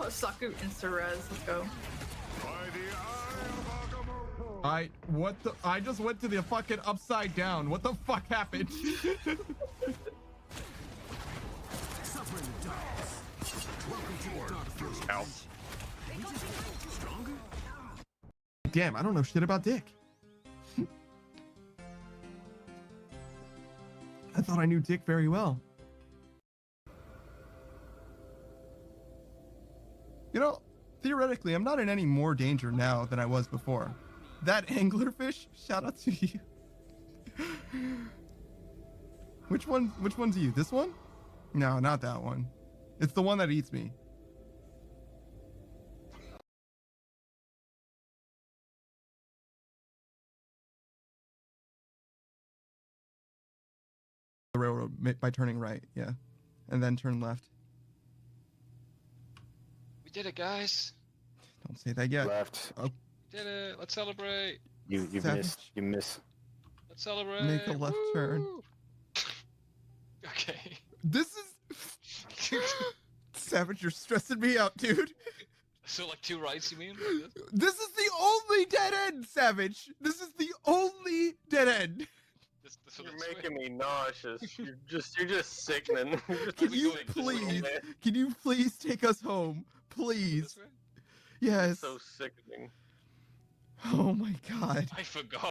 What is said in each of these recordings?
Oh, Saku insta-res. Let's go. I just went to the fucking upside down. What the fuck happened? Ow. Damn, I don't know shit about Dick. I thought I knew Dick very well. You know, theoretically, I'm not in any more danger now than I was before. That anglerfish, shout out to you. Which one's you? This one? No, not that one. It's the one that eats me. The railroad by turning right, yeah. And then turn left. We did it, guys. Don't say that yet. Left. Oh. Did it. Let's celebrate. You missed. You miss. Let's celebrate. Make a left turn. Okay. This is... Savage, you're stressing me out, dude. So like 2 rights, you mean? This is the only dead end, Savage. This is the only dead end. You're making me nauseous. You're just sickening. Can you please take us home, please? Yes. So sickening. Oh my god. I forgot.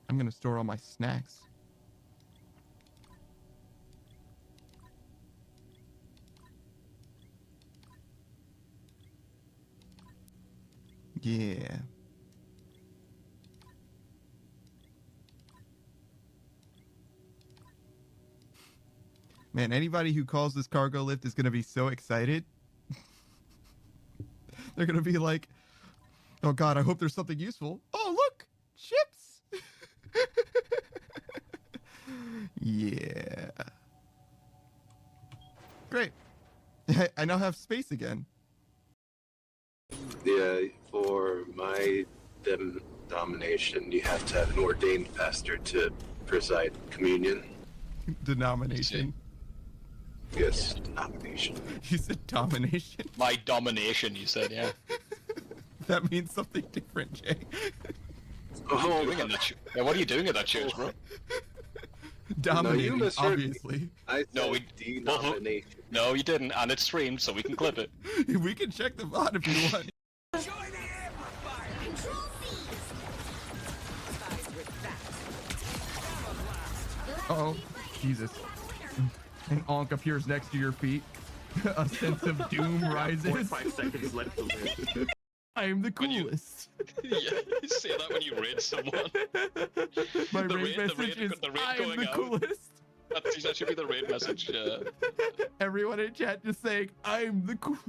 I'm gonna store all my snacks. Yeah. Man, anybody who calls this cargo lift is gonna be so excited. They're gonna be like, oh god, I hope there's something useful. Oh look, chips. Yeah. Great. I now have space again. Yeah, for my domination, you have to have an ordained pastor to preside communion. Denomination. Yes, denomination. You said domination? My domination, you said, yeah. That means something different, Jay. Oh, yeah, what are you doing at that church, bro? Dominating, no, obviously. I No, we denomination. No, you didn't, and it's streamed, so we can clip it. We can check the VOD if you want. Uh-oh, Jesus. An Onk appears next to your feet. A sense of doom rises. 5 seconds left to live. I am the coolest. Yeah, you say that when you raid someone. My raid message is, I am the coolest. That should be the raid message, yeah. Everyone in chat just saying, I'm the coolest.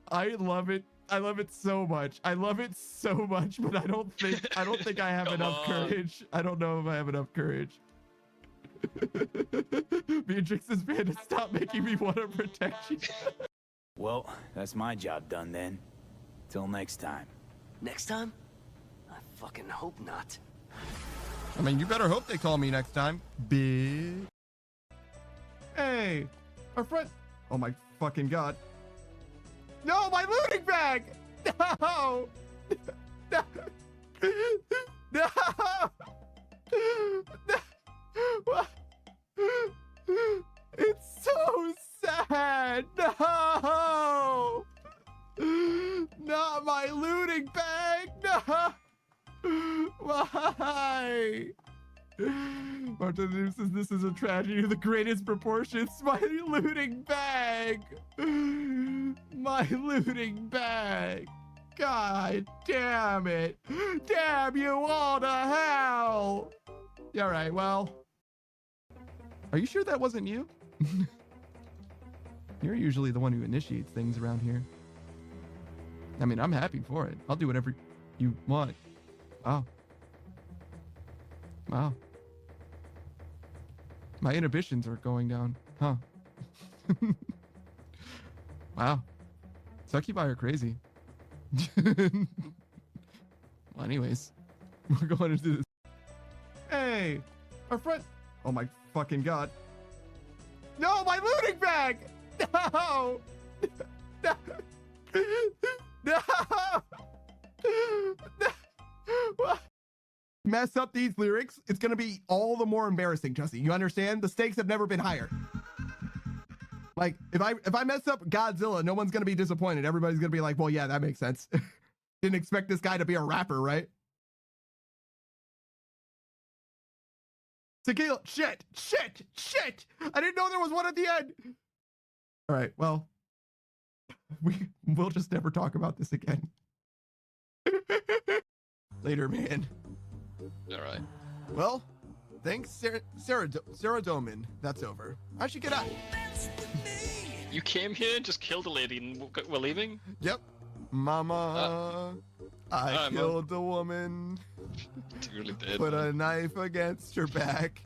I love it. I love it so much. I love it so much, but I don't think I have enough courage. I don't know if I have enough courage. Beatrix is banned to stop making me want to protect you. Well, that's my job done then. Till next time. Next time? I fucking hope not. I mean, you better hope they call me next time. Big. Hey, our friend. Oh my fucking god. No, my looting bag! No! No! No! No! It's so sad! No! Not my looting bag! No! Why? Martin says this is a tragedy of the greatest proportions. My looting bag! My looting bag! God damn it! Damn you all to hell! Yeah, right, well. Are you sure that wasn't you? You're usually the one who initiates things around here. I mean, I'm happy for it. I'll do whatever you want. Oh. Wow. My inhibitions are going down. Huh. Wow. Succubi are crazy. Well, anyways. We're going into this. Hey! our friend. Oh my fucking god. No, my looting bag! No! No! No! No! Mess up these lyrics, it's gonna be all the more embarrassing, Jesse. You understand? The stakes have never been higher. Like, if I mess up Godzilla, no one's gonna be disappointed. Everybody's gonna be like, well, yeah, that makes sense. Didn't expect this guy to be a rapper, right? Tequila, shit! I didn't know there was one at the end. All right, well, we'll just never talk about this again. Later, man. All right. Well, thanks, Sarah Doman. That's over. I should get out. You came here and just killed a lady and we're leaving? Yep. Mama, I killed a woman. You really did. Put a knife against her back.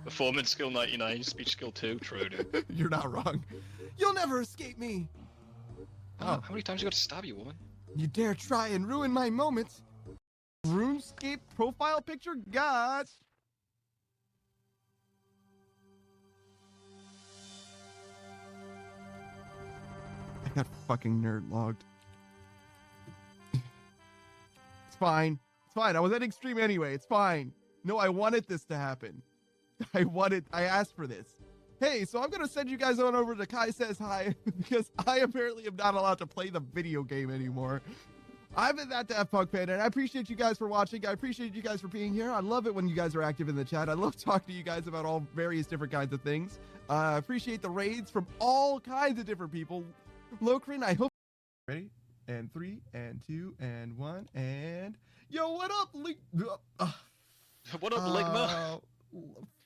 Performance skill 99, speech skill 2. True, dude. You're not wrong. You'll never escape me. Oh, how many times you got to stab you, woman? You dare try and ruin my moments. Runescape profile picture? God. I got fucking nerd logged. It's fine. It's fine. I was at extreme anyway. It's fine. No, I wanted this to happen. I asked for this. Hey, so I'm going to send you guys on over to Kai Says Hi because I apparently am not allowed to play the video game anymore. I've been that Daft Punk fan, and I appreciate you guys for watching. I appreciate you guys for being here. I love it when you guys are active in the chat. I love talking to you guys about all various different kinds of things. I appreciate the raids from all kinds of different people. Lokrin, I hope. Ready? And 3, and 2, and 1, and yo, what up, What up, Ligma?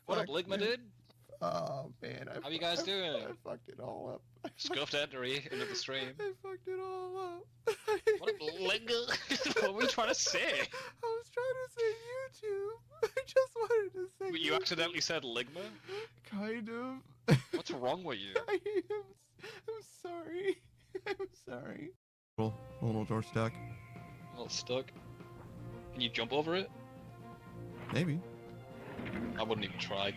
What up, Ligma, dude? Oh man, how you guys doing? I fucked it all up. Scuffed entry into the stream. I fucked it all up. What up, Ligma? What were you trying to say? I was trying to say YouTube. I just wanted to say. But you accidentally said Ligma? Kind of. What's wrong with you? I'm sorry. I'm sorry. Little door stuck. A little stuck. Can you jump over it? Maybe. I wouldn't even try.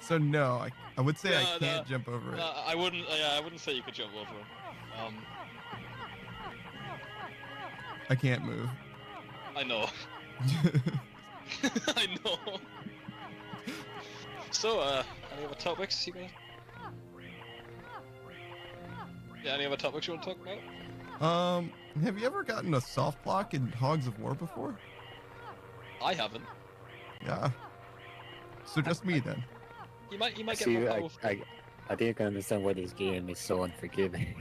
So no, I would say I can't jump over it. I wouldn't. Yeah, I wouldn't say you could jump over it. I can't move. I know. I know. So, any other topics you guys? Yeah, any other topics you want to talk about? Have you ever gotten a soft block in Hogs of War before? I haven't. Yeah. So just me then. You might get See, more I powerful. think I can understand why this game is so unforgiving.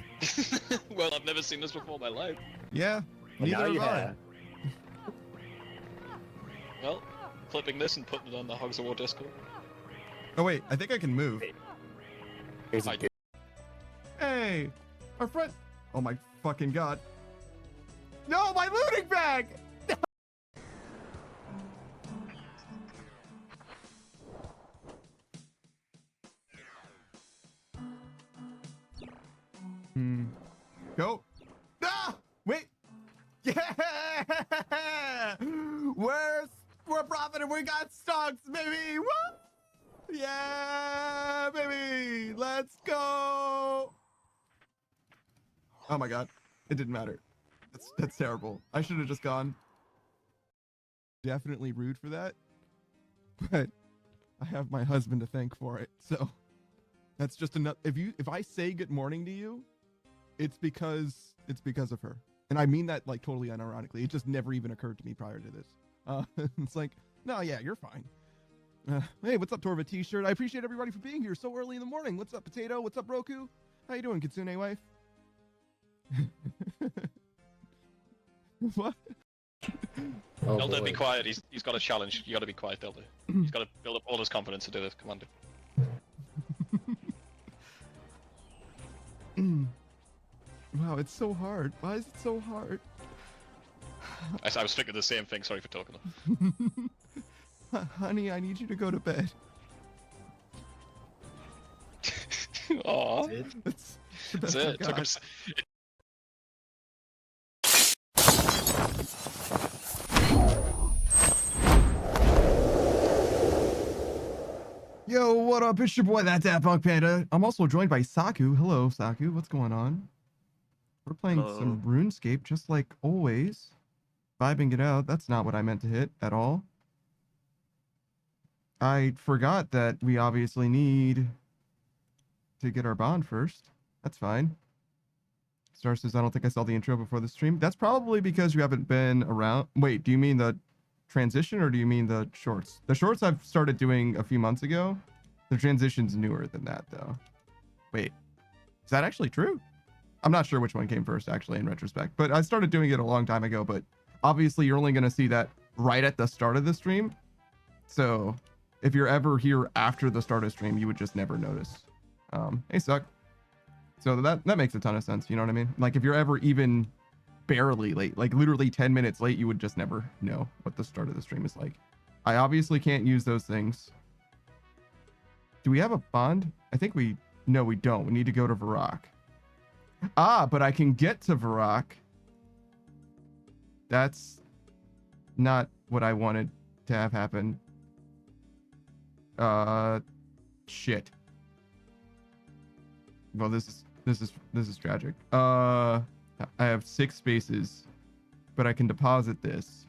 Well, I've never seen this before in my life. Yeah. But now Neither you have I. have. Well, clipping this and putting it on the Hogs of War Discord. Oh wait, I think I can move. Here's I a good. Hey, our friend. Oh my fucking god. No, my looting bag. Go. Ah! Wait. Yeah! We're profiting. We got stocks, baby. Woo! Yeah, baby. Let's go. Oh my god. It didn't matter. That's terrible. I should have just gone. Definitely rude for that. But I have my husband to thank for it. So that's just enough. If I say good morning to you, it's because of her. And I mean that like totally unironically. It just never even occurred to me prior to this. It's like, no, yeah, you're fine. Hey, what's up, Torva T-shirt? I appreciate everybody for being here so early in the morning. What's up, Potato? What's up, Roku? How you doing, Kitsune wife? What? Oh, Elder, boy. be quiet. He's got a challenge. You got to be quiet, Elder. He's got to build up all his confidence to do this. Come on, dude. Wow, it's so hard. Why is it so hard? I was thinking the same thing. Sorry for talking. Honey, I need you to go to bed. Aww. That's That's it. Took him. Yo, what up? It's your boy, that Punk Panda. I'm also joined by Saku. Hello, Saku. What's going on? We're playing some RuneScape, just like always. Vibing it out. That's not what I meant to hit at all. I forgot that we obviously need to get our bond first. That's fine. Star says, I don't think I saw the intro before the stream. That's probably because you haven't been around. Wait, do you mean the transition or do you mean the shorts? The shorts I've started doing a few months ago. The transition's newer than that, though. Wait, is that actually true? I'm not sure which one came first, actually, in retrospect. But I started doing it a long time ago, but obviously you're only going to see that right at the start of the stream. So if you're ever here after the start of stream, you would just never notice. Hey, Suck. So that makes a ton of sense, you know what I mean? Like, if you're ever even barely late, like literally 10 minutes late, you would just never know what the start of the stream is like. I obviously can't use those things. Do we have a bond? I think no, we don't. We need to go to Varrock. Ah, but I can get to Varrock. That's not what I wanted to have happen. Shit. Well, this is tragic. I have 6 spaces, but I can deposit this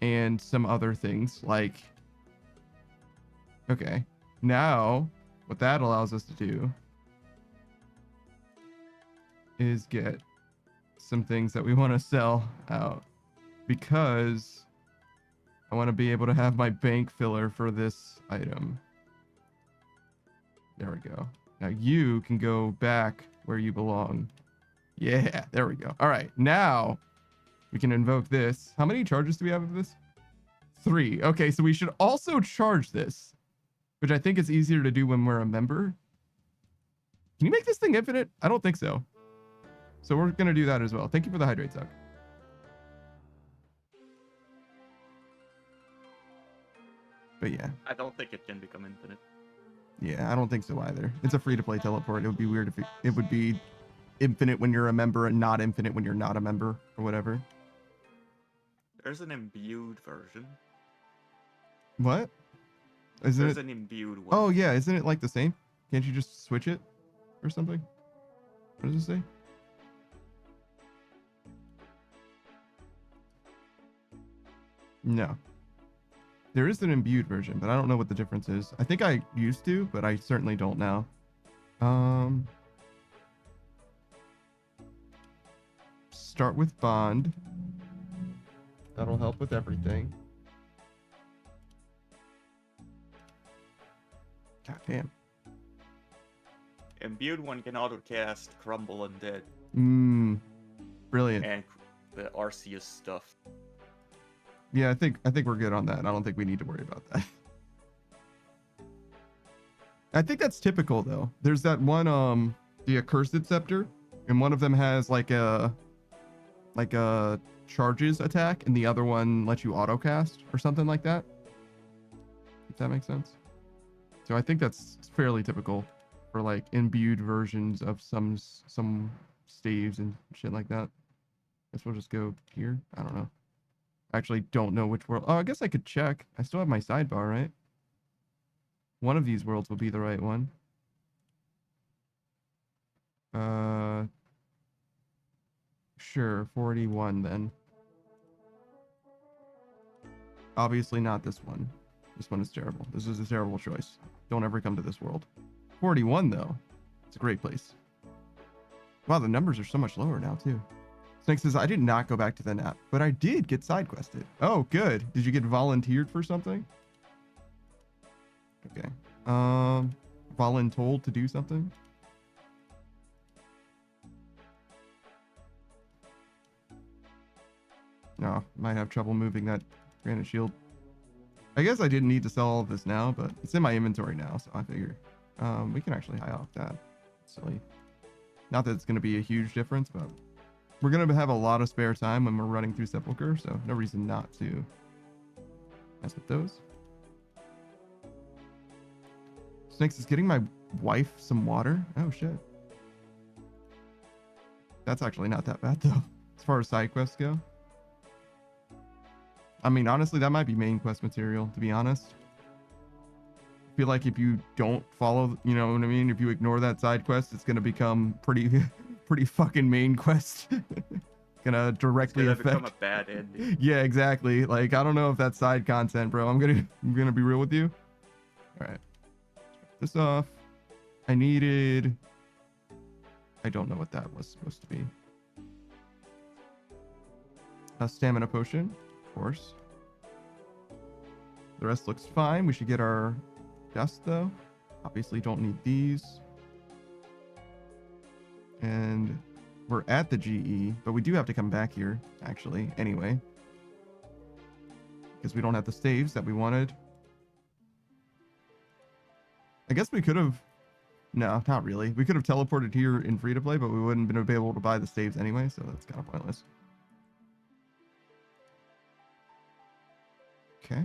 and some other things like. Okay, now what that allows us to do is get some things that we want to sell out because I want to be able to have my bank filler for this item. There we go. Now you can go back where you belong. Yeah, there we go. All right, now we can invoke this. How many charges do we have of this? 3. Okay, so we should also charge this, which I think is easier to do when we're a member. Can you make this thing infinite? I don't think so. So we're going to do that as well. Thank you for the hydrate, Suck. But yeah. I don't think it can become infinite. Yeah, I don't think so either. It's a free-to-play teleport. It would be weird if it would be infinite when you're a member and not infinite when you're not a member or whatever. There's an imbued version. What? Isn't There's it? an imbued one. Oh yeah, isn't it like the same? Can't you just switch it or something? What does it say? No. There is an imbued version, but I don't know what the difference is. I think I used to, but I certainly don't now. Start with bond. That'll help with everything. God damn. Imbued one can autocast Crumble Undead Brilliant. and the Arceus stuff. Yeah, I think we're good on that. I don't think we need to worry about that. I think that's typical though. There's that one the Accursed Scepter, and one of them has like a charges attack, and the other one lets you autocast or something like that. If that makes sense. So I think that's fairly typical for like imbued versions of some staves and shit like that. Guess we'll just go here. I don't know. Actually don't know which world. Oh, I guess I could check. I still have my sidebar, right? One of these worlds will be the right one. Sure, 41 then. Obviously not this one. This one is terrible. This is a terrible choice. Don't ever come to this world. 41 though. It's a great place. Wow, the numbers are so much lower now too. Snake says, I did not go back to the nap, but I did get side quested. Oh, good. Did you get volunteered for something? Okay. Voluntold to do something? No, might have trouble moving that granite shield. I guess I didn't need to sell all of this now, but it's in my inventory now, so I figure we can actually high off that. Silly. Not that it's going to be a huge difference, but we're going to have a lot of spare time when we're running through Sepulchre, so no reason not to mess with those. Snakes is getting my wife some water. Oh, shit. That's actually not that bad, though, as far as side quests go. I mean, honestly, that might be main quest material, to be honest. feel like if you don't follow, you know what I mean? If you ignore that side quest, it's gonna become pretty pretty fucking main quest. Gonna directly It's gonna become affect. a bad ending. Yeah, exactly. Like, I don't know if that's side content, bro. I'm gonna be real with you. All right. This off. I don't know what that was supposed to be. A stamina potion, of course. The rest looks fine. We should get our dust though. Obviously don't need these. And we're at the GE, but we do have to come back here, actually, anyway. Because we don't have the saves that we wanted. I guess we could have... No, not really. We could have teleported here in free-to-play, but we wouldn't have been able to buy the saves anyway, so that's kind of pointless. Okay.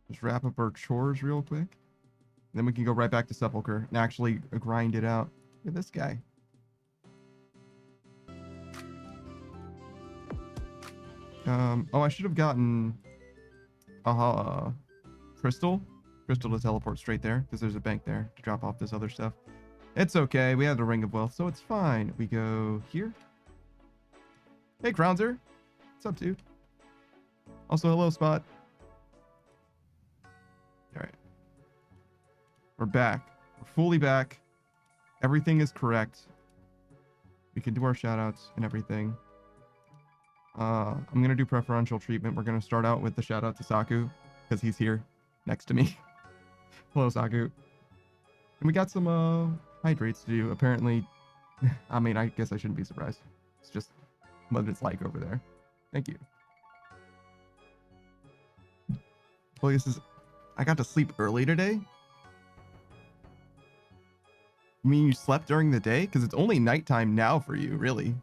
Just wrap up our chores real quick. Then we can go right back to Sepulchre and actually grind it out. Look at this guy. Oh, I should have gotten crystal to teleport straight there because there's a bank there to drop off this other stuff. It's okay. We have the Ring of Wealth, so it's fine. We go here. Hey, Crownzer. What's up, dude? Also, hello, Spot. All right. We're back. We're fully back. Everything is correct. We can do our shoutouts and everything. I'm going to do preferential treatment. We're going to start out with the shout out to Saku because he's here next to me. Hello, Saku. And we got some hydrates to do. Apparently, I mean, I guess I shouldn't be surprised. It's just what it's like over there. Thank you. Well, this is... I got to sleep early today. You mean you slept during the day? Because it's only nighttime now for you, really.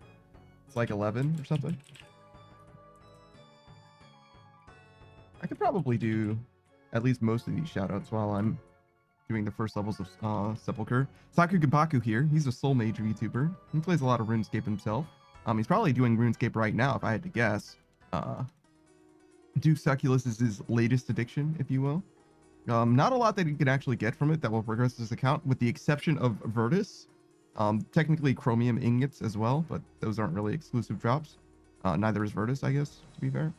It's like 11 or something. I could probably do at least most of these shoutouts while I'm doing the first levels of Sepulchre. Saku Gabaku here. He's a Soul Mage YouTuber. He plays a lot of RuneScape himself. He's probably doing RuneScape right now, if I had to guess. Duke Succulus is his latest addiction, if you will. Not a lot that you can actually get from it that will progress his account, with the exception of Virtus. Technically Chromium ingots as well, but those aren't really exclusive drops. Neither is Virtus, I guess, to be fair.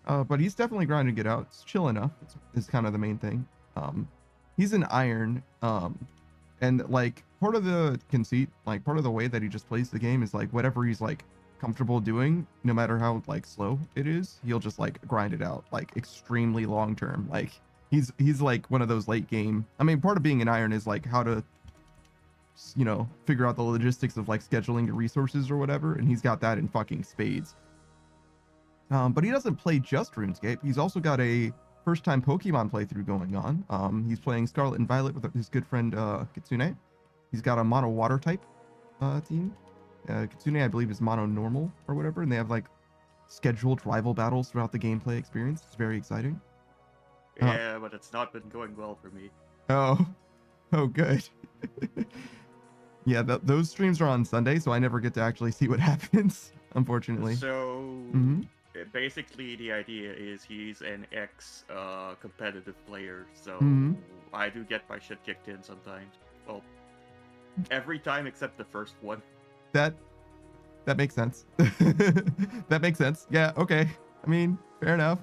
But he's definitely grinding it out. It's chill enough. It's kind of the main thing. He's an iron. And like part of the conceit, like part of the way that he just plays the game is like whatever he's like comfortable doing, no matter how like slow it is, he'll just like grind it out like extremely long term. Like he's like one of those late game. I mean, part of being an iron is like how to, you know, figure out the logistics of like scheduling your resources or whatever, and he's got that in fucking spades. But he doesn't play just RuneScape. He's also got a first-time Pokemon playthrough going on. He's playing Scarlet and Violet with his good friend Kitsune. He's got a mono water type team. Kitsune, I believe, is mono normal or whatever, and they have like scheduled rival battles throughout the gameplay experience. It's very exciting. Yeah, but it's not been going well for me. Oh, good. Yeah, those streams are on Sunday, so I never get to actually see what happens, unfortunately. So Mhm. basically, the idea is he's an competitive player, so Mhm. I do get my shit kicked in sometimes. Well, every time except the first one. That makes sense. That makes sense. Yeah, okay. I mean, fair enough.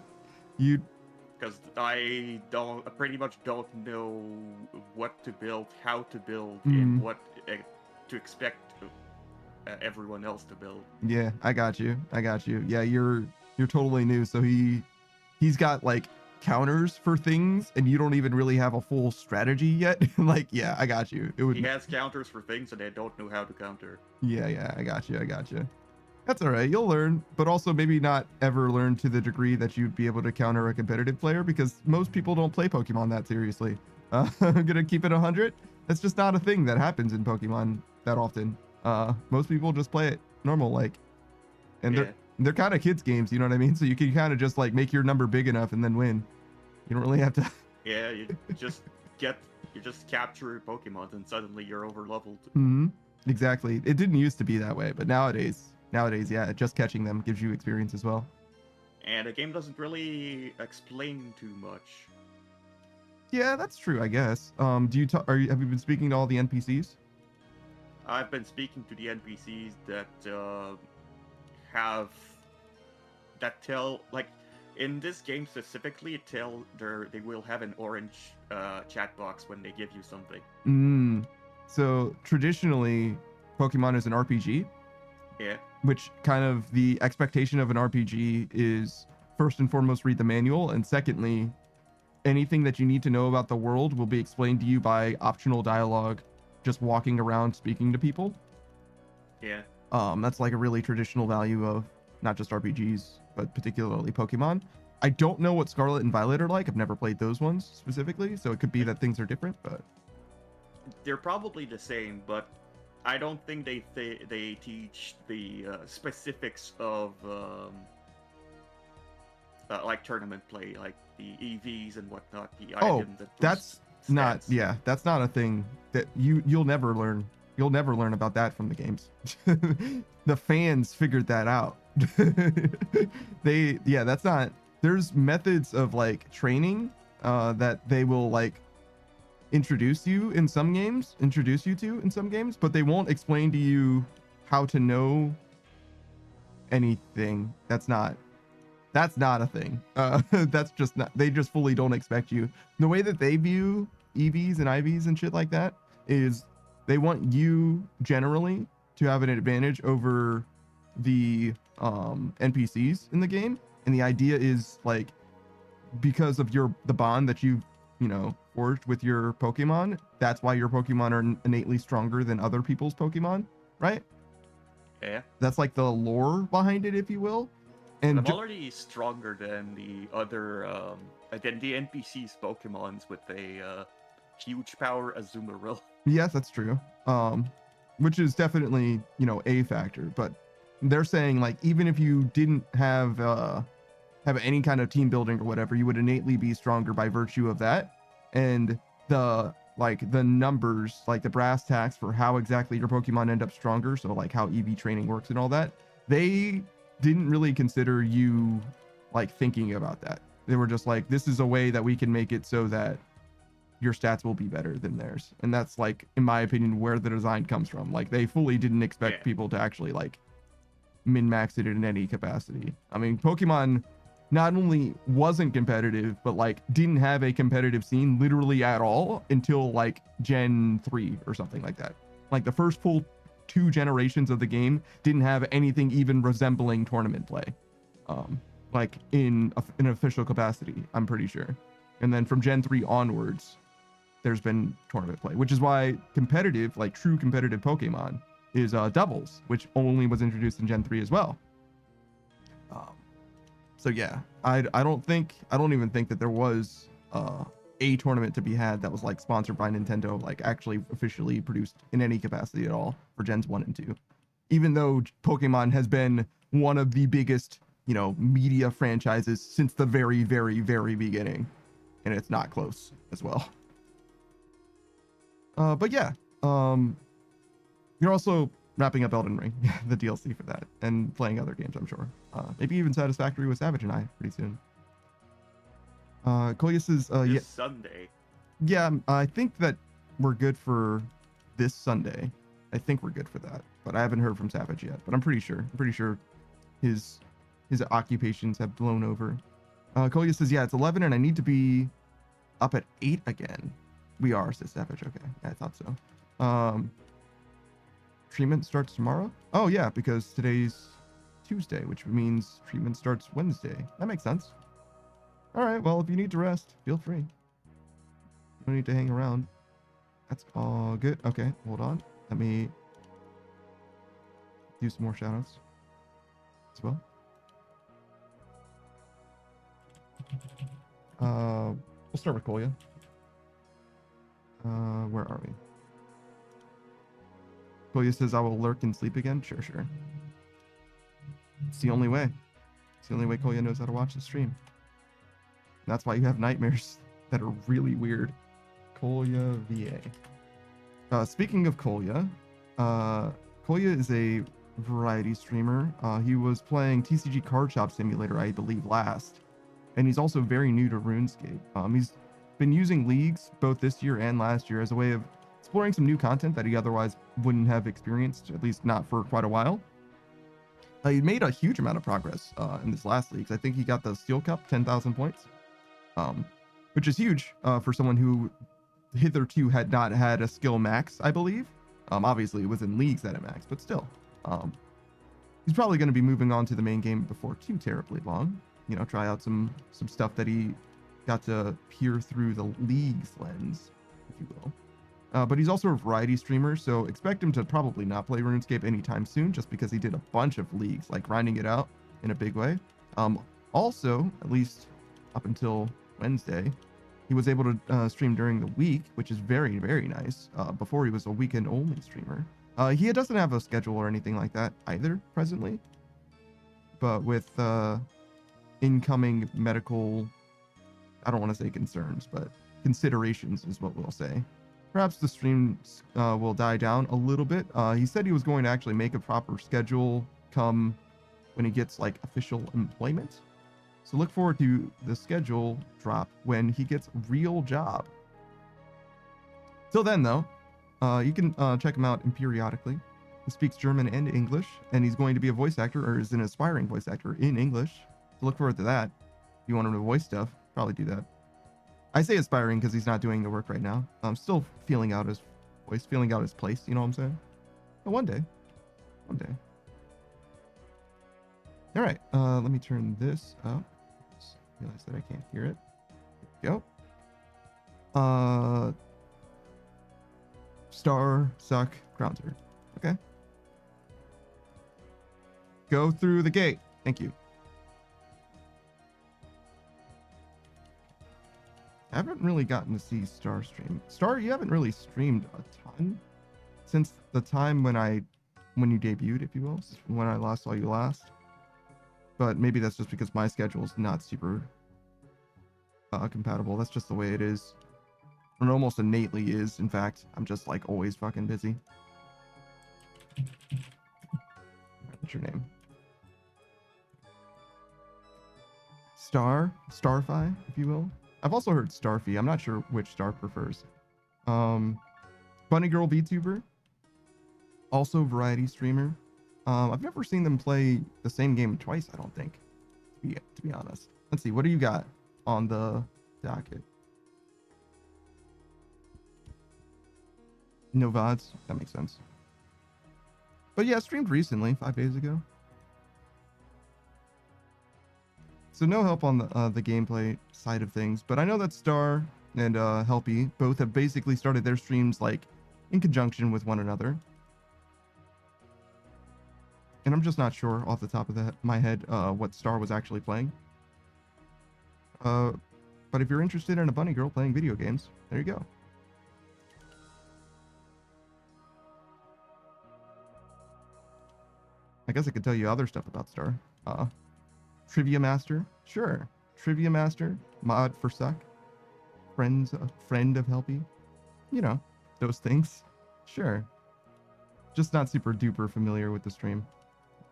Because I pretty much don't know what to build, how to build, and what to expect everyone else to build. Yeah, I got you. Yeah, you're totally new, so he's got like counters for things, and you don't even really have a full strategy yet. Like, yeah, I got you. He has counters for things, and I don't know how to counter. Yeah, I got you. That's all right. You'll learn, but also maybe not ever learn to the degree that you'd be able to counter a competitive player, because most people don't play Pokemon that seriously. I'm gonna keep it 100. That's just not a thing that happens in Pokemon that often. Most people just play it normal, like, and they're kind of kids games, you know what I mean? So you can kind of just like make your number big enough and then win. You don't really have to. Yeah, you just capture Pokemon and suddenly you're over leveled. exactly. It didn't used to be that way, but nowadays, yeah, just catching them gives you experience as well. And the game doesn't really explain too much. Yeah, that's true, I guess. Have you been speaking to all the NPCs? I've been speaking to the NPCs that tell, like, in this game specifically, they will have an orange chat box when they give you something. So traditionally, Pokemon is an RPG. Yeah. Which kind of the expectation of an RPG is first and foremost read the manual, and secondly, anything that you need to know about the world will be explained to you by optional dialogue, just walking around speaking to people. Yeah. That's like a really traditional value of not just RPGs, but particularly Pokemon. I don't know what Scarlet and Violet are like. I've never played those ones specifically, so it could be that things are different, but They're probably the same, but I don't think they teach the specifics of like tournament play, like the EVs and whatnot. The items that that's boost not. stats. Yeah, that's not a thing that you'll never learn. You'll never learn about that from the games. The fans figured that out. That's not. There's methods of like training that they will like introduce you to in some games, but they won't explain to you how to know anything. That's not a thing. That's just not. They just fully don't expect you. The way that they view EVs and IVs and shit like that is they want you generally to have an advantage over the NPCs in the game, and the idea is like because of the bond that you've forged with your Pokemon, that's why your Pokemon are innately stronger than other people's Pokemon, right? Yeah. That's like the lore behind it, if you will. And I'm already stronger than the other than the NPCs Pokemons with a huge power Azumarill. yes, that's true. Which is definitely a factor, but they're saying like even if you didn't have any kind of team building or whatever, you would innately be stronger by virtue of that. And the numbers, like the brass tacks for how exactly your Pokemon end up stronger, so like how EV training works and all that, they didn't really consider you like thinking about that. They were just like, this is a way that we can make it so that your stats will be better than theirs. And that's like, in my opinion, where the design comes from. Like they fully didn't expect people to actually like min-max it in any capacity. I mean, Pokemon not only wasn't competitive, but like didn't have a competitive scene literally at all until like Gen 3 or something like that. Like the first full 2 generations of the game didn't have anything even resembling tournament play, like in an official capacity, I'm pretty sure. And then from Gen 3 onwards, there's been tournament play, which is why competitive, like true competitive Pokemon is Doubles, which only was introduced in Gen 3 as well. So yeah, I don't even think that there was a tournament to be had that was like sponsored by Nintendo, like actually officially produced in any capacity at all for Gens 1 and 2. Even though Pokemon has been one of the biggest, media franchises since the very, very, very beginning, and it's not close as well. But yeah, you're also wrapping up Elden Ring, the DLC for that, and playing other games, I'm sure. Maybe even Satisfactory with Savage and I pretty soon. Kolya says, yeah, Sunday. Yeah, I think that we're good for this Sunday. I think we're good for that, but I haven't heard from Savage yet. But I'm pretty sure. His occupations have blown over. Kolya says, yeah, it's 11, and I need to be up at 8 again. We are, says Savage. Okay, yeah, I thought so. Treatment starts tomorrow? Oh yeah, because today's Tuesday, which means treatment starts Wednesday. That makes sense. All right, well, if you need to rest, feel free. You don't need to hang around. That's all good. Okay, hold on. Let me do some more shoutouts as well. We'll start with Kolya. Where are we? Kolya says, I will lurk and sleep again. Sure. It's the only way. It's the only way Kolya knows how to watch the stream. And that's why you have nightmares that are really weird. Kolya VA. Speaking of Kolya, Koya is a variety streamer. He was playing TCG Card Shop Simulator, I believe, last. And he's also very new to RuneScape. He's been using leagues both this year and last year as a way of exploring some new content that he otherwise wouldn't have experienced, at least not for quite a while. He made a huge amount of progress in this last league. I think he got the Steel Cup, 10,000 points, which is huge for someone who hitherto had not had a skill max, I believe. Obviously, it was in leagues at a max, but still. He's probably going to be moving on to the main game before too terribly long. You know, try out some stuff that he got to peer through the league's lens, if you will. But he's also a variety streamer, so expect him to probably not play RuneScape anytime soon, just because he did a bunch of leagues, like grinding it out in a big way. Also, at least up until Wednesday, he was able to stream during the week, which is very, very nice. Before he was a weekend-only streamer. He doesn't have a schedule or anything like that either presently, but with incoming medical, I don't want to say concerns, but considerations is what we'll say. Perhaps the stream will die down a little bit. He said he was going to actually make a proper schedule come when he gets like official employment. So look forward to the schedule drop when he gets a real job. Till then, though, you can check him out periodically. He speaks German and English, and he's going to be a voice actor, or is an aspiring voice actor in English. So look forward to that. If you want him to voice stuff, probably do that. I say aspiring because he's not doing the work right now. I'm still feeling out his voice, feeling out his place, you know what I'm saying? But one day. All right, let me turn this up. Just realize that I can't hear it. There we go. Star, suck, grounds. Okay. Go through the gate. Thank you. I haven't really gotten to see Star stream. Star, you haven't really streamed a ton since the time when you debuted, if you will, when I last saw you last. But maybe that's just because my schedule is not super compatible. That's just the way it is. And almost innately is. In fact, I'm just like always fucking busy. What's your name? Starfy, if you will. I've also heard Starfy. I'm not sure which Star prefers. Bunny Girl VTuber. Also variety streamer. I've never seen them play the same game twice, I don't think. To be honest. Let's see, what do you got on the docket? No VODs? That makes sense. But yeah, streamed recently, 5 days ago. So no help on the gameplay side of things, but I know that Star and Helpy both have basically started their streams like in conjunction with one another. And I'm just not sure off the top of my head what Star was actually playing. But if you're interested in a bunny girl playing video games, there you go. I guess I could tell you other stuff about Star. Trivia Master, sure. Trivia Master, mod for suck, friend of Helpy, you know, those things, sure. Just not super duper familiar with the stream.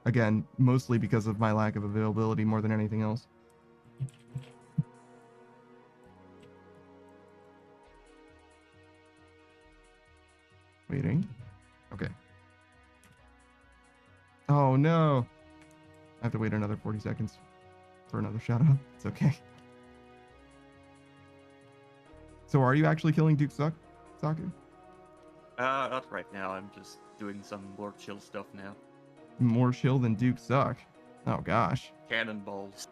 Again, mostly because of my lack of availability more than anything else. Waiting. Okay. Oh no. I have to wait another 40 seconds for another shout out. It's okay. So are you actually killing Duke Saku? Not right now. I'm just doing some more chill stuff now. More chill than Duke Suck. Oh gosh. Cannonballs.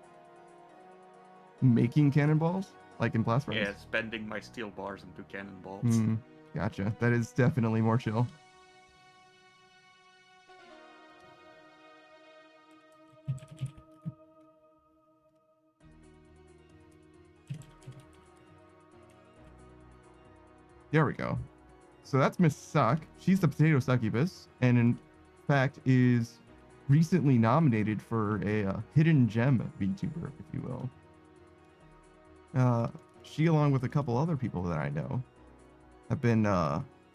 Making cannonballs? Like in Blast Furnace? Yeah, spending my steel bars into cannonballs. Gotcha. That is definitely more chill. There we go. So that's Miss Suck. She's the potato succubus, and in fact is recently nominated for a hidden gem VTuber, if you will. She, along with a couple other people that I know, have been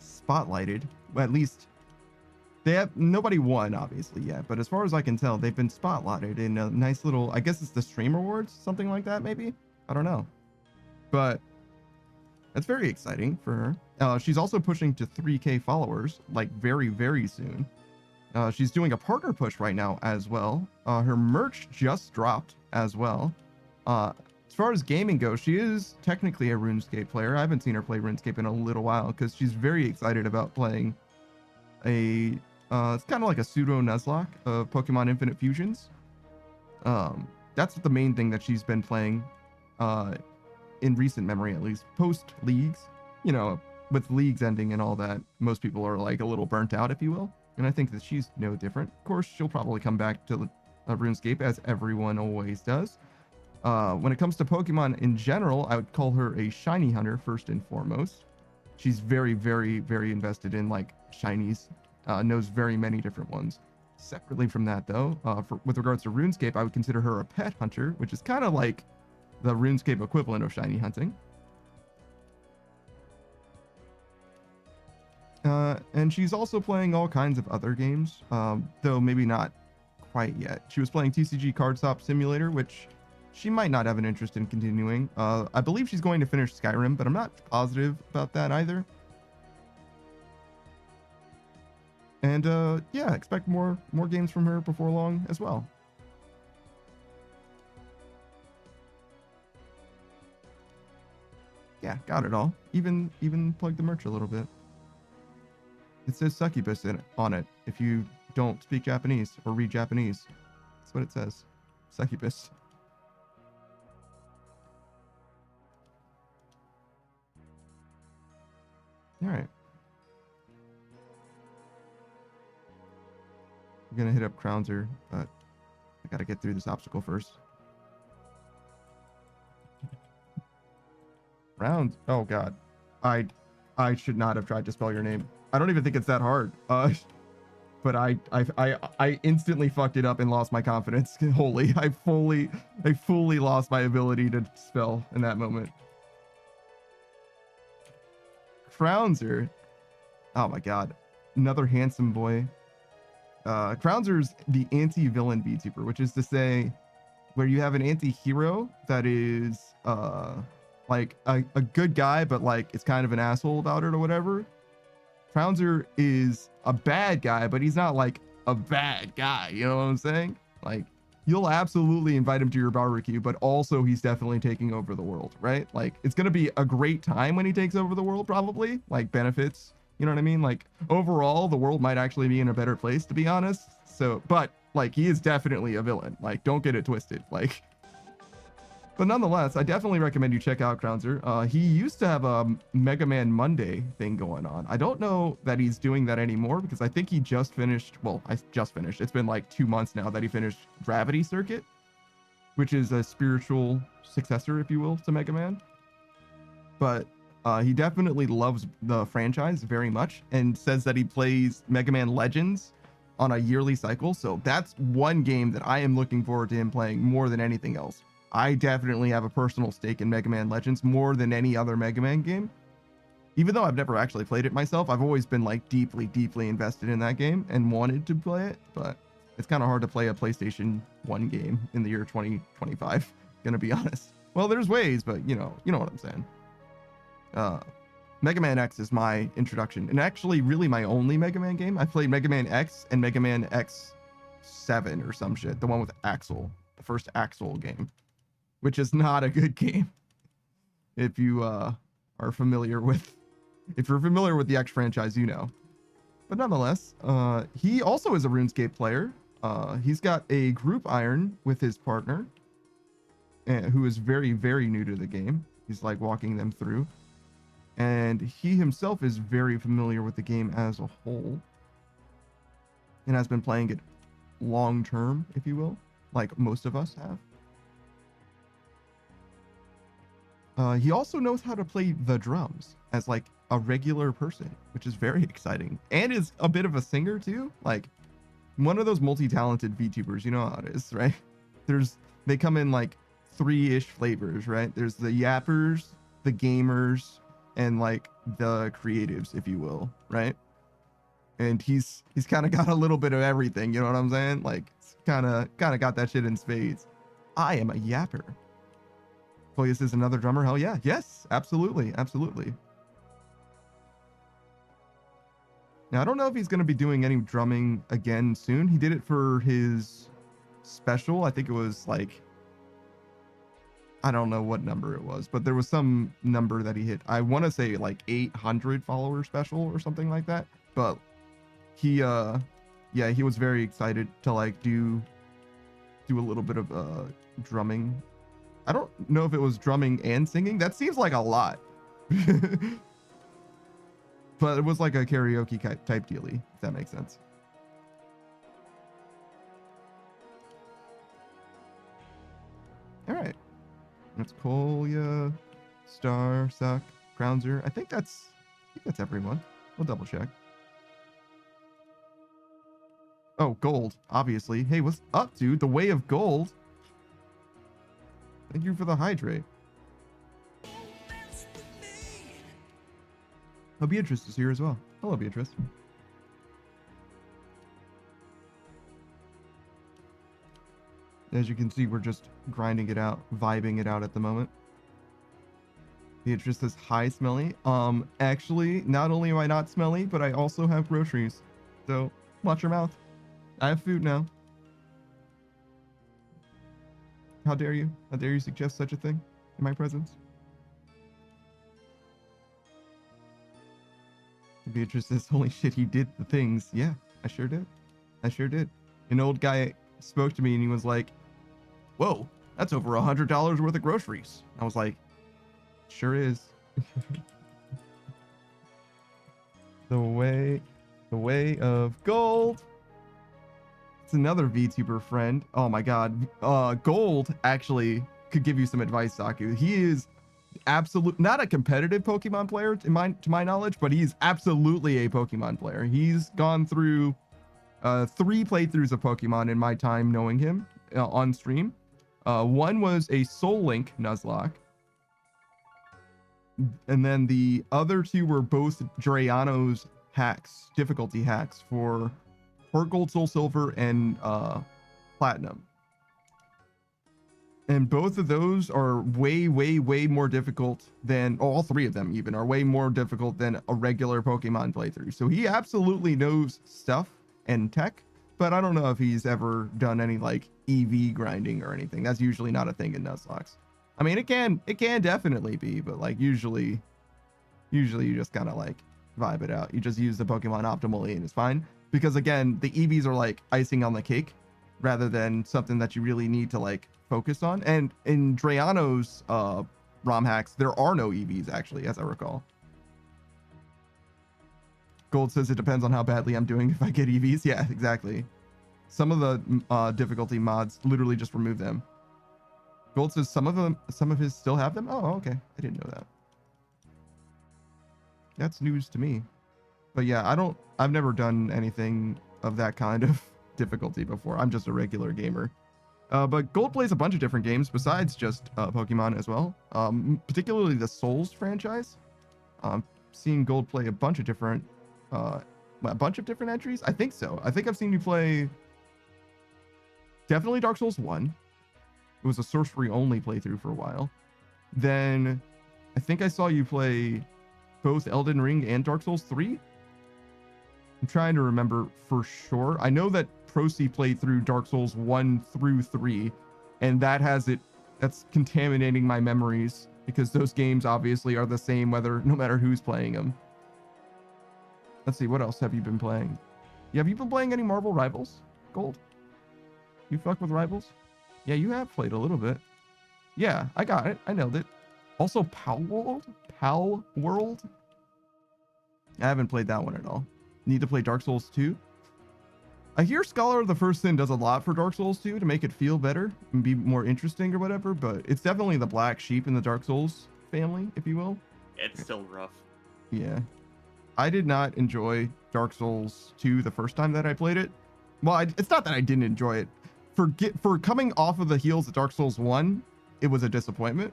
spotlighted, well, at least They have nobody won obviously yet, but as far as I can tell, they've been spotlighted in a nice little, I guess it's the Stream Awards, something like that maybe. I don't know, but that's very exciting for her. She's also pushing to 3K followers like very, very soon. She's doing a partner push right now as well. Her merch just dropped as well. As far as gaming goes, she is technically a RuneScape player. I haven't seen her play RuneScape in a little while because she's very excited about playing a it's kind of like a pseudo Nuzlocke of Pokemon Infinite Fusions. That's the main thing that she's been playing in recent memory, at least post leagues. You know, with leagues ending and all that, most people are like a little burnt out, if you will. And I think that she's no different. Of course, she'll probably come back to RuneScape as everyone always does. When it comes to Pokemon in general, I would call her a shiny hunter first and foremost. She's very, very, very invested in like shinies. Knows very many different ones. Separately from that, though, with regards to RuneScape, I would consider her a pet hunter, which is kind of like the RuneScape equivalent of shiny hunting. And she's also playing all kinds of other games, though maybe not quite yet. She was playing TCG Card Stop Simulator, which she might not have an interest in continuing. I believe she's going to finish Skyrim, but I'm not positive about that either. And yeah, expect more games from her before long as well. Yeah, got it all. Even plug the merch a little bit. It says succubus on it if you don't speak Japanese or read Japanese. That's what it says. Succubus. All right. I'm gonna hit up Crownser, but I gotta get through this obstacle first. Round. Oh god, I should not have tried to spell your name. I don't even think it's that hard. But I instantly fucked it up and lost my confidence. Holy, I fully lost my ability to spell in that moment. Crownser. Oh my god, another handsome boy. Crownser's the anti-villain VTuber, which is to say, where you have an anti-hero that is like a good guy, but like it's kind of an asshole about it or whatever. Crownser is a bad guy, but he's not like a bad guy. You know what I'm saying? Like, you'll absolutely invite him to your barbecue, but also he's definitely taking over the world, right? Like, it's gonna be a great time when he takes over the world, probably. Like, benefits. You know what I mean? Like, overall, the world might actually be in a better place, to be honest. So, but like, he is definitely a villain. Like, don't get it twisted. Like, but nonetheless, I definitely recommend you check out Crownser. He used to have a Mega Man Monday thing going on. I don't know that he's doing that anymore because I think he just finished. Well, I just finished. It's been like 2 months now that he finished Gravity Circuit, which is a spiritual successor, if you will, to Mega Man. But he definitely loves the franchise very much and says that he plays Mega Man Legends on a yearly cycle. So that's one game that I am looking forward to him playing more than anything else. I definitely have a personal stake in Mega Man Legends more than any other Mega Man game. Even though I've never actually played it myself, I've always been like deeply invested in that game and wanted to play it, but it's kind of hard to play a PlayStation 1 game in the year 2025, gonna be honest. Well, there's ways, but you know what I'm saying. Mega Man X is my introduction, and actually really my only Mega Man game. I played Mega Man X and Mega Man X7 or some shit, the one with Axel, the first Axel game, which is not a good game. If you are familiar with, if you're familiar with the X franchise, you know. But nonetheless, he also is a RuneScape player. He's got a group iron with his partner, who is very new to the game. He's like walking them through. And he himself is very familiar with the game as a whole and has been playing it long term, if you will, like most of us have. He also knows how to play the drums as like a regular person, which is very exciting, and is a bit of a singer too. Like one of those multi-talented VTubers, you know how it is, right? They come in like 3-ish flavors, right? There's the yappers, the gamers, and like the creatives, if you will, right? and he's kind of got a little bit of everything. You know what I'm saying? Like, kind of got that shit in spades. I am a yapper. Polius is another drummer. Hell yeah. Yes, absolutely. Absolutely. Now, I don't know if he's going to be doing any drumming again soon. He did it for his special. I think it was like, I don't know what number it was, but there was some number that he hit. I want to say like 800 follower special or something like that. But he, yeah, he was very excited to like do a little bit of drumming. I don't know if it was drumming and singing. That seems like a lot. But it was like a karaoke type dealie, if that makes sense. All right. That's Kolya, Star, Suck, Grounzer. I think that's everyone. We'll double check. Oh, Gold, obviously. Hey, what's up, dude? The Way of Gold. Thank you for the hydrate. Oh, Beatrice is here as well. Hello, Beatrice. As you can see, we're just grinding it out, vibing it out at the moment. Beatrice says, hi, Smelly. Actually, not only am I not smelly, but I also have groceries. So, watch your mouth. I have food now. How dare you? How dare you suggest such a thing in my presence? Beatrice says, holy shit, he did the things. Yeah, I sure did. I sure did. An old guy spoke to me and he was like, whoa, that's over $100 worth of groceries. I was like, sure is. The way of gold. It's another VTuber friend. Oh my god. Gold actually could give you some advice, Saku. He is not a competitive Pokemon player to my knowledge, but he's absolutely a Pokemon player. He's gone through 3 playthroughs of Pokemon in my time knowing him on stream. One was a Soul Link Nuzlocke, and then the other 2 were both Drayano's hacks, difficulty hacks for Heart Gold, Soul Silver, and Platinum. And both of those are way more difficult than, all 3 of them even are way more difficult than a regular Pokemon playthrough. So he absolutely knows stuff and tech, but I don't know if he's ever done any like EV grinding or anything. That's usually not a thing in Nuzlocke. I mean, it can definitely be, but like usually you just kind of like vibe it out. You just use the Pokemon optimally and it's fine. Because again, the EVs are like icing on the cake rather than something that you really need to like focus on. And in Drayano's ROM hacks, there are no EVs actually, as I recall. Gold says it depends on how badly I'm doing if I get EVs. Yeah, exactly. Some of the difficulty mods literally just remove them. Gold says some of his still have them. Oh, okay. I didn't know that. That's news to me. But yeah, I've never done anything of that kind of difficulty before. I'm just a regular gamer. But Gold plays a bunch of different games besides just Pokemon as well. Particularly the Souls franchise. Seen Gold play a bunch of different entries. I think so. I think I've seen you play definitely Dark Souls 1. It was a sorcery only playthrough for a while. Then I think I saw you play both Elden Ring and Dark Souls 3. I'm trying to remember for sure. I know that Procy played through Dark Souls 1 through 3, and that's contaminating my memories because those games obviously are the same no matter who's playing them. Let's see, what else have you been playing? Yeah, have you been playing any Marvel Rivals, Gold? You fuck with Rivals? Yeah, you have played a little bit. Yeah, I got it. I nailed it. Also, Pal World? I haven't played that one at all. Need to play Dark Souls 2. I hear Scholar of the First Sin does a lot for Dark Souls 2 to make it feel better and be more interesting or whatever, but it's definitely the black sheep in the Dark Souls family, if you will. It's still rough. Yeah. I did not enjoy Dark Souls 2 the first time that I played it. Well, it's not that I didn't enjoy it. For coming off of the heels of Dark Souls 1, it was a disappointment.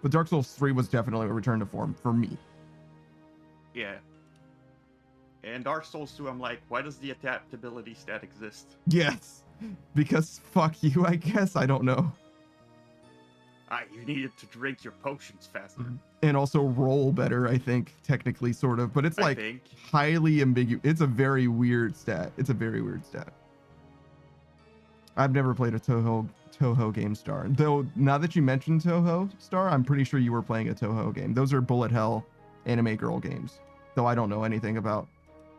But Dark Souls 3 was definitely a return to form for me. Yeah. And Dark Souls 2, I'm like, why does the adaptability stat exist? Yes, because fuck you, I guess. I don't know. You needed to drink your potions faster. And also roll better, I think, technically, sort of. But it's I like think. highly ambiguous. It's a very weird stat. It's a very weird stat. I've never played a Toho game Star. Though, now that you mentioned Toho Star, I'm pretty sure you were playing a Toho game. Those are bullet hell anime girl games. Though I don't know anything about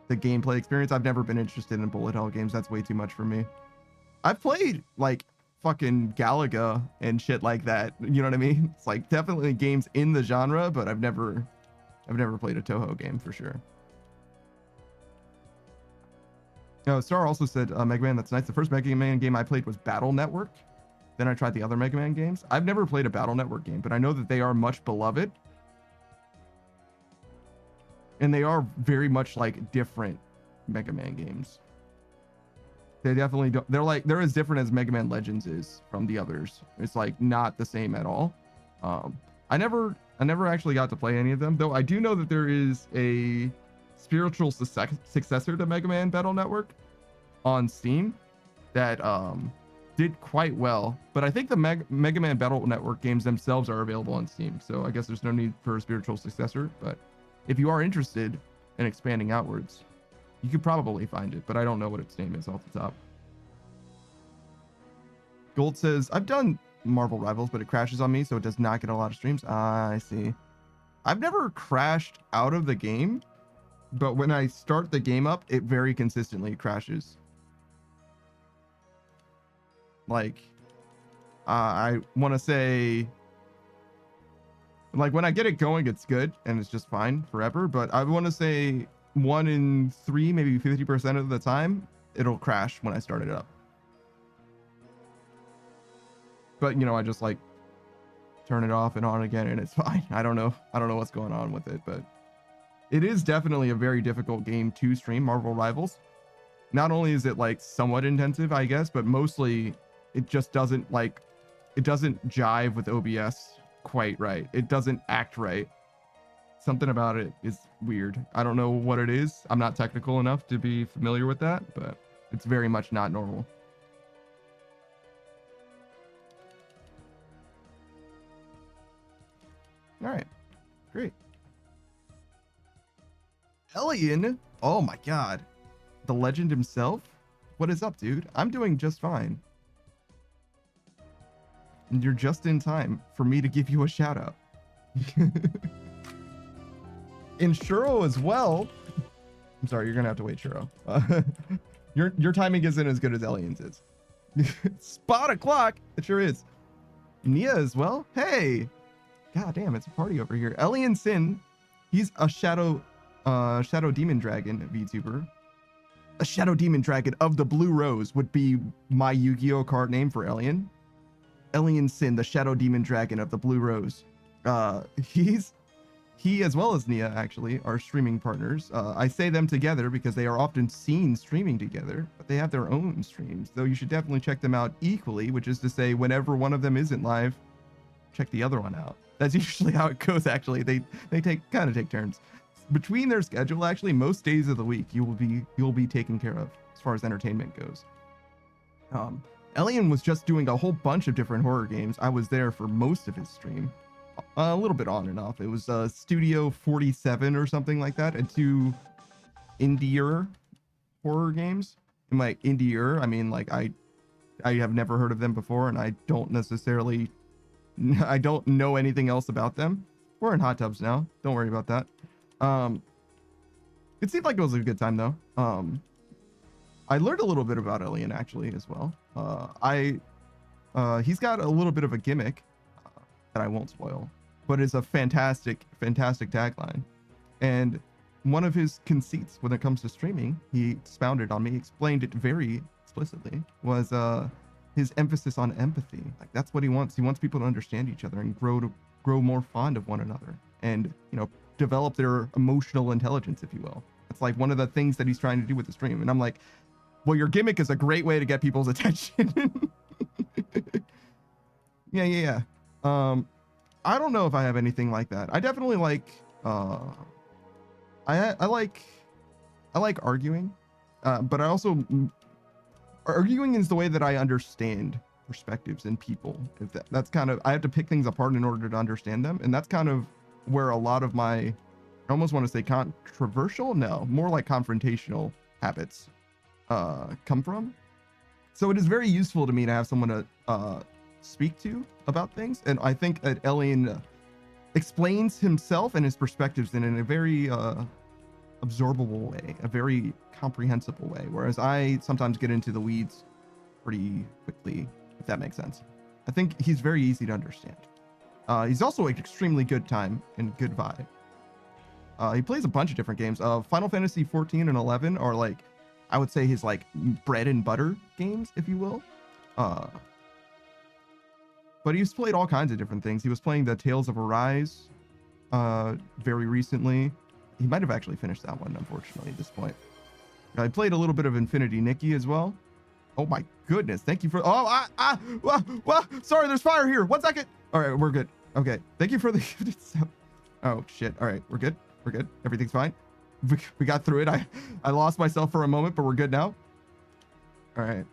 the gameplay experience. I've never been interested in bullet hell games. That's way too much for me. I've played, like, fucking Galaga and shit like that. You know what I mean? It's like definitely games in the genre, but I've never played a Toho game for sure. Oh, Star also said, Mega Man, that's nice. The first Mega Man game I played was Battle Network. Then I tried the other Mega Man games. I've never played a Battle Network game, but I know that they are much beloved. And they are very much like different Mega Man games. They definitely don't. They're as different as Mega Man Legends is from the others. It's like not the same at all. I never actually got to play any of them, though. I do know that there is a spiritual successor to Mega Man Battle Network on Steam that did quite well. But I think the Mega Man Battle Network games themselves are available on Steam, so I guess there's no need for a spiritual successor. But if you are interested in expanding outwards, you could probably find it, but I don't know what its name is off the top. Gold says, I've done Marvel Rivals, but it crashes on me, so it does not get a lot of streams. I see. I've never crashed out of the game, but when I start the game up, it very consistently crashes. Like, I want to say, like, when I get it going, it's good, and it's just fine forever, but I want to say 1 in 3, maybe 50% of the time, it'll crash when I start it up. But, you know, I just like turn it off and on again and it's fine. I don't know what's going on with it, but it is definitely a very difficult game to stream, Marvel Rivals. Not only is it like somewhat intensive, I guess, but mostly it just doesn't jive with OBS quite right. It doesn't act right. Something about it is weird. I don't know what it is. I'm not technical enough to be familiar with that, but it's very much not normal. All right, great. Elian, oh my God, the legend himself. What is up, dude? I'm doing just fine. And you're just in time for me to give you a shout out. In Shuro as well. I'm sorry, you're gonna have to wait, Shuro. Your timing isn't as good as Elian's is. Spot o'clock. It sure is. Nia as well. Hey. God damn, it's a party over here. Elian Sin. He's a shadow demon dragon VTuber. A shadow demon dragon of the Blue Rose would be my Yu-Gi-Oh card name for Elian. Elian Sin, the shadow demon dragon of the Blue Rose. He, as well as Nia, actually, are streaming partners. I say them together because they are often seen streaming together, but they have their own streams, though you should definitely check them out equally, which is to say, whenever one of them isn't live, check the other one out. That's usually how it goes, actually. They kind of take turns. Between their schedule, actually, most days of the week, you'll be taken care of as far as entertainment goes. Elian was just doing a whole bunch of different horror games. I was there for most of his stream. A little bit on and off. It was Studio 47 or something like that, and 2 indie horror games. And by indie, I mean like I have never heard of them before, and I don't know anything else about them. We're in hot tubs now. Don't worry about that. It seemed like it was a good time though. I learned a little bit about Elian actually as well. He's got a little bit of a gimmick that I won't spoil, but it's a fantastic tagline. And one of his conceits when it comes to streaming, he expounded on me, explained it very explicitly, was his emphasis on empathy. Like that's what he wants. He wants people to understand each other and grow more fond of one another, and you know, develop their emotional intelligence, if you will. It's like one of the things that he's trying to do with the stream. And I'm like, well, your gimmick is a great way to get people's attention. Yeah. I don't know if I have anything like that. I definitely like, I I like arguing, but I also arguing is the way that I understand perspectives in people. If that's kind of, I have to pick things apart in order to understand them, and that's kind of where a lot of my, I almost want to say controversial, no, more like confrontational habits come from. So it is very useful to me to have someone to speak to about things, and I think that Elian explains himself and his perspectives in a very absorbable way, a very comprehensible way, whereas I sometimes get into the weeds pretty quickly, if that makes sense. I think he's very easy to understand. He's also an extremely good time and good vibe. He plays a bunch of different games. Final Fantasy 14 and 11 are like, I would say his like bread and butter games, if you will. But he's played all kinds of different things. He was playing the Tales of Arise very recently. He might have actually finished that one, unfortunately, at this point. I played a little bit of Infinity Nikki as well. Oh my goodness, thank you for, sorry, there's fire here. 1 second. All right, we're good. Okay, thank you for the, oh shit. All right, we're good. We're good. Everything's fine. We got through it. I lost myself for a moment, but we're good now. All right.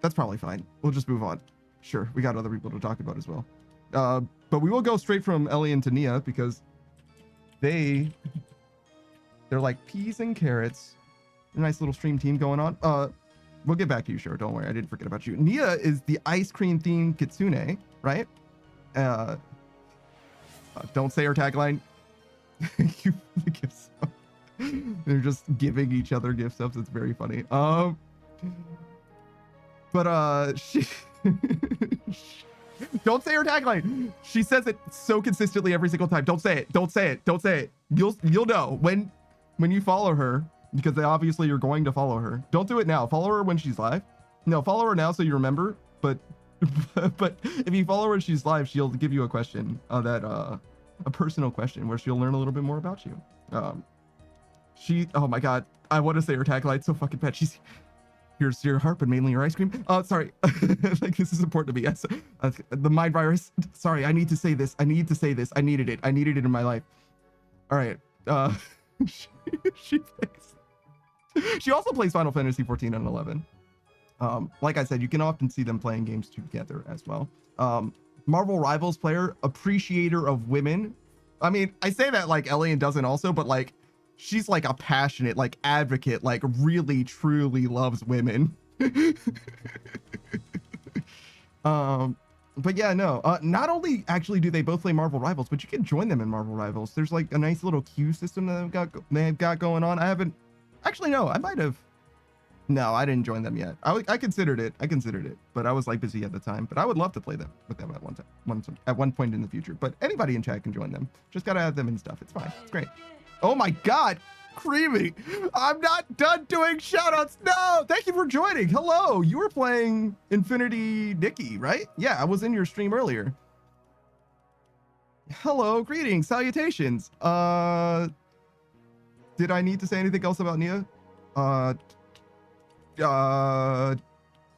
That's probably fine. We'll just move on. Sure, we got other people to talk about as well. But we will go straight from Elian to Nia because they're like peas and carrots. A nice little stream team going on. We'll get back to you, sure. Don't worry, I didn't forget about you. Nia is the ice cream themed kitsune, right? Don't say her tagline. Thank you for the gift sub. They're just giving each other gift subs. It's very funny. But she don't say her tagline. She says it so consistently every single time. Don't say it. Don't say it. Don't say it. You'll know when you follow her, because obviously you're going to follow her. Don't do it now. Follow her when she's live. No, follow her now so you remember. But if you follow her when she's live, she'll give you a question a personal question where she'll learn a little bit more about you. Oh my god, I want to say her tagline so fucking bad. Here's your heart, but mainly your ice cream. Sorry. Like, this is important to me. Yes. The mind virus. Sorry, I need to say this. I need to say this. I needed it. I needed it in my life. All right. She also plays Final Fantasy 14 and 11. Like I said, you can often see them playing games together as well. Marvel Rivals player, appreciator of women. I mean, I say that like Elian doesn't also, but like, she's like a passionate, like advocate, like really truly loves women. But yeah, no, not only actually do they both play Marvel Rivals, but you can join them in Marvel Rivals. There's like a nice little queue system that they've got going on. I haven't, actually, no, I might have. No, I didn't join them yet. I considered it. But I was like busy at the time. But I would love to play them with them at one point in the future. But anybody in chat can join them. Just gotta add them and stuff. It's fine. It's great. Oh my god, Creamy. I'm not done doing shoutouts. No, thank you for joining. Hello, you were playing Infinity Nikki, right? Yeah, I was in your stream earlier. Hello, greetings, salutations. Did I need to say anything else about Nia?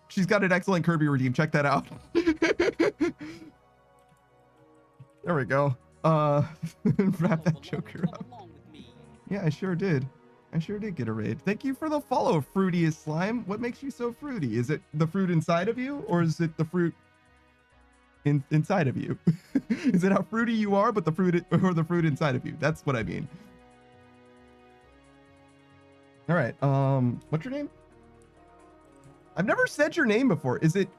She's got an excellent Kirby redeem. Check that out. There we go. Wrap that Joker up. Yeah, I sure did. I sure did get a raid. Thank you for the follow, Fruitiest Slime. What makes you so fruity? Is it the fruit inside of you, or is it the fruit inside of you? Is it how fruity you are, but the fruit inside of you? That's what I mean. All right. What's your name? I've never said your name before. Is it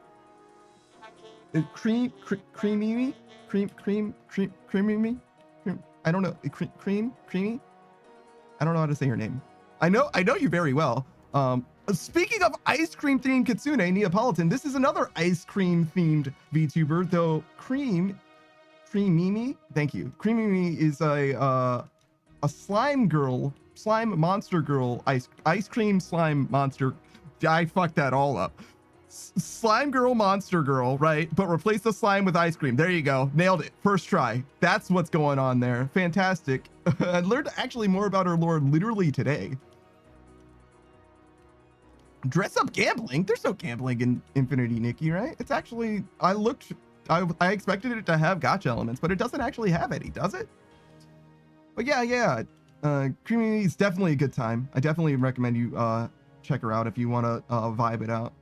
creamy? I don't know. Creamy? I don't know how to say your name. I know you very well. Speaking of ice cream themed kitsune, Neapolitan, this is another ice cream themed VTuber, though Creamimi, thank you. Creamimi is a slime monster girl, ice cream slime monster. I fucked that all up. Slime girl, monster girl, right? But replace the slime with ice cream. There you go. Nailed it. First try. That's what's going on there. Fantastic. I learned actually more about her lore literally today. Dress up gambling? There's no gambling in Infinity Nikki, right? It's actually, I I expected it to have gotcha elements, but it doesn't actually have any, does it? But yeah. Creamy is definitely a good time. I definitely recommend you check her out if you want to vibe it out.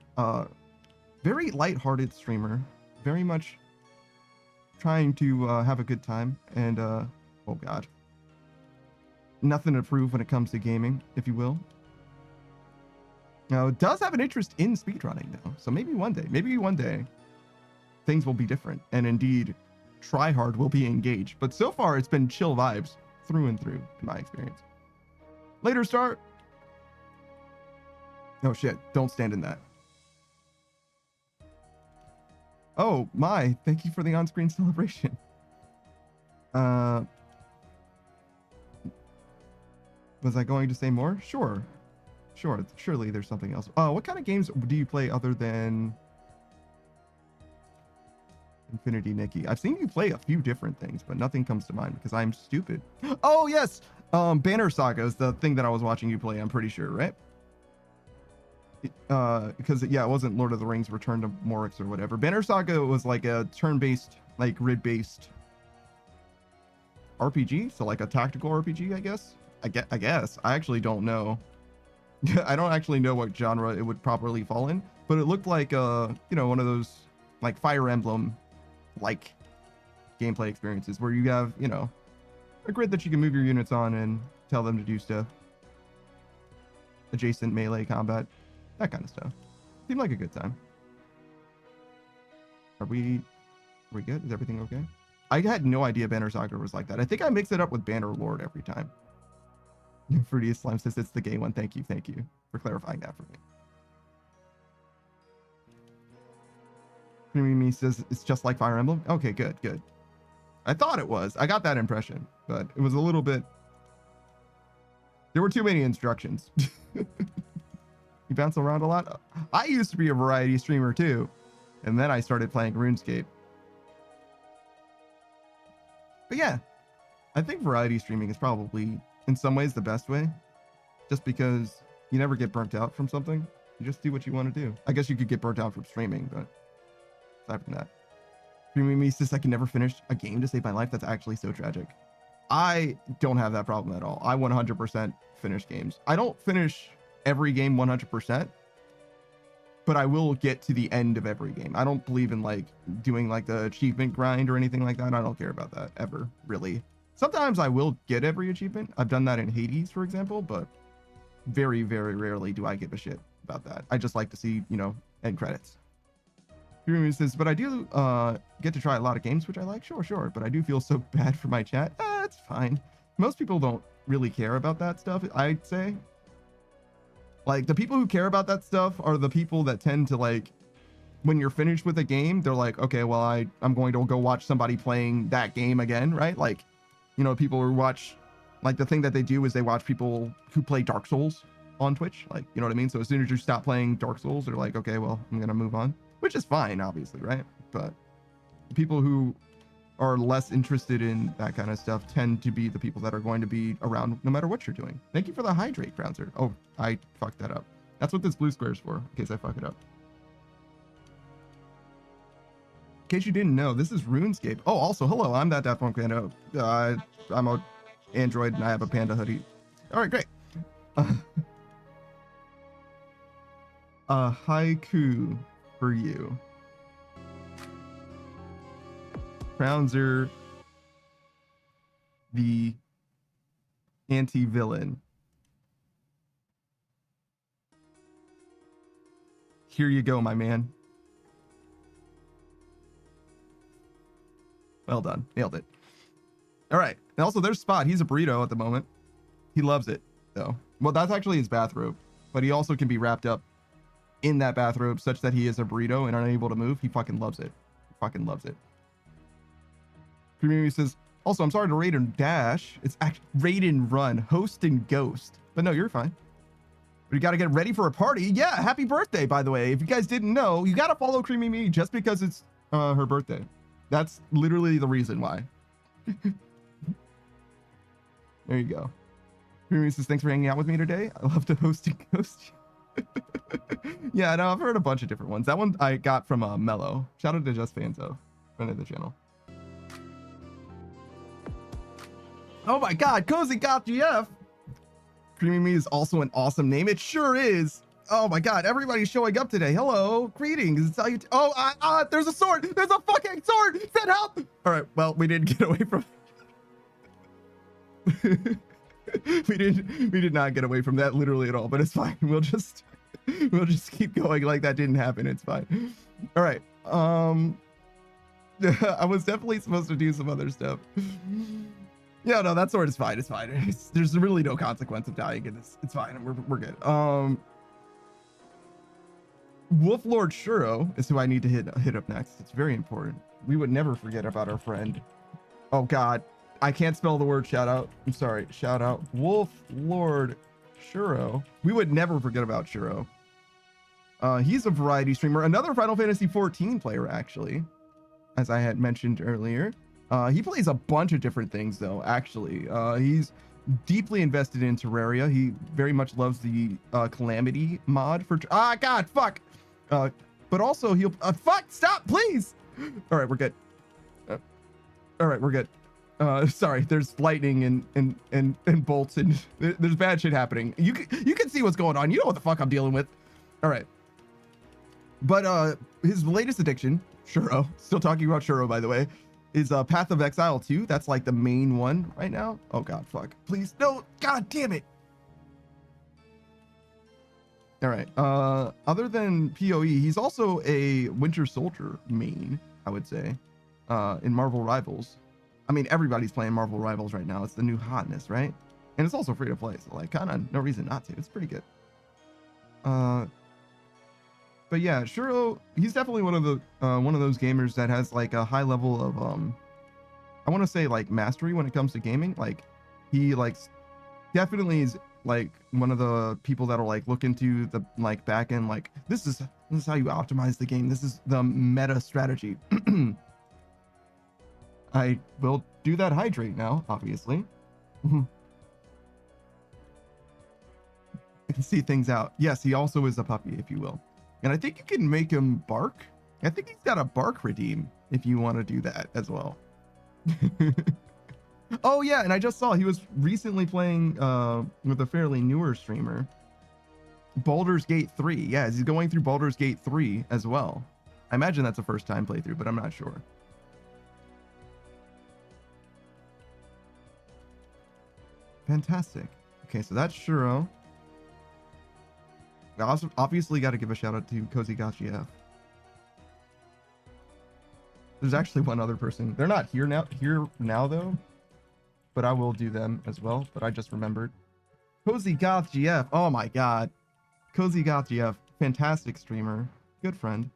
Very lighthearted streamer, very much trying to have a good time, and oh god, nothing to prove when it comes to gaming, if you will. Now, it does have an interest in speedrunning though, so maybe one day things will be different, and indeed tryhard will be engaged. But so far it's been chill vibes through and through in my experience. Later start. Oh shit, don't stand in that. Oh my, thank you for the on-screen celebration. Was I going to say more? Sure, surely there's something else. What kind of games do you play other than Infinity Nikki? I've seen you play a few different things, but nothing comes to mind because I'm stupid. Oh yes, Banner Saga is the thing that I was watching you play, I'm pretty sure, right? Because yeah, it wasn't Lord of the Rings Return to Morix or whatever. Banner Saga was like a turn-based, like grid-based RPG, so like a tactical RPG, I guess. I guess I actually don't know. I don't actually know what genre it would properly fall in, but it looked like you know, one of those like Fire Emblem like gameplay experiences where you have, you know, a grid that you can move your units on and tell them to do stuff. Adjacent melee combat, that kind of stuff. Seemed like a good time. Are we good? Is everything okay? I had no idea Banner Saga was like that. I think I mix it up with Banner Lord every time. Fruitiest Slime says it's the gay one. Thank you for clarifying that for me. Me says it's just like Fire Emblem. Okay, good. I thought it was. I got that impression, but it was a little bit. There were too many instructions. You bounce around a lot. I used to be a variety streamer too, and then I started playing RuneScape. But yeah, I think variety streaming is probably in some ways the best way, just because you never get burnt out from something. You just do what you want to do. I guess you could get burnt out from streaming, but aside from that, me says I can never finish a game to save my life. That's actually so tragic. I don't have that problem at all. I 100% finish games. I don't finish every game 100%, but I will get to the end of every game. I don't believe in like doing like the achievement grind or anything like that. I don't care about that ever, really. Sometimes I will get every achievement. I've done that in Hades, for example, but very, very rarely do I give a shit about that. I just like to see, you know, end credits. He says, but I do get to try a lot of games, which I like. Sure. But I do feel so bad for my chat. It's fine. Most people don't really care about that stuff, I'd say. Like, the people who care about that stuff are the people that tend to, like, when you're finished with a game, they're like, okay, well, I'm going to go watch somebody playing that game again, right? Like, you know, people who watch, like, the thing that they do is they watch people who play Dark Souls on Twitch. Like, you know what I mean? So as soon as you stop playing Dark Souls, they're like, okay, well, I'm going to move on. Which is fine, obviously, right? But people who are less interested in that kind of stuff tend to be the people that are going to be around no matter what you're doing. Thank you for the hydrate, Grouncer. Oh, I fucked that up. That's what this blue square is for, in case I fuck it up. In case you didn't know, this is RuneScape. Oh, also, hello, I'm that Daft Punk Panda. I'm a Android and I have a panda hoodie. All right, great. A haiku for you. Crownser, the anti-villain. Here you go, my man. Well done. Nailed it. All right. And also, there's Spot. He's a burrito at the moment. He loves it, though. Well, that's actually his bathrobe. But he also can be wrapped up in that bathrobe such that he is a burrito and unable to move. He fucking loves it. He fucking loves it. Community says, also, I'm sorry to raid and dash. It's actually raid and run, host and ghost. But no, you're fine. But you got to get ready for a party. Yeah, happy birthday, by the way. If you guys didn't know, you got to follow Creamy Me just because it's her birthday. That's literally the reason why. There you go. Creamy says, thanks for hanging out with me today. I love to host and ghost. Yeah, no, I've heard a bunch of different ones. That one I got from Mello. Shout out to Just Fanzo. Friend of the channel. Oh my God, Cozy Goth GF. Creamy Me is also an awesome name. It sure is. Oh my God, everybody's showing up today. Hello, greetings. Oh, there's a sword. There's a fucking sword. Send help. All right, well, we didn't get away from. we did not get away from that literally at all, but it's fine. We'll just keep going like that didn't happen. It's fine. All right. I was definitely supposed to do some other stuff. Yeah, no, that sword is fine. It's fine. There's really no consequence of dying in this. It's fine. We're good. Wolf Lord Shuro is who I need to hit up next. It's very important. We would never forget about our friend. Oh God, I can't spell the word shout out. I'm sorry. Shout out Wolf Lord Shuro. We would never forget about Shuro. He's a variety streamer, another Final Fantasy 14 player actually, as I had mentioned earlier. He plays a bunch of different things though, actually. He's deeply invested in Terraria. He very much loves the Calamity mod for God, fuck. But also he'll fuck, stop, please. All right, we're good. All right, we're good. Sorry, there's lightning and bolts and there's bad shit happening. You can see what's going on. You know what the fuck I'm dealing with. All right. But his latest addiction, Shuro, still talking about Shuro by the way, is Path of Exile 2. That's like the main one right now. Oh God, fuck. Please, no, God damn it. All right. Other than PoE, he's also a Winter Soldier main, I would say, in Marvel Rivals. I mean, everybody's playing Marvel Rivals right now. It's the new hotness, right? And it's also free to play, so like kind of no reason not to. It's pretty good. But yeah, Shuro, he's definitely one of those gamers that has like a high level of I want to say like mastery when it comes to gaming. Like he like definitely is like one of the people that'll like look into the like back end, like this is how you optimize the game. This is the meta strategy. I will do that hydrate now, obviously. I can see things out. Yes, he also is a puppy, if you will. And I think you can make him bark. I think he's got a bark redeem if you want to do that as well. Oh yeah, and I just saw he was recently playing with a fairly newer streamer, Baldur's Gate 3. Yeah, he's going through Baldur's Gate 3 as well. I imagine that's a first time playthrough, but I'm not sure. Fantastic. Okay, so that's Shuro. I also obviously got to give a shout out to Cozy Goth GF. There's actually one other person. They're not here now though, but I will do them as well. But I just remembered. Cozy Goth GF. Oh my God. Cozy Goth GF. Fantastic streamer. Good friend.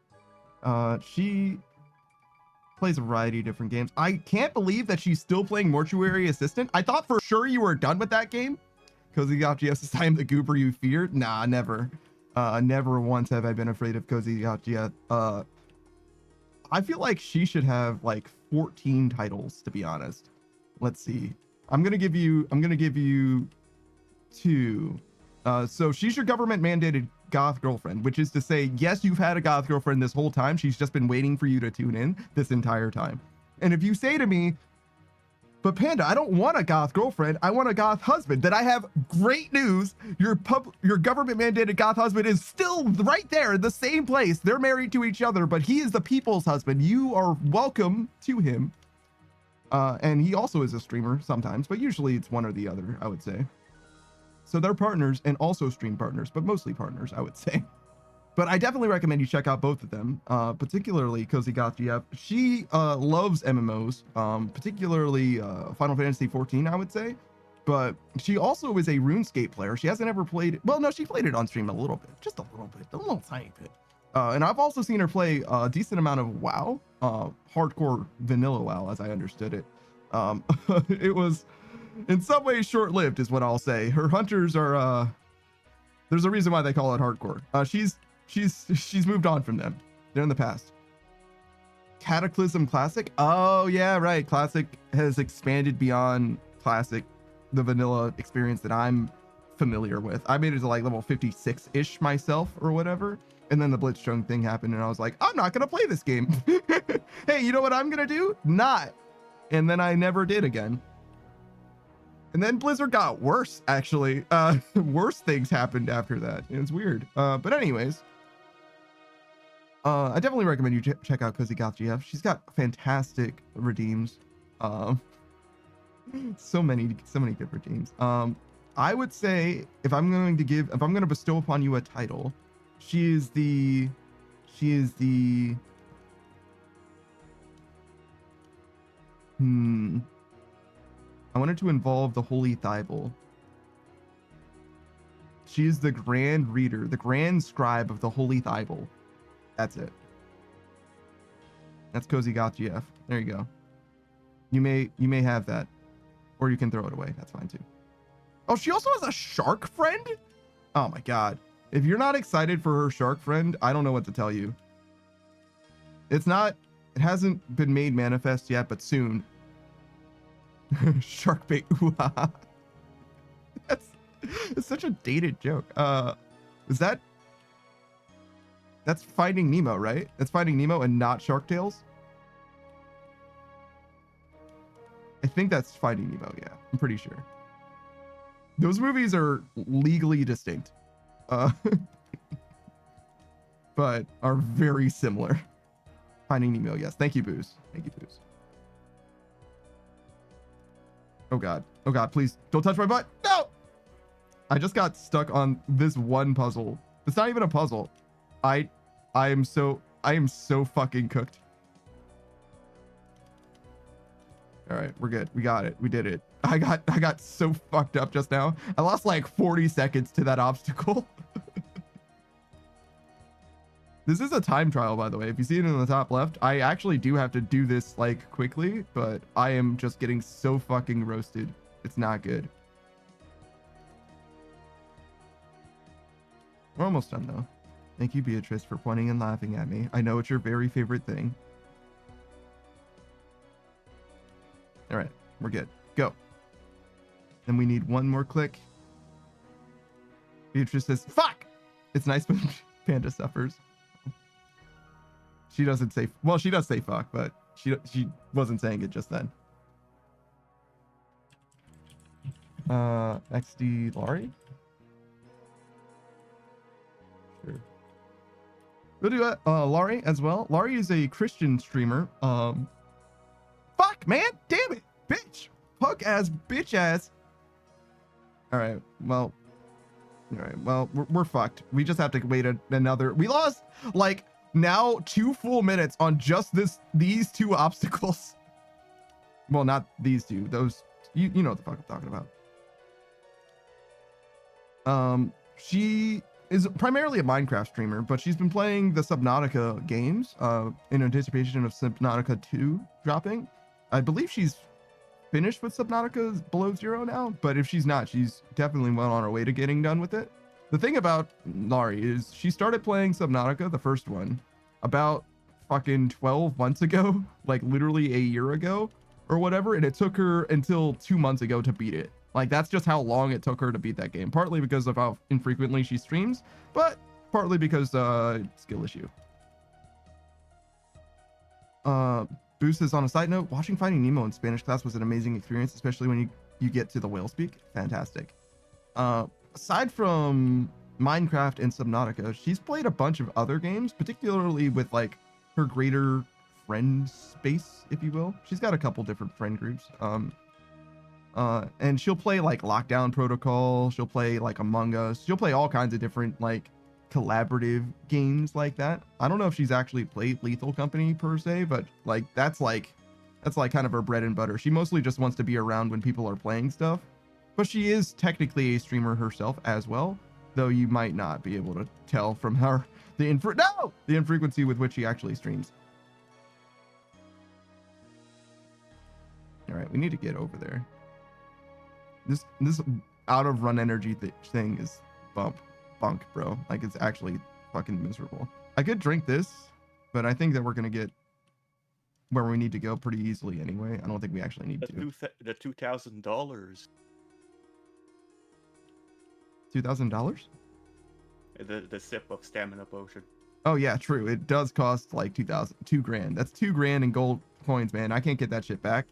She plays a variety of different games. I can't believe that she's still playing Mortuary Assistant. I thought for sure you were done with that game. Cozy Goth GF says, I am the goober you feared. Nah, never. Never once have I been afraid of Cozy Goth GF. I feel like she should have like 14 titles, to be honest. Let's see. I'm gonna give you 2. So she's your government mandated goth girlfriend, which is to say, yes, you've had a goth girlfriend this whole time. She's just been waiting for you to tune in this entire time. And if you say to me, but Panda, I don't want a goth girlfriend, I want a goth husband, then I have great news. Your government mandated goth husband is still right there in the same place. They're married to each other, but he is the people's husband. You are welcome to him. And he also is a streamer sometimes, but usually it's one or the other, I would say. So they're partners and also stream partners, but mostly partners, I would say. But I definitely recommend you check out both of them, particularly Cozy Goth GF. She loves MMOs, particularly Final Fantasy 14, I would say. But she also is a RuneScape player. She hasn't ever played it. Well, no, she played it on stream a little bit, just a little tiny bit. And I've also seen her play a decent amount of WoW, hardcore vanilla WoW, as I understood it. It was in some ways short-lived, is what I'll say. Her hunters are there's a reason why they call it hardcore. She's moved on from them. They're in the past. Cataclysm Classic. Oh yeah, right. Classic has expanded beyond Classic, the vanilla experience that I'm familiar with. I made it to like level 56-ish myself or whatever. And then the Blitzchung thing happened and I was like, I'm not going to play this game. Hey, you know what I'm going to do? Not. And then I never did again. And then Blizzard got worse, actually. Worse things happened after that. It was weird. But anyways, I definitely recommend you check out Cozy Goth GF. She's got fantastic redeems. So many good redeems. I would say if I'm going to bestow upon you a title, she is the I wanted to involve the Holy Thibault. She is the Grand Reader, the Grand Scribe of the Holy Thibault. That's it. That's Cozy Goth GF. There you go. You may have that, or you can throw it away. That's fine too. Oh, she also has a shark friend? Oh my god. If you're not excited for her shark friend, I don't know what to tell you. It hasn't been made manifest yet, but soon. Shark bait. That's such a dated joke. That's Finding Nemo, right? That's Finding Nemo and not Shark Tales. I think that's Finding Nemo. Yeah, I'm pretty sure. Those movies are legally distinct, but are very similar. Finding Nemo, yes. Thank you, Booze. Thank you, Booze. Oh god. Oh god, please don't touch my butt. No! I just got stuck on this one puzzle. It's not even a puzzle. I am so fucking cooked. All right, we're good. We got it. We did it. I got so fucked up just now. I lost like 40 seconds to that obstacle. This is a time trial, by the way. If you see it in the top left, I actually do have to do this like quickly, but I am just getting so fucking roasted. It's not good. We're almost done though. Thank you, Beatrice, for pointing and laughing at me. I know it's your very favorite thing. All right, we're good. Go. And we need one more click. Beatrice says, fuck! It's nice when Panda suffers. She doesn't say, well, she does say fuck, but she wasn't saying it just then. XD Laurie? Sure. We'll do Laurie as well. Laurie is a Christian streamer. Fuck, man! Damn it! Bitch! Punk ass, bitch ass. Alright, well. Alright, well, we're fucked. We just have to wait another. We lost, like, now 2 full minutes on just these 2 obstacles. Well, not these 2. Those, you know what the fuck I'm talking about. She is primarily a Minecraft streamer, but she's been playing the Subnautica games in anticipation of Subnautica 2 dropping. I believe she's finished with Subnautica Below Zero now, but if she's not, she's definitely well on her way to getting done with it. The thing about Laurie is she started playing Subnautica, the first one, about fucking 12 months ago, like literally a year ago or whatever, and it took her until 2 months ago to beat it. Like, that's just how long it took her to beat that game, partly because of how infrequently she streams, but partly because skill issue. Boost says, on a side note, watching Finding Nemo in Spanish class was an amazing experience, especially when you get to the whale speak. Fantastic. Aside from Minecraft and Subnautica, she's played a bunch of other games, particularly with like her greater friend space, if you will. She's got a couple different friend groups. And she'll play like Lockdown Protocol. She'll play like Among Us. She'll play all kinds of different like collaborative games like that. I don't know if she's actually played Lethal Company per se, but like that's like kind of her bread and butter. She mostly just wants to be around when people are playing stuff. But she is technically a streamer herself as well, though you might not be able to tell from her the infrequency with which she actually streams. All right, we need to get over there. This out of run energy thing is bunk, bro. Like, it's actually fucking miserable. I could drink this, but I think that we're gonna get where we need to go pretty easily anyway. I don't think we actually need to. The $2,000. $2,000? The sip of stamina potion. Oh yeah, true. It does cost like $2,000. That's $2,000 in gold coins, man. I can't get that shit back.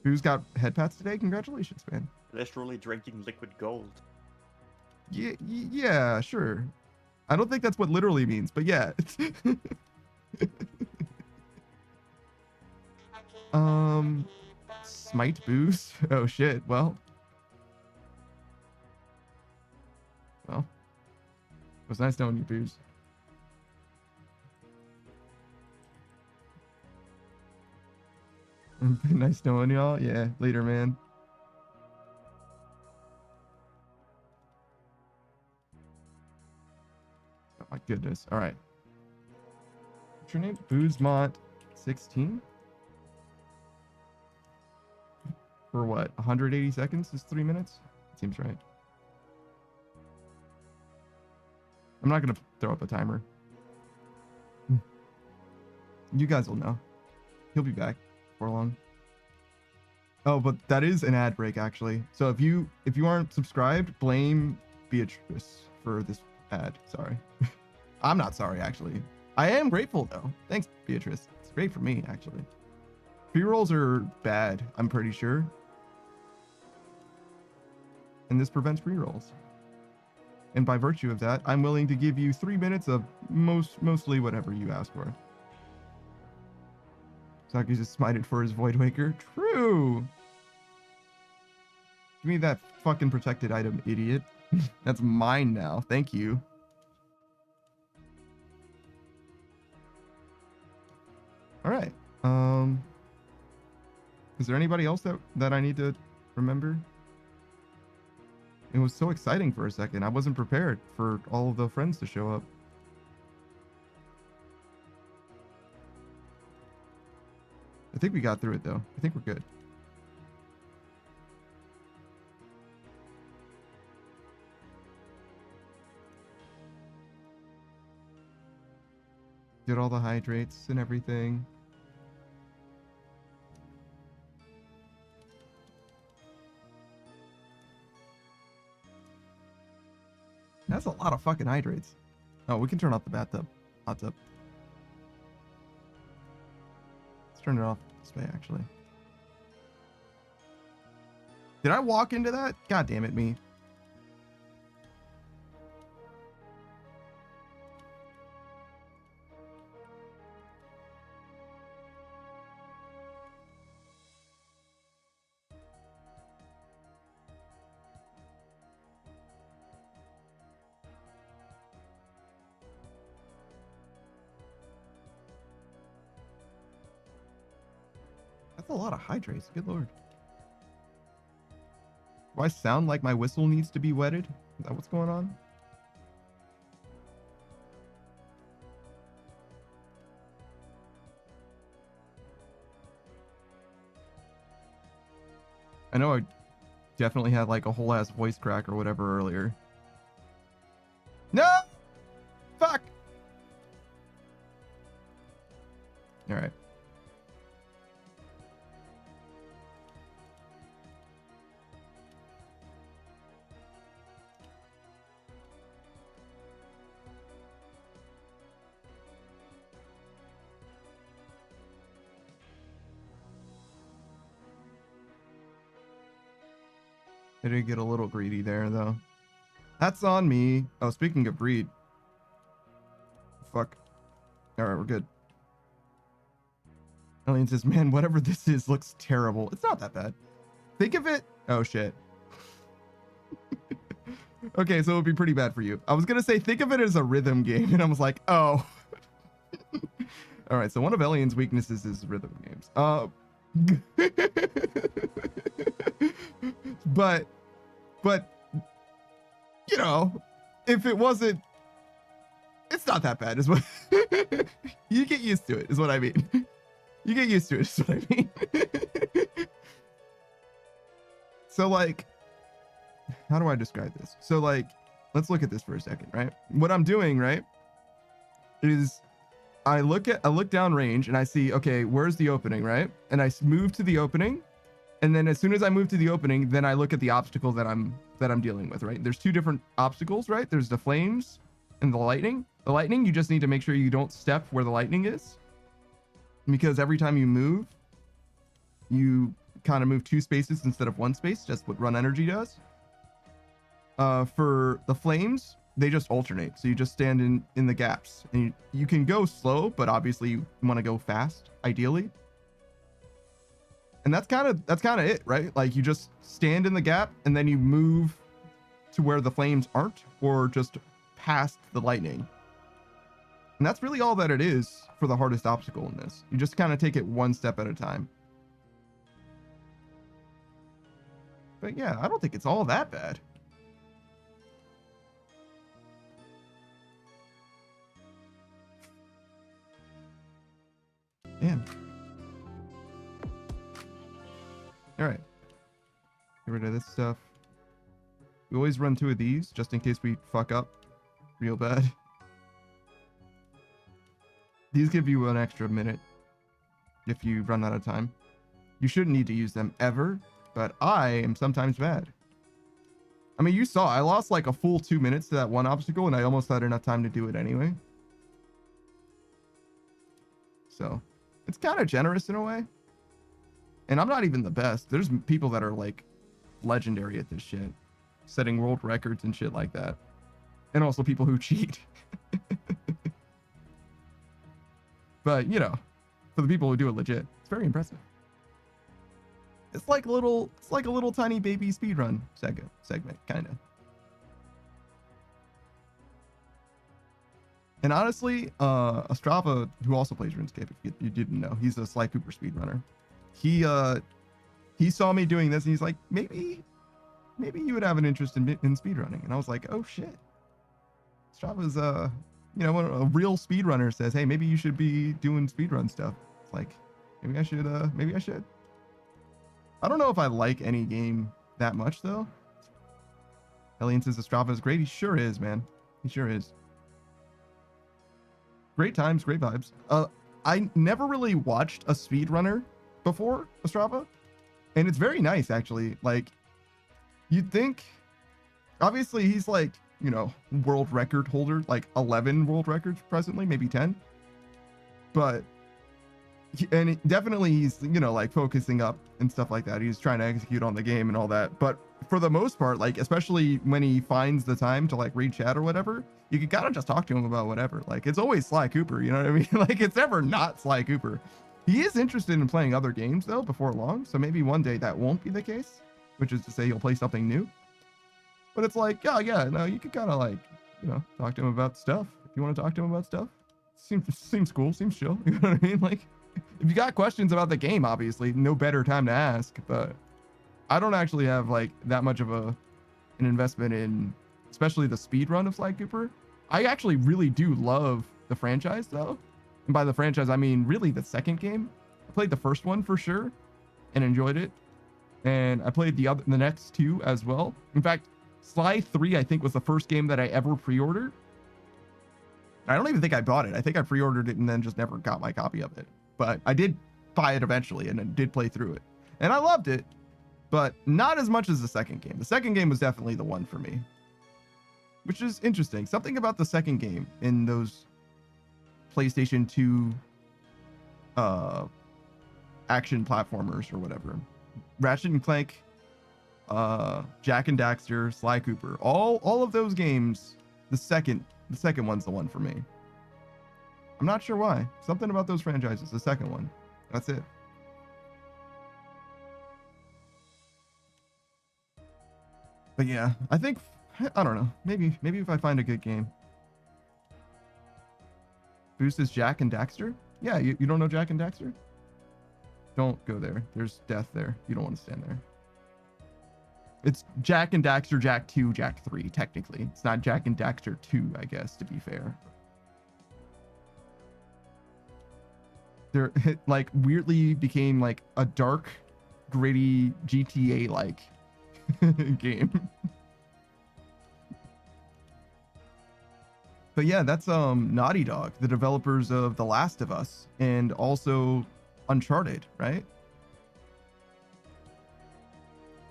Who's got head pats today? Congratulations, man. Literally drinking liquid gold. Yeah, sure. I don't think that's what literally means, but yeah. Smite boost. Oh shit. Well, it was nice knowing you, booze. Nice knowing y'all. Yeah, later, man. Oh my goodness. All right. What's your name? Boozemont 16? For what? 180 seconds is 3 minutes? Seems right. I'm not gonna throw up a timer. You guys will know. He'll be back before long. Oh, but that is an ad break actually. So if you aren't subscribed, blame Beatrice for this ad. Sorry. I'm not sorry actually. I am grateful though. Thanks, Beatrice. It's great for me actually. Pre-rolls are bad, I'm pretty sure. And this prevents pre-rolls. And by virtue of that, I'm willing to give you 3 minutes of mostly whatever you ask for. Saki just smited for his Void Waker. True! Give me that fucking protected item, idiot. That's mine now. Thank you. Alright. Is there anybody else that I need to remember? It was so exciting for a second. I wasn't prepared for all of the friends to show up. I think we got through it though. I think we're good. Did all the hydrates and everything. That's a lot of fucking hydrates. Oh, we can turn off the bathtub. Hot tub. Let's turn it off this way, actually. Did I walk into that? God damn it, me. That's a lot of hydrates. Good lord. Do I sound like my whistle needs to be wetted? Is that what's going on? I know I definitely had like a whole ass voice crack or whatever earlier. No! Fuck! Alright. I did get a little greedy there, though. That's on me. Oh, speaking of greed. Fuck. Alright, we're good. Alien says, man, whatever this is looks terrible. It's not that bad. Think of it. Oh, shit. Okay, so it would be pretty bad for you. I was going to say, think of it as a rhythm game. And I was like, oh. Alright, so one of Alien's weaknesses is rhythm games. But you know, if it wasn't, it's not that bad is what you get used to it is what I mean. You get used to it is what I mean. So like, how do I describe this? So like, let's look at this for a second, right? What I'm doing, right, is I look down range and I see, okay, where's the opening, right? And I move to the opening. And then as soon as I move to the opening, then I look at the obstacle that I'm that I'm dealing with, right? There's two different obstacles, right? There's the flames and the lightning. The lightning, you just need to make sure you don't step where the lightning is, because every time you move, you kind of move 2 spaces instead of 1 space, just what run energy does. For the flames, they just alternate. So you just stand in the gaps, and you can go slow, but obviously you want to go fast, ideally. And that's kind of it, right? Like you just stand in the gap and then you move to where the flames aren't, or just past the lightning. And that's really all that it is for the hardest obstacle in this. You just kind of take it 1 step at a time. But yeah, I don't think it's all that bad. Damn. All right. Get rid of this stuff. We always run 2 of these just in case we fuck up real bad. These give you an extra minute if you run out of time. You shouldn't need to use them ever, but I am sometimes bad. I mean, you saw I lost like a full 2 minutes to that one obstacle, and I almost had enough time to do it anyway. So it's kind of generous in a way. And I'm not even the best. There's people that are like legendary at this shit, setting world records and shit like that. And also people who cheat. But, you know, for the people who do it legit, it's very impressive. It's like a little tiny baby speedrun segment, kind of. And honestly, Ostrava, who also plays RuneScape, if you didn't know, he's a Sly Cooper speedrunner. He saw me doing this and he's like, maybe you would have an interest in speedrunning. And I was like, oh shit. Strava's you know, when a real speedrunner says, hey, maybe you should be doing speedrun stuff. It's like, maybe I should. I don't know if I like any game that much though. Alien says Ostrava is great. He sure is, man. He sure is. Great times, great vibes. I never really watched a speedrunner before Ostrava, and it's very nice actually. Like, you'd think, obviously he's like, you know, world record holder, like 11 world records presently, maybe 10. But definitely he's, you know, like focusing up and stuff like that. He's trying to execute on the game and all that. But for the most part, like, especially when he finds the time to like read chat or whatever, you can kind of just talk to him about whatever. Like, it's always Sly Cooper, you know what I mean? Like, it's never not Sly Cooper. He is interested in playing other games though before long, so maybe one day that won't be the case, which is to say he'll play something new. But it's like, yeah, no, you could kind of like, you know, talk to him about stuff. If you want to talk to him about stuff, seems cool, seems chill. You know what I mean? Like, if you got questions about the game, obviously, no better time to ask. But I don't actually have like that much of an investment in, especially the speed run of Sly Cooper. I actually really do love the franchise though. And by the franchise, I mean really the second game. I played the first one for sure and enjoyed it. And I played the next 2 as well. In fact, Sly 3, I think, was the first game that I ever pre-ordered. I don't even think I bought it. I think I pre-ordered it and then just never got my copy of it. But I did buy it eventually and I did play through it. And I loved it, but not as much as the second game. The second game was definitely the one for me, which is interesting. Something about the second game in those PlayStation 2 action platformers or whatever. Ratchet and Clank, Jak and Daxter, Sly Cooper, all of those games, the second one's the one for me. I'm not sure why. Something about those franchises, the second one. That's it. But yeah, I think, I don't know. Maybe if I find a good game. Boost is Jak and Daxter? Yeah, you don't know Jak and Daxter? Don't go there. There's death there. You don't want to stand there. It's Jak and Daxter, Jak 2, Jak 3, technically. It's not Jak and Daxter 2, I guess, to be fair. They're like weirdly became like a dark, gritty GTA-like game. But yeah, that's Naughty Dog, the developers of The Last of Us and also Uncharted, right?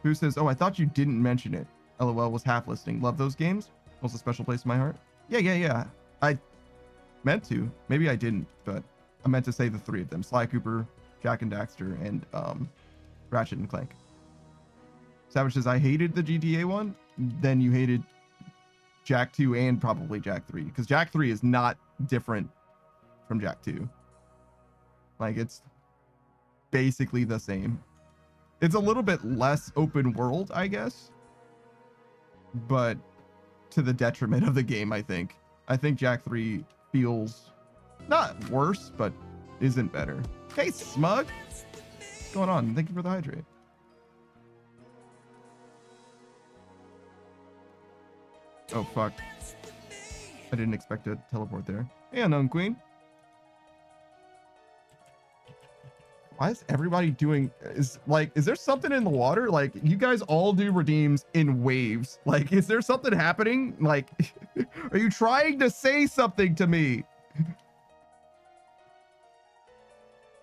Who says, oh, I thought you didn't mention it. LOL was half listening. Love those games. Holds a special place in my heart. Yeah. I meant to. Maybe I didn't, but I meant to say the 3 of them: Sly Cooper, Jack and Daxter, and Ratchet and Clank. Savage says, I hated the GTA one. Then you hated Jack 2 and probably Jack 3, because Jack 3 is not different from Jack 2. Like, it's basically the same. It's a little bit less open world, I guess, but to the detriment of the game, I think. I think Jack 3 feels not worse, but isn't better. Hey, Smug! What's going on? Thank you for the hydrate. Oh, fuck. I didn't expect to teleport there. Hey, Unknown Queen. Why is everybody doing... Is there something in the water? Like, you guys all do redeems in waves. Like, is there something happening? Like, are you trying to say something to me?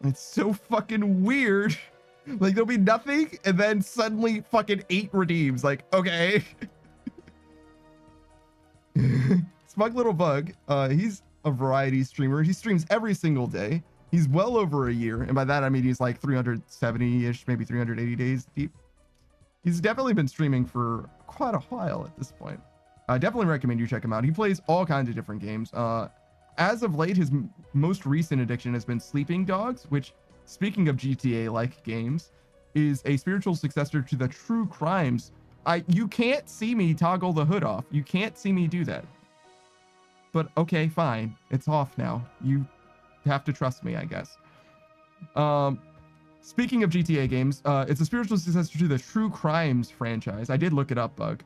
It's so fucking weird. Like, there'll be nothing, and then suddenly fucking 8 redeems. Like, okay. Smug Little Bug, he's a variety streamer. He streams every single day. He's well over a year, and by that I mean he's like 370-ish, maybe 380 days deep. He's definitely been streaming for quite a while at this point. I definitely recommend you check him out. He plays all kinds of different games. As of late, his most recent addiction has been Sleeping Dogs, which, speaking of GTA-like games, is a spiritual successor to the True Crimes. You can't see me toggle the hood off. You can't see me do that. But okay, fine. It's off now. You have to trust me, I guess. Speaking of GTA games, it's a spiritual successor to the True Crimes franchise. I did look it up, Bug.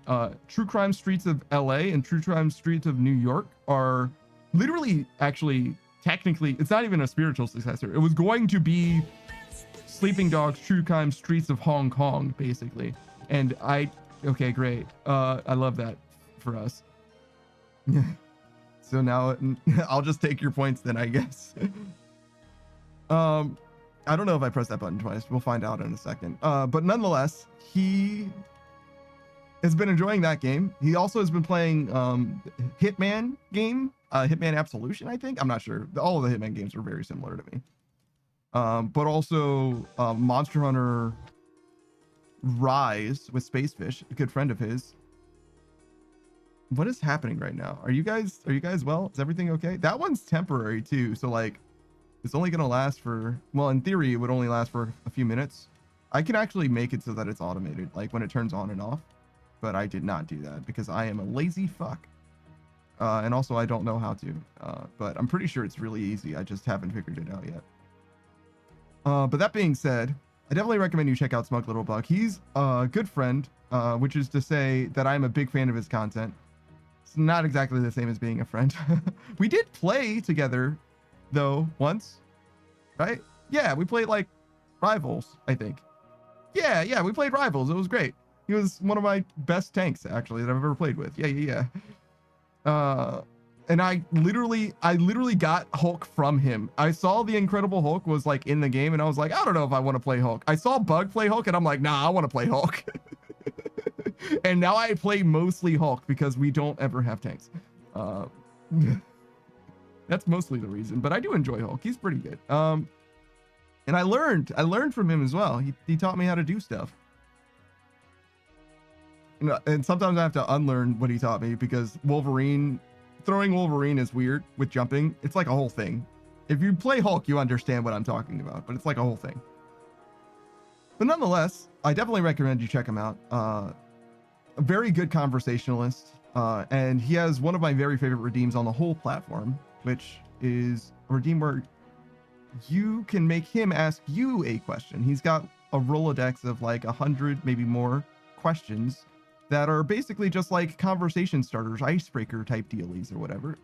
True Crime Streets of LA and True Crime Streets of New York are literally, actually, technically, it's not even a spiritual successor. It was going to be Sleeping Dogs True Crime Streets of Hong Kong, basically. And okay, great. I love that for us. So now I'll just take your points then, I guess. I don't know if I pressed that button twice. We'll find out in a second. But nonetheless, he has been enjoying that game. He also has been playing Hitman game, Hitman Absolution, I think. I'm not sure. All of the Hitman games are very similar to me. But also Monster Hunter Rise with Spacefish, a good friend of his. What is happening right now? Are you guys well? Is everything okay? That one's temporary too, so like it's only gonna last for, well, in theory it would only last for a few minutes. I can actually make it so that it's automated, like when it turns on and off, but I did not do that because I am a lazy fuck. And also I don't know how to, but I'm pretty sure it's really easy. I just haven't figured it out yet. But that being said, I definitely recommend you check out Smug Little Bug. He's a good friend, which is to say that I'm a big fan of his content. It's not exactly the same as being a friend. We did play together, though, once, right? Yeah, we played like Rivals, I think. Yeah, we played Rivals. It was great. He was one of my best tanks, actually, that I've ever played with. Yeah. And I literally got Hulk from him. I saw the Incredible Hulk was like in the game, and I was like, I don't know if I want to play Hulk. I saw Bug play Hulk, and I'm like, nah, I want to play Hulk. And now I play mostly Hulk because we don't ever have tanks. That's mostly the reason, but I do enjoy Hulk. He's pretty good. And I learned from him as well. He taught me how to do stuff. And sometimes I have to unlearn what he taught me because throwing Wolverine is weird with jumping. It's like a whole thing. If you play Hulk, you understand what I'm talking about, but it's like a whole thing. But nonetheless, I definitely recommend you check him out. A very good conversationalist, and he has one of my very favorite redeems on the whole platform, which is a redeem where you can make him ask you a question. He's got a Rolodex of like 100, maybe more questions that are basically just like conversation starters, icebreaker type dealies or whatever.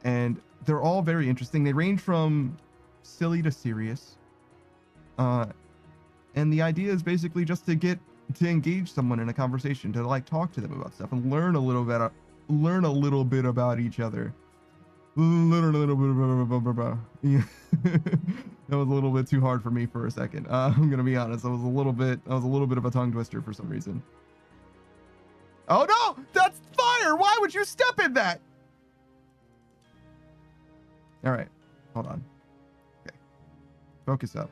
And they're all very interesting. They range from silly to serious. And the idea is basically just to engage someone in a conversation, to like talk to them about stuff and learn a little bit about each other. Learn a little bit about yeah. That was a little bit too hard for me for a second. I'm gonna be honest. I was a little bit of a tongue twister for some reason. Oh no, that's fire. Why would you step in that? All right, hold on. Okay, focus up.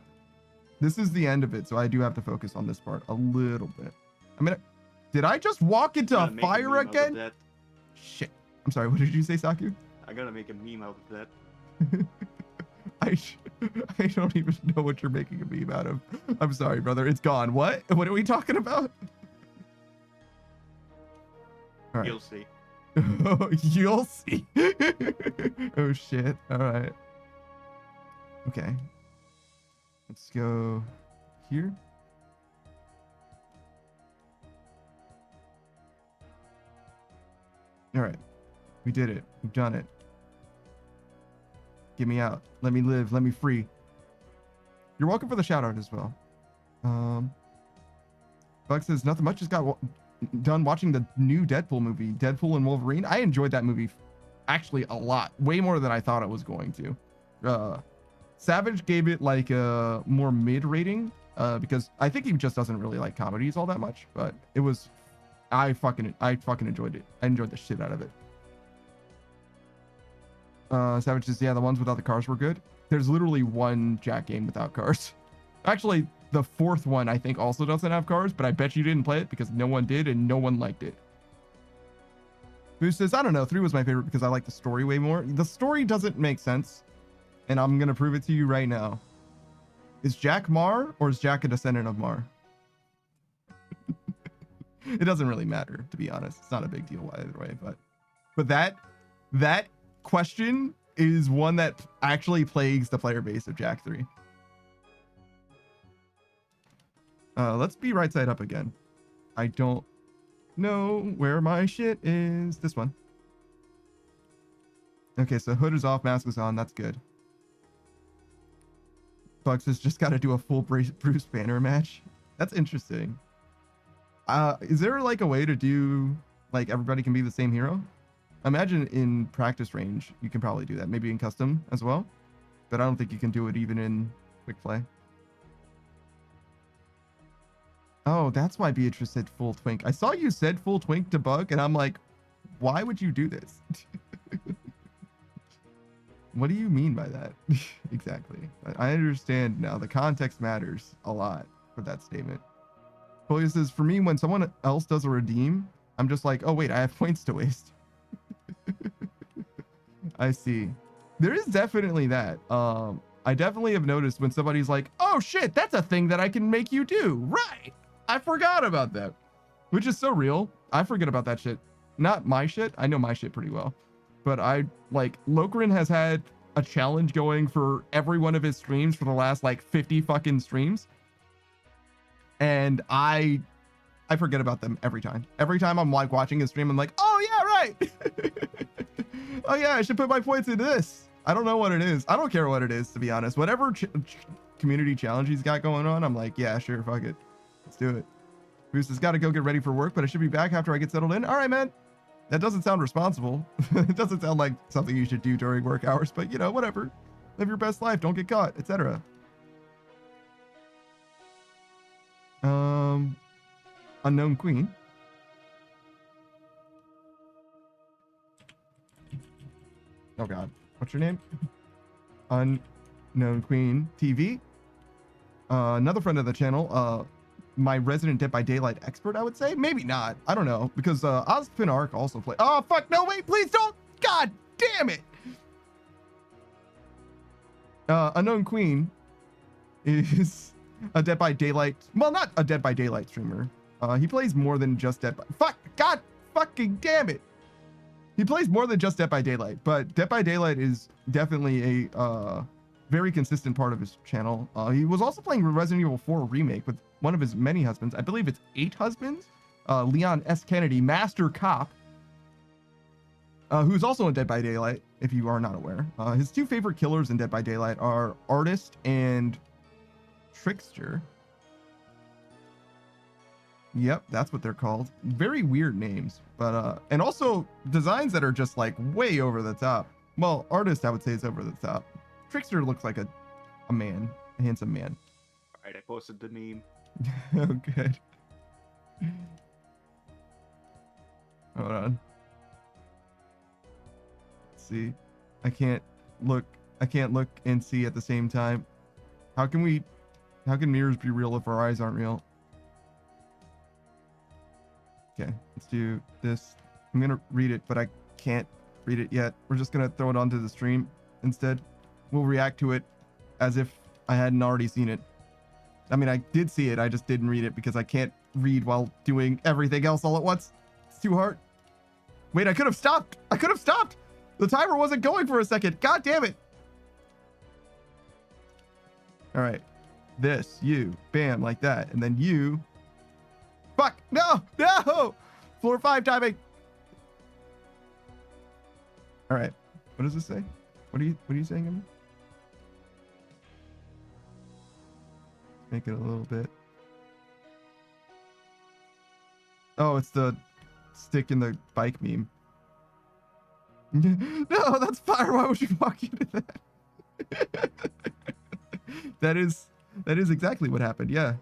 This is the end of it, so I do have to focus on this part a little bit. I mean, did I just walk into a Gotta make fire meme out of again? that. Shit. I'm sorry, what did you say, Saku? I gotta make a meme out of that. I don't even know what you're making a meme out of. I'm sorry, brother. It's gone. What? What are we talking about? All right. You'll see. You'll see. Oh shit. All right. Okay. Let's go here. All right. We did it. We've done it. Get me out. Let me live. Let me free. You're welcome for the shout out as well. Bug says nothing much. Just got done watching the new Deadpool movie, Deadpool and Wolverine. I enjoyed that movie actually a lot, way more than I thought it was going to. Savage gave it like a more mid rating because I think he just doesn't really like comedies all that much, but it was I fucking enjoyed it. I enjoyed the shit out of it. Savage says, yeah, the ones without the cars were good. There's literally one Jack game without cars. Actually, the fourth one I think also doesn't have cars, but I bet you didn't play it because no one did and no one liked it. Boo says, I don't know, 3 was my favorite because I like the story way more. The story doesn't make sense, and I'm gonna prove it to you right now. Is Jack Mar or is Jack a descendant of Mar? It doesn't really matter, to be honest. It's not a big deal either way, but that question is one that actually plagues the player base of Jack 3. Let's be right side up again. I don't know where my shit is. This one. Okay, so hood is off, mask is on. That's good. Bugs has just got to do a full Bruce Banner match. That's interesting. Is there like a way to do like everybody can be the same hero? I imagine in practice range you can probably do that. Maybe in custom as well, but I don't think you can do it even in quick play. Oh, that's why Beatrice said full twink. I saw you said full twink to Bug, and I'm like, why would you do this? What do you mean by that? Exactly. I understand now. The context matters a lot for that statement. Polio says, for me, when someone else does a redeem, I'm just like, oh, wait, I have points to waste. I see. There is definitely that. I definitely have noticed when somebody's like, oh, shit, that's a thing that I can make you do. Right. I forgot about that, which is so real. I forget about that shit. Not my shit. I know my shit pretty well, but I like Lokrin has had a challenge going for every one of his streams for the last like 50 fucking streams. And I forget about them every time. Every time I'm like watching his stream, I'm like, oh yeah, right. Oh yeah, I should put my points into this. I don't know what it is. I don't care what it is, to be honest. Whatever community challenge he's got going on, I'm like, yeah, sure, fuck it. Let's do it. Boost has got to go get ready for work, but I should be back after I get settled in. All right, man. That doesn't sound responsible. It doesn't sound like something you should do during work hours, but you know, whatever. Live your best life. Don't get caught, etc. Unknown Queen. Oh God, what's your name? Unknown Queen TV. Another friend of the channel. My resident Dead by Daylight expert, I would say. Maybe not. I don't know, because Ozpin Arc also play. Oh fuck! No, wait, please don't! God damn it! Unknown Queen is a Dead by Daylight. Well, not a Dead by Daylight streamer. He plays more than just Dead by. Fuck! God fucking damn it! He plays more than just Dead by Daylight, but Dead by Daylight is definitely a very consistent part of his channel. He was also playing Resident Evil 4 Remake with one of his many husbands. I believe it's 8 husbands. Leon S. Kennedy, Master Cop, who's also in Dead by Daylight, if you are not aware. His 2 favorite killers in Dead by Daylight are Artist and Trickster. Yep, that's what they're called. Very weird names, but and also designs that are just like way over the top. Well, Artist, I would say, is over the top. Trickster looks like a man, a handsome man. All right, I posted the meme. Oh, good. Hold on. Let's see. I can't look and see at the same time. How can mirrors be real if our eyes aren't real? Okay, let's do this. I'm gonna read it, but I can't read it yet. We're just gonna throw it onto the stream instead. We'll react to it as if I hadn't already seen it. I mean, I did see it, I just didn't read it because I can't read while doing everything else all at once. It's too hard. Wait, I could have stopped. I could have stopped. The timer wasn't going for a second. God damn it. All right. This, you, bam, like that. And then you. Fuck. No, no. Floor 5 timing. All right. What does this say? What are you saying, Emma? Make it a little bit. Oh, it's the stick in the bike meme. No, that's fire. Why would you walk into that? That is exactly what happened. Yeah.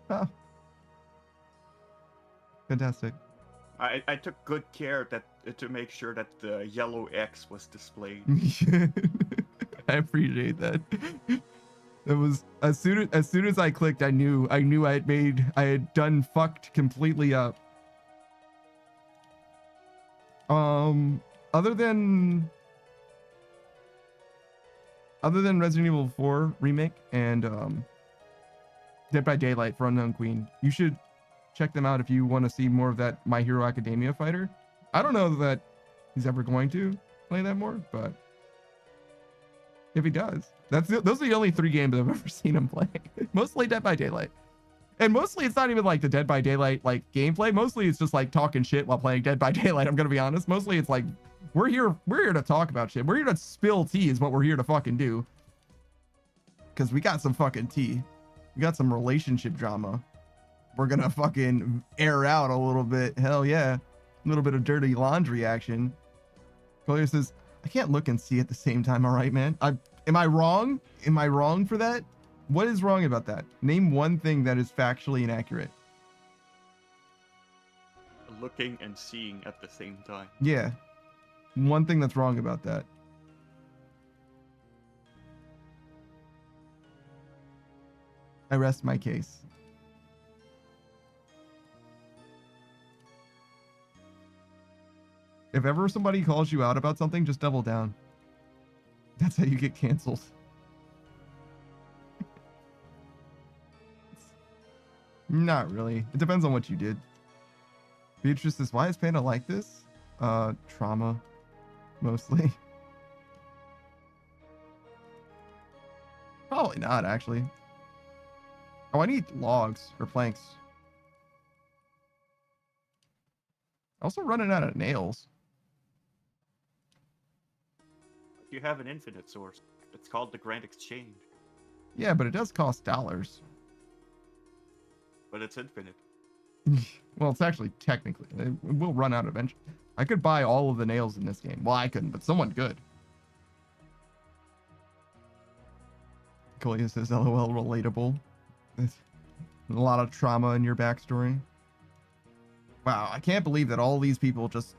Oh. Fantastic. I took good care to make sure that the yellow X was displayed. I appreciate that. It was as soon as I clicked, I knew I had done fucked completely up. Other than Resident Evil 4 remake and Dead by Daylight for Unknown Queen, you should check them out if you want to see more of that My Hero Academia fighter. I don't know that he's ever going to play that more, but if he does, those are the only 3 games I've ever seen him play. Mostly Dead by Daylight. And mostly it's not even like the Dead by Daylight like gameplay. Mostly it's just like talking shit while playing Dead by Daylight. I'm gonna be honest. Mostly it's like we're here to talk about shit. We're here to spill tea is what we're here to fucking do. Cause we got some fucking tea. We got some relationship drama. We're gonna fucking air out a little bit. Hell yeah. A little bit of dirty laundry action. Collier says, I can't look and see at the same time. All right, man. Am I wrong? Am I wrong for that? What is wrong about that? Name one thing that is factually inaccurate. Looking and seeing at the same time. Yeah. One thing that's wrong about that. I rest my case. If ever somebody calls you out about something, just double down. That's how you get canceled. Not really. It depends on what you did. Beatrice says, why is Panda like this? Trauma. Mostly. Probably not, actually. Oh, I need logs or planks. Also running out of nails. You have an infinite source. It's called the Grand Exchange. Yeah, but it does cost dollars. But it's infinite. Well, it's actually technically. It will run out eventually. I could buy all of the nails in this game. Well, I couldn't, but someone could. Colia says, LOL, relatable. There's a lot of trauma in your backstory. Wow, I can't believe that all these people just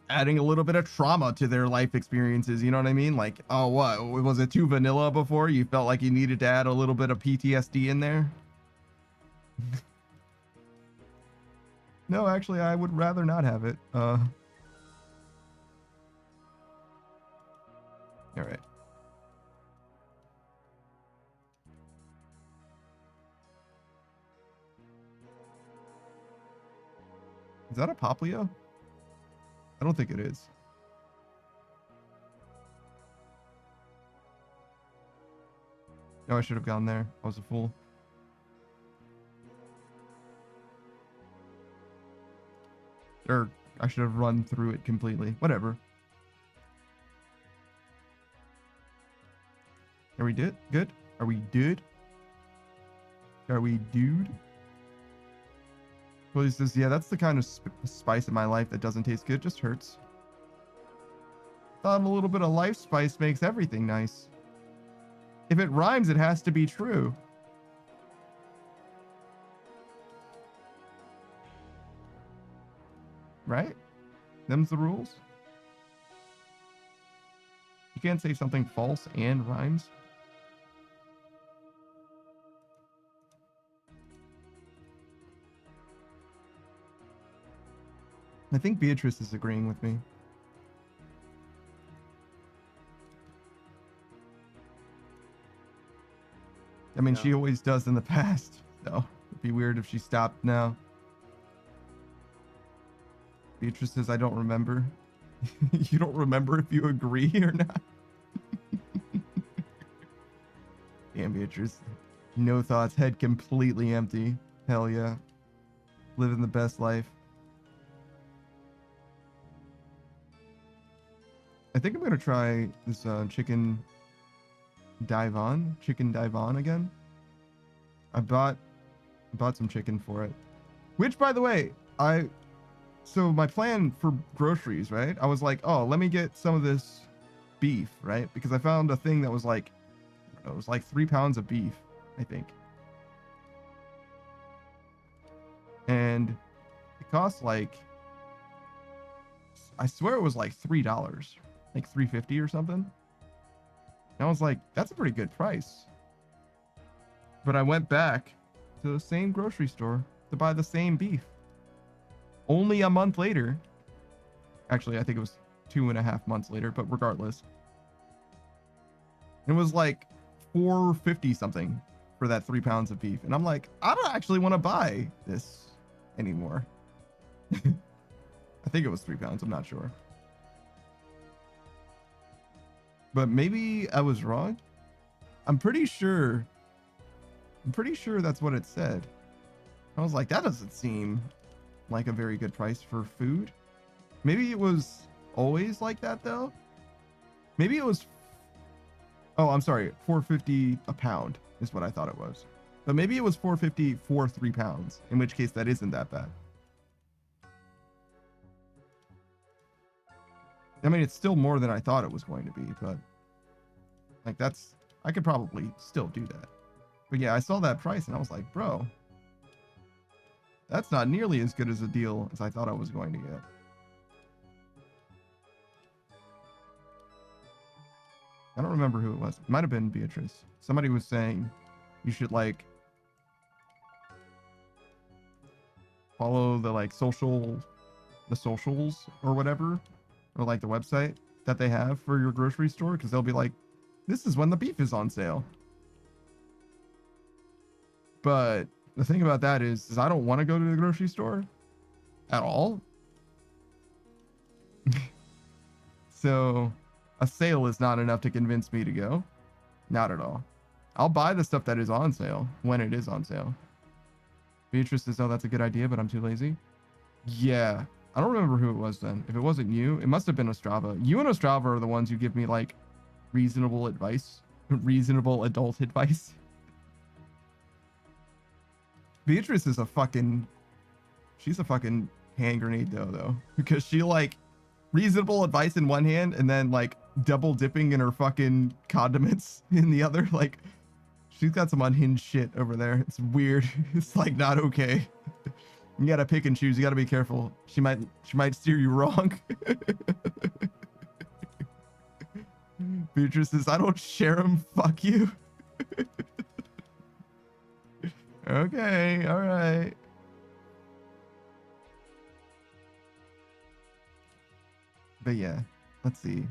adding a little bit of trauma to their life experiences. You know what I mean? Like, oh, what? Was it too vanilla before? You felt like you needed to add a little bit of PTSD in there? No, actually, I would rather not have it. All right. Is that a Poplio? I don't think it is. No, I should have gone there. I was a fool. Or I should have run through it completely. Whatever. Are we good? Good? Are we dude? Are we dude? Well, he says, yeah, that's the kind of spice in my life that doesn't taste good, just hurts. Thought a little bit of life spice makes everything nice. If it rhymes, it has to be true. right? Them's the rules. You can't say something false and rhymes. I think Beatrice is agreeing with me. I mean, she always does in the past, so it'd be weird if she stopped now. Beatrice says, I don't remember. You don't remember if you agree or not? Damn, Beatrice. No thoughts, head completely empty. Hell yeah. Living the best life. I think I'm gonna try this chicken dive on again. I bought some chicken for it, which, by the way, so my plan for groceries, right? I was like, oh, let me get some of this beef, right? Because I found a thing that was like, it was like 3 pounds of beef, I think, and it cost like, I swear it was like $3, like $3.50 or something. And I was like, that's a pretty good price. But I went back to the same grocery store to buy the same beef. Only a month later. Actually, I think it was 2.5 months later, but regardless. It was like $4.50 something for that 3 pounds of beef. And I'm like, I don't actually want to buy this anymore. I think it was 3 pounds. I'm not sure. But maybe I was wrong. I'm pretty sure that's what it said. I was like, that doesn't seem like a very good price for food. Maybe it was always like that though. Maybe it was, oh, I'm sorry, $4.50 a pound is what I thought it was. But maybe it was $4.50 for 3 pounds, in which case that isn't that bad. I mean, it's still more than I thought it was going to be, but like I could probably still do that. But yeah, I saw that price and I was like, bro, that's not nearly as good as a deal as I thought I was going to get. I don't remember who it was. It might have been Beatrice. Somebody was saying you should like follow the like socials or whatever, or like the website that they have for your grocery store, because they'll be like, this is when the beef is on sale. But the thing about that is I don't want to go to the grocery store at all. So a sale is not enough to convince me to go. Not at all. I'll buy the stuff that is on sale when it is on sale. Beatrice says, oh, that's a good idea, but I'm too lazy. Yeah. I don't remember who it was then. If it wasn't you, it must have been Ostrava. You and Ostrava are the ones who give me like reasonable advice. Reasonable adult advice. Beatrice is she's a fucking hand grenade though, because she like reasonable advice in one hand and then like double dipping in her fucking condiments in the other. Like she's got some unhinged shit over there. It's weird. It's like not okay. You gotta pick and choose. You gotta be careful. She might steer you wrong. Beatrice says, I don't share them. Fuck you. Okay, all right. But yeah, let's see.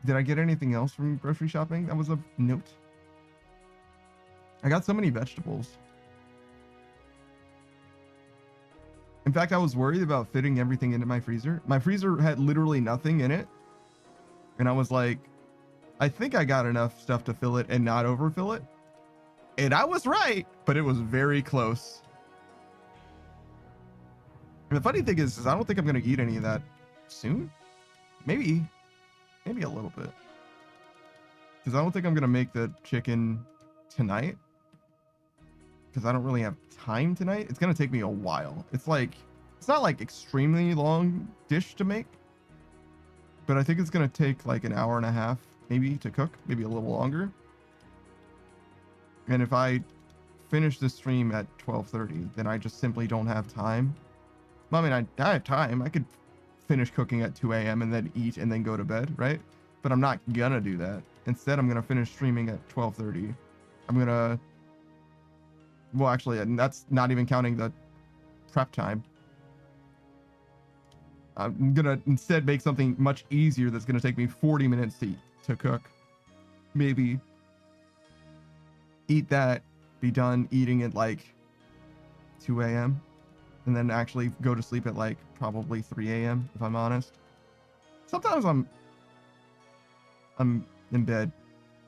Did I get anything else from grocery shopping that was of note? I got so many vegetables. In fact, I was worried about fitting everything into my freezer. My freezer had literally nothing in it. And I was like, I think I got enough stuff to fill it and not overfill it. And I was right, but it was very close. And the funny thing is I don't think I'm going to eat any of that soon. Maybe a little bit. Because I don't think I'm going to make the chicken tonight. Because I don't really have time tonight. It's going to take me a while. It's not like extremely long dish to make. But I think it's going to take like an hour and a half maybe to cook. Maybe a little longer. And if I finish the stream at 12:30, then I just simply don't have time I mean, I have time. I could finish cooking at 2 a.m. and then eat and then go to bed, right? But I'm not gonna do that. Instead, I'm gonna finish streaming at 12:30. I'm gonna, well, actually, and that's not even counting the prep time. I'm gonna instead make something much easier that's gonna take me 40 minutes to cook. Maybe eat that, be done eating at like 2 a.m. and then actually go to sleep at like probably 3 a.m. if I'm honest. Sometimes I'm in bed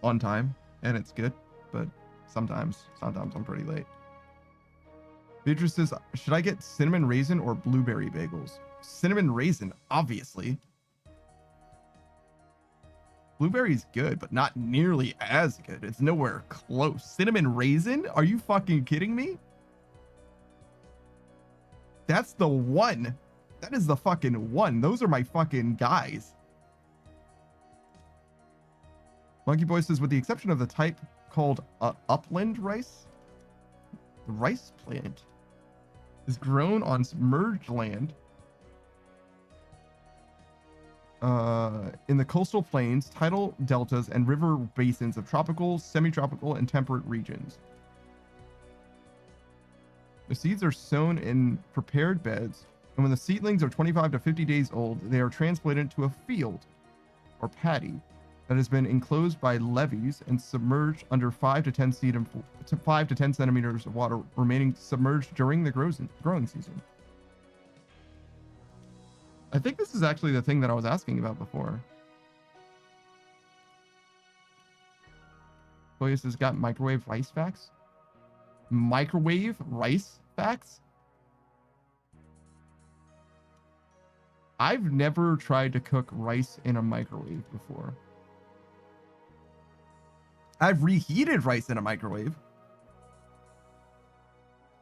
on time and it's good, but sometimes I'm pretty late. Beatrice says, should I get cinnamon raisin or blueberry bagels? Cinnamon raisin, obviously. Blueberry's good, but not nearly as good. It's nowhere close. Cinnamon raisin? Are you fucking kidding me? That's the one. That is the fucking one. Those are my fucking guys. Monkey Boy says, with the exception of the type called upland rice, the rice plant is grown on submerged land in the coastal plains, tidal deltas, and river basins of tropical, semi-tropical, and temperate regions. The seeds are sown in prepared beds, and when the seedlings are 25 to 50 days old, they are transplanted to a field or paddy that has been enclosed by levees and submerged under 5 to 10 centimeters of water, remaining submerged during the growing season. I think this is actually the thing that I was asking about before. Boyus has got microwave rice facts. Microwave rice facts? I've never tried to cook rice in a microwave before. I've reheated rice in a microwave,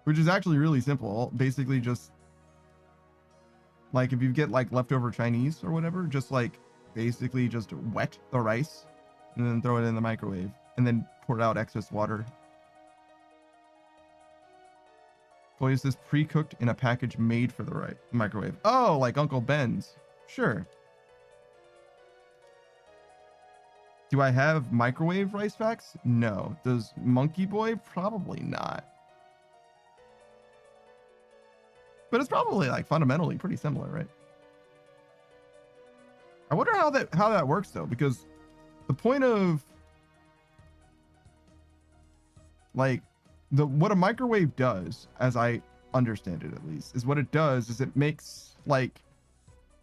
which is actually really simple. Basically just like if you get like leftover Chinese or whatever, just like basically just wet the rice and then throw it in the microwave and then pour out excess water. Boy, is this pre-cooked in a package made for the microwave? Oh, like Uncle Ben's. Sure. Do I have microwave rice facts? No. Does Monkey Boy? Probably not. But it's probably like fundamentally pretty similar, right? I wonder how that works though, because the point of like what a microwave does, as I understand it at least, is what it does is it makes like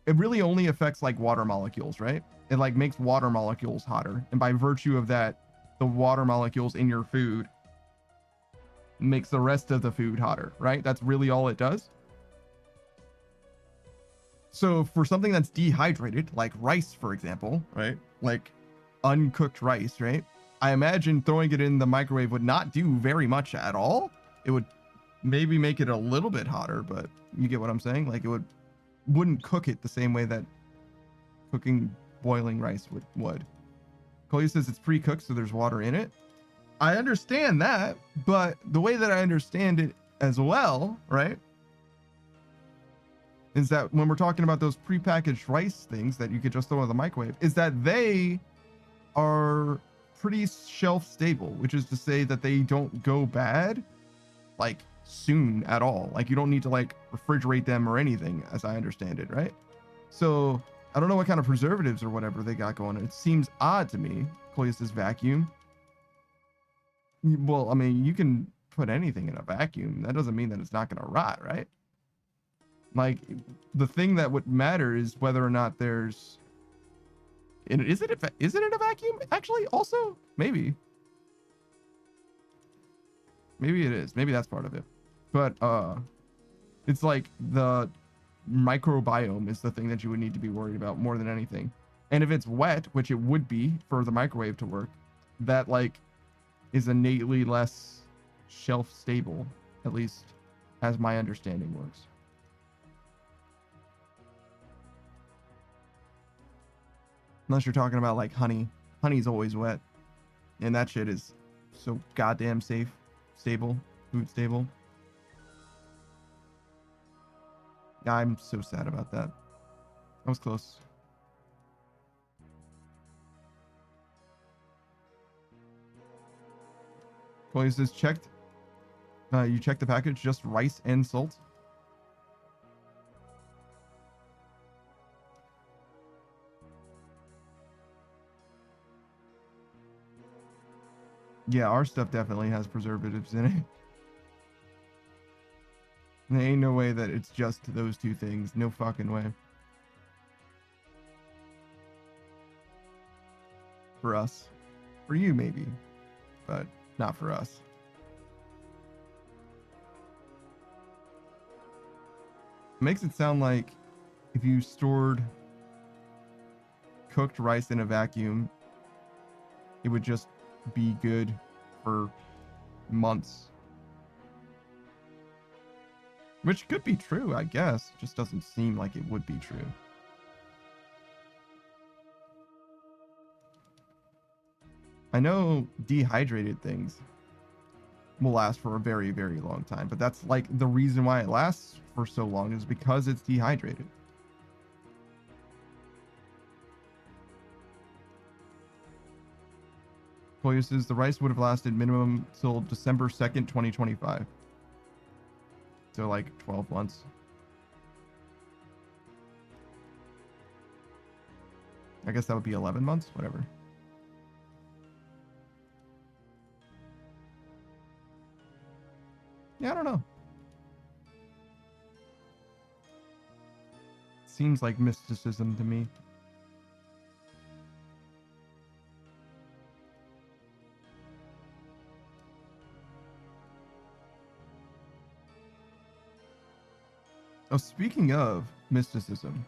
it really only affects like water molecules, right? It like makes water molecules hotter, and by virtue of that, the water molecules in your food makes the rest of the food hotter, right? That's really all it does. So for something that's dehydrated, like rice, for example, right? Like uncooked rice, right? I imagine throwing it in the microwave would not do very much at all. It would maybe make it a little bit hotter, but you get what I'm saying? Like it wouldn't cook it the same way that cooking boiling rice would. Coley says it's pre-cooked, so there's water in it. I understand that, but the way that I understand it as well, right, is that when we're talking about those pre-packaged rice things that you could just throw in the microwave, is that they are pretty shelf stable, which is to say that they don't go bad like soon at all. Like you don't need to like refrigerate them or anything, as I understand it, right? So I don't know what kind of preservatives or whatever they got going on. It seems odd to me. Coleus vacuum. Well, I mean, you can put anything in a vacuum. That doesn't mean that it's not going to rot, right? Like the thing that would matter is whether or not there's. And is it in a vacuum? Actually, also maybe it is. Maybe that's part of it. But it's like the microbiome is the thing that you would need to be worried about more than anything. And if it's wet, which it would be for the microwave to work, that like is innately less shelf stable, at least as my understanding works. Unless you're talking about like honey. Honey's always wet. And that shit is so goddamn stable, food stable. I'm so sad about that. That was close. Chloe says, checked. You checked the package, just rice and salt. Yeah, our stuff definitely has preservatives in it. There ain't no way that it's just those two things. No fucking way. For us. For you, maybe. But not for us. It makes it sound like if you stored cooked rice in a vacuum, it would just be good for months. Which could be true, I guess. It just doesn't seem like it would be true. I know dehydrated things will last for a very, very long time, but that's like the reason why it lasts for so long is because it's dehydrated. Polio says the rice would have lasted minimum till December 2nd, 2025. So like 12 months. I guess that would be 11 months, whatever. Yeah, I don't know. Seems like mysticism to me. Oh, speaking of mysticism,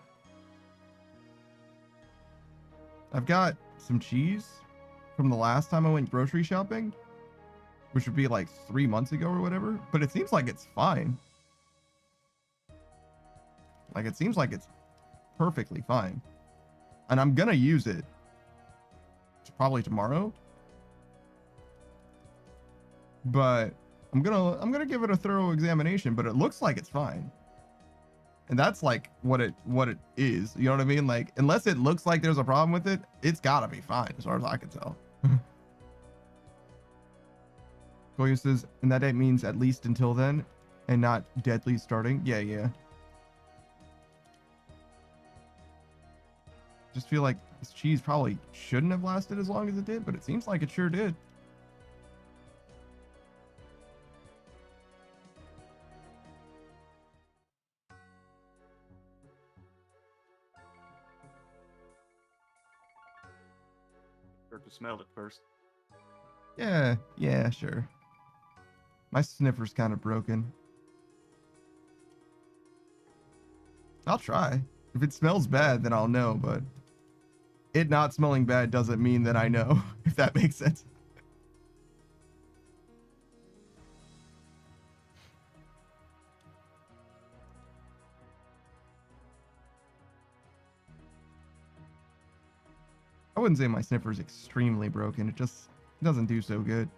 I've got some cheese from the last time I went grocery shopping, which would be like 3 months ago or whatever, but it seems like it's fine. Like, it seems like it's perfectly fine. And I'm gonna use it probably tomorrow. But I'm gonna give it a thorough examination, but it looks like it's fine. And that's like what it is. You know what I mean? Like, unless it looks like there's a problem with it, it's gotta be fine as far as I can tell. Goya says, and that date means at least until then and not deadly starting. Yeah. Just feel like this cheese probably shouldn't have lasted as long as it did, but it seems like it sure did. Start to smell it first. Yeah, sure. My sniffer's kind of broken. I'll try. If it smells bad, then I'll know, but it not smelling bad doesn't mean that I know, if that makes sense. I wouldn't say my sniffer's extremely broken. It just doesn't do so good.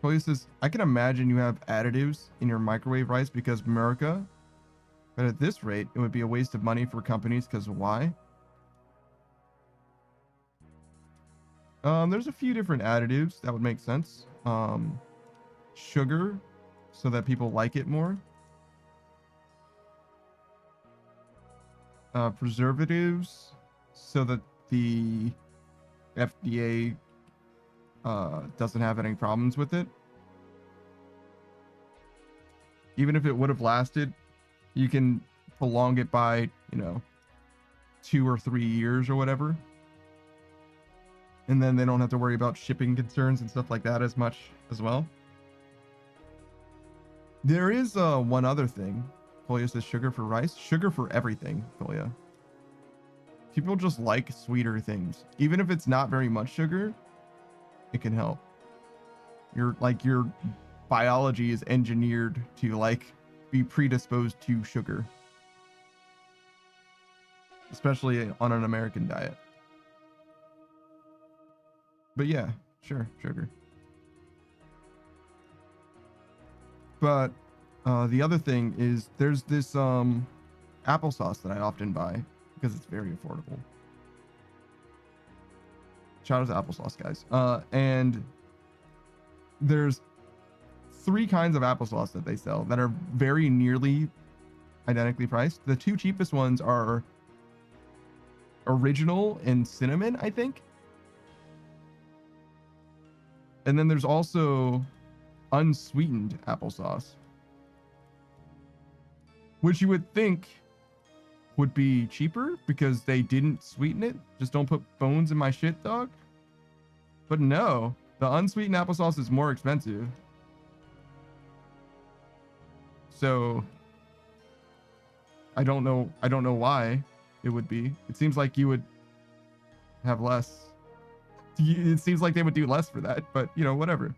Chloe says, I can imagine you have additives in your microwave rice because America, but at this rate, it would be a waste of money for companies because why? There's a few different additives that would make sense. Sugar, so that people like it more. Preservatives, so that the FDA doesn't have any problems with it. Even if it would have lasted, you can prolong it by, 2 or 3 years or whatever. And then they don't have to worry about shipping concerns and stuff like that as much as well. There is one other thing. Kolia says sugar for rice. Sugar for everything, Kolia. People just like sweeter things. Even if it's not very much sugar, it can help. Your biology is engineered to be predisposed to sugar. Especially on an American diet. But yeah, sure, sugar. But the other thing is there's this applesauce that I often buy because it's very affordable. Shout out to applesauce, guys. And there's 3 kinds of applesauce that they sell that are very nearly identically priced. The 2 cheapest ones are original and cinnamon, I think. And then there's also unsweetened applesauce, which you would think would be cheaper because they didn't sweeten it. Just don't put bones in my shit, dog. But no, the unsweetened applesauce is more expensive. So I don't know why it would be. It seems like you would have less. It seems like they would do less for that, but you know, whatever.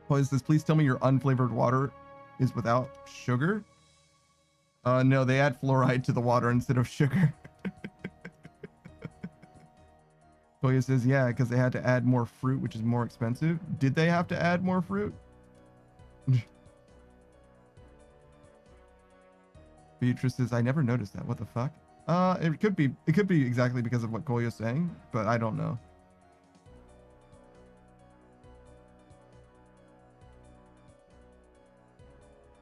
What is this? Please tell me your unflavored water is without sugar. No, they add fluoride to the water instead of sugar. Toya says, yeah, because they had to add more fruit, which is more expensive. Did they have to add more fruit? Beatrice says, I never noticed that. What the fuck? It could be exactly because of what Kolya's saying, but I don't know.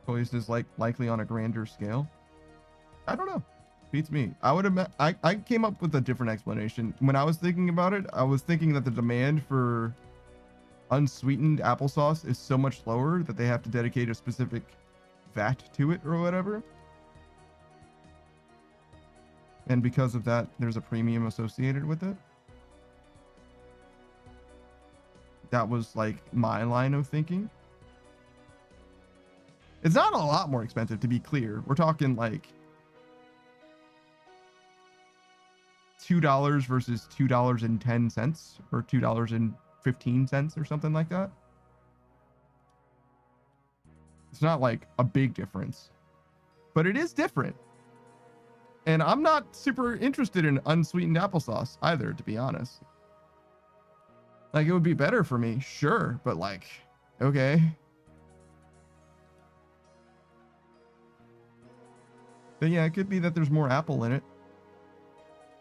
Kolya says, likely on a grander scale. I don't know. Beats me. I came up with a different explanation. When I was thinking about it, I was thinking that the demand for unsweetened applesauce is so much lower that they have to dedicate a specific vat to it or whatever. And because of that, there's a premium associated with it. That was like my line of thinking. It's not a lot more expensive, to be clear. We're talking like $2 versus $2.10 or $2.15 or something like that. It's not like a big difference, but it is different. And I'm not super interested in unsweetened applesauce either, to be honest. Like, it would be better for me, sure, but like, okay. But yeah, it could be that there's more apple in it.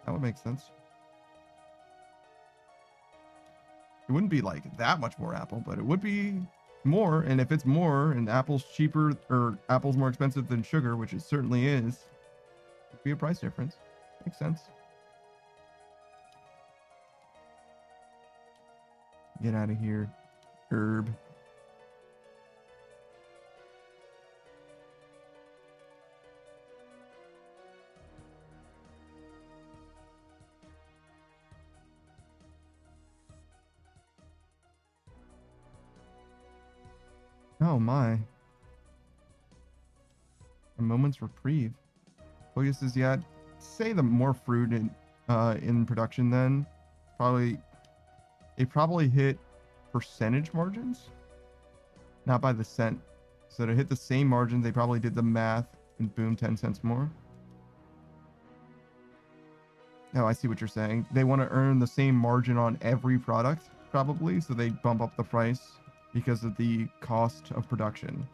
That would make sense. It wouldn't be like that much more apple, but it would be more. And if it's more and apple's cheaper or apple's more expensive than sugar, which it certainly is, it'd be a price difference. Makes sense. Get out of here, herb. Oh my. A moment's reprieve. Koya says, yeah, say the more fruit in production then. They probably hit percentage margins, not by the cent. So to hit the same margins, they probably did the math and boom, 10 cents more. Oh, I see what you're saying. They want to earn the same margin on every product, probably, so they bump up the price because of the cost of production.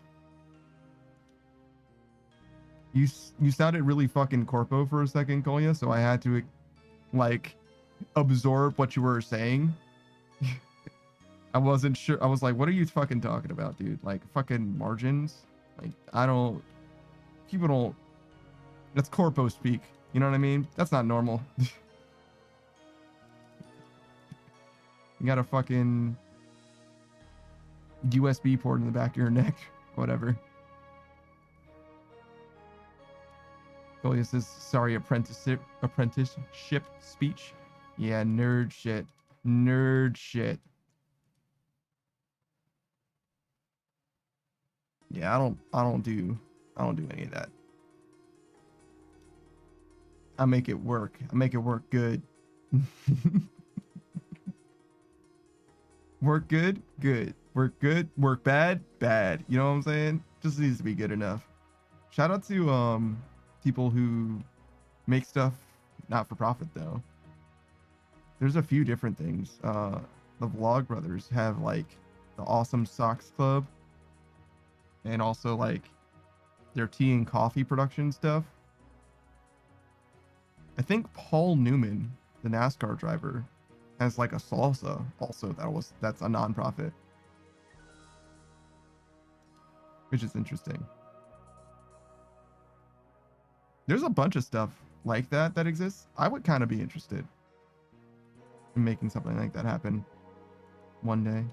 You sounded really fucking corpo for a second, Kolya, so I had to like absorb what you were saying. I wasn't sure. I was like, what are you fucking talking about, dude? Like fucking margins? Like people don't, that's corpo speak. You know what I mean? That's not normal. You got a fucking USB port in the back of your neck. Whatever. Kolya says, sorry, apprenticeship speech. Yeah, nerd shit. Nerd shit. Yeah, I don't do any of that. I make it work. I make it work good. Work good? Good. Work good? Work bad? Bad. You know what I'm saying? Just needs to be good enough. Shout out to people who make stuff not for profit though. There's a few different things. the Vlogbrothers have like the Awesome Socks Club and also like their tea and coffee production stuff. I think Paul Newman, the NASCAR driver, has like a salsa also that's a nonprofit, which is interesting. There's a bunch of stuff like that exists. I would kind of be interested in making something like that happen one day.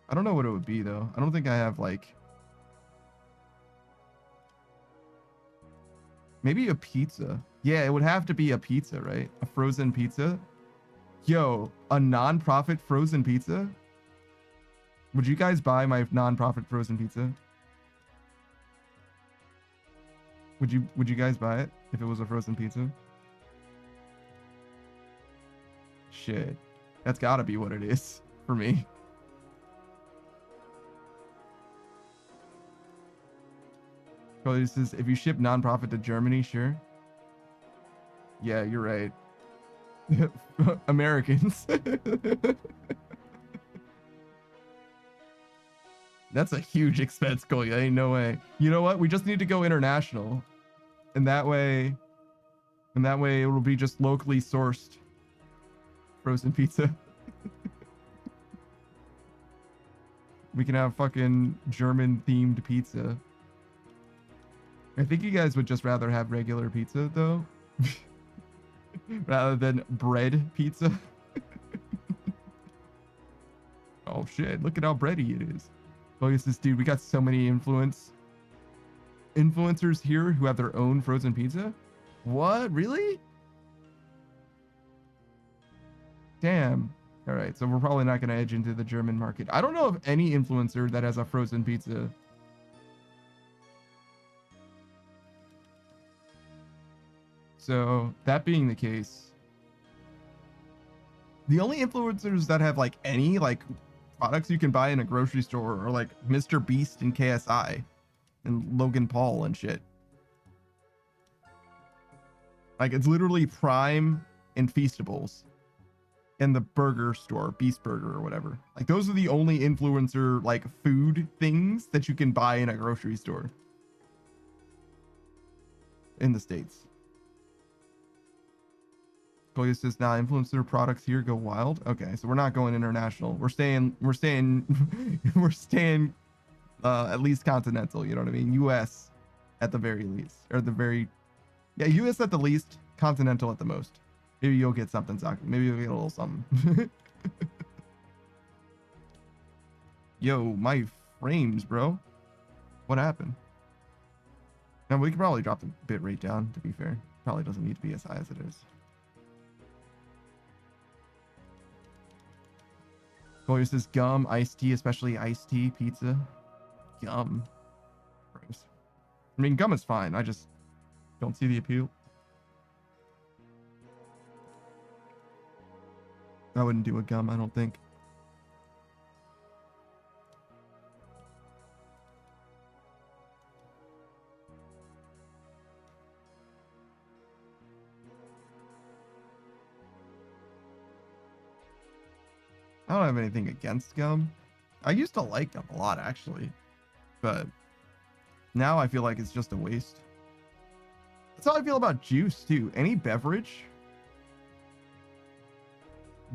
I don't know what it would be though. I don't think I have like, maybe a pizza. Yeah, it would have to be a pizza, right? A frozen pizza. Yo, a non-profit frozen pizza? Would you guys buy my non-profit frozen pizza? Would you guys buy it if it was a frozen pizza? Shit. That's gotta be what it is for me. Probably this is, if you ship non-profit to Germany, sure. Yeah, you're right. Americans. That's a huge expense, Cole. Ain't no way. You know what? We just need to go international. And that way it will be just locally sourced frozen pizza. We can have fucking German themed pizza. I think you guys would just rather have regular pizza though. Rather than bread pizza. Oh shit, look at how bready it is. Oh, yes, this dude, we got so many influencers here who have their own frozen pizza. What? Really? Damn. All right, so we're probably not going to edge into the German market. I don't know of any influencer that has a frozen pizza. So that being the case, the only influencers that have like any like products you can buy in a grocery store are like Mr. Beast and KSI and Logan Paul and shit. Like it's literally Prime and Feastables and the burger store, Beast Burger or whatever. Like those are the only influencer like food things that you can buy in a grocery store in the States. Koya says, nah, influencer products here go wild. Okay, so we're not going international. We're staying at least continental, you know what I mean? US at the very least. Or yeah, US at the least, continental at the most. Maybe you'll get something, Zaki. Maybe you'll get a little something. Yo, my frames, bro. What happened? Now we could probably drop the bit rate down, to be fair. Probably doesn't need to be as high as it is. Boy, this is gum, iced tea, especially iced tea, pizza. Gum. Gross. I mean, gum is fine. I just don't see the appeal. I wouldn't do a gum, I don't think. I don't have anything against gum. I used to like gum a lot, actually. But now I feel like it's just a waste. That's how I feel about juice, too. Any beverage.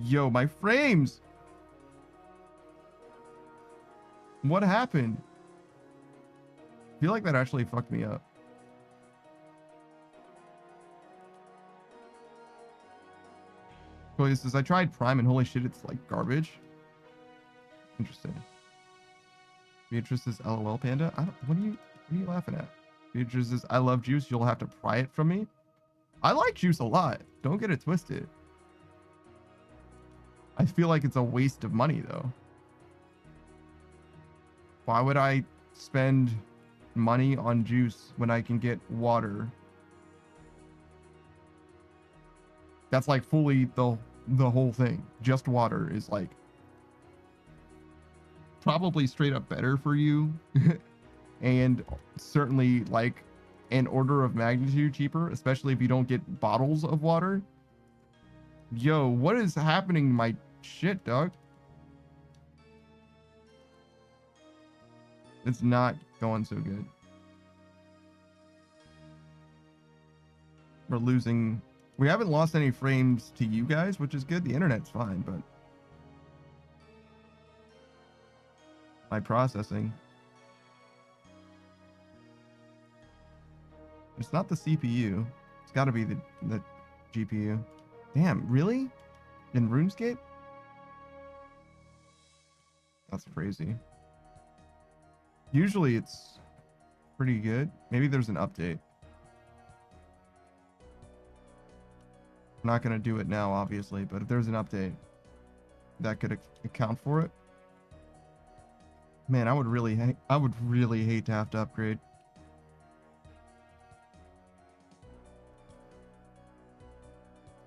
Yo, my frames. What happened? I feel like that actually fucked me up. He says, I tried Prime and holy shit, it's like garbage. Interesting. Beatrice says, LOL Panda. What are you laughing at? Beatrice says, I love juice. You'll have to pry it from me. I like juice a lot. Don't get it twisted. I feel like it's a waste of money though. Why would I spend money on juice when I can get water? That's like fully the whole thing. Just water is like probably straight up better for you and certainly like an order of magnitude cheaper, especially if you don't get bottles of water. Yo, what is happening Shit, dog. It's not going so good. We're losing. We haven't lost any frames to you guys, which is good. The internet's fine, but my processing. It's not the CPU. It's got to be the GPU. Damn, really? In RuneScape? That's crazy. Usually it's pretty good. Maybe there's an update. I'm not going to do it now, obviously, but if there's an update that could account for it. Man, I would really hate to have to upgrade.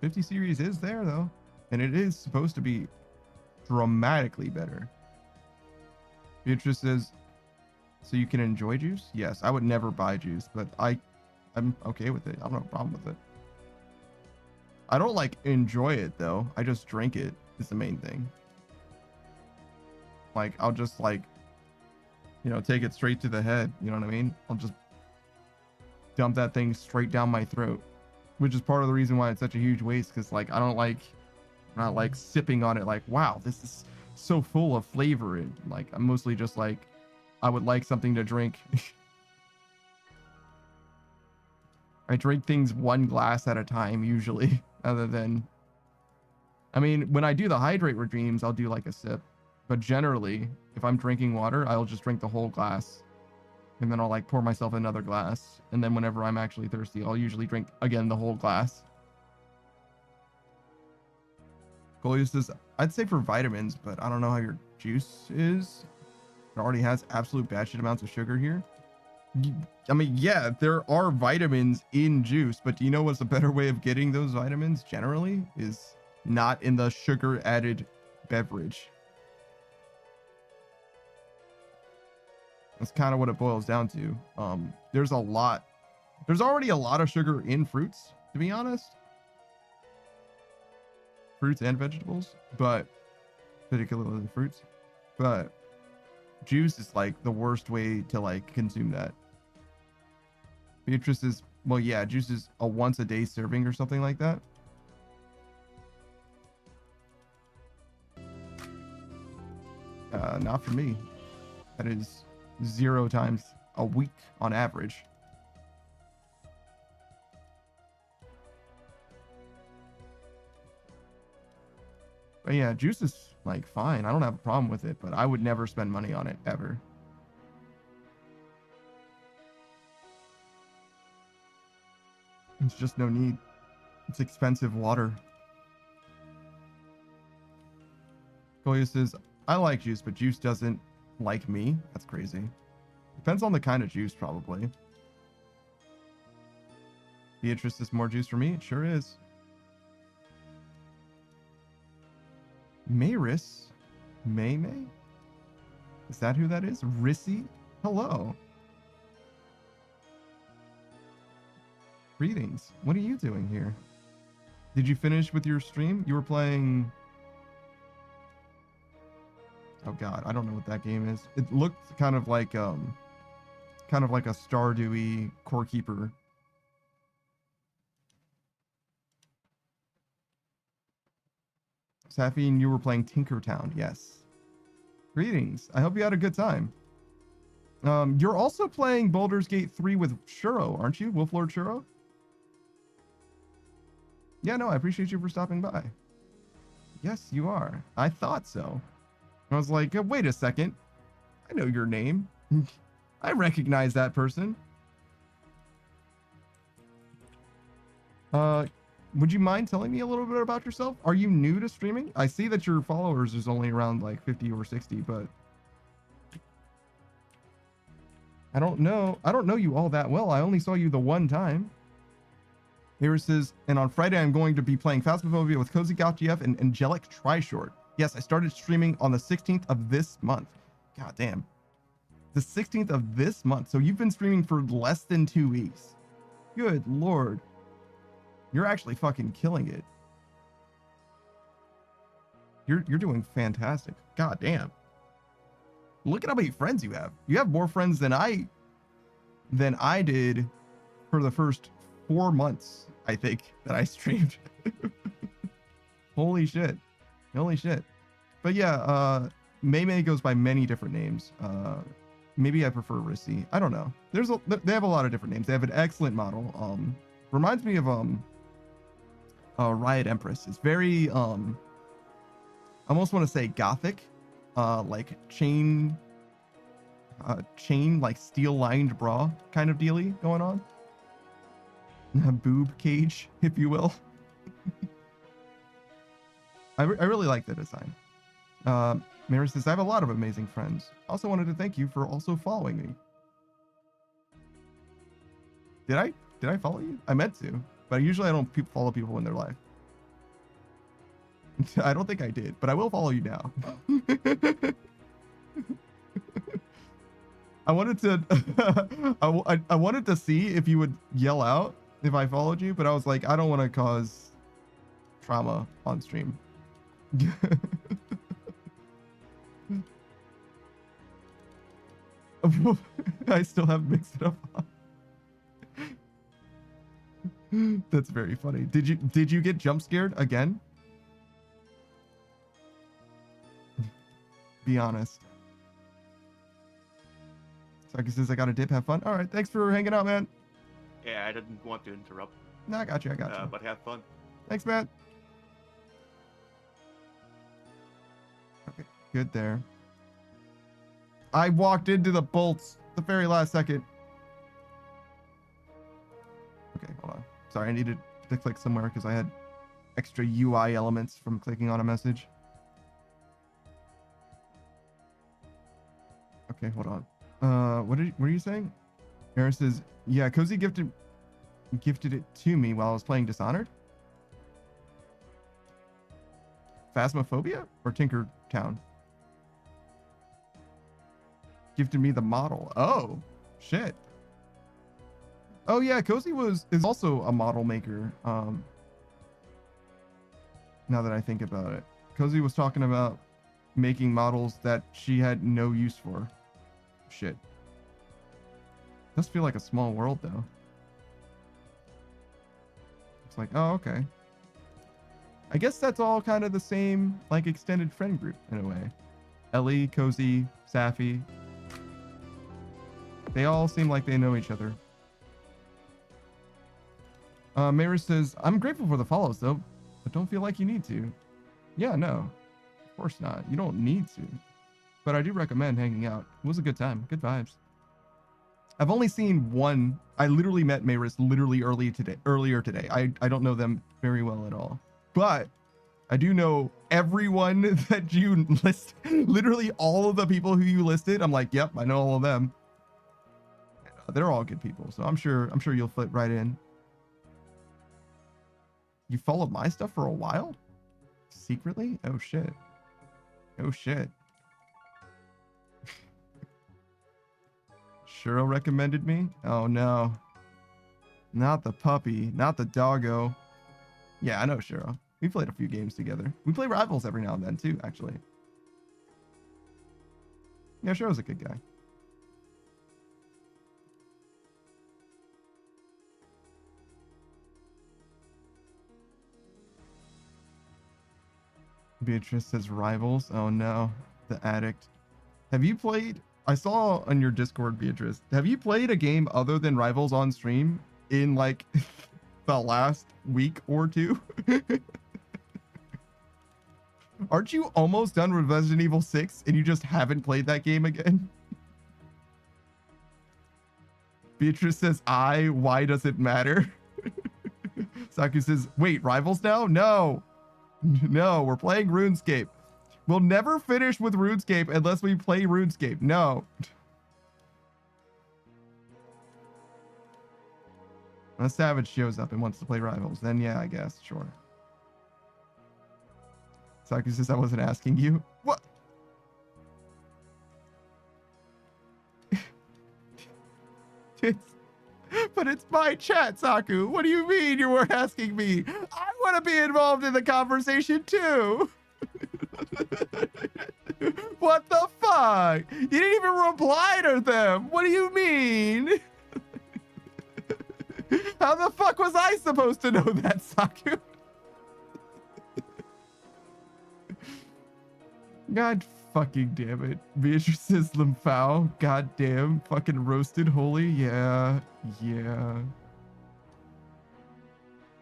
'50 series is there though, and it is supposed to be dramatically better. Beatrice says, so you can enjoy juice? Yes, I would never buy juice, but I'm okay with it. I don't have a problem with it. I don't like enjoy it though. I just drink it is the main thing. Like I'll just like, you know, take it straight to the head. You know what I mean? I'll just dump that thing straight down my throat, which is part of the reason why it's such a huge waste. Cause like, I'm not like sipping on it. Like, wow, this is so full of flavor. And like, I'm mostly just like, I would like something to drink. I drink things one glass at a time usually, other than, I mean, when I do the hydrate regimes, I'll do like a sip, but generally if I'm drinking water, I'll just drink the whole glass and then I'll like pour myself another glass. And then whenever I'm actually thirsty, I'll usually drink again, the whole glass. Golia says, I'd say for vitamins, but I don't know how your juice is. It already has absolute batshit amounts of sugar here. I mean, yeah, there are vitamins in juice, but do you know what's a better way of getting those vitamins generally is not in the sugar added beverage. That's kind of what it boils down to. There's already a lot of sugar in fruits, to be honest. Fruits and vegetables, but particularly fruits. But juice is like the worst way to like consume that. Beatrice is, well, yeah, juice is a once a day serving or something like that. Not for me. That is 0 times a week on average. But yeah, juice is like fine. I don't have a problem with it, but I would never spend money on it ever. It's just no need. It's expensive water. Golia says, I like juice, but juice doesn't like me. That's crazy. Depends on the kind of juice, probably. Beatrice is more juice for me. It sure is. Mayris? May? Is that who that is? Rissy? Hello. Greetings. What are you doing here? Did you finish with your stream? You were playing... Oh god, I don't know what that game is. It looked kind of like a Stardewy Core Keeper. Saphine, you were playing Tinkertown. Yes. Greetings. I hope you had a good time. You're also playing Baldur's Gate 3 with Shuro, aren't you? Wolflord Shuro? Yeah, no, I appreciate you for stopping by. Yes, you are. I thought so. I was like, wait a second. I know your name. I recognize that person. Would you mind telling me a little bit about yourself? Are you new to streaming? I see that your followers is only around like 50 or 60, but I don't know you all that well. I only saw you the one time. Here says, and on Friday I'm going to be playing Phasmophobia with Cozy GF and Angelic Tryshort. Yes, I started streaming on the 16th of this month. God damn. The 16th of this month. So you've been streaming for less than 2 weeks. Good lord. You're actually fucking killing it. You're doing fantastic. God damn. Look at how many friends you have. You have more friends than I did for the first 4 months, I think, that I streamed. Holy shit. Holy shit. But yeah, May goes by many different names. Maybe I prefer Rissy. I don't know. They have a lot of different names. They have an excellent model. Reminds me of Riot Empress. It's very I almost want to say gothic, like chain like steel lined bra kind of dealy going on. Boob cage, if you will. I really like the design. Mary says, I have a lot of amazing friends. Also wanted to thank you for also following me. Did I follow you? I meant to, but usually I don't follow people in their life. I don't think I did, but I will follow you now. I wanted to I wanted to see if you would yell out if I followed you, but I was like, I don't want to cause trauma on stream. I still have mixed it up. That's very funny. Did you get jump scared again? Be honest. Saki says, I got a dip. Have fun. All right. Thanks for hanging out, man. Yeah, I didn't want to interrupt. No, I got you. But have fun. Thanks, man. Okay. Good there. I walked into the bolts the very last second. Okay, hold on. Sorry, I needed to click somewhere because I had extra UI elements from clicking on a message. Okay, hold on. What are you saying? Aaron says, yeah, Cozy gifted it to me while I was playing Dishonored. Phasmophobia or Tinker Town? Gifted me the model. Oh, shit. Oh yeah, Cozy is also a model maker. Now that I think about it, Cozy was talking about making models that she had no use for. Shit. Does feel like a small world though. It's like, oh, okay. I guess that's all kind of the same, like, extended friend group in a way. Ellie, Cozy, Safi. They all seem like they know each other. Mary says, I'm grateful for the follows though, but don't feel like you need to. Yeah, no, of course not. You don't need to. But I do recommend hanging out. It was a good time. Good vibes. I've only seen one. I literally met Maris literally earlier today. I don't know them very well at all. But I do know everyone that you list. Literally all of the people who you listed. I'm like, yep, I know all of them. They're all good people. So I'm sure you'll fit right in. You followed my stuff for a while? Secretly? Oh shit. Oh shit. Shiro recommended me? Oh no. Not the puppy. Not the doggo. Yeah, I know Shiro. We played a few games together. We play Rivals every now and then too, actually. Yeah, Shiro's a good guy. Beatrice says Rivals. Oh no. The addict. Have you played... I saw on your Discord, Beatrice. Have you played a game other than Rivals on stream in like the last week or two? Aren't you almost done with Resident Evil 6 and you just haven't played that game again? Beatrice says, why does it matter? Saku says, wait, Rivals now? No. No, we're playing RuneScape. We'll never finish with RuneScape unless we play RuneScape. No. Unless Savage shows up and wants to play Rivals, then yeah, I guess, sure. Saku says, I wasn't asking you. What? But it's my chat, Saku. What do you mean you weren't asking me? I want to be involved in the conversation too. What the fuck? You didn't even reply to them. What do you mean? How the fuck was I supposed to know that, Saku? God fucking damn it. Beatrice's Limphao. God damn. Fucking roasted holy. Yeah. Yeah.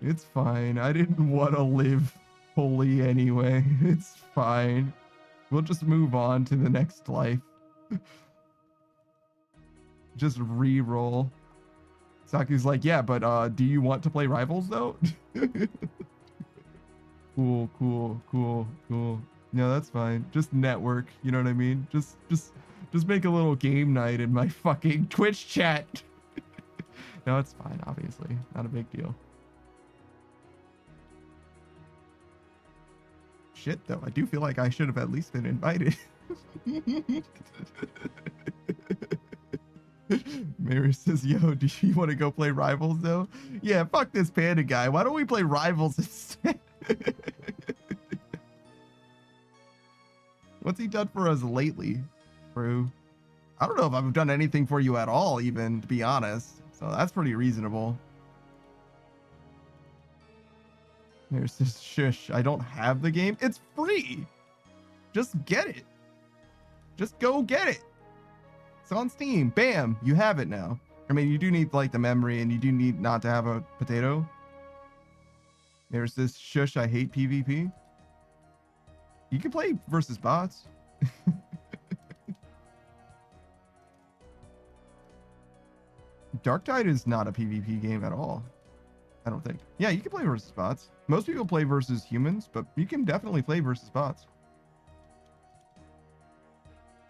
It's fine. I didn't want to live holy anyway. It's fine. We'll just move on to the next life. Just re-roll. Saku's like, yeah, but do you want to play Rivals though? Cool, cool, cool, cool. No, that's fine. Just network, you know what I mean? Just make a little game night in my fucking Twitch chat. No, it's fine, obviously. Not a big deal. Shit, though. I do feel like I should have at least been invited. Mary says, yo, do you want to go play Rivals, though? Yeah, fuck this panda guy. Why don't we play Rivals instead? What's he done for us lately, bro? I don't know if I've done anything for you at all, even, to be honest. So that's pretty reasonable. There's this shush. I don't have the game. It's free. Just get it. Just go get it. It's on Steam. Bam. You have it now. I mean, you do need like the memory and you do need not to have a potato. There's this shush. I hate PvP. You can play versus bots. Darktide is not a PvP game at all. I don't think. Yeah, you can play versus bots. Most people play versus humans, but you can definitely play versus bots.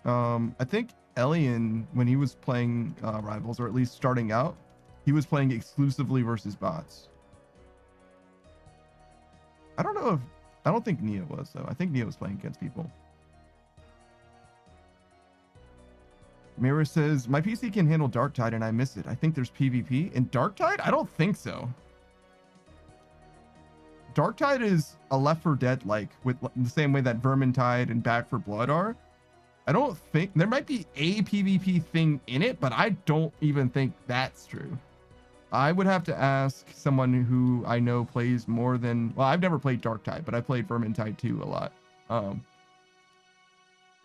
I think Elian, when he was playing Rivals, or at least starting out, he was playing exclusively versus bots. I don't know if... I don't think Nia was, though. I think Nia was playing against people. Mira says, my PC can handle Darktide and I miss it. I think there's PvP. In Darktide? I don't think so. Darktide is a Left 4 Dead-like, with the same way that Vermintide and Back 4 Blood are. I don't think... There might be a PvP thing in it, but I don't even think that's true. I would have to ask someone who I know plays more than... Well, I've never played Darktide, but I played Vermintide 2 a lot.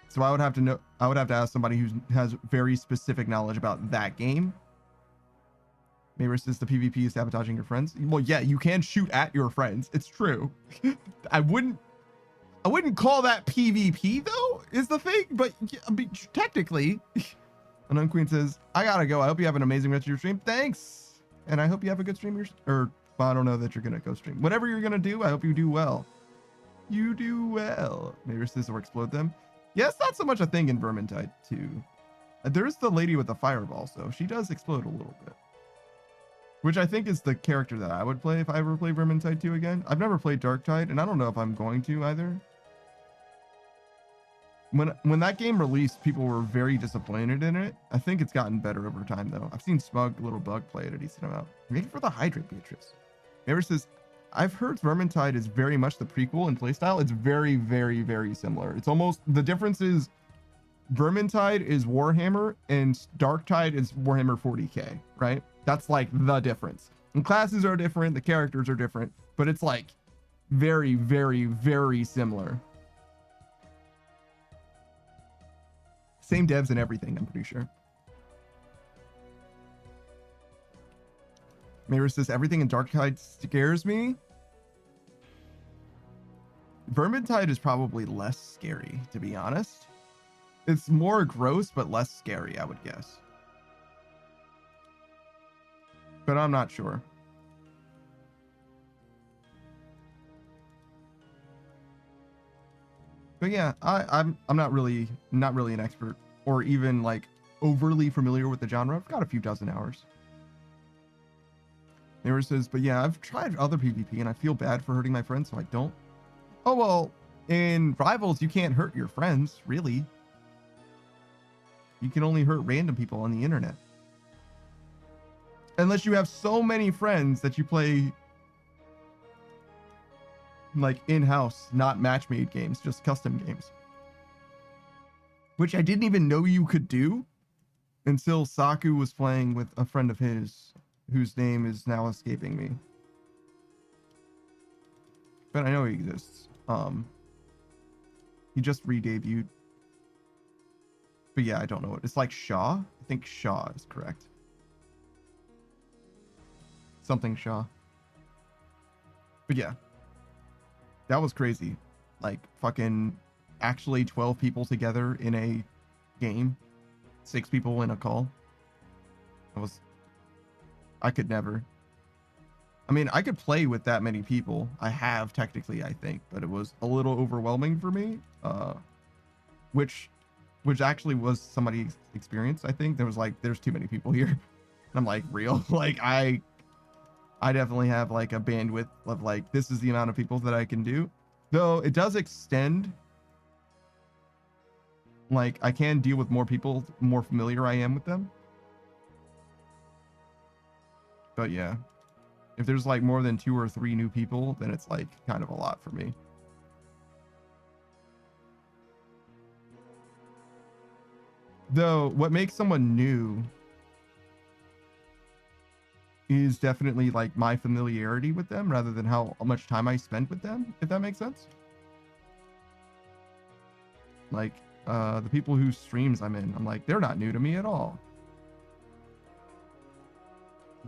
So I would have to know... I would have to ask somebody who has very specific knowledge about that game. Maybe says the PvP is sabotaging your friends. Well, yeah, you can shoot at your friends. It's true. I wouldn't call that PvP though, is the thing. But I mean, technically, Unknown Queen says, I gotta go. I hope you have an amazing rest of your stream. Thanks. And I hope you have a good stream. Well, I don't know that you're gonna go stream. Whatever you're gonna do, I hope you do well. You do well. Maybe says or explode them. Yeah, it's not so much a thing in Vermintide 2. There's the lady with the fireball, so she does explode a little bit. Which I think is the character that I would play if I ever play Vermintide 2 again. I've never played Darktide, and I don't know if I'm going to either. When that game released, people were very disappointed in it. I think it's gotten better over time, though. I've seen Smug Little Bug play it a decent amount. Maybe for the Hydrate, Beatrice. Ever says, I've heard Vermintide is very much the prequel in playstyle. It's very, very, very similar. It's almost... The difference is Vermintide is Warhammer, and Darktide is Warhammer 40k, right? That's like the difference. And classes are different, the characters are different, but it's like very, very, very similar. Same devs and everything, I'm pretty sure. Mira says, everything in Darktide scares me. Vermintide is probably less scary, to be honest. It's more gross, but less scary, I would guess. But I'm not sure. But yeah, I'm not really an expert or even like overly familiar with the genre. I've got a few dozen hours. Mira says, but yeah, I've tried other PvP and I feel bad for hurting my friends, so I don't. Oh well, in Rivals you can't hurt your friends, really. You can only hurt random people on the internet. Unless you have so many friends that you play like in-house, not match-made games, just custom games. Which I didn't even know you could do until Saku was playing with a friend of his, whose name is now escaping me. But I know he exists. He just re-debuted. But yeah, I don't know. It's like Shaw? I think Shaw is correct. Something Shaw. But yeah. That was crazy. Like, fucking actually 12 people together in a game. 6 people in a call. I could never. I mean, I could play with that many people. I have technically, I think, but it was a little overwhelming for me. Which actually was somebody's experience, I think. There was like, there's too many people here. And I'm like, real? Like, I definitely have like a bandwidth of like, this is the amount of people that I can do. Though it does extend. Like, I can deal with more people, the more familiar I am with them. But yeah. If there's like more than 2 or 3 new people, then it's like kind of a lot for me. Though, what makes someone new is definitely like my familiarity with them rather than how much time I spent with them, if that makes sense. Like, the people whose streams I'm in, I'm like, they're not new to me at all.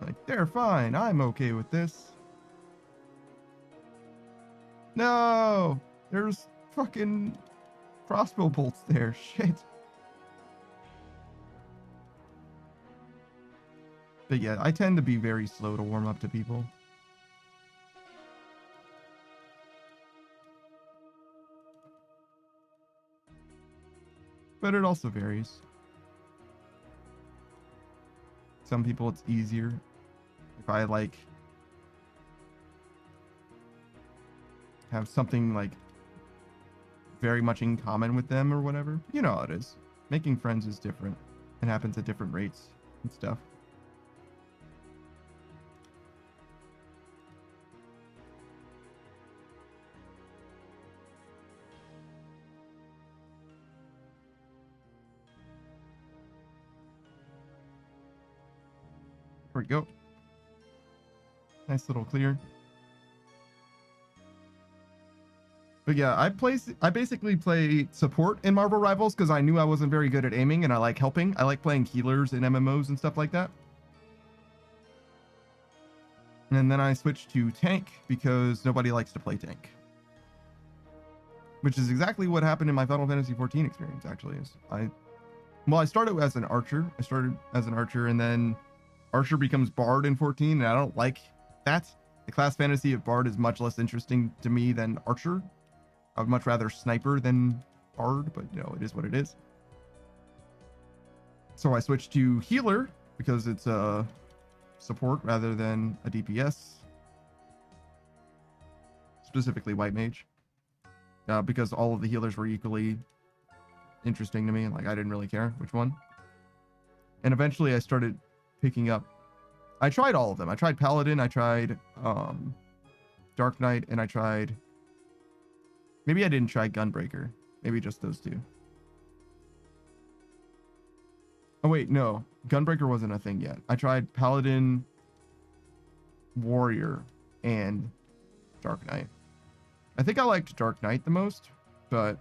Like, they're fine. I'm okay with this. No! There's fucking crossbow bolts there. Shit. But yeah, I tend to be very slow to warm up to people. But it also varies. Some people it's easier. If I like have something like very much in common with them or whatever. You know how it is. Making friends is different. It happens at different rates and stuff. There we go. Nice little clear. But yeah, I basically play support in Marvel Rivals because I knew I wasn't very good at aiming and I like helping. I like playing healers in MMOs and stuff like that. And then I switched to tank because nobody likes to play tank. Which is exactly what happened in my Final Fantasy XIV experience, actually. I started as an archer. And then Archer becomes Bard in 14, and I don't like that. The class fantasy of Bard is much less interesting to me than Archer. I would much rather Sniper than Bard, but you know, it is what it is. So I switched to Healer because it's a support rather than a DPS. Specifically White Mage. Because all of the healers were equally interesting to me, and like I didn't really care which one. And eventually I started picking up. I tried all of them. I tried Paladin, I tried Dark Knight, and I tried, maybe I didn't try Gunbreaker. Maybe just those 2. Oh wait, no. Gunbreaker wasn't a thing yet. I tried Paladin, Warrior, and Dark Knight. I think I liked Dark Knight the most, but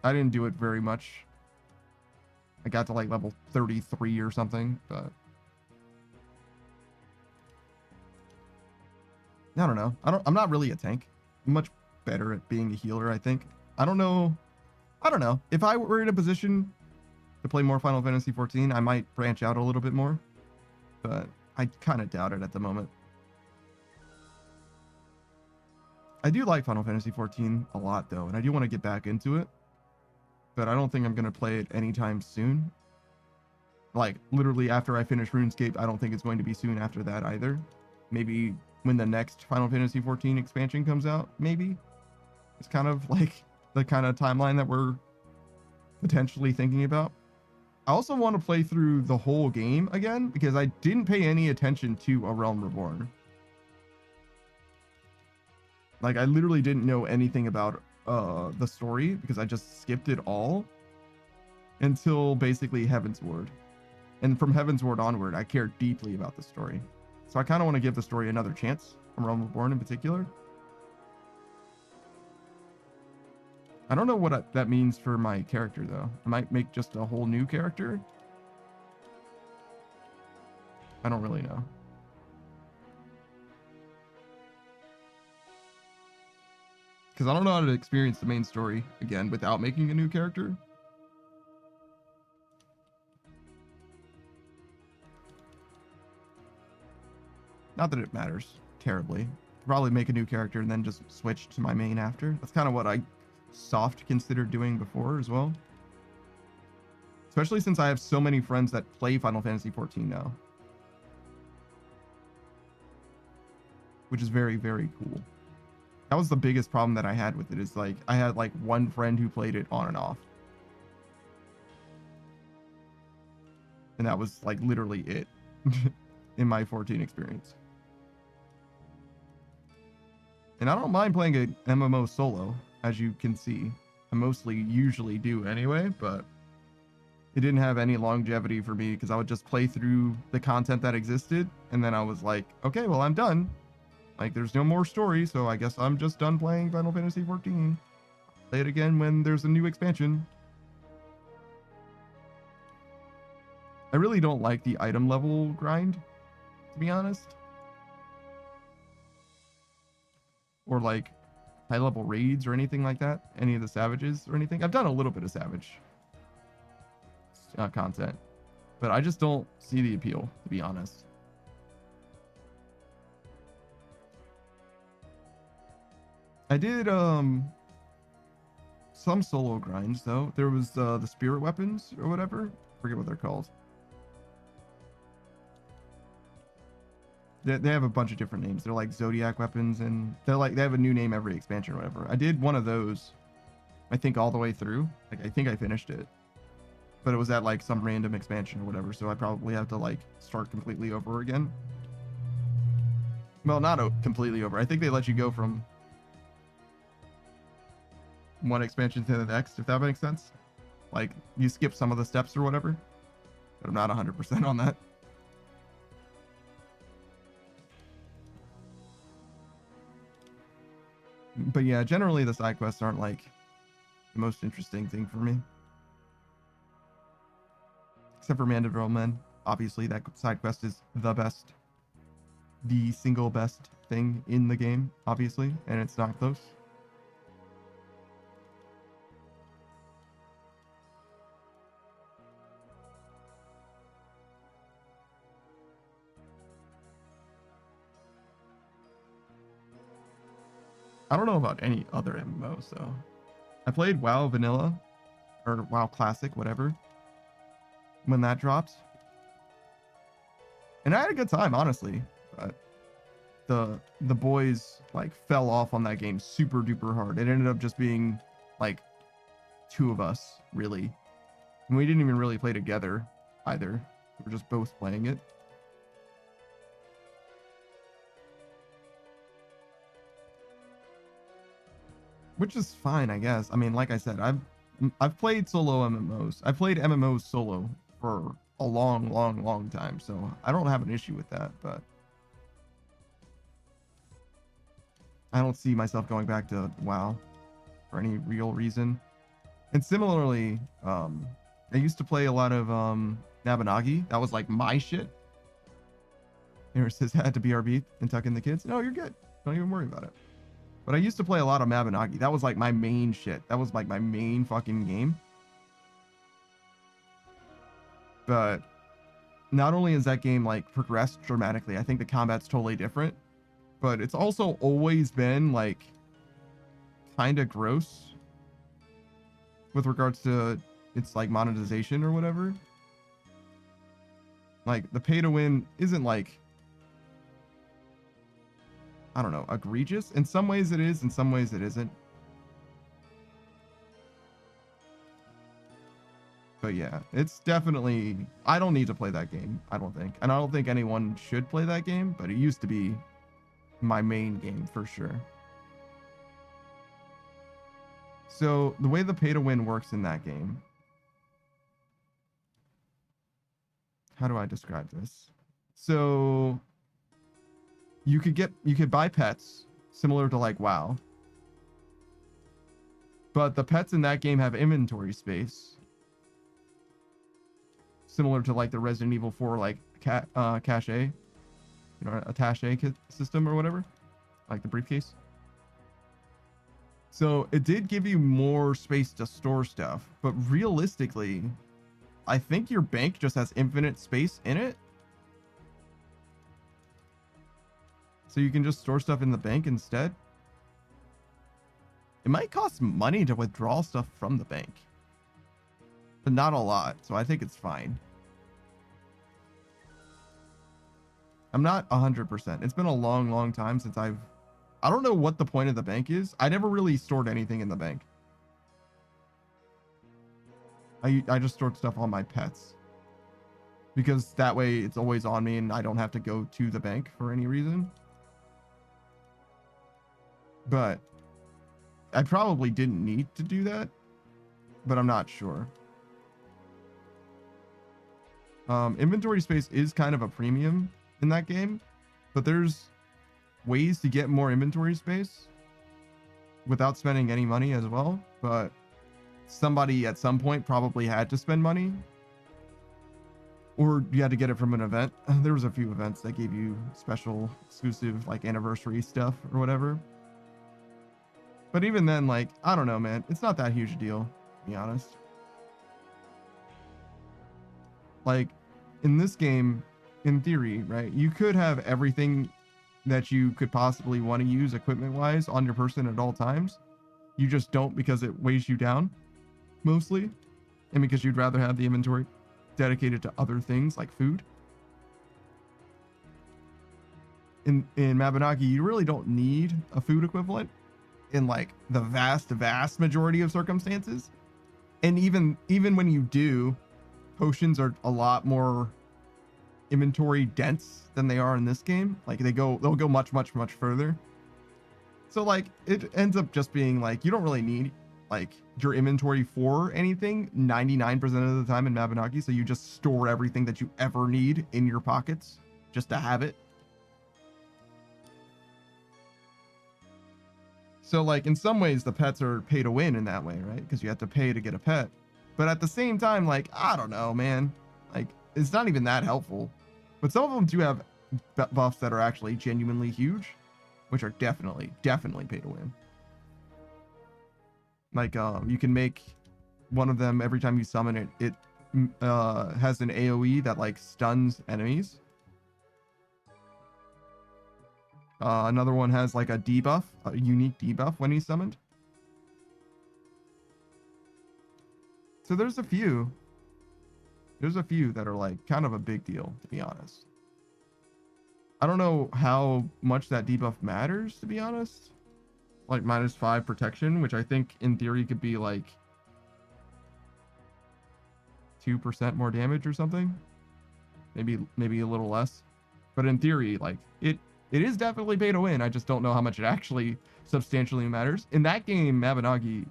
I didn't do it very much. I got to like level 33 or something, but I don't know. I'm not really a tank. I'm much better at being a healer, I think. I don't know. If I were in a position to play more Final Fantasy XIV, I might branch out a little bit more, but I kind of doubt it at the moment. I do like Final Fantasy XIV a lot though, and I do want to get back into it, but I don't think I'm going to play it anytime soon. Like literally after I finish RuneScape, I don't think it's going to be soon after that either. Maybe when the next Final Fantasy XIV expansion comes out, maybe. It's kind of like the kind of timeline that we're potentially thinking about. I also want to play through the whole game again because I didn't pay any attention to A Realm Reborn. Like, I literally didn't know anything about the story because I just skipped it all until basically Heaven's Ward. And from Heaven's Ward onward, I cared deeply about the story. So I kind of want to give the story another chance, from Realm Reborn in particular. I don't know what that means for my character, though. I might make just a whole new character. I don't really know. Because I don't know how to experience the main story again without making a new character. Not that it matters terribly. Probably make a new character and then just switch to my main after. That's kind of what I soft considered doing before as well. Especially since I have so many friends that play Final Fantasy XIV now. Which is very, very cool. That was the biggest problem that I had with it, is like I had like one friend who played it on and off. And that was like literally it in my 14 experience. And I don't mind playing a MMO solo, as you can see. I mostly usually do anyway, but it didn't have any longevity for me because I would just play through the content that existed. And then I was like, okay, well, I'm done. Like, there's no more story, so I guess I'm just done playing Final Fantasy XIV. Play it again when there's a new expansion. I really don't like the item level grind, to be honest. Or like high level raids or anything like that. Any of the Savages or anything. I've done a little bit of Savage content, but I just don't see the appeal, to be honest. I did some solo grinds though. There was the spirit weapons or whatever. Forget what they're called. They have a bunch of different names. They're like Zodiac weapons, and they have a new name every expansion or whatever. I did one of those, I think, all the way through. Like, I think I finished it, but it was at like some random expansion or whatever. So I probably have to like start completely over again. Well, not completely over. I think they let you go from one expansion to the next, if that makes sense. Like, you skip some of the steps or whatever, but I'm not 100% on that. But yeah, generally the side quests aren't like the most interesting thing for me. Except for Mandeville Men. Obviously that side quest is the best. The single best thing in the game, obviously, and it's not close. I don't know about any other MMOs though. I played WoW Vanilla or WoW Classic, whatever, when that dropped, and I had a good time, honestly. But the boys like fell off on that game super duper hard. It ended up just being like two of us, really, and we didn't even really play together either. We were just both playing it. Which is fine, I guess. I mean, like I said, I've played solo MMOs. I've played MMOs solo for a long time, so I don't have an issue with that, but I don't see myself going back to WoW for any real reason. And similarly, I used to play a lot of Nabinagi. That was like my shit. Here it says had to BRB and tuck in the kids. No, you're good. Don't even worry about it. But I used to play a lot of Mabinagi. That was like my main shit. That was like my main fucking game. But not only has that game like progressed dramatically, I think the combat's totally different, but it's also always been like kind of gross with regards to its like monetization or whatever. Like the pay to win isn't like, I don't know, egregious. In some ways it is, in some ways it isn't. But yeah, it's definitely, I don't need to play that game, I don't think. And I don't think anyone should play that game, but it used to be my main game for sure. So the way the pay to win works in that game, how do I describe this? So you could buy pets similar to like WoW, but the pets in that game have inventory space similar to like the Resident Evil 4 like cache, you know, attache system or whatever, like the briefcase. So it did give you more space to store stuff, but realistically, I think your bank just has infinite space in it. So you can just store stuff in the bank instead. It might cost money to withdraw stuff from the bank, but not a lot, so I think it's fine. I'm not 100%. It's been a long time since I don't know what the point of the bank is. I never really stored anything in the bank. I just stored stuff on my pets, because that way it's always on me and I don't have to go to the bank for any reason. But I probably didn't need to do that, but I'm not sure. Inventory space is kind of a premium in that game, but there's ways to get more inventory space without spending any money as well. But somebody at some point probably had to spend money, or you had to get it from an event. There was a few events that gave you special exclusive like anniversary stuff or whatever. But even then, like, I don't know, man, it's not that huge a deal, to be honest. Like, in this game, in theory, right, you could have everything that you could possibly want to use equipment-wise on your person at all times. You just don't, because it weighs you down, mostly, and because you'd rather have the inventory dedicated to other things like food. In Mabinogi, you really don't need a food equivalent in like the vast majority of circumstances. And even when you do, potions are a lot more inventory dense than they are in this game. Like they'll go much further. So like it ends up just being like you don't really need like your inventory for anything 99% of the time in Mabinogi. So you just store everything that you ever need in your pockets just to have it. So like in some ways the pets are pay to win in that way, right? Because you have to pay to get a pet. But at the same time, like, I don't know, man. Like, it's not even that helpful. But some of them do have buffs that are actually genuinely huge, which are definitely pay to win. Like, you can make one of them every time you summon it. It has an AoE that like stuns enemies. Another one has like a debuff, a unique debuff when he's summoned. So there's a few that are like kind of a big deal, to be honest. I don't know how much that debuff matters, to be honest. Like -5 protection, which I think in theory could be like 2% more damage or something. Maybe a little less. But in theory, like it is definitely pay to win. I just don't know how much it actually substantially matters. In that game, Mabinogi,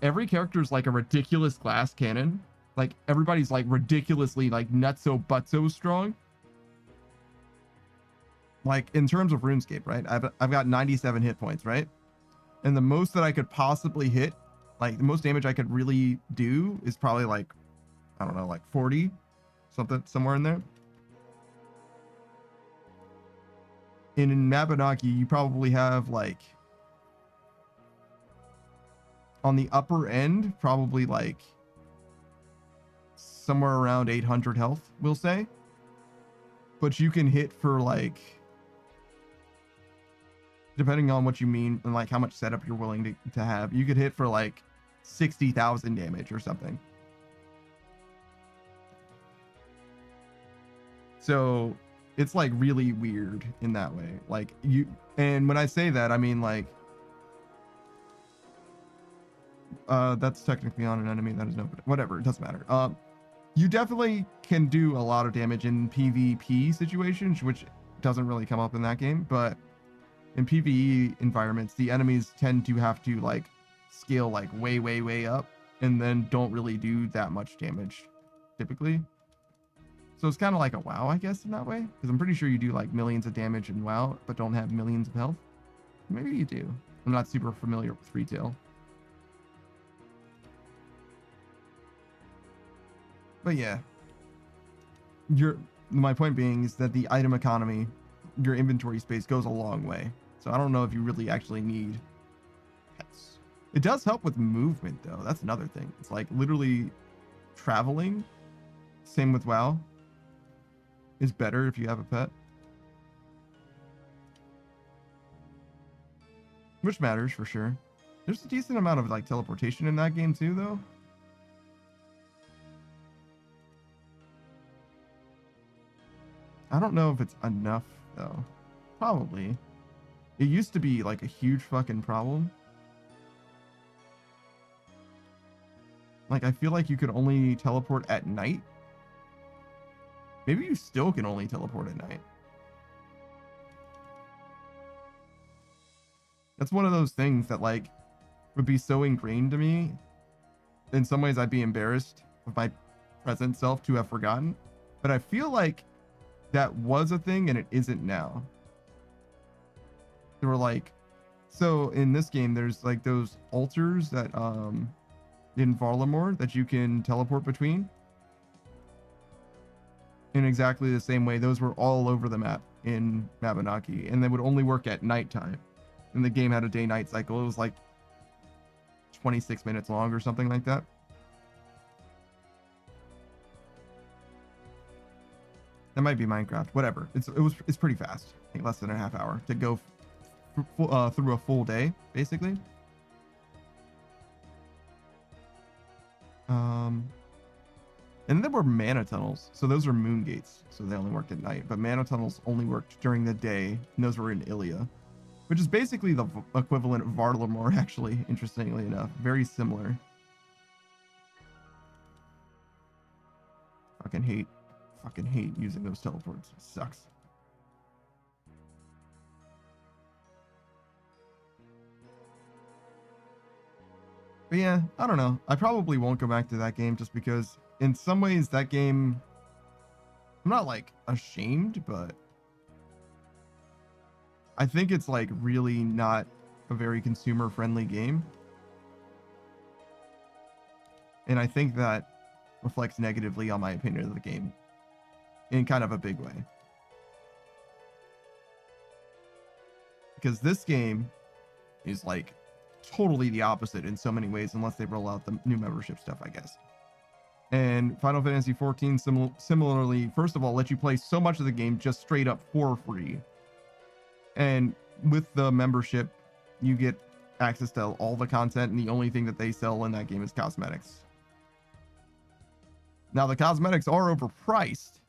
every character is like a ridiculous glass cannon. Like everybody's like ridiculously like nutso butso strong. Like in terms of RuneScape, right? I've got 97 hit points, right? And the most that I could possibly hit, like the most damage I could really do is probably like, I don't know, like 40, somewhere in there. In Mabinogi, you probably have like on the upper end, probably like somewhere around 800 health, we'll say. But you can hit for like, depending on what you mean and like how much setup you're willing to have, you could hit for like 60,000 damage or something. So it's like really weird in that way. Like and when I say that, I mean like, that's technically on an enemy. That is no, whatever. It doesn't matter. You definitely can do a lot of damage in PvP situations, which doesn't really come up in that game. But in PvE environments, the enemies tend to have to like scale like way up and then don't really do that much damage typically. So it's kind of like a WoW, I guess, in that way, because I'm pretty sure you do like millions of damage in WoW but don't have millions of health. Maybe you do. I'm not super familiar with retail. But yeah, my point being is that the item economy, your inventory space goes a long way. So I don't know if you really actually need pets. It does help with movement though. That's another thing. It's like literally traveling, same with WoW, is better if you have a pet. Which matters for sure. There's a decent amount of like teleportation in that game too though. I don't know if it's enough though. Probably. It used to be like a huge fucking problem. Like I feel like you could only teleport at night. Maybe you still can only teleport at night. That's one of those things that like would be so ingrained to me. In some ways I'd be embarrassed of my present self to have forgotten. But I feel like that was a thing and it isn't now. There were like, so in this game there's like those altars that in Varlamore that you can teleport between. In exactly the same way, those were all over the map in Mabinaki, and they would only work at nighttime. And the game had a day-night cycle. It was like 26 minutes long or something like that. That might be Minecraft. Whatever. It's pretty fast. I think less than a half hour to go through a full day, basically. And there were mana tunnels. So those are moon gates. So they only worked at night. But mana tunnels only worked during the day. And those were in Ilia, which is basically the equivalent of Varlamore, actually, interestingly enough. Very similar. Fucking hate using those teleports. It sucks. But yeah, I don't know. I probably won't go back to that game just because in some ways that game, I'm not like ashamed, but I think it's like really not a very consumer friendly game. And I think that reflects negatively on my opinion of the game in kind of a big way. Because this game is like totally the opposite in so many ways, unless they roll out the new membership stuff, I guess. And Final Fantasy XIV similarly, first of all, let you play so much of the game just straight up for free. And with the membership, you get access to all the content, and the only thing that they sell in that game is cosmetics. Now, the cosmetics are overpriced,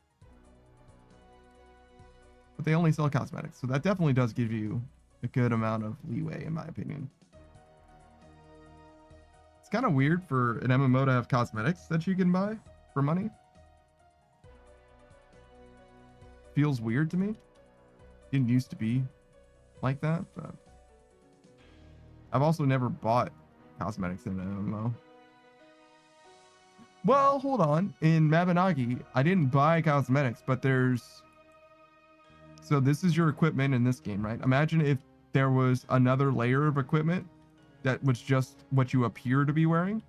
but they only sell cosmetics. So that definitely does give you a good amount of leeway, in my opinion. It's kind of weird for an MMO to have cosmetics that you can buy for money. Feels weird to me. Didn't used to be like that, but I've also never bought cosmetics in an MMO. Well, hold on. In Mabinagi, I didn't buy cosmetics, but there's... So this is your equipment in this game, right? Imagine if there was another layer of equipment that was just what you appear to be wearing.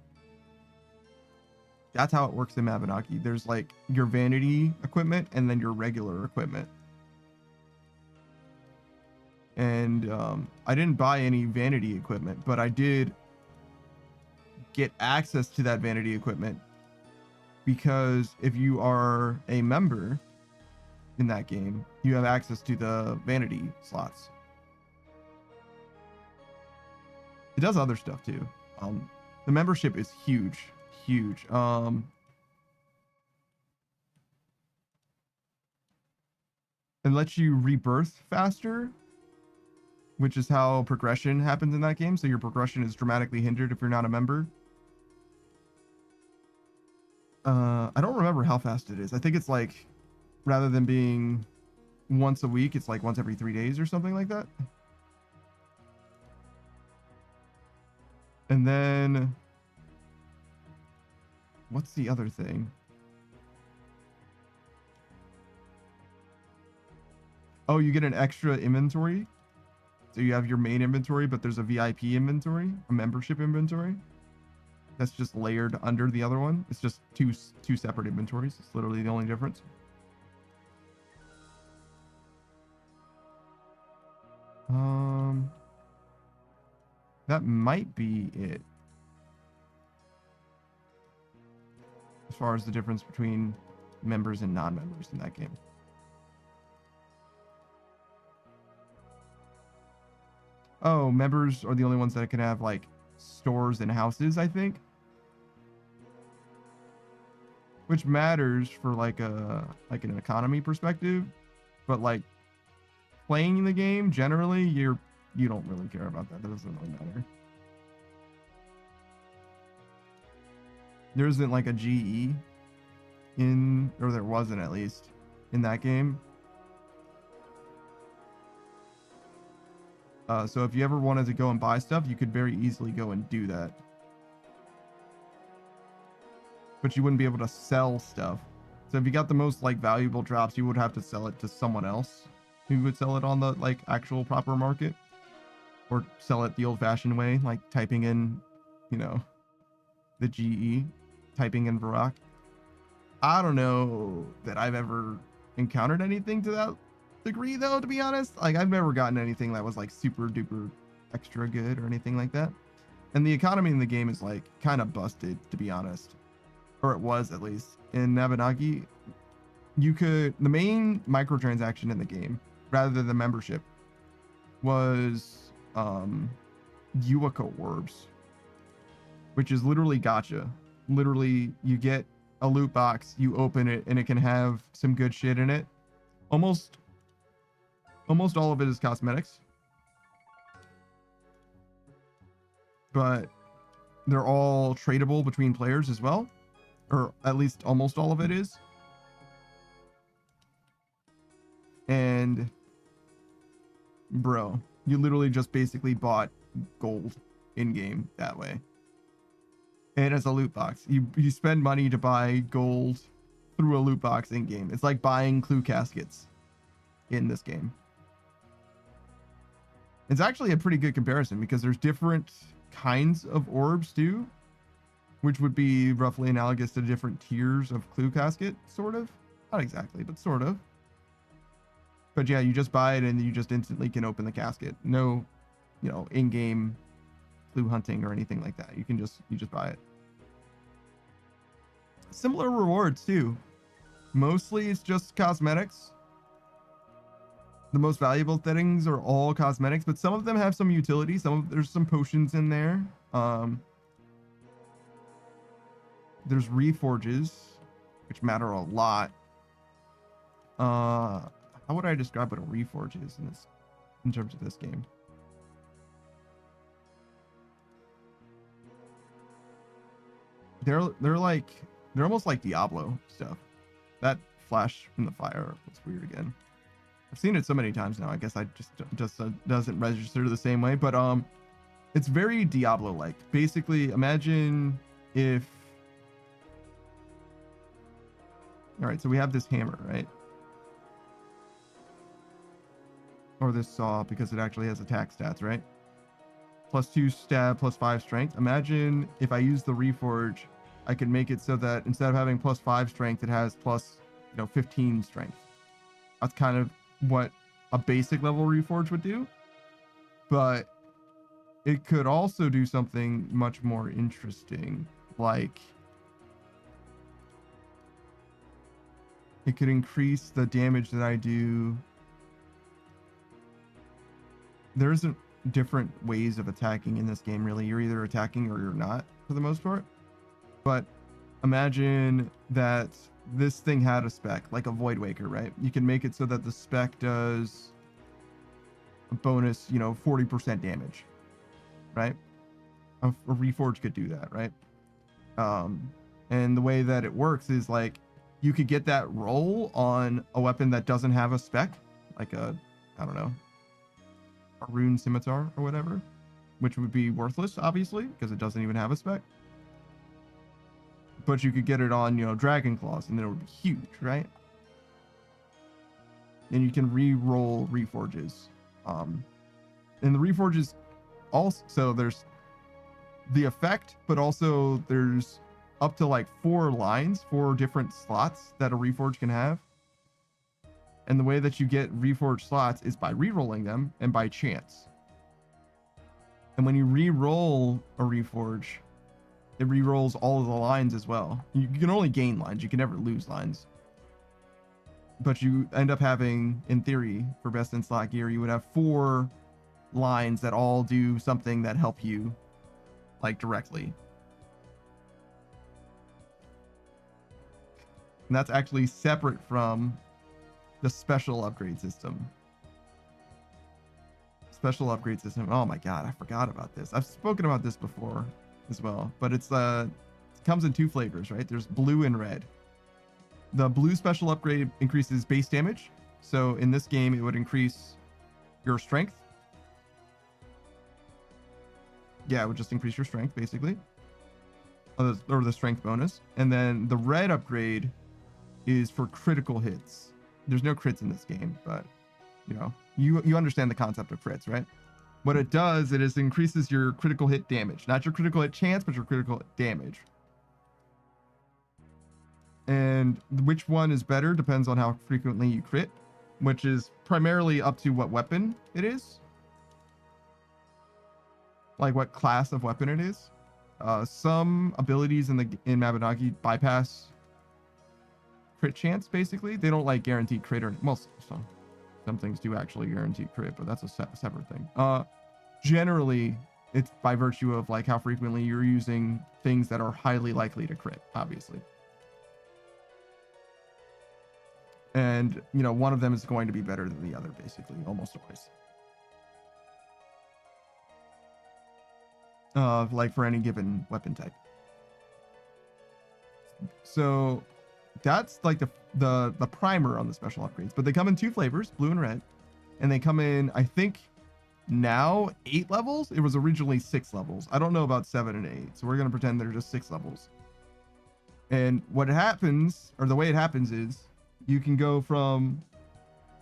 That's how it works in Mabinaki. There's like your vanity equipment and then your regular equipment. And I didn't buy any vanity equipment, but I did get access to that vanity equipment because if you are a member in that game, you have access to the vanity slots. It does other stuff too. The membership is huge. It lets you rebirth faster, which is how progression happens in that game. So your progression is dramatically hindered if you're not a member. I don't remember how fast it is. I think it's like, rather than being once a week, it's like once every 3 days or something like that. And then what's the other thing? Oh, you get an extra inventory. So you have your main inventory, but there's a VIP inventory, a membership inventory. That's just layered under the other one. It's just two separate inventories. It's literally the only difference. That might be it. As far as the difference between members and non-members in that game. Oh, members are the only ones that can have like stores and houses, I think. Which matters for like an economy perspective, but like playing the game generally, you don't really care about that. That doesn't really matter. There isn't like a GE in, or there wasn't at least in that game. So if you ever wanted to go and buy stuff, you could very easily go and do that. But you wouldn't be able to sell stuff. So if you got the most like valuable drops, you would have to sell it to someone else who would sell it on the like actual proper market, or sell it the old-fashioned way, like typing in, you know, the GE, typing in Varrock. I don't know that I've ever encountered anything to that degree though, to be honest. Like I've never gotten anything that was like super duper extra good or anything like that. And the economy in the game is like kind of busted, to be honest, or it was at least. In Nabanagi, the main microtransaction in the game, rather than the membership, was Yuaka orbs, which is literally gacha. Literally, you get a loot box, you open it, and it can have some good shit in it. Almost all of it is cosmetics, but they're all tradable between players as well, or at least almost all of it is. And bro, you literally just basically bought gold in game that way. And as a loot box, you spend money to buy gold through a loot box in game. It's like buying clue caskets in this game. It's actually a pretty good comparison because there's different kinds of orbs too, which would be roughly analogous to different tiers of clue casket, sort of. Not exactly, but sort of. But yeah, you just buy it and you just instantly can open the casket. No, you know, in-game clue hunting or anything like that. You just buy it. Similar rewards too. Mostly it's just cosmetics. The most valuable things are all cosmetics, but some of them have some utility. There's some potions in there. There's reforges, which matter a lot. How would I describe what a reforge is in terms of this game? They're almost like Diablo stuff. That flash in the fire was weird again. I've seen it so many times now. I guess I just doesn't register the same way, but it's very Diablo-like. Basically, imagine if, all right, so we have this hammer, right? Or this saw, because it actually has attack stats, right? +2 stab, +5 strength. Imagine if I use the reforge, I can make it so that instead of having +5 strength, it has plus, 15 strength. That's kind of what a basic level reforge would do, but it could also do something much more interesting, like it could increase the damage that I do. There isn't different ways of attacking in this game, really. You're either attacking or you're not, for the most part. But imagine that this thing had a spec, like a Void Waker, right? You can make it so that the spec does a bonus, 40% damage, right? A reforge could do that, right? And the way that it works is like you could get that roll on a weapon that doesn't have a spec, like a, I don't know, a rune scimitar or whatever. which would be worthless, obviously, because it doesn't even have a spec. But you could get it on, Dragon Claws, and then it would be huge, right? And you can re-roll Reforges. And the Reforges also, so there's the effect, but also there's up to like 4 different slots that a Reforge can have. And the way that you get Reforged slots is by re-rolling them and by chance. And when you re-roll a Reforge, it re-rolls all of the lines as well. You can only gain lines. You can never lose lines. But you end up having, in theory, for best in slot gear, you would have 4 lines that all do something that help you, like, directly. And that's actually separate from the special upgrade system. Special upgrade system. Oh my god, I forgot about this. I've spoken about this before as well, but it comes in 2 flavors, right? There's blue and red. The blue special upgrade increases base damage. So in this game, it would increase your strength. Yeah, it would just increase your strength, basically. Or the strength bonus. And then the red upgrade is for critical hits. There's no crits in this game, but you understand the concept of crits, right? What it does, it increases your critical hit damage. Not your critical hit chance, but your critical hit damage. And which one is better depends on how frequently you crit, which is primarily up to what weapon it is. Like what class of weapon it is. Some abilities in Mabinogi bypass crit chance, basically. They don't like guaranteed crit, or well, some things do actually guarantee crit, but that's a separate thing. Generally, it's by virtue of like how frequently you're using things that are highly likely to crit, obviously. And one of them is going to be better than the other, basically, almost always. Like for any given weapon type. So that's like the primer on the special upgrades, but they come in 2 flavors, blue and red, and they come in, I think now 8 levels. It was originally 6 levels. I don't know about 7 and 8, so we're going to pretend they're just 6 levels. And what happens, or the way it happens, is you can go from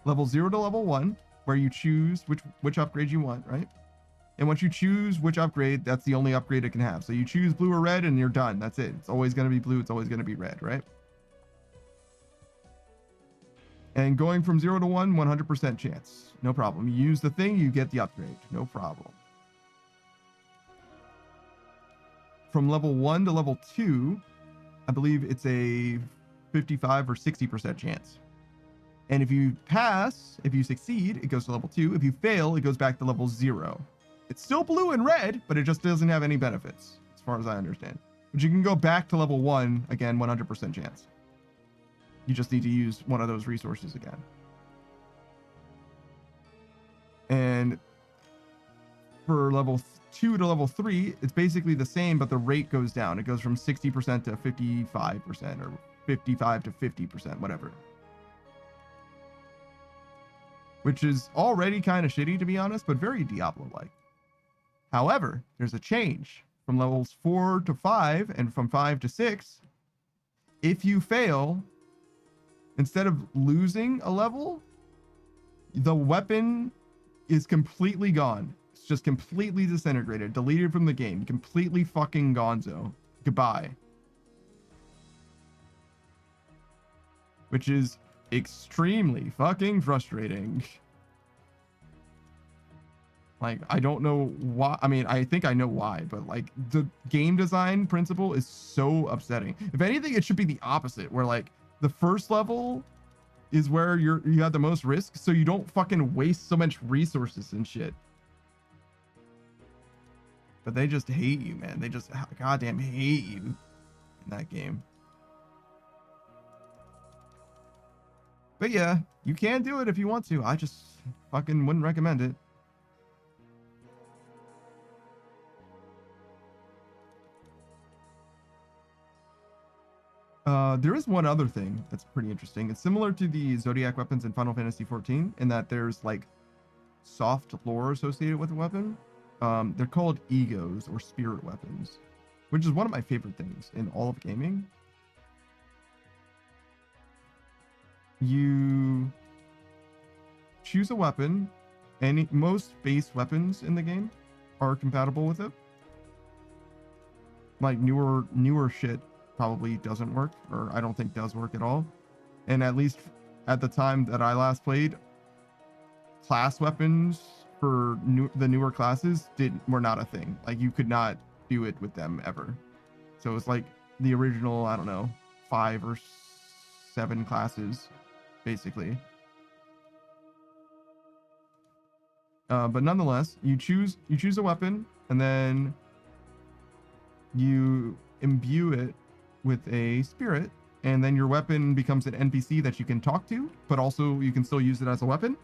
level 0 to level 1, where you choose which upgrade you want, right? And once you choose which upgrade, that's the only upgrade it can have. So you choose blue or red and you're done. That's it. It's always going to be blue. It's always going to be red, right? And going from 0 to 1, 100% chance. No problem. You use the thing, you get the upgrade. No problem. From level 1 to level 2, I believe it's a 55 or 60% chance. And if you pass, if you succeed, it goes to level 2. If you fail, it goes back to level 0. It's still blue and red, but it just doesn't have any benefits, as far as I understand. But you can go back to level 1, again, 100% chance. You just need to use one of those resources again. And for level 2 to level 3, it's basically the same, but the rate goes down. It goes from 60% to 55%, or 55 to 50%, whatever. Which is already kind of shitty, to be honest, but very Diablo-like. However, there's a change from levels 4 to 5 and from 5 to 6. If you fail, instead of losing a level, the weapon is completely gone. It's just completely disintegrated, deleted from the game, completely fucking gonzo. Goodbye. Which is extremely fucking frustrating. Like, I don't know why. I mean, I think I know why, but like the game design principle is so upsetting. If anything, it should be the opposite, where like the first level is where you have the most risk, so you don't fucking waste so much resources and shit. But they just hate you, man. They just goddamn hate you in that game. But yeah, you can do it if you want to. I just fucking wouldn't recommend it. There is one other thing that's pretty interesting. It's similar to the Zodiac weapons in Final Fantasy XIV in that there's like soft lore associated with the weapon. They're called egos or spirit weapons, which is one of my favorite things in all of gaming. You choose a weapon, and most base weapons in the game are compatible with it. Like newer shit probably doesn't work, or I don't think does work at all. And at least at the time that I last played, class weapons for the newer classes were not a thing. Like you could not do it with them ever. So it was like the original, I don't know, 5 or 7 classes, basically. But nonetheless, you choose a weapon, and then you imbue it with a spirit, and then your weapon becomes an NPC that you can talk to, but also you can still use it as a weapon.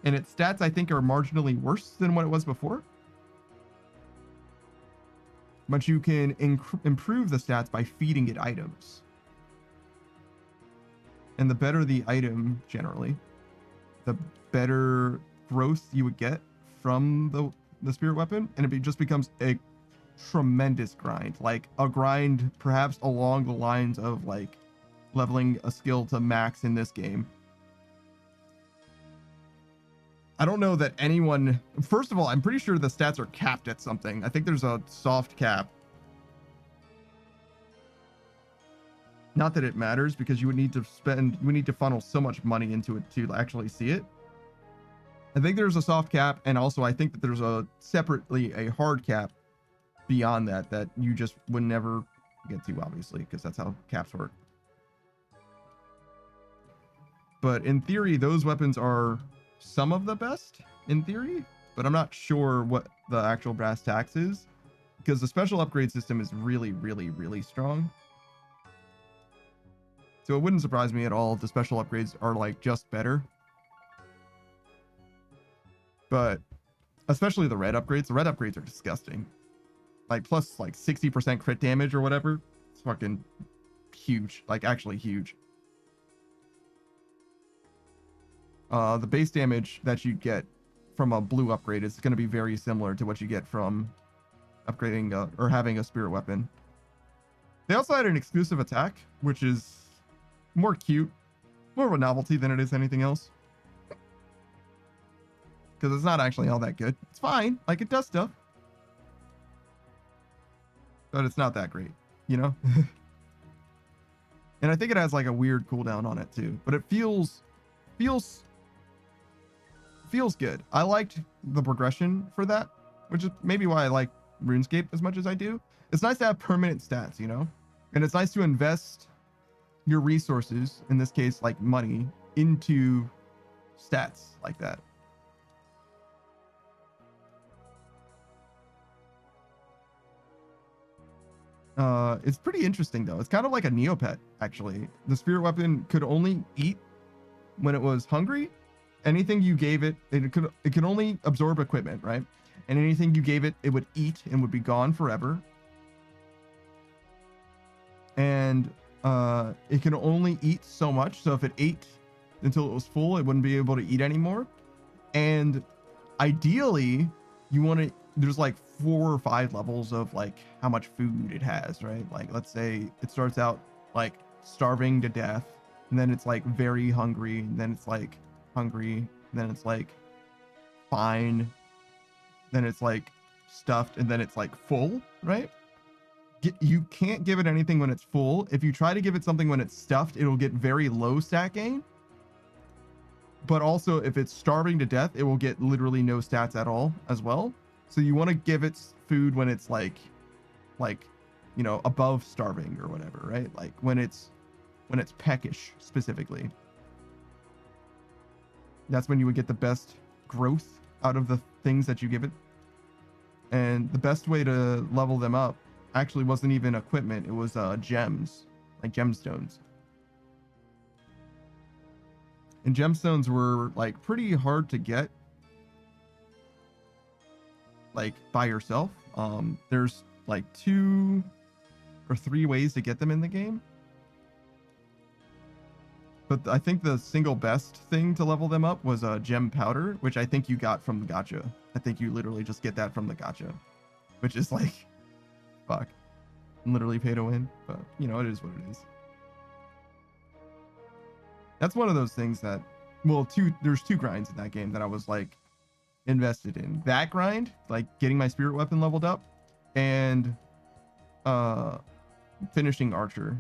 And its stats, I think, are marginally worse than what it was before. But you can improve the stats by feeding it items. And the better the item, generally, the better growth you would get from the spirit weapon. And it just becomes a tremendous grind. Like a grind perhaps along the lines of like leveling a skill to max in this game. I don't know that anyone... First of all, I'm pretty sure the stats are capped at something. I think there's a soft cap. Not that it matters, because you would need to funnel so much money into it to actually see it. I think there's a soft cap, and also I think that there's separately a hard cap beyond that you just would never get to, obviously, because that's how caps work. But in theory, those weapons are some of the best in theory, but I'm not sure what the actual brass tacks is, because the special upgrade system is really, really, really strong. So it wouldn't surprise me at all if the special upgrades are like just better. But especially the red upgrades. The red upgrades are disgusting. Like plus like 60% crit damage or whatever. It's fucking huge. Like actually huge. The base damage that you get from a blue upgrade is going to be very similar to what you get from upgrading or having a spirit weapon. They also had an exclusive attack, which is more cute, more of a novelty than it is anything else. Because it's not actually all that good. It's fine, like it does stuff, but it's not that great, you know? And I think it has like a weird cooldown on it too, but it feels good. I liked the progression for that, which is maybe why I like RuneScape as much as I do. It's nice to have permanent stats, you know? And it's nice to invest your resources, in this case, like money, into stats like that. It's pretty interesting though. It's kind of like a Neopet, actually. The spirit weapon could only eat when it was hungry. Anything you gave it, it could only absorb equipment, right? And anything you gave it, it would eat and would be gone forever. And it can only eat so much. So if it ate until it was full, it wouldn't be able to eat anymore. And ideally, you want to, there's like 4 or 5 levels of like how much food it has, right? Like let's say it starts out like starving to death, and then it's like very hungry, and then it's like hungry, and then it's like fine, then it's like stuffed, and then it's like full, right? You can't give it anything when it's full. If you try to give it something when it's stuffed, it'll get very low stat gain. But also if it's starving to death, it will get literally no stats at all as well. So you want to give it food when it's like, you know, above starving or whatever, right? Like when it's peckish specifically. That's when you would get the best growth out of the things that you give it. And the best way to level them up actually wasn't even equipment. It was gems, like gemstones. And gemstones were like pretty hard to get, like by yourself. There's like 2 or 3 ways to get them in the game. But I think the single best thing to level them up was a gem powder, which I think you got from the gacha. I think you literally just get that from the gacha, which is like, fuck, literally pay to win. But you know, it is what it is. That's one of those things that, well, there's two grinds in that game that I was like invested in. That grind, like getting my spirit weapon leveled up, and finishing Archer,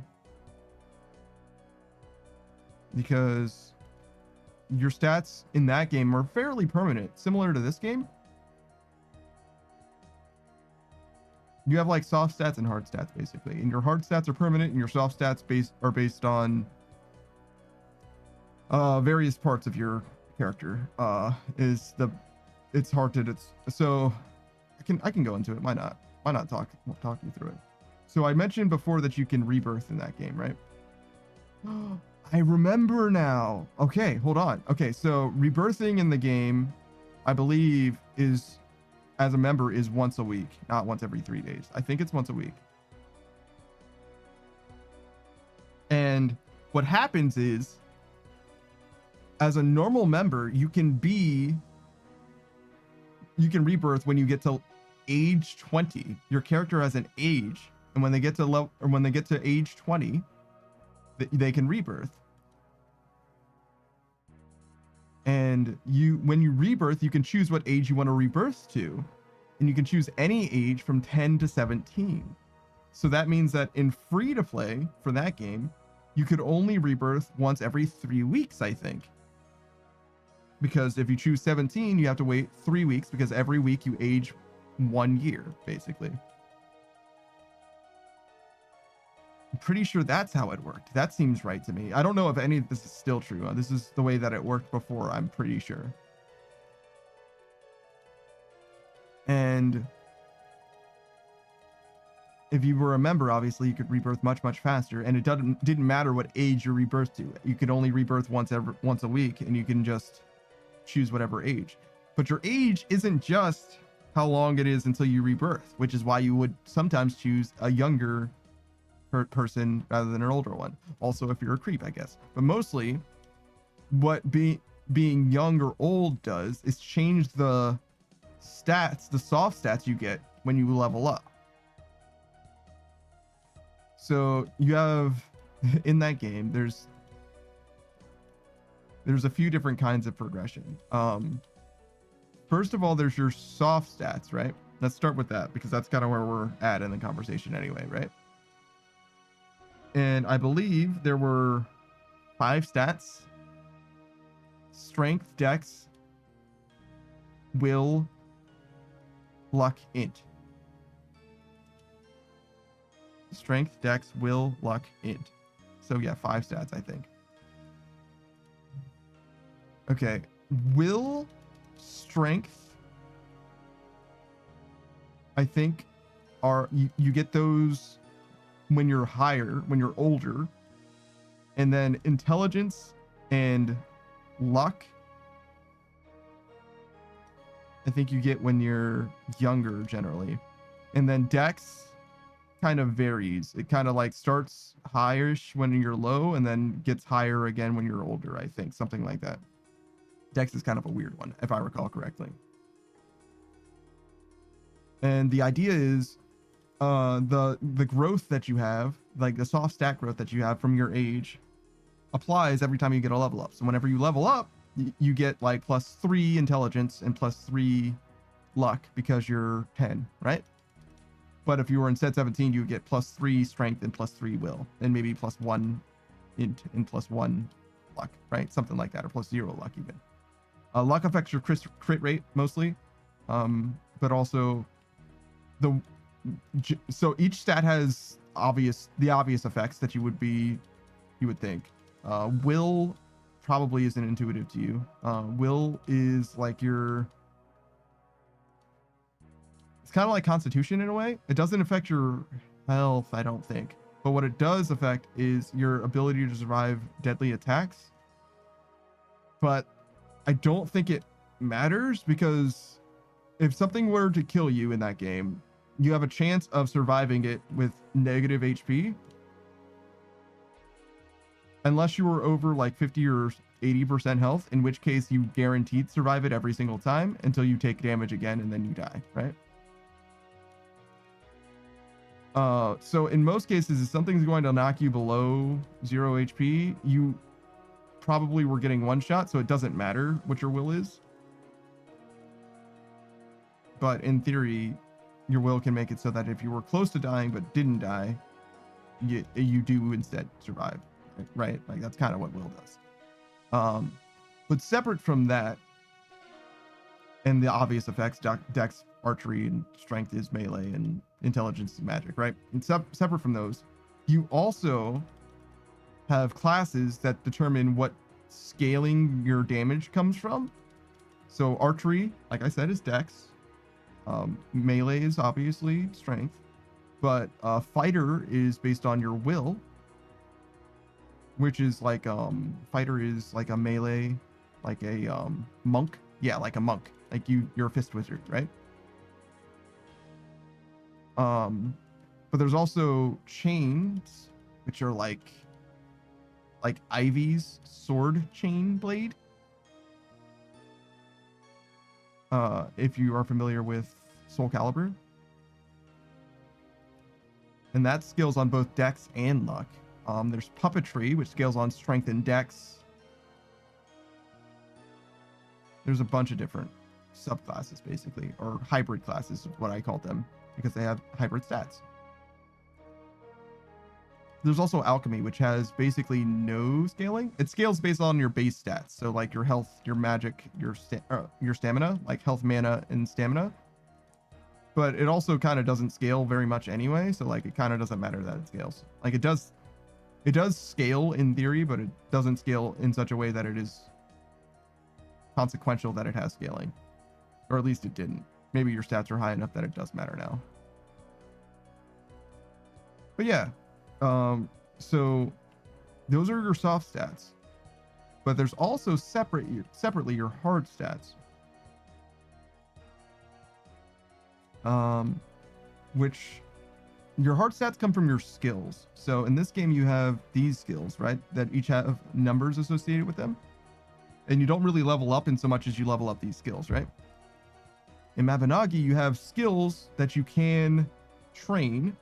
because your stats in that game are fairly permanent, similar to this game. You have like soft stats and hard stats basically, and your hard stats are permanent, and your soft stats are based on various parts of your character. It's hard to, so I can go into it. Why not talk you through it? So I mentioned before that you can rebirth in that game, right? I remember now. Okay, hold on. Okay, so rebirthing in the game, I believe, is, as a member, is once a week, not once every 3 days. I think it's once a week. And what happens is, as a normal member, you can rebirth when you get to age 20. Your character has an age, and when they get to age 20, they can rebirth. And when you rebirth, you can choose what age you want to rebirth to, and you can choose any age from 10 to 17. So that means that in free to play for that game, you could only rebirth once every 3 weeks, I think. Because if you choose 17, you have to wait 3 weeks, because every week you age 1 year, basically. I'm pretty sure that's how it worked. That seems right to me. I don't know if any of this is still true. This is the way that it worked before, I'm pretty sure. And if you were a member, obviously you could rebirth much, much faster, and it didn't matter what age you rebirth to. You could only rebirth once a week, and you can just choose whatever age. But your age isn't just how long it is until you rebirth, which is why you would sometimes choose a younger person rather than an older one. Also, if you're a creep, I guess. But mostly, what being young or old does is change the stats, the soft stats you get when you level up. So you have, in that game, there's a few different kinds of progression. First of all, there's your soft stats, right? Let's start with that, because that's kind of where we're at in the conversation anyway, right? And I believe there were 5 stats: strength, dex, will, luck, int. Strength, dex, will, luck, int. So yeah, 5 stats, I think. Okay, will, strength, I think you get those when you're higher, when you're older. And then intelligence and luck, I think you get when you're younger generally. And then dex kind of varies. It kind of like starts highish when you're low and then gets higher again when you're older, I think. Something like that. Dex is kind of a weird one, if I recall correctly. And the idea is the growth that you have, like the soft stat growth that you have from your age, applies every time you get a level up. So whenever you level up, you get like +3 intelligence and +3 luck because you're 10, right? But if you were in set 17, you get +3 strength and +3 will, and maybe +1 int and +1 luck, right? Something like that, or +0 luck even. Luck affects your crit rate mostly, but also so each stat has the obvious effects that you would think. Will probably isn't intuitive to you. Will is like it's kind of like Constitution in a way. It doesn't affect your health, I don't think. But what it does affect is your ability to survive deadly attacks. But I don't think it matters, because if something were to kill you in that game, you have a chance of surviving it with negative HP. unless you were over like 50 or 80% health, in which case you guaranteed survive it every single time until you take damage again and then you die, right? So in most cases, if something's going to knock you below 0 HP, you probably were getting one shot, so it doesn't matter what your will is. But in theory, your will can make it so that if you were close to dying but didn't die, you do instead survive, right? Like that's kind of what will does. But separate from that, and the obvious effects, dex, archery, and strength is melee, and intelligence is magic, right? And separate from those, you also have classes that determine what scaling your damage comes from. So archery, like I said, is dex. Melee is obviously strength, but fighter is based on your will, which is like fighter is like a melee, like a monk. Yeah, like a monk. Like you're a fist wizard, right? But there's also chains, which are like Ivy's sword chain blade. If you are familiar with Soul Calibur. And that scales on both dex and luck. There's puppetry, which scales on strength and dex. There's a bunch of different subclasses, basically, or hybrid classes is what I call them, because they have hybrid stats. There's also alchemy, which has basically no scaling. It scales based on your base stats, so like your health, your magic, your stamina, like health, mana, and stamina. But it also kind of doesn't scale very much anyway, so like it kind of doesn't matter that it scales. Like it does scale in theory, but it doesn't scale in such a way that it is consequential that it has scaling, or at least it didn't. Maybe your stats are high enough that it does matter now. But yeah, so those are your soft stats, but there's also separately your hard stats, which your hard stats come from your skills. So in this game you have these skills, right, that each have numbers associated with them, and you don't really level up in so much as you level up these skills, right? In Mabinogi you have skills that you can train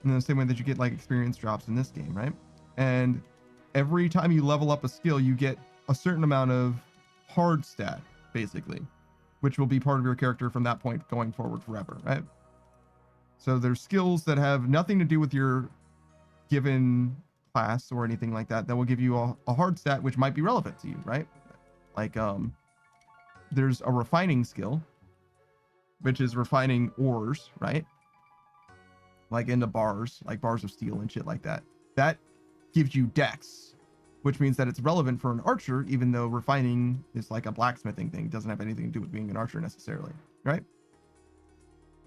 in the same way that you get like experience drops in this game, right? And every time you level up a skill, you get a certain amount of hard stat, basically, which will be part of your character from that point going forward forever, right? So there's skills that have nothing to do with your given class or anything like that will give you a hard stat which might be relevant to you, right? Like there's a refining skill, which is refining ores, right? Like into bars, like bars of steel and shit like that. That gives you dex, which means that it's relevant for an archer, even though refining is like a blacksmithing thing. It doesn't have anything to do with being an archer necessarily, right?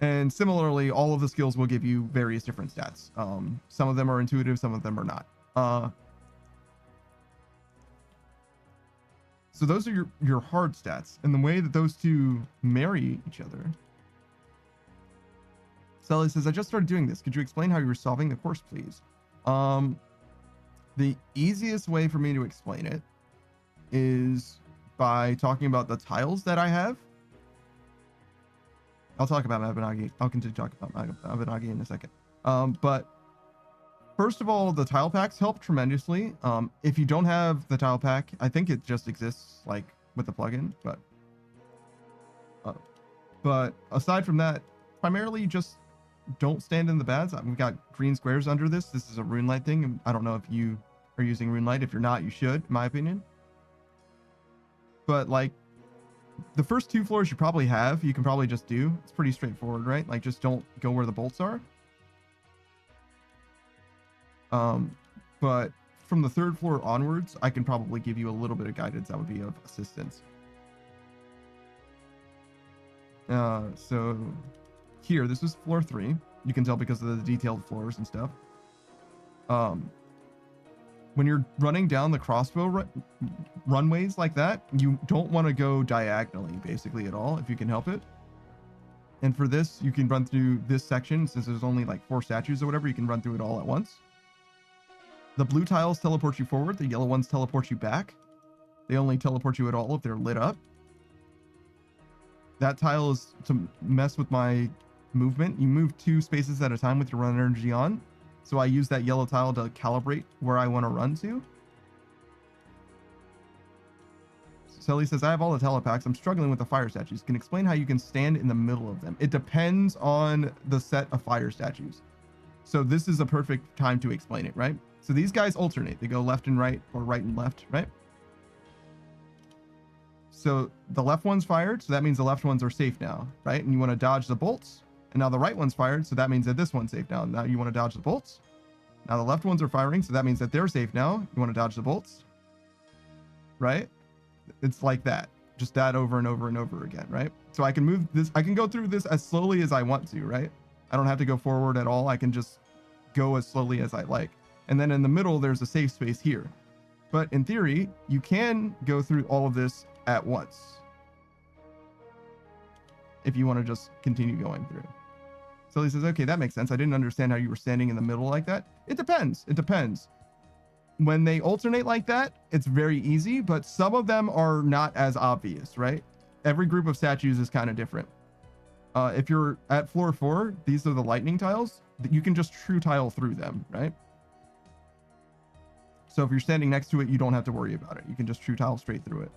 And similarly, all of the skills will give you various different stats. Some of them are intuitive, some of them are not. So those are your hard stats, and the way that those two marry each other. Sally says, I just started doing this. Could you explain how you were solving the course, please? The easiest way for me to explain it is by talking about the tiles that I have. I'll talk about Mabinogi. I'll continue to talk about Mabinogi in a second. But first of all, the tile packs help tremendously. If you don't have the tile pack, I think it just exists like with the plugin, but aside from that, primarily just don't stand in the bads. We've got green squares under this. This is a RuneLite thing. I don't know if you are using RuneLite. If you're not, you should, in my opinion. But like the first two floors you probably have, you can probably just do. It's pretty straightforward, right? Like just don't go where the bolts are. But from the third floor onwards, I can probably give you a little bit of guidance that would be of assistance. So here, this is floor 3. You can tell because of the detailed floors and stuff. When you're running down the crossbow runways like that, you don't want to go diagonally, basically, at all, if you can help it. And for this, you can run through this section, since there's only like 4 statues or whatever, you can run through it all at once. The blue tiles teleport you forward. The yellow ones teleport you back. They only teleport you at all if they're lit up. That tile is to mess with my movement. You move 2 spaces at a time with your run energy on. So I use that yellow tile to calibrate where I want to run to. Sully says, I have all the telepacks. I'm struggling with the fire statues. Can explain how you can stand in the middle of them. It depends on the set of fire statues. So this is a perfect time to explain it, right? So these guys alternate. They go left and right or right and left, right? So the left one's fired. So that means the left ones are safe now, right? And you want to dodge the bolts. And now the right one's fired. So that means that this one's safe now. Now you want to dodge the bolts. Now the left ones are firing. So that means that they're safe now. You want to dodge the bolts, right? It's like that, just that over and over and over again, right? So I can move this, I can go through this as slowly as I want to, right? I don't have to go forward at all. I can just go as slowly as I like. And then in the middle, there's a safe space here. But in theory, you can go through all of this at once if you want to just continue going through. So he says, okay, that makes sense. I didn't understand how you were standing in the middle like that. It depends. It depends. When they alternate like that, it's very easy, but some of them are not as obvious, right? Every group of statues is kind of different. If you're at floor 4, these are the lightning tiles. You can just true tile through them, right? So if you're standing next to it, you don't have to worry about it. You can just true tile straight through it.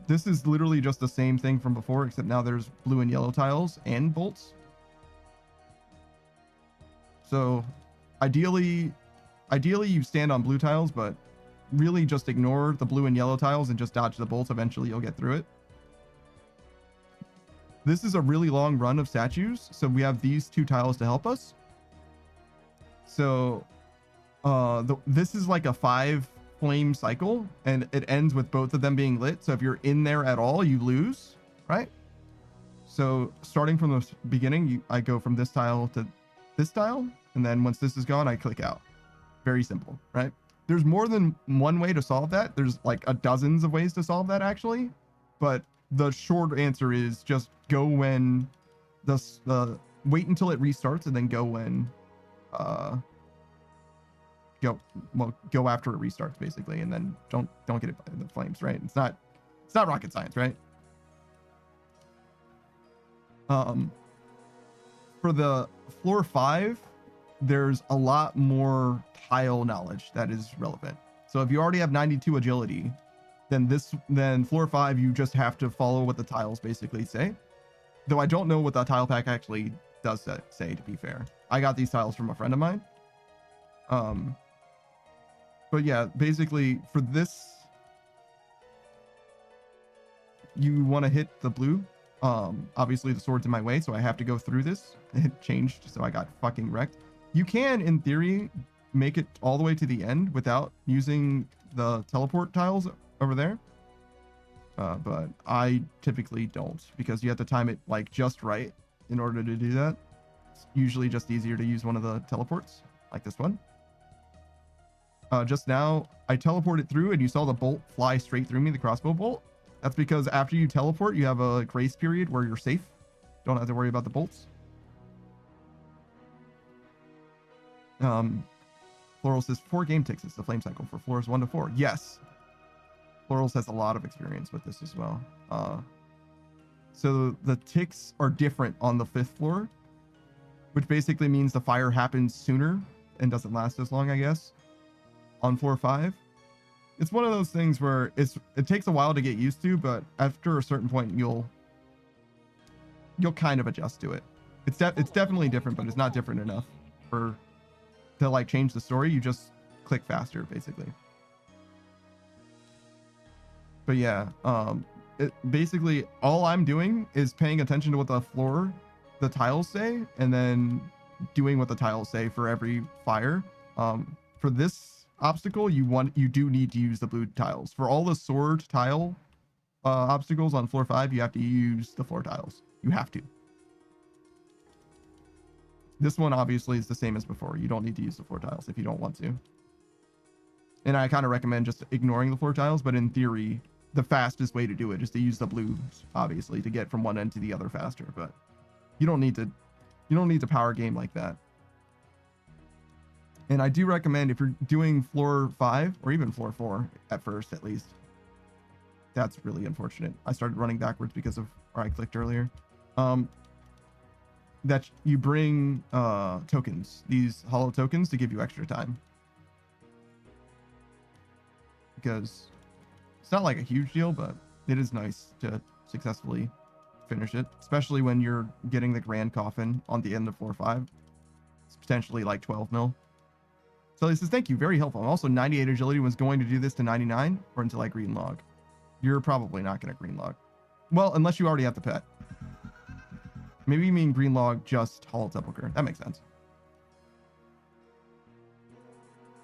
This is literally just the same thing from before, except now there's blue and yellow tiles and bolts. So ideally you stand on blue tiles, but really just ignore the blue and yellow tiles and just dodge the bolts. Eventually you'll get through it. This is a really long run of statues, so we have these 2 tiles to help us. So this is like a 5 flame cycle, and it ends with both of them being lit. So if you're in there at all, you lose, right? So starting from the beginning, I go from this tile to this tile, and then once this is gone, I click out. Very simple, right? There's more than one way to solve that. There's like dozens of ways to solve that actually, but the short answer is just go when wait until it restarts, and then go when go after it restarts basically, and then don't get it by the flames, right? It's not rocket science, right? For the floor 5, there's a lot more tile knowledge that is relevant. So if you already have 92 agility, then floor 5, you just have to follow what the tiles basically say. Though I don't know what the tile pack actually does say, to be fair. I got these tiles from a friend of mine. But yeah, basically for this, you want to hit the blue. Obviously the sword's in my way, so I have to go through this. It changed, so I got fucking wrecked. You can, in theory, make it all the way to the end without using the teleport tiles over there. But I typically don't, because you have to time it like just right in order to do that. It's usually just easier to use one of the teleports, like this one. Just now, I teleported through and you saw the bolt fly straight through me, the crossbow bolt. That's because after you teleport, you have a grace period where you're safe. Don't have to worry about the bolts. Floral says 4 game ticks is the flame cycle for floors 1 to 4. Yes. Florals has a lot of experience with this as well. So the ticks are different on the 5th floor, which basically means the fire happens sooner and doesn't last as long, I guess. On floor 5, it's one of those things where it takes a while to get used to, but after a certain point, you'll kind of adjust to it. It's definitely different, but it's not different enough to like change the story. You just click faster, basically. But yeah, basically all I'm doing is paying attention to what the tiles say, and then doing what the tiles say for every fire. For this obstacle, you do need to use the blue tiles. For all the sword tile obstacles on floor 5, you have to use the floor tiles. You have to. This one obviously is the same as before. You don't need to use the floor tiles if you don't want to. And I kind of recommend just ignoring the floor tiles, but in theory, the fastest way to do it is to use the blues, obviously, to get from one end to the other faster. But you don't need to power game like that. And I do recommend, if you're doing floor 5 or even floor 4 at first, at least, that's really unfortunate. I started running backwards because of where I clicked earlier. That you bring tokens, these hollow tokens, to give you extra time. Because it's not like a huge deal, but it is nice to successfully finish it, especially when you're getting the grand coffin on the end of floor 5. It's potentially like 12 mil. So he says, thank you, very helpful. Also, 98 agility was going to do this to 99 or until I green log. You're probably not going to green log. Well, unless you already have the pet. Maybe you mean green log just hollow sepulcher. That makes sense.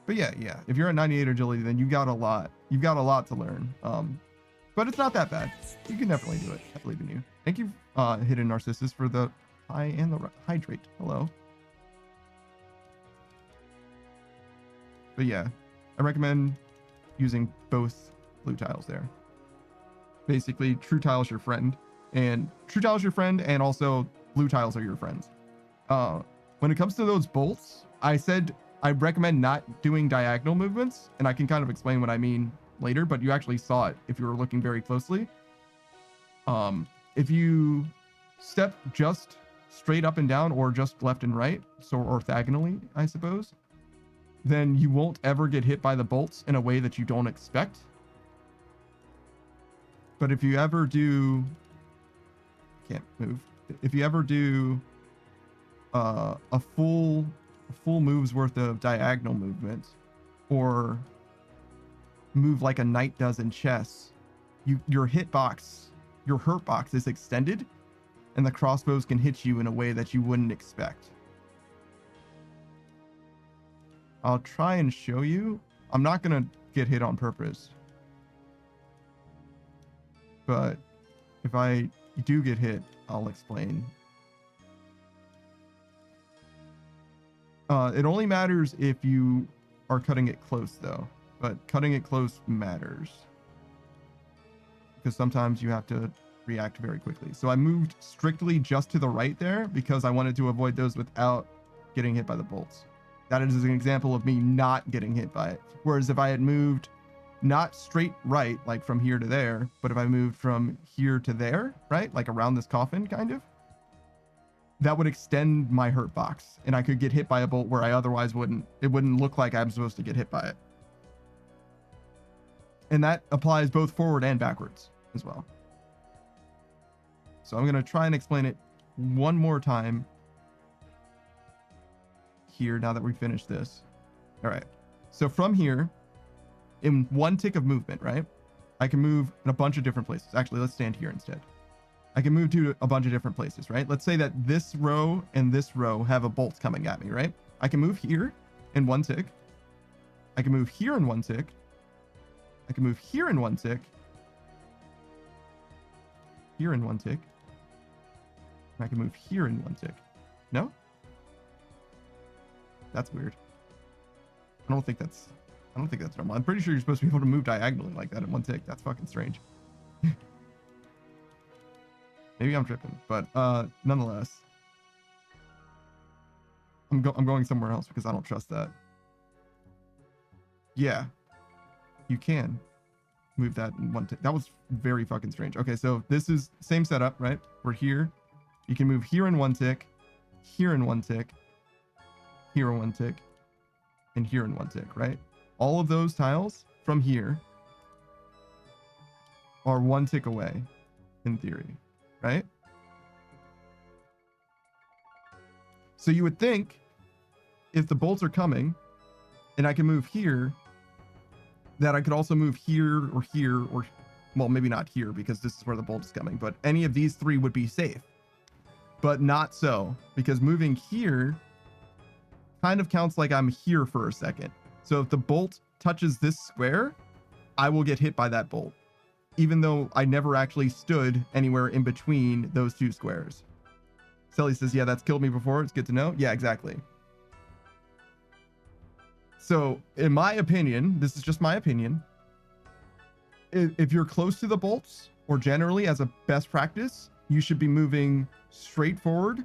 But yeah, if you're at 98 agility, then you got a lot. You've got a lot to learn. But it's not that bad. You can definitely do it. I believe in you. Thank you, Hidden Narcissus, for the hi and the hydrate. Hello. But yeah, I recommend using both blue tiles there. Basically, true tile is your friend, and also blue tiles are your friends. When it comes to those bolts, I said I recommend not doing diagonal movements, and I can kind of explain what I mean later, but you actually saw it if you were looking very closely. If you step just straight up and down or just left and right, so orthogonally, I suppose, then you won't ever get hit by the bolts in a way that you don't expect. But if you ever do, can't move. If you ever do a full move's worth of diagonal movement, or move like a knight does in chess, your hurt box is extended, and the crossbows can hit you in a way that you wouldn't expect. I'll try and show you. I'm not gonna get hit on purpose, but if I do get hit, I'll explain. It only matters if you are cutting it close, though. But cutting it close matters, because sometimes you have to react very quickly. So I moved strictly just to the right there because I wanted to avoid those without getting hit by the bolts. That is an example of me not getting hit by it. Whereas if I had moved not straight right, like from here to there, but if I moved from here to there, right, like around this coffin kind of, that would extend my hurt box, and I could get hit by a bolt where I otherwise wouldn't. It wouldn't look like I'm supposed to get hit by it. And that applies both forward and backwards as well. So I'm going to try and explain it one more time here now that we finished this. All right. So from here, in one tick of movement, right, I can move in a bunch of different places. Actually, let's stand here instead. I can move to a bunch of different places, right? Let's say that this row and this row have a bolt coming at me, right? I can move here in one tick. I can move here in one tick. I can move here in one tick. Here in one tick. And I can move here in one tick. No? That's weird. I don't think that's normal. I'm pretty sure you're supposed to be able to move diagonally like that in one tick. That's fucking strange. Maybe I'm tripping, but nonetheless, I'm going somewhere else because I don't trust that. Yeah, you can move that in one tick. That was very fucking strange. Okay, so this is same setup, right? We're here. You can move here in one tick, here in one tick, here in one tick, and here in one tick, right? All of those tiles from here are one tick away, in theory, right? So you would think if the bolts are coming and I can move here, that I could also move here, or well, maybe not here because this is where the bolt is coming, but any of these three would be safe. But not so, because moving here kind of counts like I'm here for a second. So if the bolt touches this square, I will get hit by that bolt, even though I never actually stood anywhere in between those two squares. Sally says, yeah, that's killed me before. It's good to know. Yeah, exactly. So in my opinion, this is just my opinion, if you're close to the bolts, or generally as a best practice, you should be moving straight forward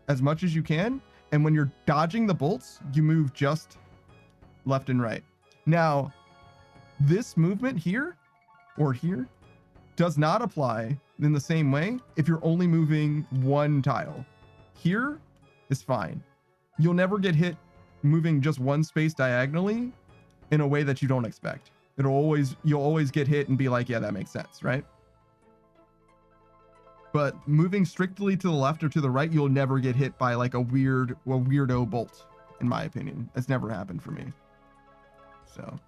as much as you can. And when you're dodging the bolts, you move just left and right. Now, this movement here or here does not apply in the same way if you're only moving one tile. Here is fine. You'll never get hit moving just one space diagonally in a way that you don't expect. You'll always get hit and be like, yeah, that makes sense, right? But moving strictly to the left or to the right, you'll never get hit by like a weirdo bolt, in my opinion. That's never happened for me. So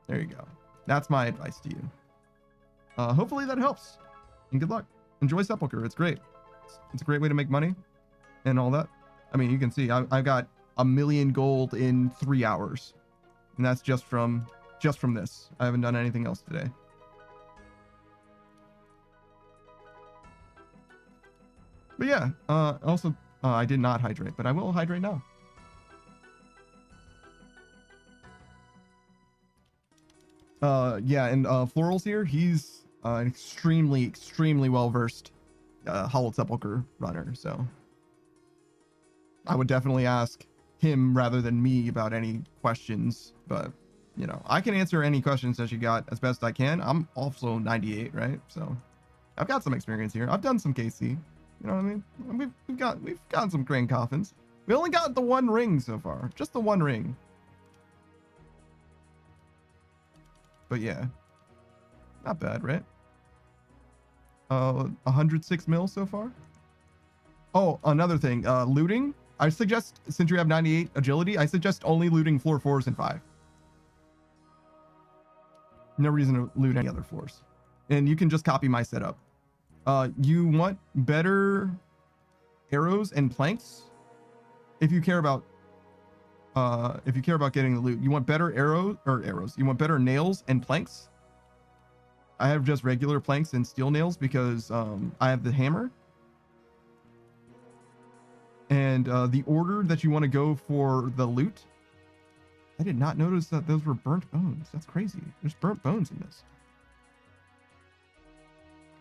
there you go. That's my advice to you. Hopefully that helps. And good luck. Enjoy Sepulchre. It's great. It's a great way to make money and all that. I mean, you can see I got 1 million gold in 3 hours, and that's just from this. I haven't done anything else today. But yeah, also I did not hydrate, but I will hydrate now. Yeah, and Floral's here. He's an extremely well versed Hallowed Sepulchre runner, so I would definitely ask him rather than me about any questions. But you know, I can answer any questions that you got as best I can. I'm also 98, right? So I've got some experience here. I've done some KC. You know what I mean? We've gotten some crane coffins. We only got the 1 ring so far, just the 1 ring. But yeah, not bad, right? 106 mil so far. Oh, another thing, looting. I suggest, since you have 98 agility, I suggest only looting floor 4s and 5. No reason to loot any other floors. And you can just copy my setup. You want better arrows and planks if you care about getting the loot. You want better arrows. You want better nails and planks. I have just regular planks and steel nails because I have the hammer. And the order that you want to go for the loot, I did not notice that those were burnt bones. That's crazy. There's burnt bones in this.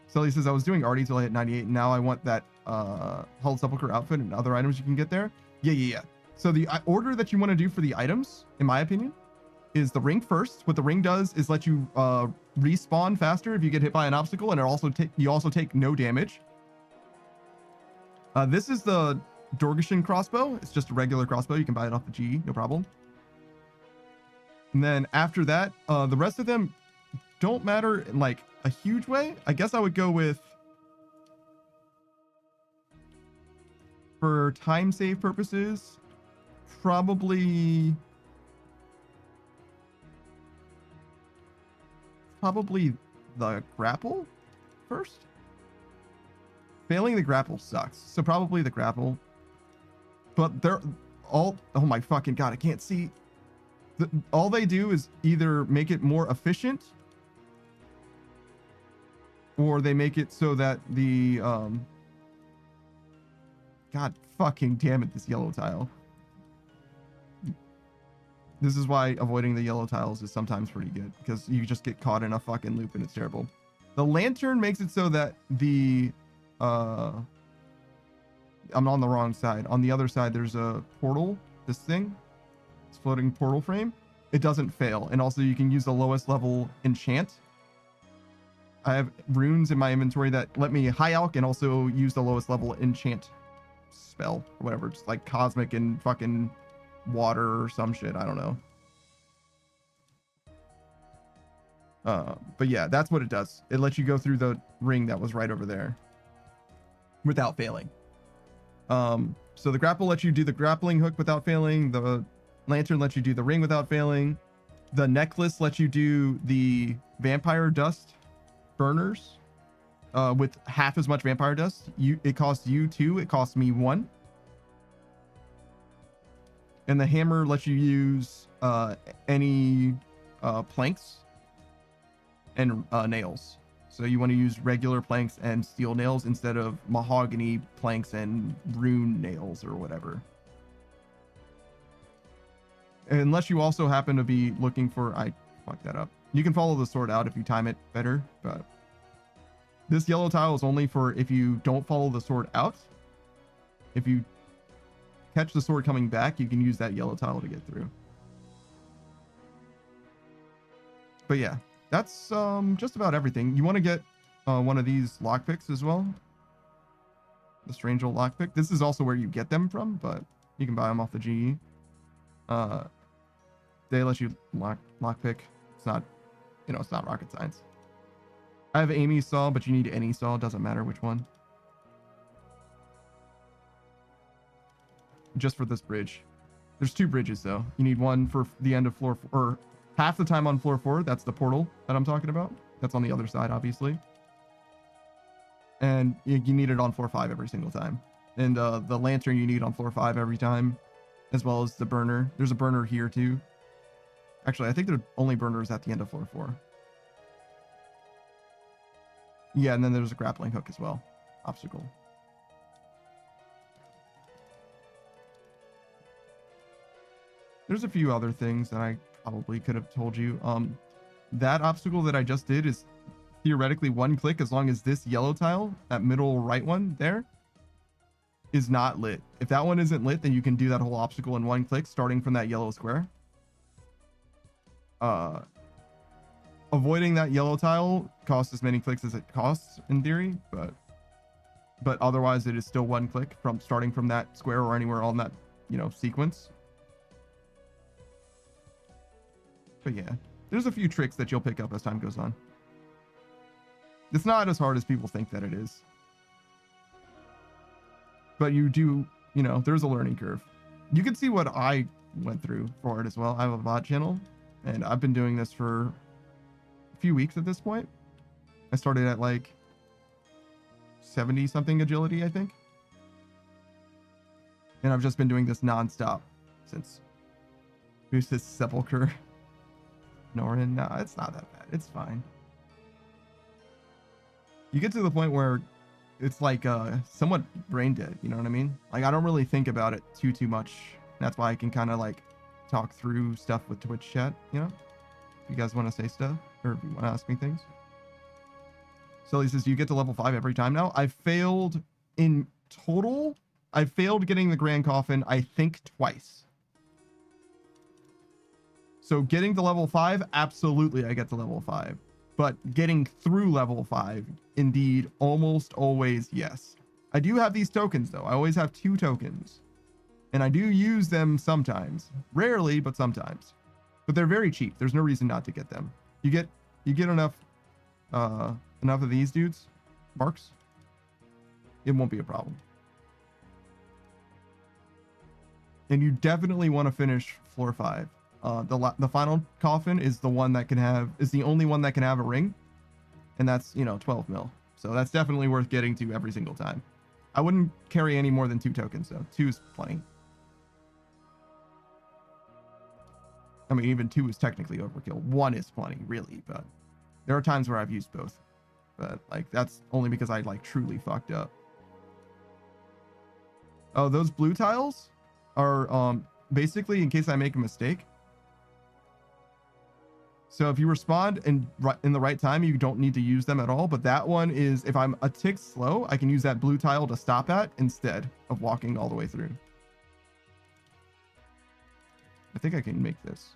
Sully says, I was doing Artie till I hit 98, and now I want that Hallowed Sepulchre outfit and other items you can get there. Yeah. So the order that you want to do for the items, in my opinion, is the ring first. What the ring does is let you respawn faster if you get hit by an obstacle, and you also take no damage. This is the Dorgeshan crossbow. It's just a regular crossbow. You can buy it off the G, no problem. And then after that, the rest of them don't matter in like a huge way. I guess I would go with, for time save purposes, probably the grapple first. Failing the grapple sucks, so probably the grapple. But they're all, oh my fucking god, I can't see. All they do is either make it more efficient, or they make it so that the god fucking damn it, this yellow tile. This is why avoiding the yellow tiles is sometimes pretty good, because you just get caught in a fucking loop and it's terrible. The lantern makes it so that the I'm on the wrong side. On the other side there's a portal, this thing. It's floating portal frame. It doesn't fail, and also you can use the lowest level enchant. I have runes in my inventory that let me high alch and also use the lowest level enchant spell or whatever. Just like cosmic and fucking water or some shit. I don't know. But yeah, that's what it does. It lets you go through the ring that was right over there without failing. So the grapple lets you do the grappling hook without failing. The lantern lets you do the ring without failing. The necklace lets you do the vampire dust burners with half as much vampire dust. It costs you 2, it costs me 1. And the hammer lets you use any planks and nails. So you want to use regular planks and steel nails instead of mahogany planks and rune nails or whatever. Unless you also happen to be looking for, I fucked that up. You can follow the sword out if you time it better, but this yellow tile is only for if you don't follow the sword out. If you catch the sword coming back, you can use that yellow tile to get through. But yeah, that's just about everything. You want to get one of these lockpicks as well. The strange old lockpick. This is also where you get them from, but you can buy them off the GE. They let you lockpick. It's not, it's not rocket science. I have Amy's saw, but you need any saw. Doesn't matter which one. Just for this bridge. There's 2 bridges though. You need one for the end of floor 4, or half the time on floor 4. That's the portal that I'm talking about. That's on the other side, obviously. And you need it on floor 5 every single time. And the lantern you need on floor 5 every time, as well as the burner. There's a burner here too. Actually, I think the only burner is at the end of floor 4. Yeah, and then there's a grappling hook as well. Obstacle. There's a few other things that I probably could have told you. That obstacle that I just did is theoretically 1 click as long as this yellow tile, that middle right one there, is not lit. If that one isn't lit, then you can do that whole obstacle in 1 click, starting from that yellow square. Avoiding that yellow tile costs as many clicks as it costs in theory, but otherwise it is still 1 click from starting from that square or anywhere on that, sequence. But yeah, there's a few tricks that you'll pick up as time goes on. It's not as hard as people think that it is. But you do, there's a learning curve. You can see what I went through for it as well. I have a VOD channel, and I've been doing this for a few weeks at this point. I started at like 70 something agility, I think. And I've just been doing this nonstop since. Who's this sepulcher? Norin? No, it's not that bad. It's fine. You get to the point where it's like somewhat brain dead, you know what I mean? Like I don't really think about it too much. That's why I can kind of like talk through stuff with Twitch chat, If you guys want to say stuff or if you want to ask me things. Sully says, do you get to level 5 every time now? I failed in total. I failed getting the Grand Coffin, I think, twice. So getting to level 5, absolutely I get to level 5. But getting through level 5, indeed, almost always yes. I do have these tokens though. I always have 2 tokens. And I do use them sometimes. Rarely, but sometimes. But they're very cheap. There's no reason not to get them. You get enough of these dudes, marks, it won't be a problem. And you definitely want to finish floor 5. The final coffin is the one that is the only one that can have a ring, and that's 12 mil. So that's definitely worth getting to every single time. I wouldn't carry any more than 2 tokens though. 2 is plenty. I mean, even 2 is technically overkill. 1 is plenty, really, but there are times where I've used both. But like that's only because I like truly fucked up. Oh, those blue tiles are basically in case I make a mistake. So if you respond in the right time, you don't need to use them at all. But that one is, if I'm a tick slow, I can use that blue tile to stop at instead of walking all the way through. I think I can make this.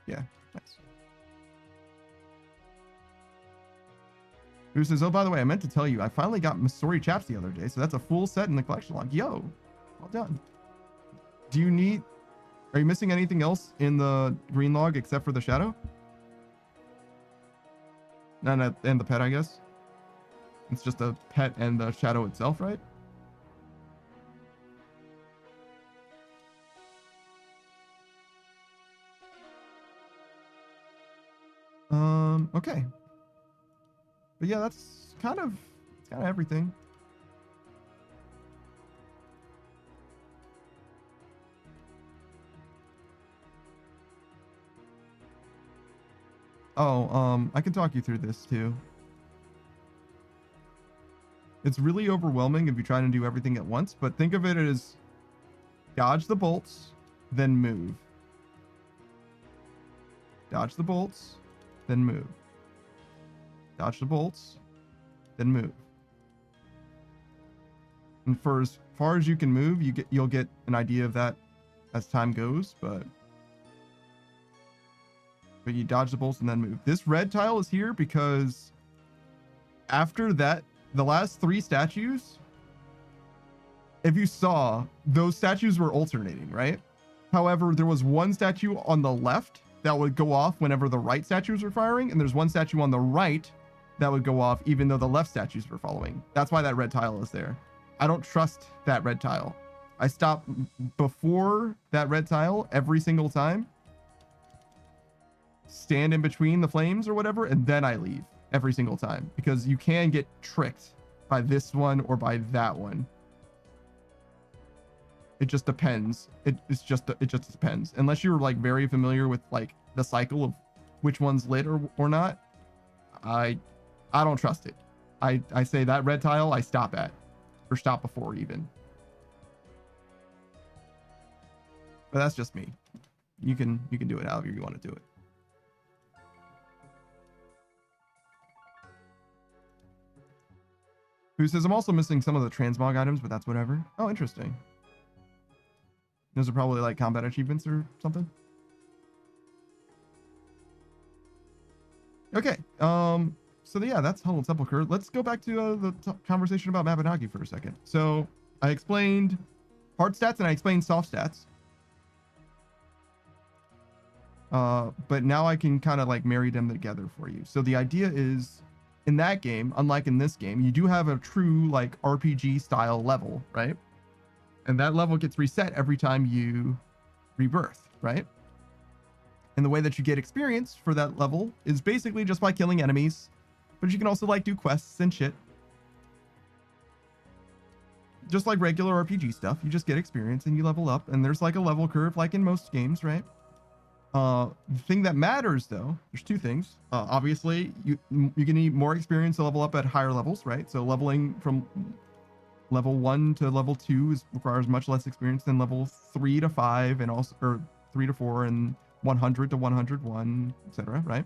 Yeah, nice. Who says, oh, by the way, I meant to tell you, I finally got Missouri Chaps the other day. So that's a full set in the collection log. Yo, well done. Are you missing anything else in the green log except for the shadow? And the pet, I guess. It's just a pet and the shadow itself, right? Okay. But yeah, that's kind of everything. Oh, I can talk you through this too. It's really overwhelming if you try to do everything at once, but think of it as dodge the bolts, then move. Dodge the bolts, then move. Dodge the bolts, then move. And for as far as you can move, you'll get an idea of that as time goes, but but you dodge the bolts and then move. This red tile is here because after that, the last 3 statues, if you saw, those statues were alternating, right? However, there was one statue on the left that would go off whenever the right statues were firing, and there's one statue on the right that would go off even though the left statues were following. That's why that red tile is there. I don't trust that red tile. I stop before that red tile every single time, stand in between the flames or whatever, and then I leave every single time, because you can get tricked by this one or by that one. It just depends. It just depends. Unless you're like very familiar with like the cycle of which one's lit or not, I don't trust it. I say that red tile I stop at, or stop before even. But that's just me. You can do it however you want to do it. Who says I'm also missing some of the transmog items, but that's whatever. Oh, interesting. Those are probably like combat achievements or something. Okay. So yeah, that's Huddled Sepulchre. Let's go back to the conversation about Mabinogi for a second. So I explained hard stats and I explained soft stats. But now I can kind of like marry them together for you. So the idea is, in that game, unlike in this game, you do have a true like RPG style level, right? And that level gets reset every time you rebirth, right? And the way that you get experience for that level is basically just by killing enemies, but you can also like do quests and shit. Just like regular RPG stuff, you just get experience and you level up, and there's like a level curve like in most games, right? The thing that matters though, there's 2 things. Obviously, you can need more experience to level up at higher levels, right? So leveling from level 1 to level 2 requires much less experience than level 3 to 5, and also, or 3 to 4, and 100 to 101, etc., right?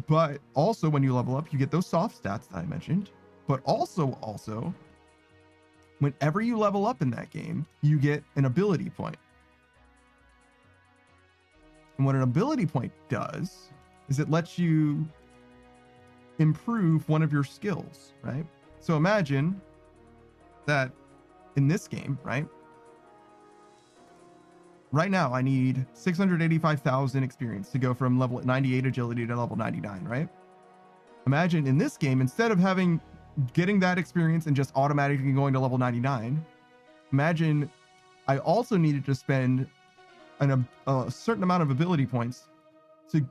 But also when you level up, you get those soft stats that I mentioned. But also, whenever you level up in that game, you get an ability point. And what an ability point does is it lets you improve one of your skills, right? So imagine that in this game, right? Right now, I need 685,000 experience to go from level 98 agility to level 99, right? Imagine in this game, instead of getting that experience and just automatically going to level 99, imagine I also needed to spend a certain amount of ability points to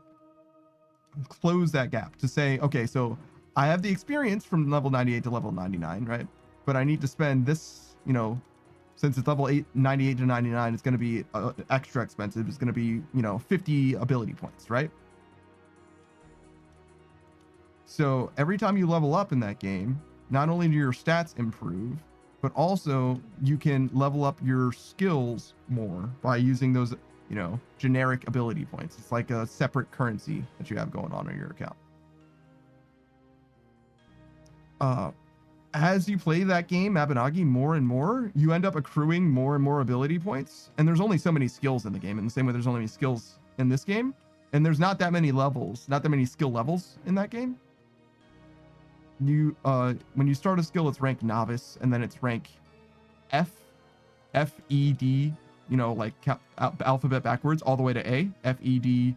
close that gap, to say, okay, so I have the experience from level 98 to level 99, right? But I need to spend this, since it's level 98 to 99, it's going to be extra expensive. It's going to be, 50 ability points, right? So every time you level up in that game, not only do your stats improve, but also you can level up your skills more by using those, generic ability points. It's like a separate currency that you have going on in your account. As you play that game, Mabinogi, more and more, you end up accruing more and more ability points. And there's only so many skills in the game, in the same way there's only skills in this game. And there's not that many levels, not that many skill levels in that game. When you start a skill, it's rank novice, and then it's rank F, E, D, like alphabet backwards, all the way to A, F, E, D,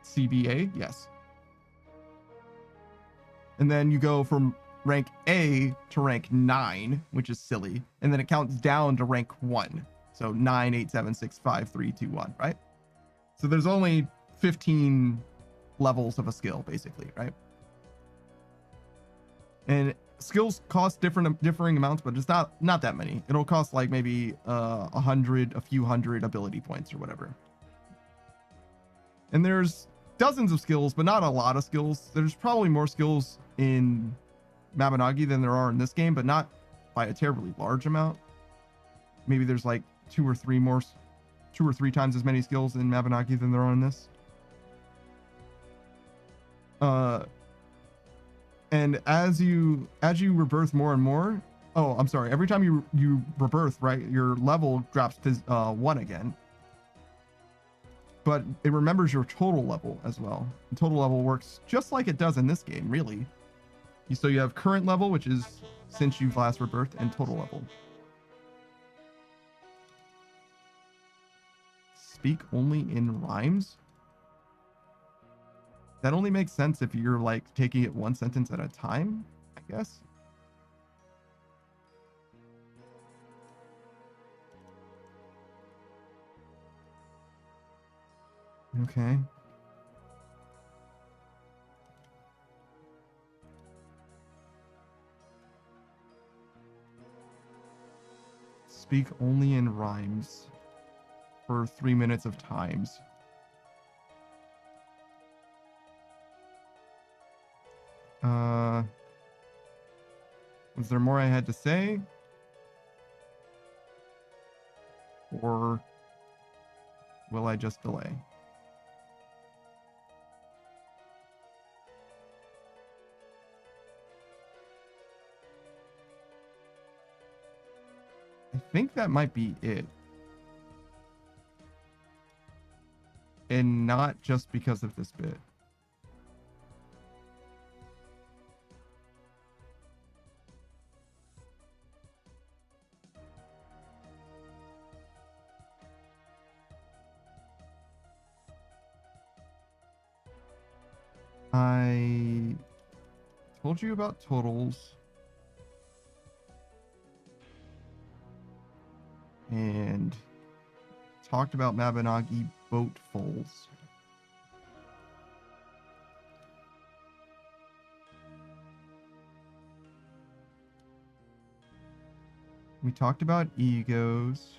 C, B, A, yes. And then you go from rank A to rank 9, which is silly, and then it counts down to rank 1. So 9, 8, 7, 6, 5, 3, 2, 1, right? So there's only 15 levels of a skill, basically, right? And skills cost differing amounts, but it's not that many. It'll cost like maybe a few hundred ability points or whatever. And there's dozens of skills, but not a lot of skills. There's probably more skills in Mabinogi than there are in this game, but not by a terribly large amount. Maybe there's like 2 or 3 times as many skills in Mabinogi than there are in this. And as you rebirth more and more, every time you rebirth, right, your level drops to 1 again. but it remembers your total level as well. The total level works just like it does in this game, really. So you have current level, which is since you've last rebirthed, and total level. Speak only in rhymes? That only makes sense if you're like taking it one sentence at a time, I guess. Okay. Speak only in rhymes for 3 minutes of times. Was there more I had to say? Or will I just delay? I think that might be it. And not just because of this bit. I told you about totals. And talked about Mabinogi boatfuls. We talked about egos.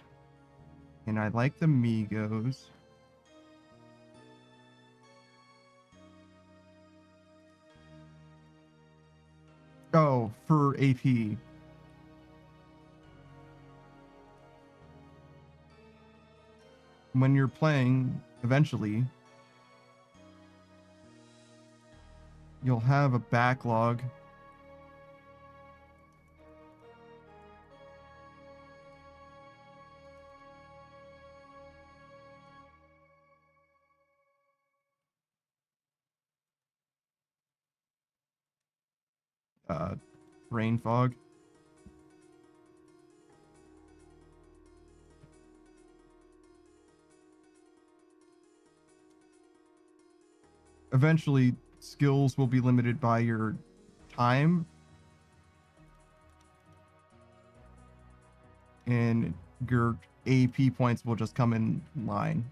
And I like the Migos. Oh, for AP. When you're playing, eventually, you'll have a backlog. Brain fog. Eventually, skills will be limited by your time. And your AP points will just come in line.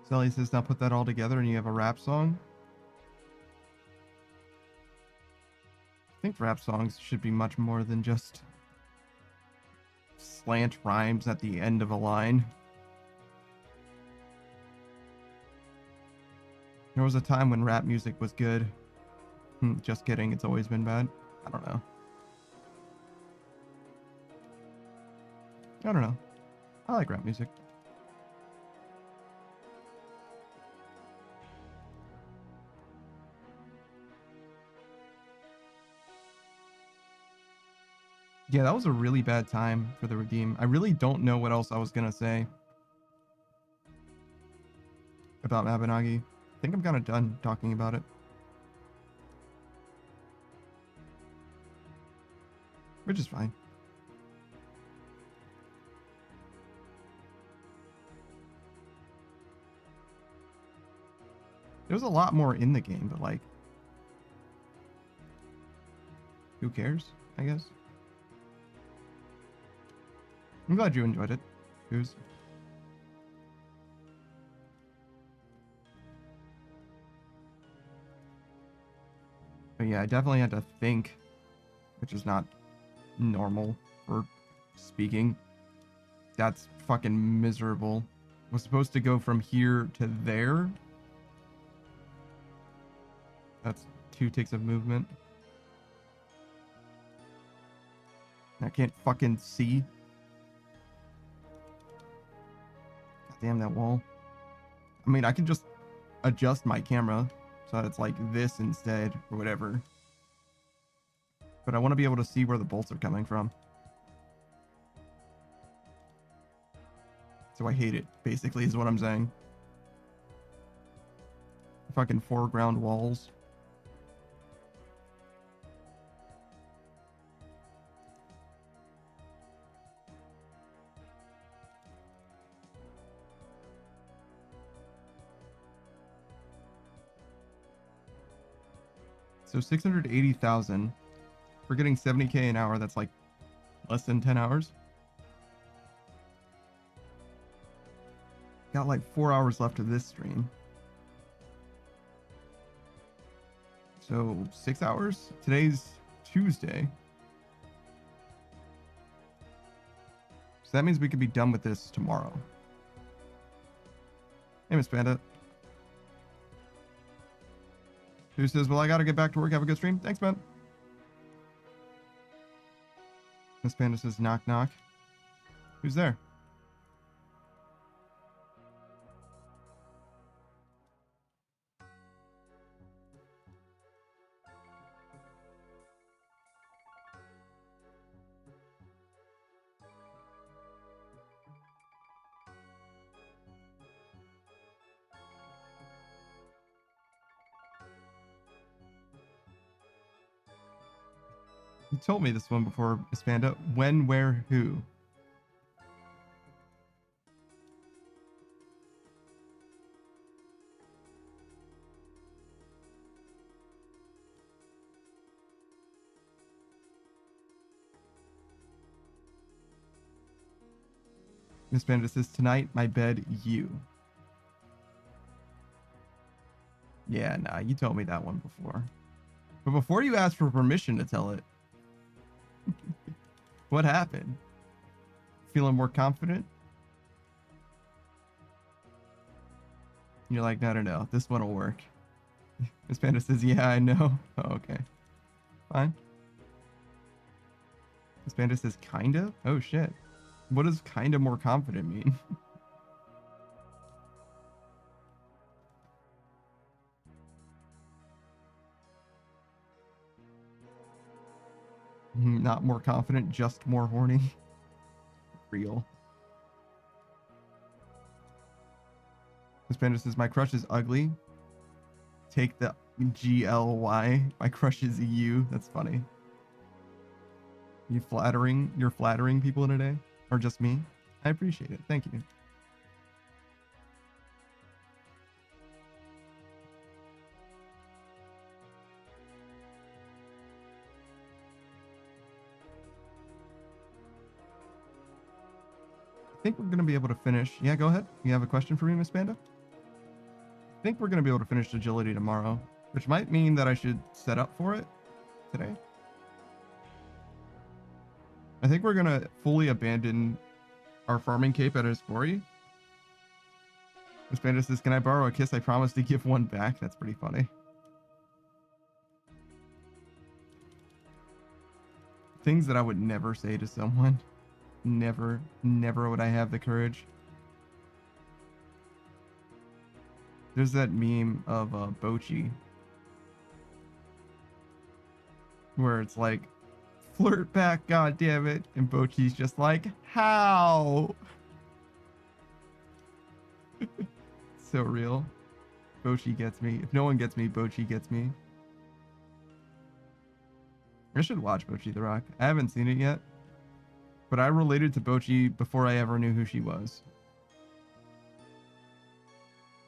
Sally says, now put that all together and you have a rap song. I think rap songs should be much more than just slant rhymes at the end of a line. There was a time when rap music was good. Just kidding, it's always been bad. I don't know. I don't know. I like rap music. Yeah, that was a really bad time for the Redeem. I really don't know what else I was gonna say about Mabinogi. I think I'm kind of done talking about it. Which is fine. There's a lot more in the game, but like, who cares, I guess? I'm glad you enjoyed it. But yeah, I definitely had to think, which is not normal for speaking. That's fucking miserable. Was supposed to go from here to there. That's 2 ticks of movement. I can't fucking see. God damn that wall. I mean, I can just adjust my camera so that it's like this instead or whatever. But I want to be able to see where the bolts are coming from. So I hate it, basically, is what I'm saying. Fucking foreground walls. So 680,000. We're getting 70k an hour. That's like less than 10 hours. Got like 4 hours left of this stream. So 6 hours. Today's Tuesday. So that means we could be done with this tomorrow. Hey, Miss Panda. Who says, well, I gotta get back to work. Have a good stream. Thanks, man. Miss Panda says, knock, knock. Who's there? You told me this one before, Miss Panda. When, where, who? Miss Panda says, tonight, my bed, you. Yeah, nah, you told me that one before. But before you asked for permission to tell it, what happened? Feeling more confident? You're like, no, this one will work. Miss Panda says, yeah, I know. Oh, okay. Fine. Miss Panda says, kinda? Oh, shit. What does kinda more confident mean? Not more confident, just more horny. Real. Miss Panda says, my crush is ugly. Take the GLY. My crush is you. That's funny. You're flattering people in a day? Or just me? I appreciate it. Thank you. I think we're going to be able to finish. Yeah, go ahead. You have a question for me, Miss Panda? I think we're going to be able to finish agility tomorrow, which might mean that I should set up for it today. I think we're going to fully abandon our farming cape at his quarry. Miss Panda says, can I borrow a kiss? I promise to give one back. That's pretty funny. Things that I would never say to someone. Never would I have the courage. There's that meme of Bochi where it's like, flirt back, god damn it, and Bochi's just like, how? So real. Bochi gets me. If no one gets me, Bochi gets me. I should watch Bochi the Rock. I haven't seen it yet. But I related to Bochi before I ever knew who she was.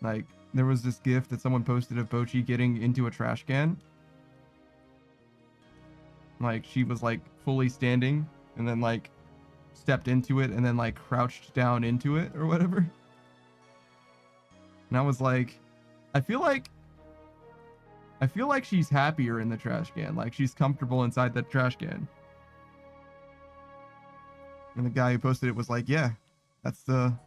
Like, there was this gif that someone posted of Bochi getting into a trash can. Like, she was, like, fully standing, and then, like, stepped into it, and then, like, crouched down into it, or whatever. And I was like, I feel like I feel like she's happier in the trash can. Like she's comfortable inside that trash can. And the guy who posted it was like, yeah, that's the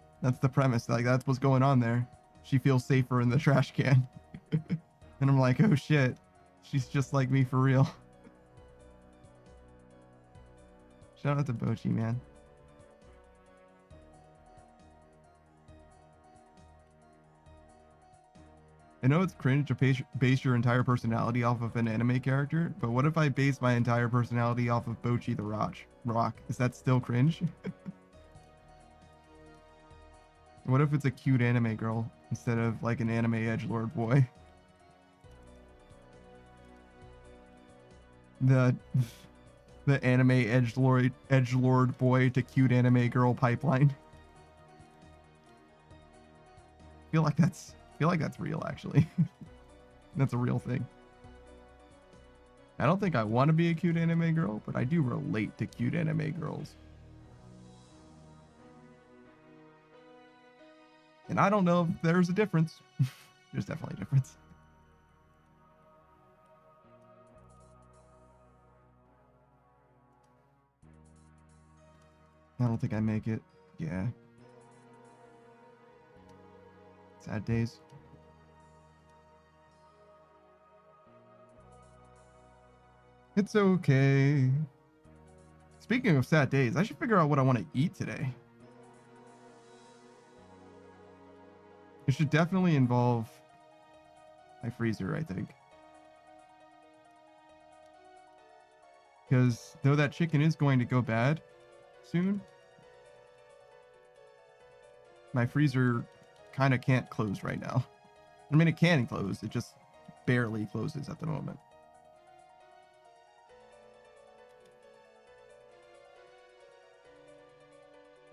premise. Like that's what's going on there. She feels safer in the trash can. And I'm like, oh shit. She's just like me for real. Shout out to Bochi, man. I know it's cringe to base your entire personality off of an anime character, but what if I base my entire personality off of Bochi the Rock? Is that still cringe? What if it's a cute anime girl instead of like an anime edgelord boy? The anime edgelord boy to cute anime girl pipeline. feel like that's real, actually. That's a real thing. I don't think I want to be a cute anime girl, but I do relate to cute anime girls. And I don't know if there's a difference. There's definitely a difference. I don't think I make it. Yeah. Sad days. It's okay. Speaking of sad days, I should figure out what I want to eat today. It should definitely involve my freezer, I think. Because though that chicken is going to go bad soon, my freezer kind of can't close right now. I mean, it can close, it just barely closes at the moment.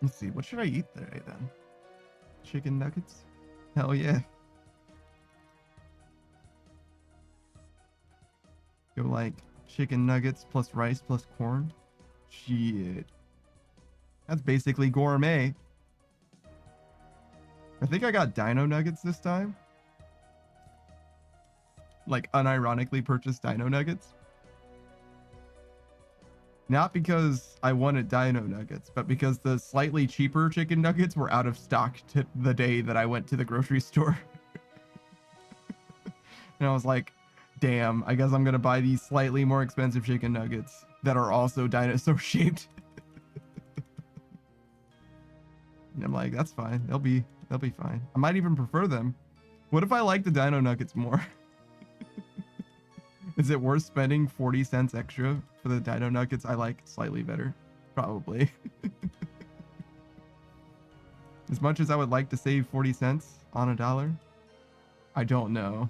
Let's see, what should I eat today then? Chicken nuggets? Hell yeah. Go like chicken nuggets plus rice plus corn. Shit. That's basically gourmet. I think I got dino nuggets this time. Like unironically purchased dino nuggets. Not because I wanted dino nuggets, but because the slightly cheaper chicken nuggets were out of stock to the day that I went to the grocery store. And I was like, damn, I guess I'm going to buy these slightly more expensive chicken nuggets that are also dinosaur shaped. And I'm like, that's fine. They'll be fine. I might even prefer them. What if I like the dino nuggets more? Is it worth spending 40 cents extra for the dino nuggets I like slightly better? Probably. As much as I would like to save 40 cents on a dollar, I don't know.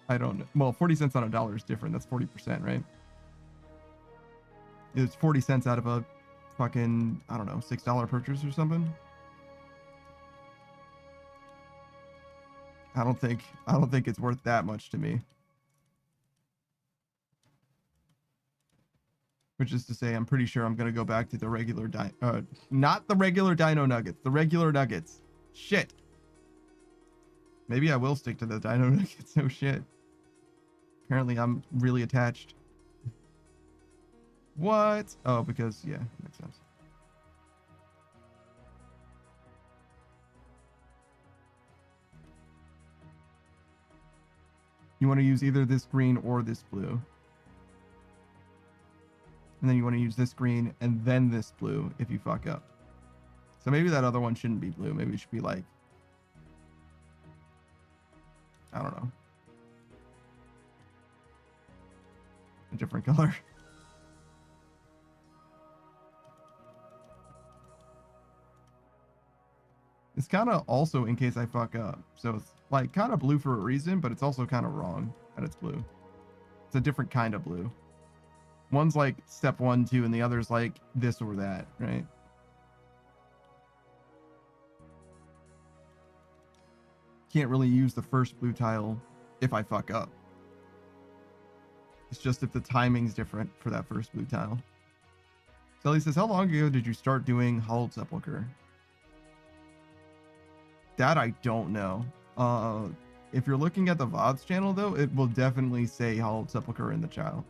I don't know. Well, 40 cents on a dollar is different. That's 40%, right? It's 40 cents out of a fucking, I don't know, $6 purchase or something. I don't think it's worth that much to me. Which is to say, I'm pretty sure I'm going to go back to the regular not the regular dino nuggets, the regular nuggets. Shit. Maybe I will stick to the dino nuggets. Oh shit. Apparently I'm really attached. What? Oh, because, yeah, makes sense. You want to use either this green or this blue. And then you want to use this green and then this blue if you fuck up. So maybe that other one shouldn't be blue. Maybe it should be like, I don't know, a different color. It's kind of also in case I fuck up. So it's like kind of blue for a reason, but it's also kind of wrong that it's blue. It's a different kind of blue. One's like step 1, 2, and the other's like this or that, right? Can't really use the first blue tile if I fuck up. It's just if the timing's different for that first blue tile. Sally says, how long ago did you start doing Hollowed Sepulchre? That I don't know. If you're looking at the VODs channel, though, it will definitely say Hallowed Sepulchre in the child.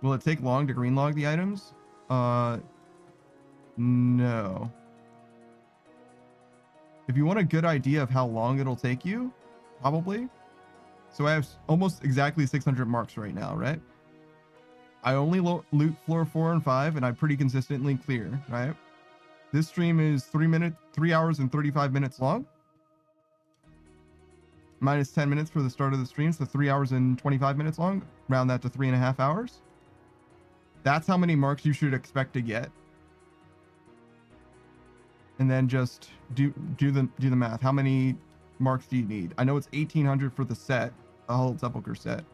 Will it take long to green log the items? No. If you want a good idea of how long it'll take you, probably. So I have almost exactly 600 marks right now, right? I only loot floor 4 and 5, and I pretty consistently clear, right? This stream is 3 hours and 35 minutes long. Minus 10 minutes for the start of the stream, so 3 hours and 25 minutes long. Round that to 3.5 hours. That's how many marks you should expect to get. And then just do the math. How many marks do you need? I know it's 1,800 for the set, the whole Sepulchre set.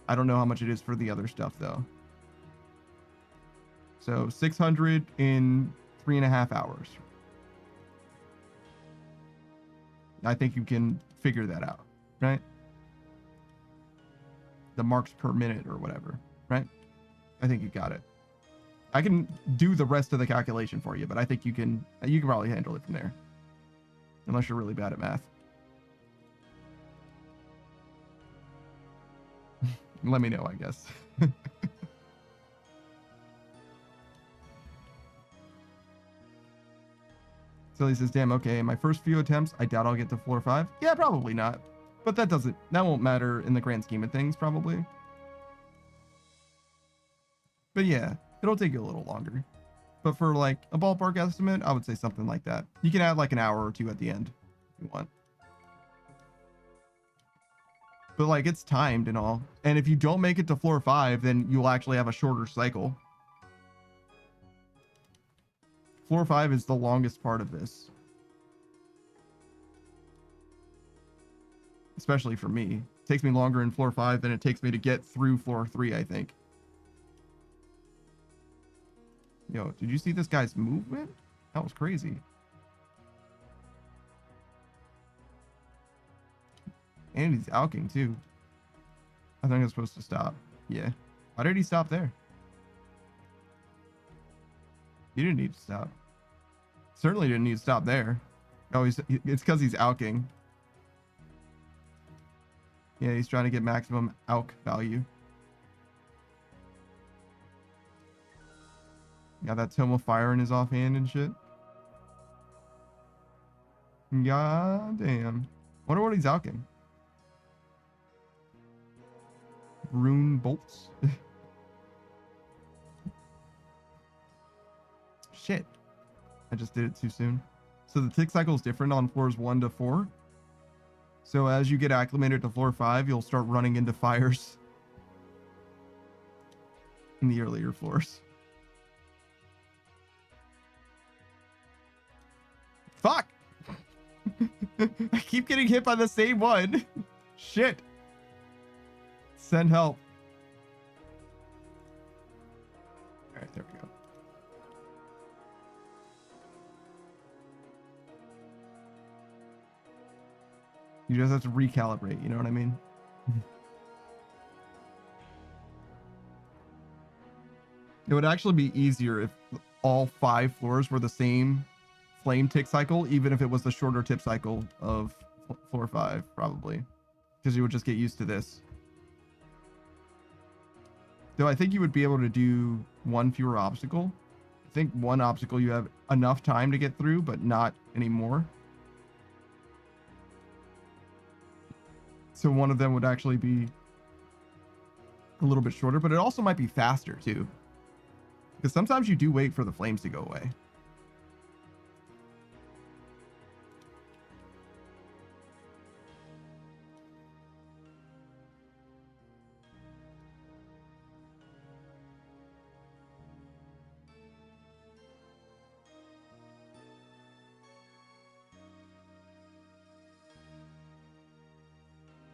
I don't know how much it is for the other stuff though. So 600 in 3.5 hours. I think you can figure that out, right? The marks per minute or whatever, right? I think you got it. I can do the rest of the calculation for you, but I think you can probably handle it from there. Unless you're really bad at math. Let me know, I guess. So he says, damn, okay, my first few attempts, I doubt I'll get to floor 5. Yeah, probably not. But that won't matter in the grand scheme of things, probably. But yeah, it'll take you a little longer. But for like a ballpark estimate, I would say something like that. You can add like an hour or two at the end if you want. But like it's timed and all. And if you don't make it to floor 5, then you'll actually have a shorter cycle. Floor 5 is the longest part of this. Especially for me. It takes me longer in floor 5 than it takes me to get through floor 3, I think. Yo, did you see this guy's movement? That was crazy. And he's alking too. I think I'm supposed to stop. Yeah. Why did he stop there? He didn't need to stop. Certainly didn't need to stop there. Oh, it's because he's alking. Yeah, he's trying to get maximum alk value. Got that tome of fire in his offhand and shit. God damn. Wonder what he's alking. Rune bolts. Shit. I just did it too soon. So the tick cycle is different on floors 1 to 4. So as you get acclimated to floor 5, you'll start running into fires in the earlier floors. Fuck! I keep getting hit by the same one. Shit. Send help. Alright, there we go. You just have to recalibrate, you know what I mean? It would actually be easier if all 5 floors were the same flame tick cycle, even if it was the shorter tip cycle of floor 5, probably. Because you would just get used to this. Though I think you would be able to do 1 fewer obstacle. I think 1 obstacle you have enough time to get through, but not anymore. So one of them would actually be a little bit shorter, but it also might be faster too. Because sometimes you do wait for the flames to go away.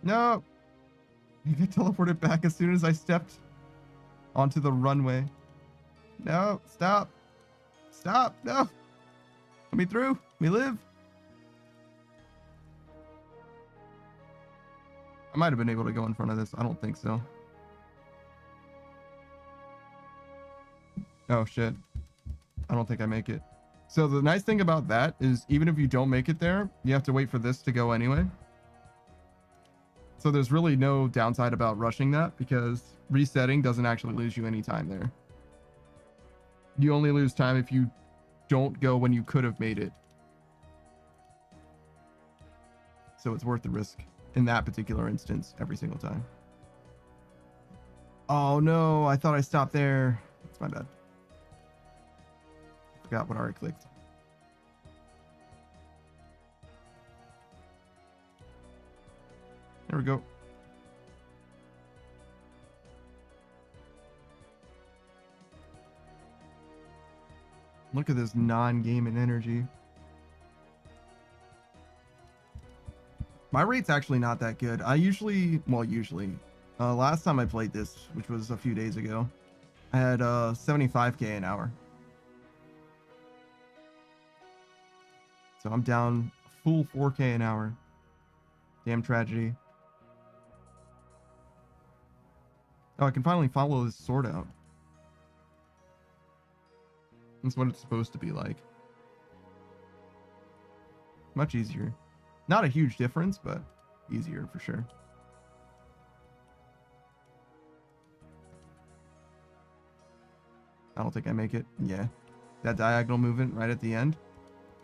No! You get teleported back as soon as I stepped onto the runway. No, stop. Stop, no. Let me through. Let me live. I might have been able to go in front of this. I don't think so. Oh, shit. I don't think I make it. So the nice thing about that is even if you don't make it there, you have to wait for this to go anyway. So there's really no downside about rushing that because resetting doesn't actually lose you any time there. You only lose time if you don't go when you could have made it. So it's worth the risk in that particular instance every single time. Oh no, I thought I stopped there. That's my bad. Forgot what I already clicked. There we go. Look at this non-gaming energy. My rate's actually not that good. I usually, last time I played this, which was a few days ago, I had 75k an hour. So I'm down full 4k an hour. Damn tragedy. Oh, I can finally follow this sword out. That's what it's supposed to be like. Much easier. Not a huge difference, but easier for sure. I don't think I make it. Yeah. That diagonal movement right at the end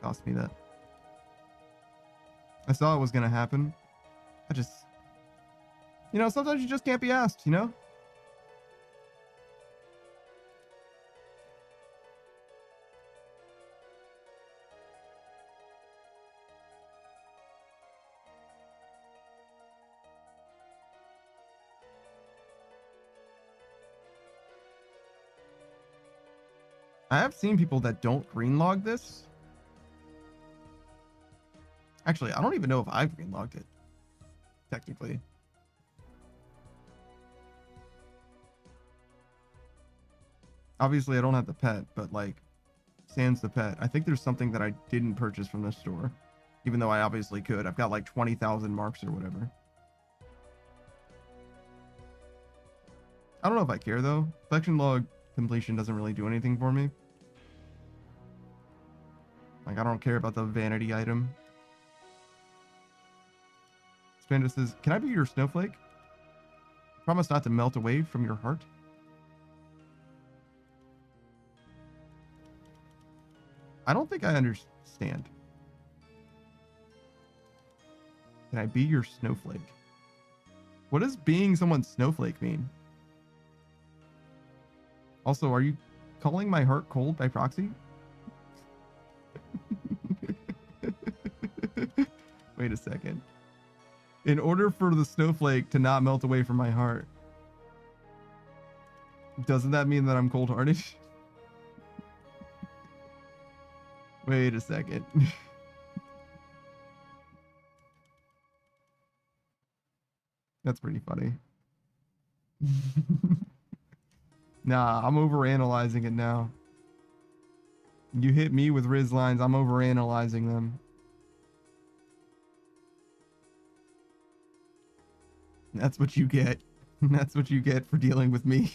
cost me that. I saw it was going to happen. I just... You know, sometimes you just can't be asked, you know? I have seen people that don't green log this. Actually, I don't even know if I've green logged it. Technically. Obviously, I don't have the pet, but like, sans the pet. I think there's something that I didn't purchase from this store. Even though I obviously could. I've got like 20,000 marks or whatever. I don't know if I care though. Collection log completion doesn't really do anything for me. Like, I don't care about the vanity item. Spanda says, can I be your snowflake? Promise not to melt away from your heart. I don't think I understand. Can I be your snowflake? What does being someone's snowflake mean? Also, are you calling my heart cold by proxy? Wait a second. In order for the snowflake to not melt away from my heart, doesn't that mean that I'm cold-hearted? Wait a second. That's pretty funny. Nah, I'm overanalyzing it now. You hit me with Riz lines, I'm overanalyzing them. That's what you get. That's what you get for dealing with me.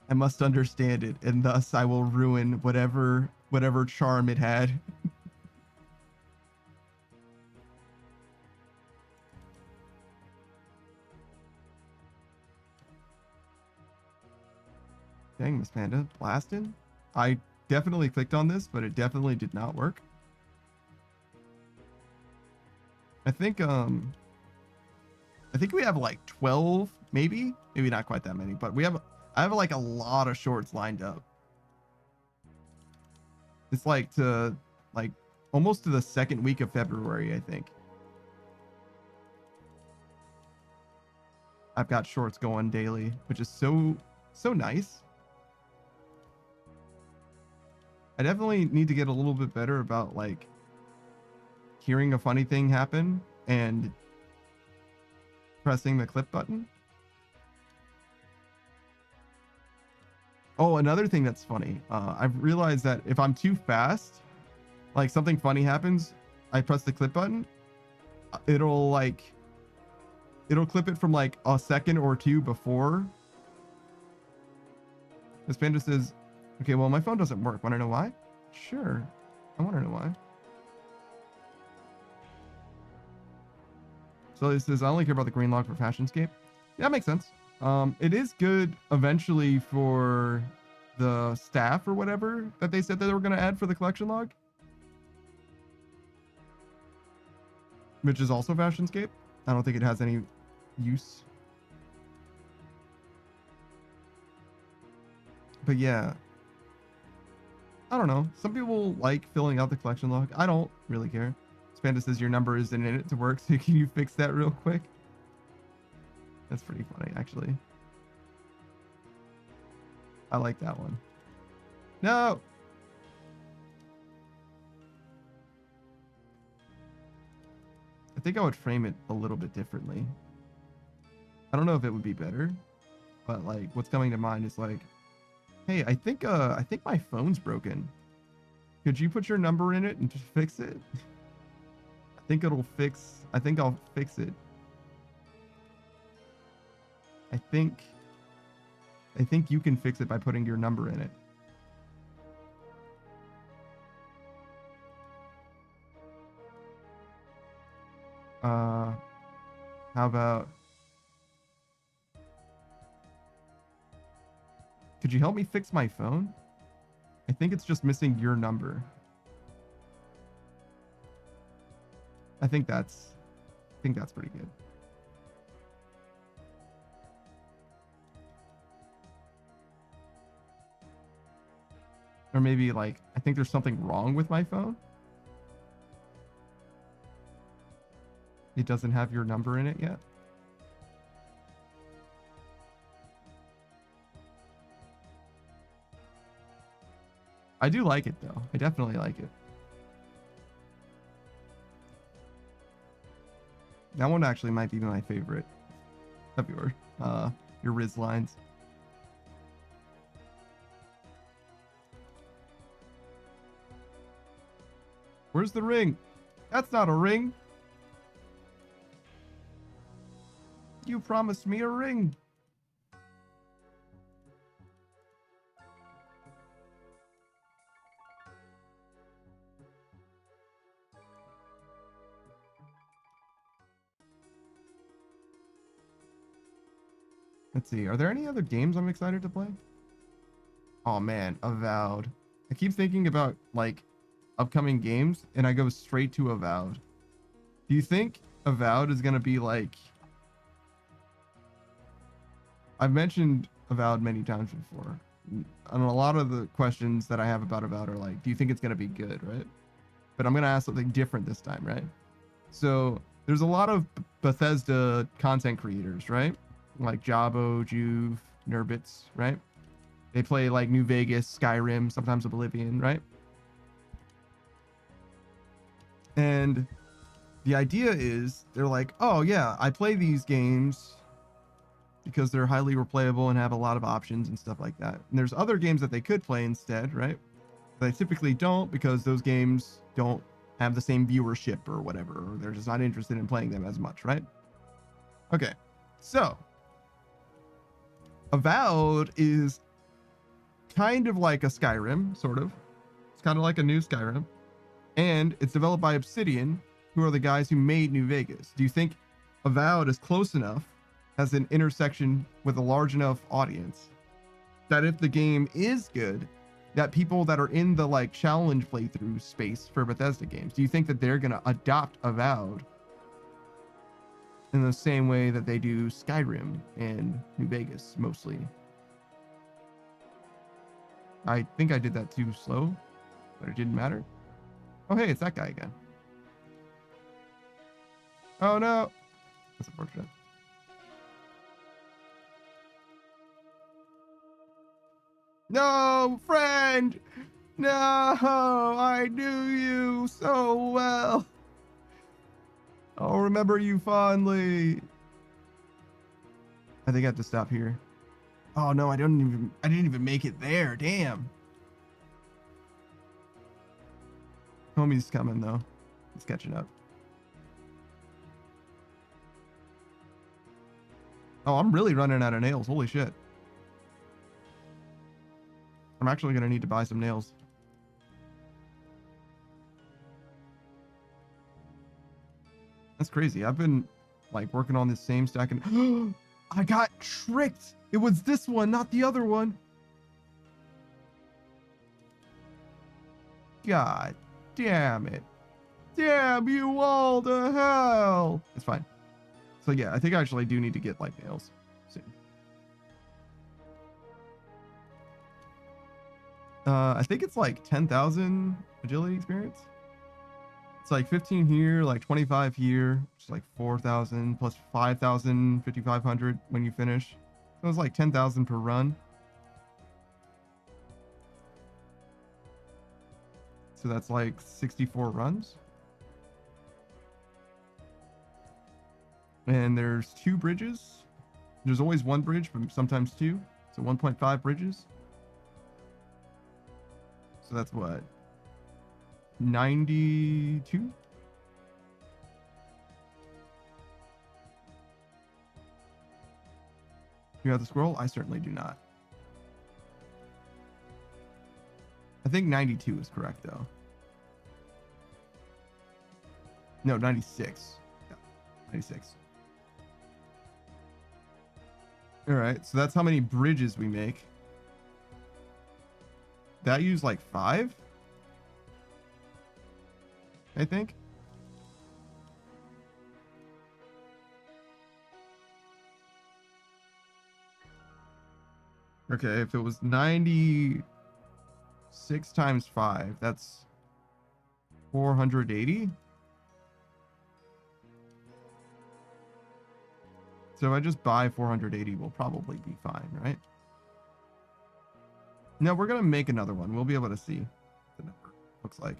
I must understand it, and thus I will ruin whatever charm it had. Dang, Miss Panda, blasted? I definitely clicked on this, but it definitely did not work. I think we have like 12, maybe not quite that many, but I have like a lot of shorts lined up. It's like almost to the second week of February, I think. I've got shorts going daily, which is so nice. I definitely need to get a little bit better about like hearing a funny thing happen and pressing the clip button. Oh, another thing that's funny. I've realized that if I'm too fast, like something funny happens, I press the clip button, it'll clip it from like a second or two before. This Panda says, Okay, well, my phone doesn't work. Want to know why? Sure. I want to know why. So this says, I only care about the green log for Fashionscape. Yeah, that makes sense. It is good eventually for the staff or whatever that they said that they were going to add for the collection log. Which is also Fashionscape. I don't think it has any use. But yeah. I don't know. Some people like filling out the collection log. I don't really care. Spanda says your number isn't in it to work, so can you fix that real quick? That's pretty funny, actually. I like that one. No! I think I would frame it a little bit differently. I don't know if it would be better, but like what's coming to mind is like, hey, I think my phone's broken. Could you put your number in it and just fix it? I think I'll fix it. I think you can fix it by putting your number in it. How about, could you help me fix my phone? I think it's just missing your number. I think that's pretty good. Or maybe like, I think there's something wrong with my phone. It doesn't have your number in it yet. I do like it though. I definitely like it. That one actually might be my favorite of your Riz lines. Where's the ring? That's not a ring. You promised me a ring. Let's see. Are there any other games I'm excited to play? Oh man, Avowed. I keep thinking about like upcoming games and I go straight to Avowed. Do you think Avowed is going to be like... I've mentioned Avowed many times before. And a lot of the questions that I have about Avowed are like, do you think it's going to be good, right? But I'm going to ask something different this time, right? So there's a lot of Bethesda content creators, right? Like Jabo, Juve, Nurbits, right? They play like New Vegas, Skyrim, sometimes Oblivion, right? And the idea is they're like, oh yeah, I play these games because they're highly replayable and have a lot of options and stuff like that. And there's other games that they could play instead, right? But they typically don't because those games don't have the same viewership or whatever, or they're just not interested in playing them as much, right? Okay, so Avowed is kind of like a Skyrim, sort of. It's kind of like a new Skyrim. And it's developed by Obsidian, who are the guys who made New Vegas. Do you think Avowed is close enough, has an intersection with a large enough audience, that if the game is good, that people that are in the like challenge playthrough space for Bethesda games, do you think that they're going to adopt Avowed in the same way that they do Skyrim and New Vegas mostly? I think I did that too slow, but it didn't matter. Oh, hey, it's that guy again. Oh, no. That's unfortunate. No, friend. No, I knew you so well. I'll remember you fondly. I think I have to stop here. Oh no, I didn't even make it there. Damn. Homie's coming though. He's catching up. Oh, I'm really running out of nails. Holy shit. I'm actually gonna need to buy some nails. That's crazy. I've been like working on this same stack and I got tricked. It was this one, not the other one. God damn it. Damn you all to hell. It's fine. So yeah, I think I actually do need to get like nails soon. I think it's like 10,000 agility experience. It's like 15 here, like 25 here, which is like 4,000 plus 5,000, 5,500 when you finish. So it's like 10,000 per run. So that's like 64 runs. And there's 2 bridges. There's always 1 bridge, but sometimes 2. So 1.5 bridges. So that's what? 92? You have the scroll? I certainly do not. I think 92 is correct, though. No, 96. Yeah, 96. All right, so that's how many bridges we make. That used like 5? I think. Okay, if it was 96 times 5, that's 480. So if I just buy 480, we'll probably be fine, right? No, we're going to make another one. We'll be able to see what the number looks like.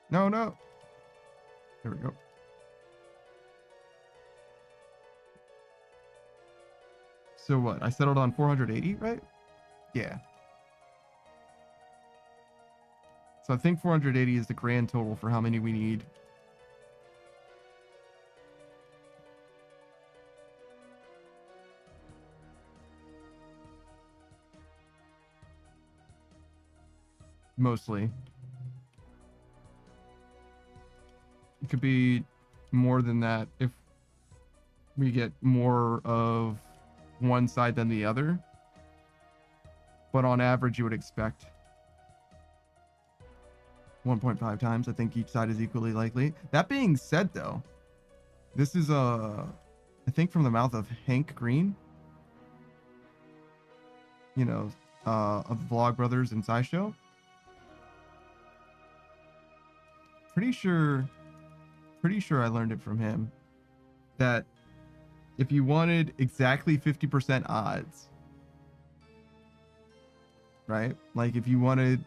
No, no. There we go. So what? I settled on 480, right? Yeah. So I think 480 is the grand total for how many we need. Mostly. It could be more than that if we get more of one side than the other. But on average, you would expect 1.5 times. I think each side is equally likely. That being said, though, this is I think from the mouth of Hank Green, you know, of Vlogbrothers and SciShow. Pretty sure I learned it from him that if you wanted exactly 50% odds, right? Like if you wanted,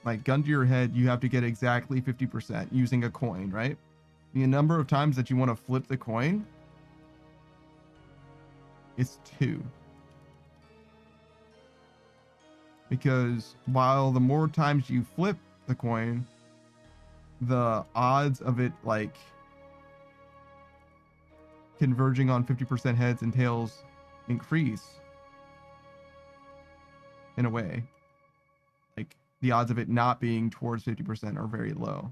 like, gun to your head, you have to get exactly 50% using a coin, right? The number of times that you want to flip the coin is 2. Because while the more times you flip the coin, the odds of it, like, converging on 50% heads and tails increase in a way. Like, the odds of it not being towards 50% are very low.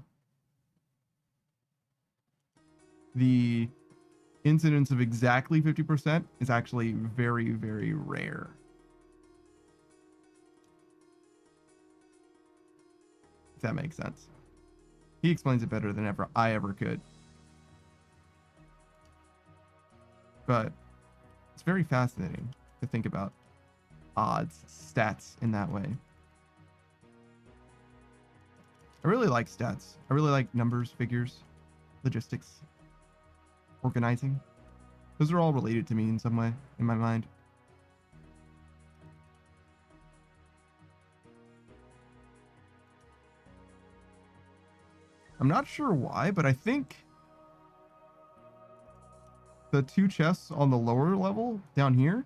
The incidence of exactly 50% is actually very, very rare. If that makes sense. He explains it better than I ever could. But it's very fascinating to think about odds, stats in that way. I really like stats. I really like numbers, figures, logistics, organizing. Those are all related to me in some way, in my mind. I'm not sure why, but I think the 2 chests on the lower level down here,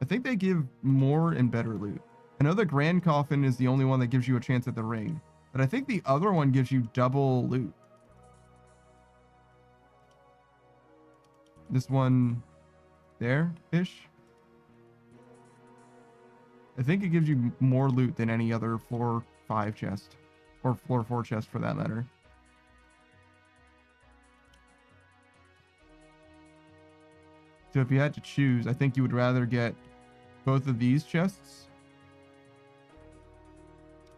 I think they give more and better loot. I know the Grand Coffin is the only one that gives you a chance at the ring, but I think the other one gives you double loot. This one there-ish. I think it gives you more loot than any other floor 5 chest, or floor 4 chest for that matter. So if you had to choose, I think you would rather get both of these chests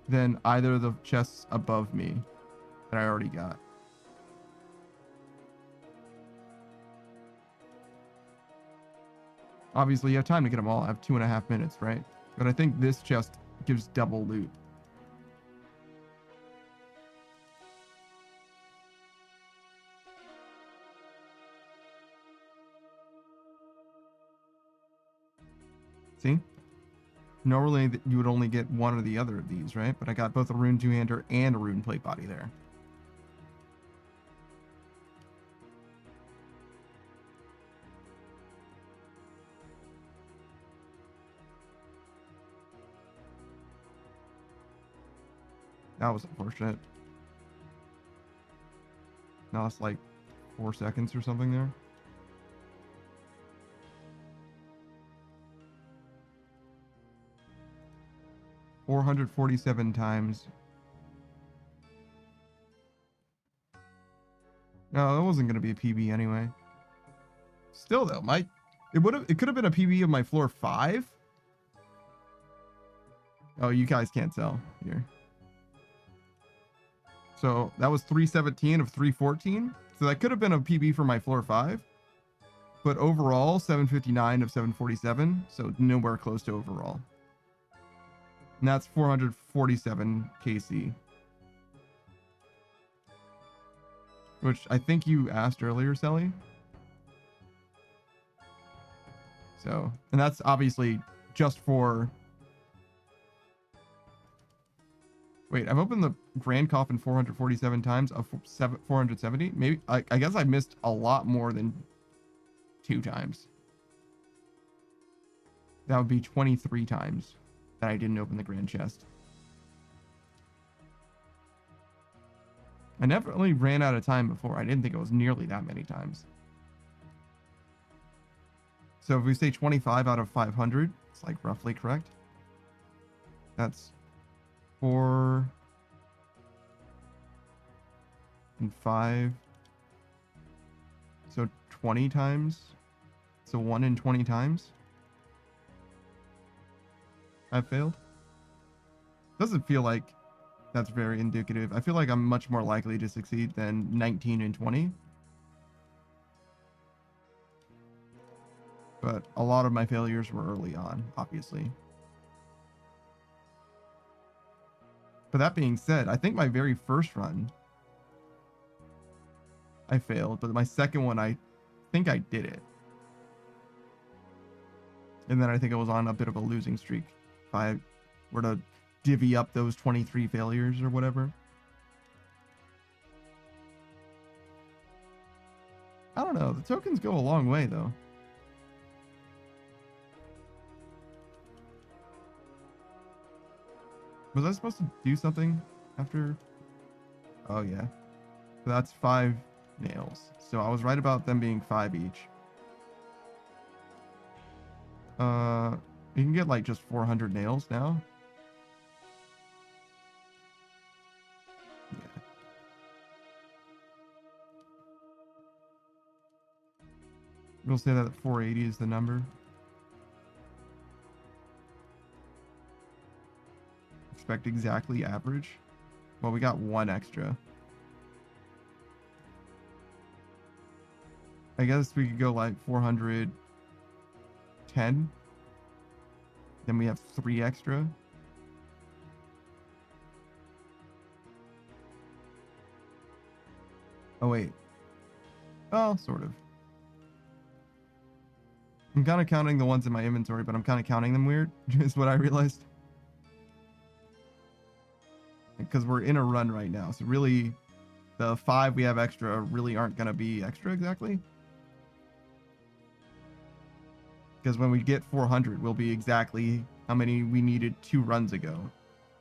than either of the chests above me that I already got. Obviously, you have time to get them all. I have 2.5 minutes, right? But I think this chest gives double loot. See? Normally, you would only get one or the other of these, right? But I got both a rune two-hander and a rune plate body there. That was unfortunate. Now it's like 4 seconds or something there. $447 times. No, that wasn't gonna be a PB anyway. Still though, it could have been a PB of my floor 5. Oh, you guys can't tell here. So that was 317 of 314. So that could have been a PB for my floor 5. But overall, 759 of 747. So nowhere close to overall. And that's 447 KC. Which I think you asked earlier, Sally. So, and that's obviously just for... Wait, I've opened the Grand Coffin 447 times of 470. Maybe, I guess I missed a lot more than 2 times. That would be 23 times that I didn't open the Grand Chest. I never really ran out of time before. I didn't think it was nearly that many times. So if we say 25 out of 500, it's like roughly correct. That's 4 and 5. So 20 times. So 1 in 20 times. I've failed. Doesn't feel like that's very indicative. I feel like I'm much more likely to succeed than 19 and 20. But a lot of my failures were early on, obviously. But that being said, I think my very first run, I failed. But my second one, I think I did it. And then I think I was on a bit of a losing streak. If I were to divvy up those 23 failures or whatever. I don't know. The tokens go a long way, though. Was I supposed to do something after? Oh, yeah. So that's 5 nails. So I was right about them being 5 each. You can get like just 400 nails now. Yeah. We'll say that 480 is the number. Expect exactly average. Well, we got 1 extra. I guess we could go like 410. Then we have 3 extra. Oh, wait. Oh, sort of. I'm kind of counting the ones in my inventory, but I'm kind of counting them weird, is what I realized. Because we're in a run right now. So really, the 5 we have extra really aren't going to be extra exactly. Because when we get 400, we'll be exactly how many we needed 2 runs ago,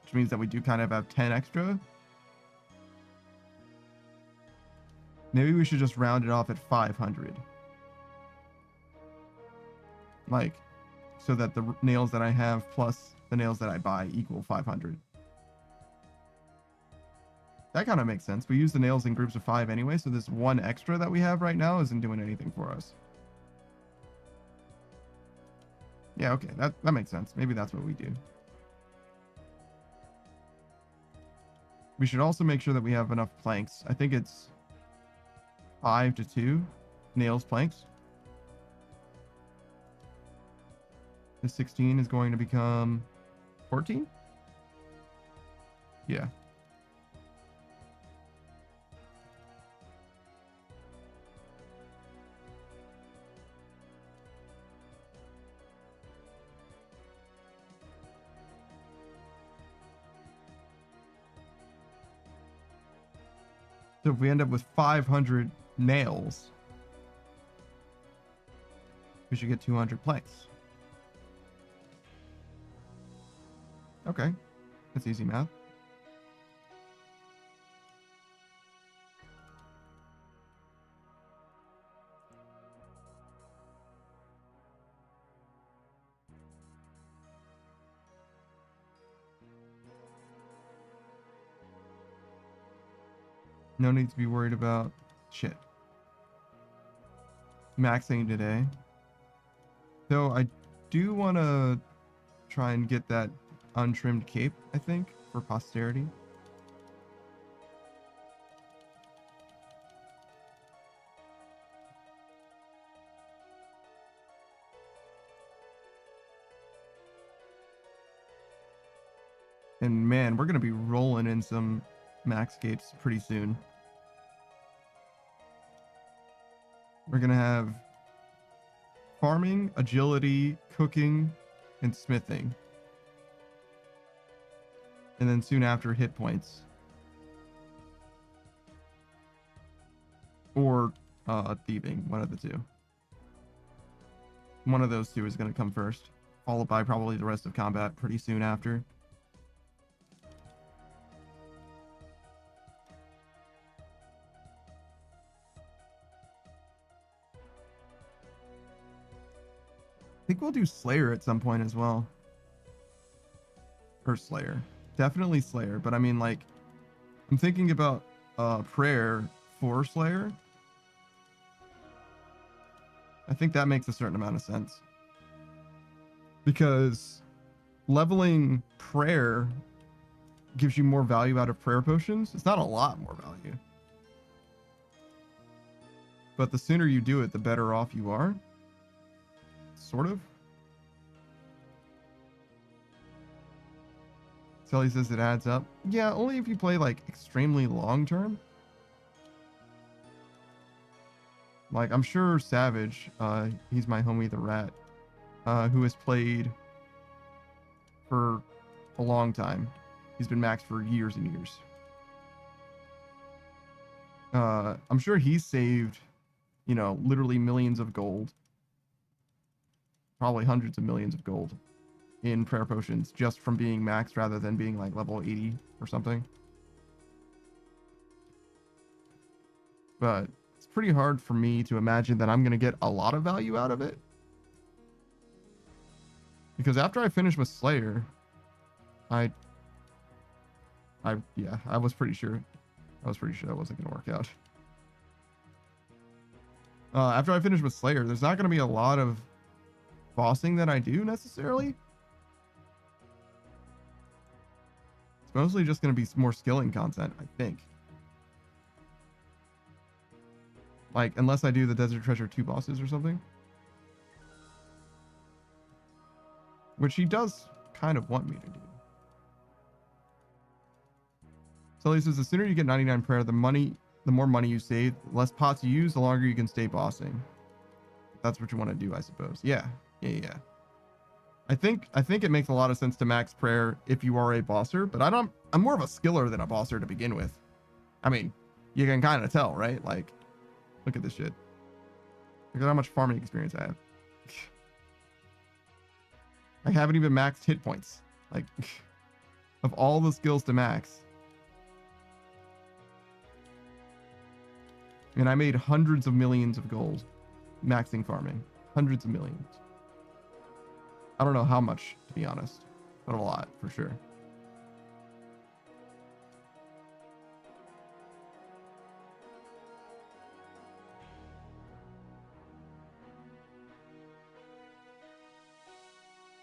which means that we do kind of have 10 extra. Maybe we should just round it off at 500. Like, so that the nails that I have plus the nails that I buy equal 500. That kind of makes sense. We use the nails in groups of 5 anyway, so this 1 extra that we have right now isn't doing anything for us. Yeah, okay, that makes sense. Maybe that's what we do. We should also make sure that we have enough planks. I think it's 5 to 2 nails planks. The 16 is going to become 14? Yeah. So if we end up with 500 nails, we should get 200 planks. Okay, that's easy math. No need to be worried about shit. Maxing today. Though I do want to try and get that untrimmed cape, I think, for posterity. And man, we're going to be rolling in some max capes pretty soon. We're going to have farming, agility, cooking, and smithing. And then soon after, hit points. Or thieving, one of the two. One of those two is going to come first, followed by probably the rest of combat pretty soon after. I think we'll do Slayer at some point as well. Or Slayer. Definitely Slayer, but I mean, like, I'm thinking about prayer for Slayer. I think that makes a certain amount of sense. Because leveling prayer gives you more value out of prayer potions. It's not a lot more value. But the sooner you do it, the better off you are. Sort of. Sully says it adds up. Yeah, only if you play like extremely long term. Like, I'm sure Savage, he's my homie the rat, who has played for a long time. He's been maxed for years and years. I'm sure he's saved, you know, literally millions of gold. Probably hundreds of millions of gold in prayer potions just from being maxed rather than being like level 80 or something. But it's pretty hard for me to imagine that I'm going to get a lot of value out of it. Because after I finish with Slayer, I was pretty sure. I was pretty sure that wasn't going to work out. After I finish with Slayer, there's not going to be a lot of bossing that I do necessarily. It's mostly just going to be more skilling content, I think. Like, unless I do the Desert Treasure 2 bosses or something. Which he does kind of want me to do. So he says, the sooner you get 99 prayer, the more money you save, the less pots you use, the longer you can stay bossing. That's what you want to do, I suppose. Yeah. I think it makes a lot of sense to max prayer if you are a bosser, but I'm more of a skiller than a bosser to begin with. I mean, you can kind of tell, right? Like, look at this shit. Look at how much farming experience I have. I haven't even maxed hit points. Like, of all the skills to max. And I made hundreds of millions of gold maxing farming. Hundreds of millions. I don't know how much, to be honest, but a lot for sure.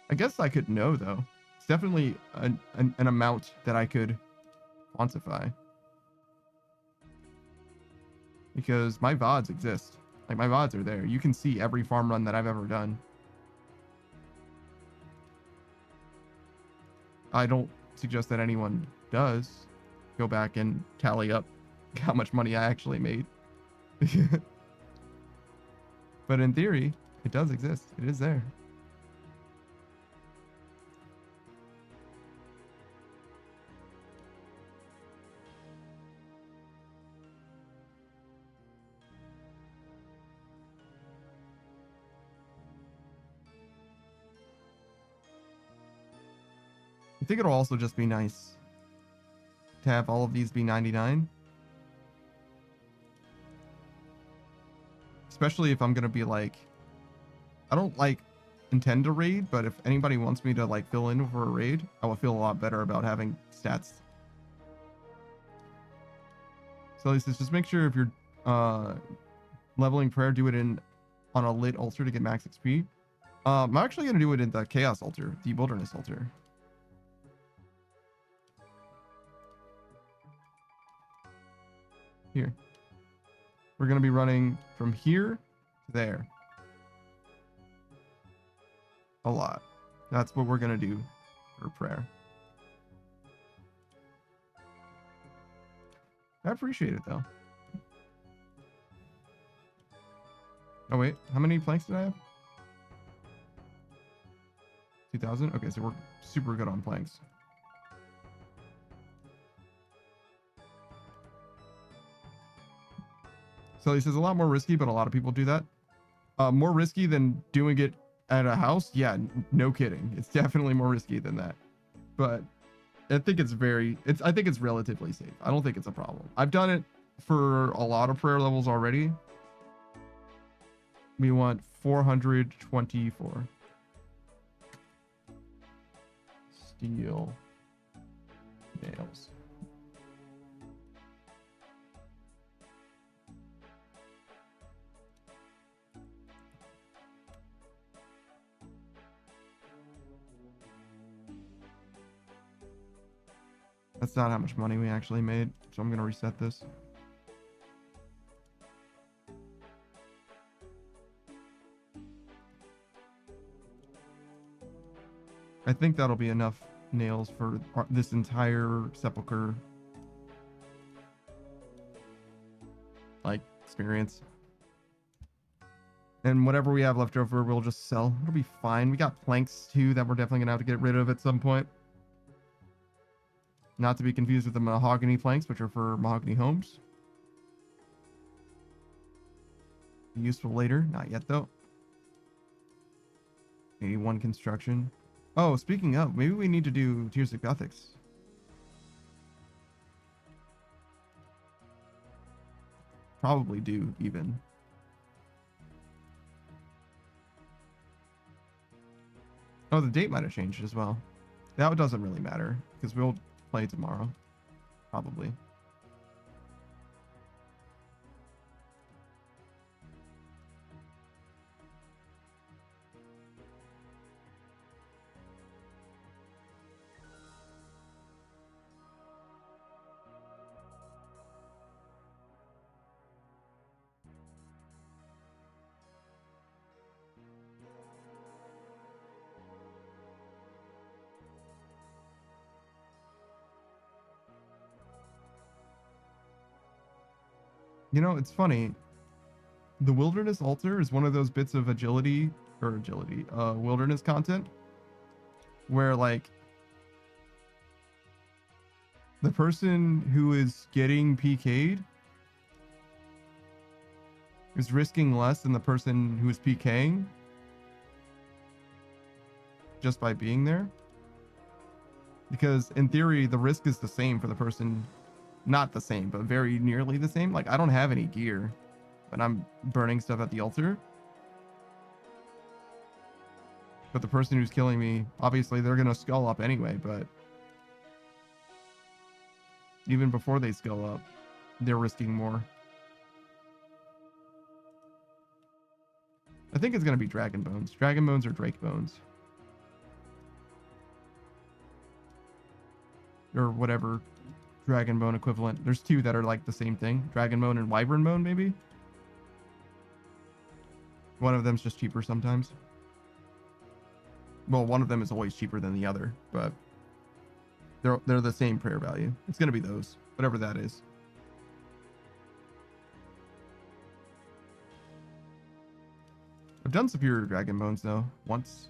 I guess I could know though. It's definitely an amount that I could quantify. Because my VODs exist. Like my VODs are there. You can see every farm run that I've ever done. I don't suggest that anyone does go back and tally up how much money I actually made. But in theory, it does exist. It is there. I think it'll also just be nice to have all of these be 99. Especially if I'm going to be like, I don't like intend to raid, but if anybody wants me to like fill in for a raid, I will feel a lot better about having stats. So at least just make sure if you're leveling prayer, do it on a lit altar to get max XP. I'm actually going to do it in the chaos altar, the wilderness altar. Here. We're going to be running from here to there. A lot. That's what we're going to do for prayer. I appreciate it though. Oh wait, how many planks did I have? 2,000? Okay, so we're super good on planks. So he says a lot more risky, but a lot of people do that. More risky than doing it at a house? Yeah, no kidding. It's definitely more risky than that. But I think it's I think it's relatively safe. I don't think it's a problem. I've done it for a lot of prayer levels already. We want 424. Steel nails. That's not how much money we actually made, so I'm going to reset this. I think that'll be enough nails for this entire sepulcher like experience. And whatever we have left over, we'll just sell. It'll be fine. We got planks too that we're definitely going to have to get rid of at some point. Not to be confused with the mahogany planks, which are for mahogany homes. Useful later. Not yet, though. 81 construction. Oh, speaking of, maybe we need to do Tears of Gothics. Probably do, even. Oh, the date might have changed as well. That doesn't really matter, because we'll play tomorrow, probably. You know, it's funny. The wilderness altar is one of those bits of wilderness content where like the person who is getting PK'd is risking less than the person who is PKing. just by being there. Because in theory, the risk is the same for the person, not the same, but very nearly the same. Like I don't have any gear when I'm burning stuff at the altar. But the person who's killing me, obviously they're going to skull up anyway, but even before they skull up, they're risking more. I think it's going to be dragon bones. Dragon bones or drake bones. Or whatever dragon bone equivalent. There's two that are like the same thing. Dragon bone and wyvern bone, maybe. One of them's just cheaper sometimes. Well, one of them is always cheaper than the other, but they're the same prayer value. It's going to be those, whatever that is. I've done superior dragon bones though once.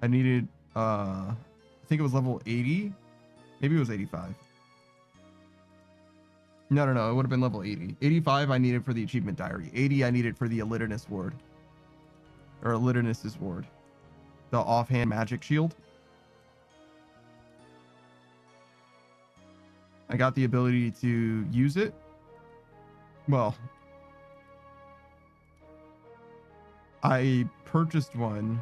I needed I think it was level 80, maybe it was 85. No, it would have been level 80. 85 I needed for the achievement diary. 80 I needed for the Elidinus ward. Or Elidinus's ward. The offhand magic shield. I got the ability to use it. Well, I purchased one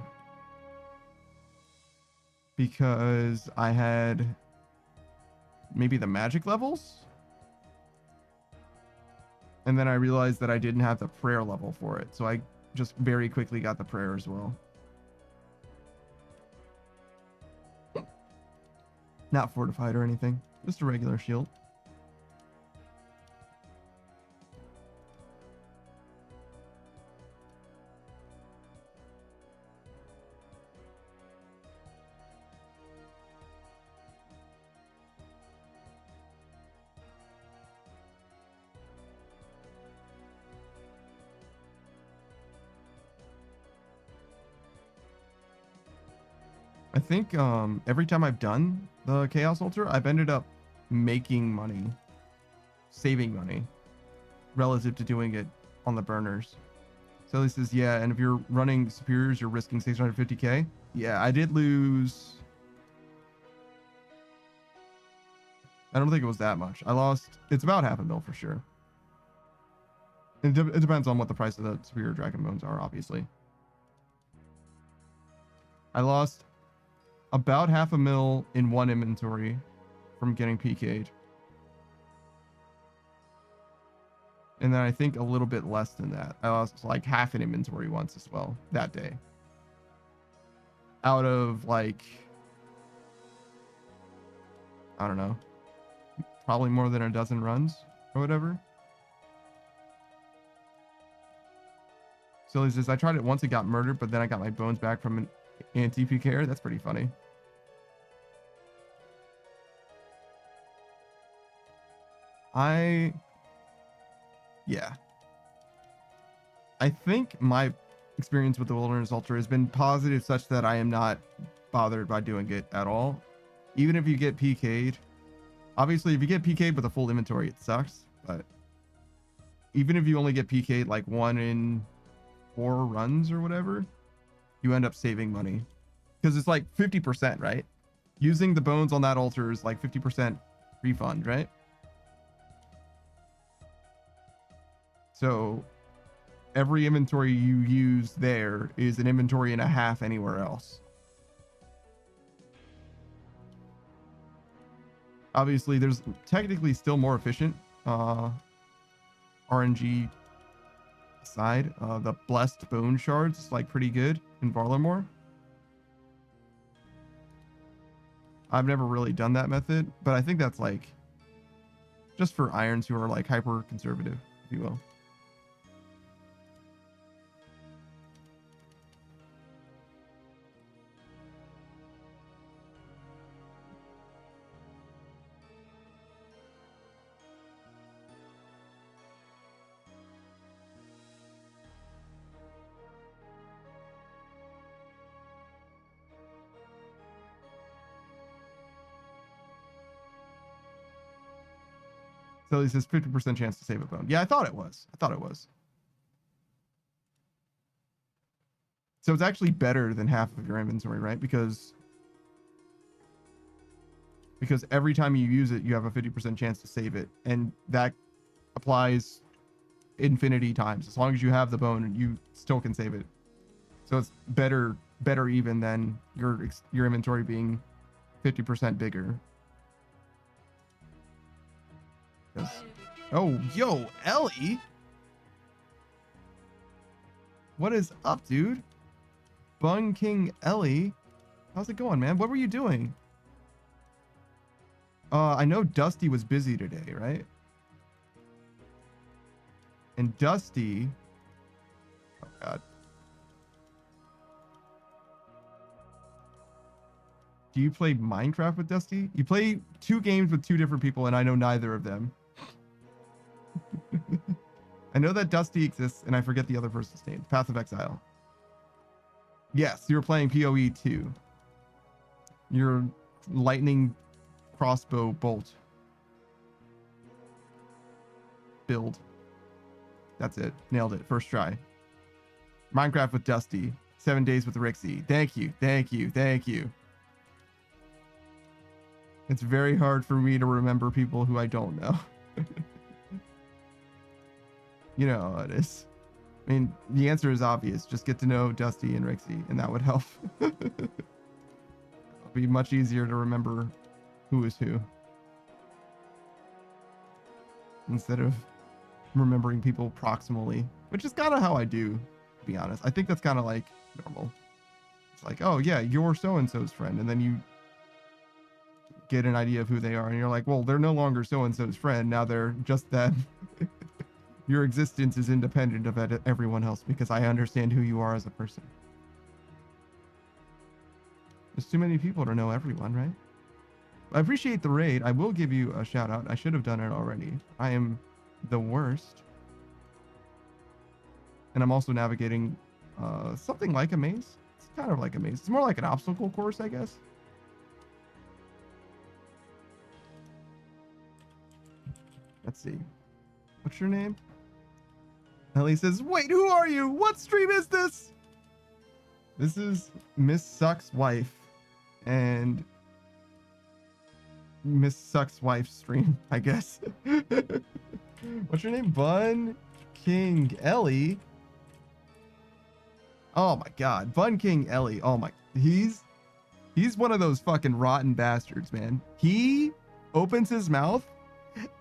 because I had maybe the magic levels. And then I realized that I didn't have the prayer level for it. So I just very quickly got the prayer as well. Not fortified or anything. Just a regular shield. I think every time I've done the Chaos Altar, I've ended up making money, saving money, relative to doing it on the burners. So this is, yeah, and if you're running superiors, you're risking 650k. Yeah, I did lose. I don't think it was that much. I lost, it's about half a mil for sure. It depends on what the price of the superior dragon bones are, obviously. I lost about half a mil in one inventory from getting PK'd. And then I think a little bit less than that. I lost like half an inventory once as well that day. Out of like, I don't know, probably more than a dozen runs or whatever. So I tried it once, it got murdered, but then I got my bones back from an anti-PKer. That's pretty funny. Yeah. I think my experience with the Wilderness Altar has been positive such that I am not bothered by doing it at all. Even if you get PK'd. Obviously, if you get PK'd with a full inventory, it sucks. But even if you only get PK'd like 1 in 4 runs or whatever, you end up saving money. Because it's like 50%, right? Using the bones on that altar is like 50% refund, right? So every inventory you use there is an inventory and a half anywhere else. Obviously, there's technically still more efficient RNG side. The blessed bone shards is like pretty good in Varlamore. I've never really done that method, but I think that's like just for irons who are like hyper conservative, if you will. So he says 50% chance to save a bone. Yeah, I thought it was. So it's actually better than half of your inventory, right? Because every time you use it, you have a 50% chance to save it. And that applies infinity times. As long as you have the bone, you still can save it. So it's better even than your inventory being 50% bigger. Yes. Oh, yo, Ellie. What is up, dude? Bun King Ellie. How's it going, man? What were you doing? I know Dusty was busy today, right? And Dusty... Oh, God. Do you play Minecraft with Dusty? You play 2 games with 2 different people, and I know neither of them. I know that Dusty exists, and I forget the other person's name. Path of Exile. Yes, you're playing PoE 2. Your lightning crossbow bolt build. That's it. Nailed it. First try. Minecraft with Dusty. 7 days with Rixie. Thank you. Thank you. Thank you. It's very hard for me to remember people who I don't know. You know how it is. I mean, the answer is obvious. Just get to know Dusty and Rixie, and that would help. It'll be much easier to remember who is who, instead of remembering people proximally, which is kind of how I do, to be honest. I think that's kind of like normal. It's like, oh yeah, you're so-and-so's friend, and then you get an idea of who they are, and you're like, well, they're no longer so-and-so's friend. Now they're just that. Your existence is independent of everyone else because I understand who you are as a person. There's too many people to know everyone, right? I appreciate the raid. I will give you a shout out. I should have done it already. I am the worst. And I'm also navigating something like a maze. It's kind of like a maze. It's more like an obstacle course, I guess. Let's see. What's your name? Ellie says, wait, who are you? What stream is this? This is Miss Suck's wife. And Miss Suck's wife's stream, I guess. What's your name? Bun King Ellie. Oh my god. Bun King Ellie. Oh my. He's one of those fucking rotten bastards, man. He opens his mouth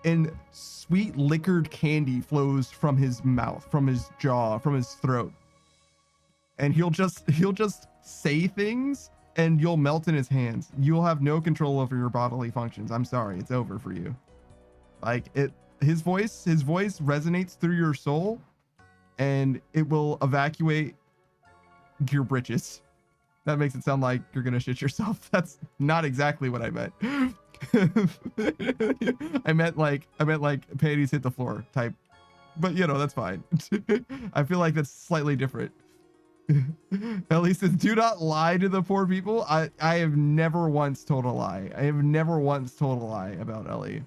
and sweet liquored candy flows from his mouth, from his jaw, from his throat. And he'll just say things and you'll melt in his hands. You'll have no control over your bodily functions. I'm sorry, it's over for you. Like his voice resonates through your soul and it will evacuate your britches. That makes it sound like you're gonna shit yourself. That's not exactly what I meant. I meant like panties hit the floor type, but you know, that's fine. I feel like that's slightly different. Ellie says, do not lie to the poor people. I have never once told a lie. I have never once told a lie about Ellie.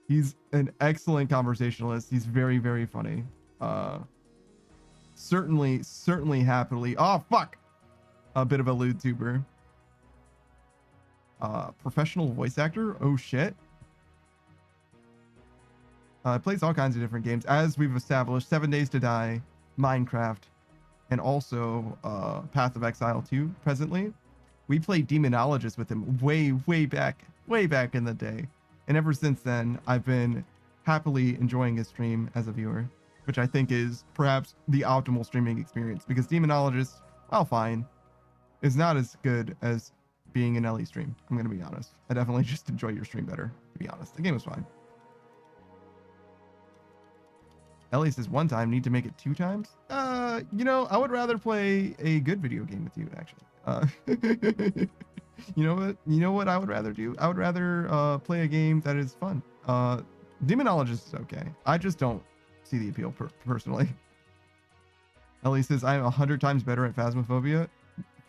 He's an excellent conversationalist. He's very, very funny. Certainly happily. Oh, fuck. A bit of a lewd tuber. Professional voice actor. Oh, shit. Plays all kinds of different games. As we've established, 7 Days to Die, Minecraft, and also Path of Exile 2 presently. We played Demonologist with him way back in the day. And ever since then, I've been happily enjoying his stream as a viewer, which I think is perhaps the optimal streaming experience, because Demonologist, while fine, is not as good as being an Ellie stream. I'm going to be honest. I definitely just enjoy your stream better, to be honest. The game was fine. Ellie says, one time, need to make it 2 times? You know, I would rather play a good video game with you, actually. You know what I would rather do? I would rather play a game that is fun. Demonologist is okay. I just don't see the appeal personally. Ellie says, I'm 100 times better at Phasmophobia.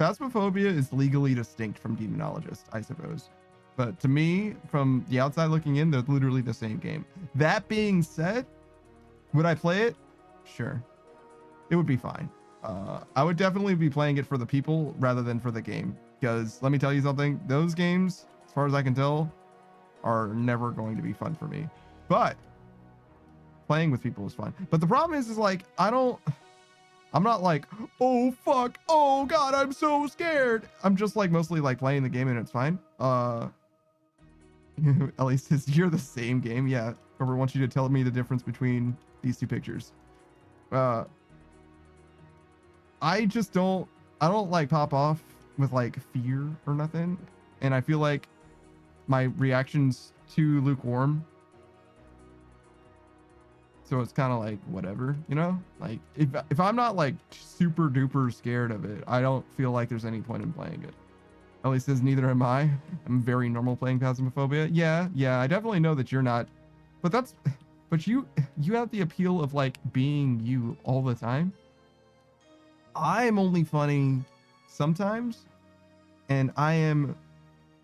Phasmophobia is legally distinct from Demonologist, I suppose. But to me, from the outside looking in, they're literally the same game. That being said, would I play it? Sure. It would be fine. I would definitely be playing it for the people rather than for the game. Because let me tell you something, those games, as far as I can tell, are never going to be fun for me. But playing with people is fun. But the problem is like, I'm not like, oh fuck, oh god, I'm so scared. I'm just like mostly like playing the game and it's fine. Ellie says, you're the same game. Yeah, whoever wants you to tell me the difference between these two pictures. I don't like pop off with like fear or nothing. And I feel like my reaction's too lukewarm. So it's kind of like whatever, you know, like if I'm not like super duper scared of it, I don't feel like there's any point in playing it. Ellie says, neither am I. I'm very normal playing Phasmophobia. Yeah, I definitely know that you're not, but you have the appeal of like being you all the time. I am only funny sometimes, and I am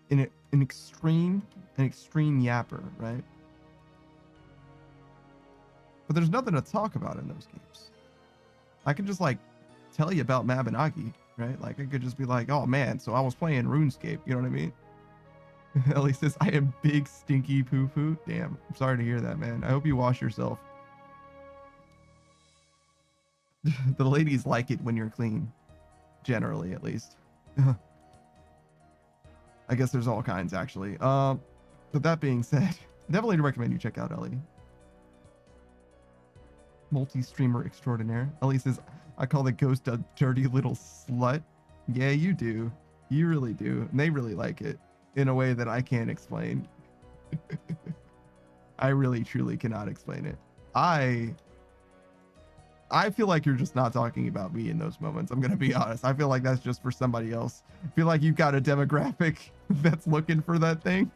an extreme yapper, right? But there's nothing to talk about in those games. I can just like tell you about Mabinagi, right? Like I could just be like, oh man, so I was playing RuneScape, you know what I mean? Ellie says, I am big stinky poo-poo. Damn, I'm sorry to hear that, man. I hope you wash yourself. The ladies like it when you're clean. Generally, at least. I guess there's all kinds, actually. But that being said, definitely recommend you check out Ellie. Multi-streamer extraordinaire. Ellie says, I call the ghost a dirty little slut. Yeah, you do. You really do. And they really like it in a way that I can't explain. I really, truly cannot explain it. I feel like you're just not talking about me in those moments. I'm going to be honest. I feel like that's just for somebody else. I feel like you've got a demographic that's looking for that thing.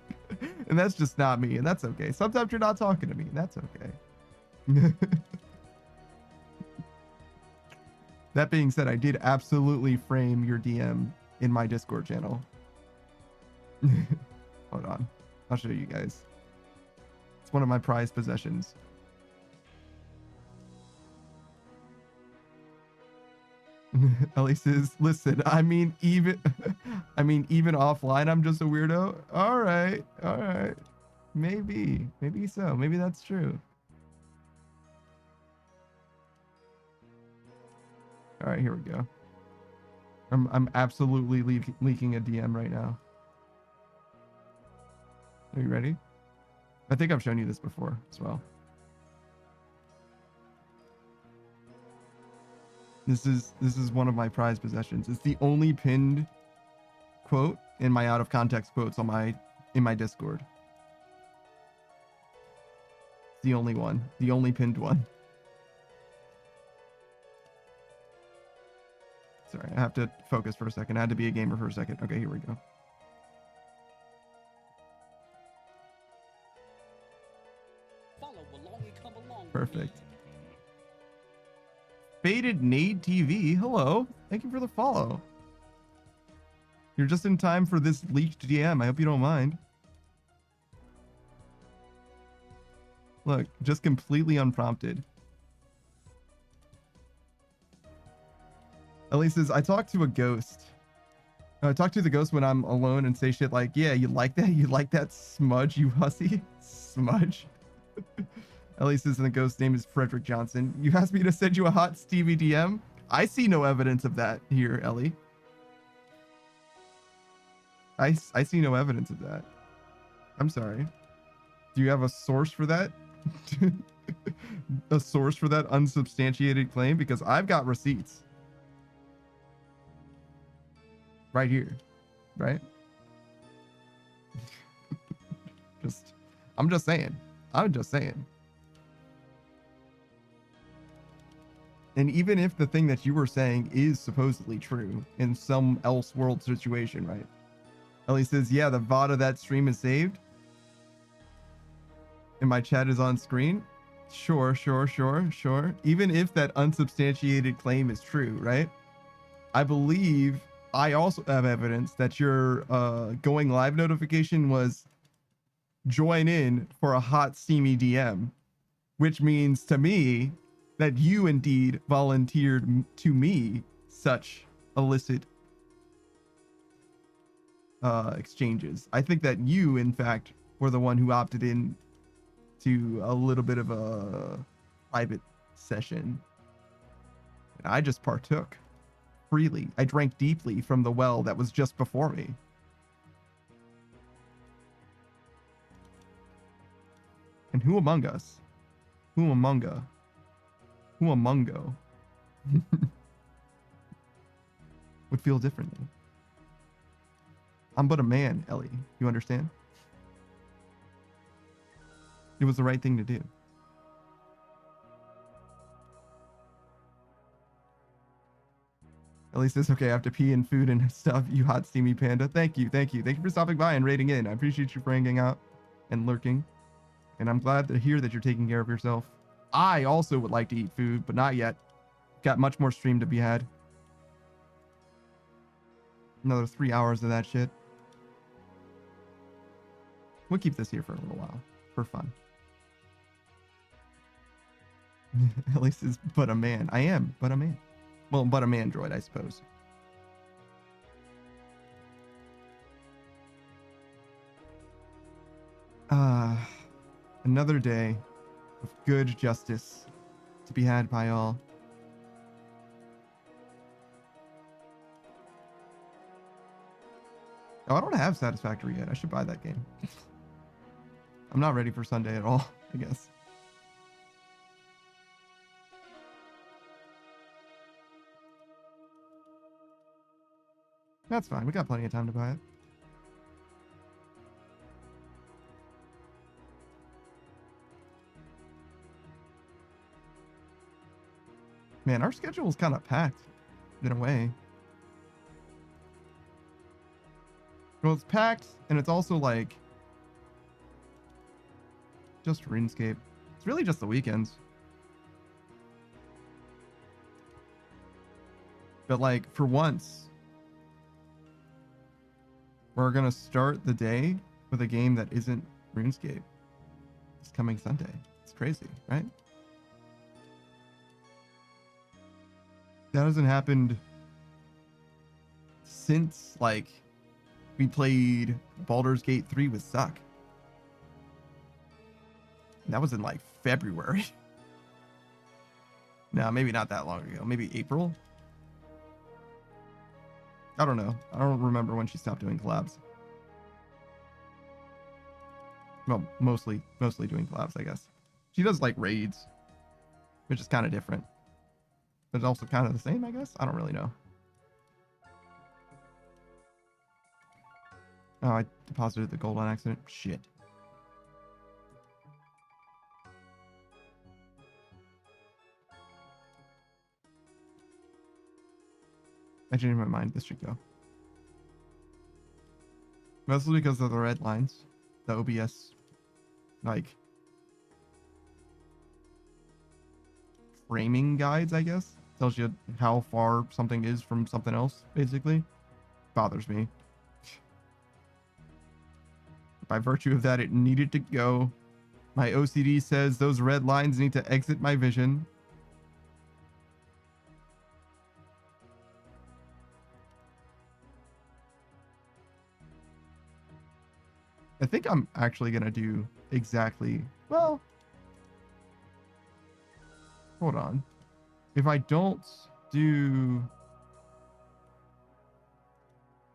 And that's just not me. And that's okay. Sometimes you're not talking to me. And that's okay. That being said, I did absolutely frame your DM in my Discord channel. Hold on. I'll show you guys. It's one of my prized possessions. Ellie says, listen, I mean even offline, I'm just a weirdo. All right. Maybe so. Maybe that's true. All right, here we go. I'm absolutely leaking a DM right now. Are you ready? I think I've shown you this before as well. This is one of my prized possessions. It's the only pinned quote in my out of context quotes on in my Discord. The only one, the only pinned one. Sorry, I have to focus for a second. I had to be a gamer for a second. Okay, here we go. Perfect. Faded Nade TV, hello. Thank you for the follow. You're just in time for this leaked DM. I hope you don't mind. Look, just completely unprompted. Ellie says, I talk to a ghost. I talk to the ghost when I'm alone and say shit like, yeah, you like that? You like that smudge, you hussy? Smudge. Ellie says, and the ghost's name is Frederick Johnson. You asked me to send you a hot Stevie DM? I see no evidence of that here, Ellie. I see no evidence of that. I'm sorry. Do you have a source for that? A source for that unsubstantiated claim? Because I've got receipts. Right here. Right? I'm just saying. And even if the thing that you were saying is supposedly true in some else world situation, right? Ellie says, yeah, the VOD of that stream is saved. And my chat is on screen. Sure. Even if that unsubstantiated claim is true, right? I believe I also have evidence that your going live notification was join in for a hot steamy DM, which means to me that you indeed volunteered to me such illicit exchanges. I think that you, in fact, were the one who opted in to a little bit of a private session. And I just partook freely. I drank deeply from the well that was just before me. And who among us? Who amonga? Who amongo? Would feel differently. I'm but a man, Ellie. You understand? It was the right thing to do. Ellie says, okay, I have to pee and food and stuff. You hot, steamy panda. Thank you. Thank you. Thank you for stopping by and raiding in. I appreciate you for hanging out and lurking. And I'm glad to hear that you're taking care of yourself. I also would like to eat food, but not yet. Got much more stream to be had. Another 3 hours of that shit. We'll keep this here for a little while. For fun. At least it's but a man. I am but a man. Well, but a mandroid, I suppose. Another day of good justice to be had by all. Oh, I don't have Satisfactory yet. I should buy that game. I'm not ready for Sunday at all, I guess. That's fine. We got plenty of time to buy it. Man, our schedule is kind of packed in a way. Well, it's packed, and it's also like just RuneScape. It's really just the weekends. But like for once, we're gonna start the day with a game that isn't RuneScape. It's coming Sunday. It's crazy, right? That hasn't happened since like we played Baldur's Gate 3 with Suck. That was in like February. No, maybe not that long ago. Maybe April. I don't know. I don't remember when she stopped doing collabs. Well, mostly doing collabs, I guess. She does like raids, which is kind of different. But it's also kind of the same, I guess. I don't really know. Oh, I deposited the gold on accident. Shit. I changed my mind. This should go. Mostly because of the red lines. The OBS, like, framing guides, I guess. Tells you how far something is from something else, basically. Bothers me. By virtue of that, it needed to go. My OCD says those red lines need to exit my vision. I think I'm actually going to do exactly... Well... Hold on. If I don't do...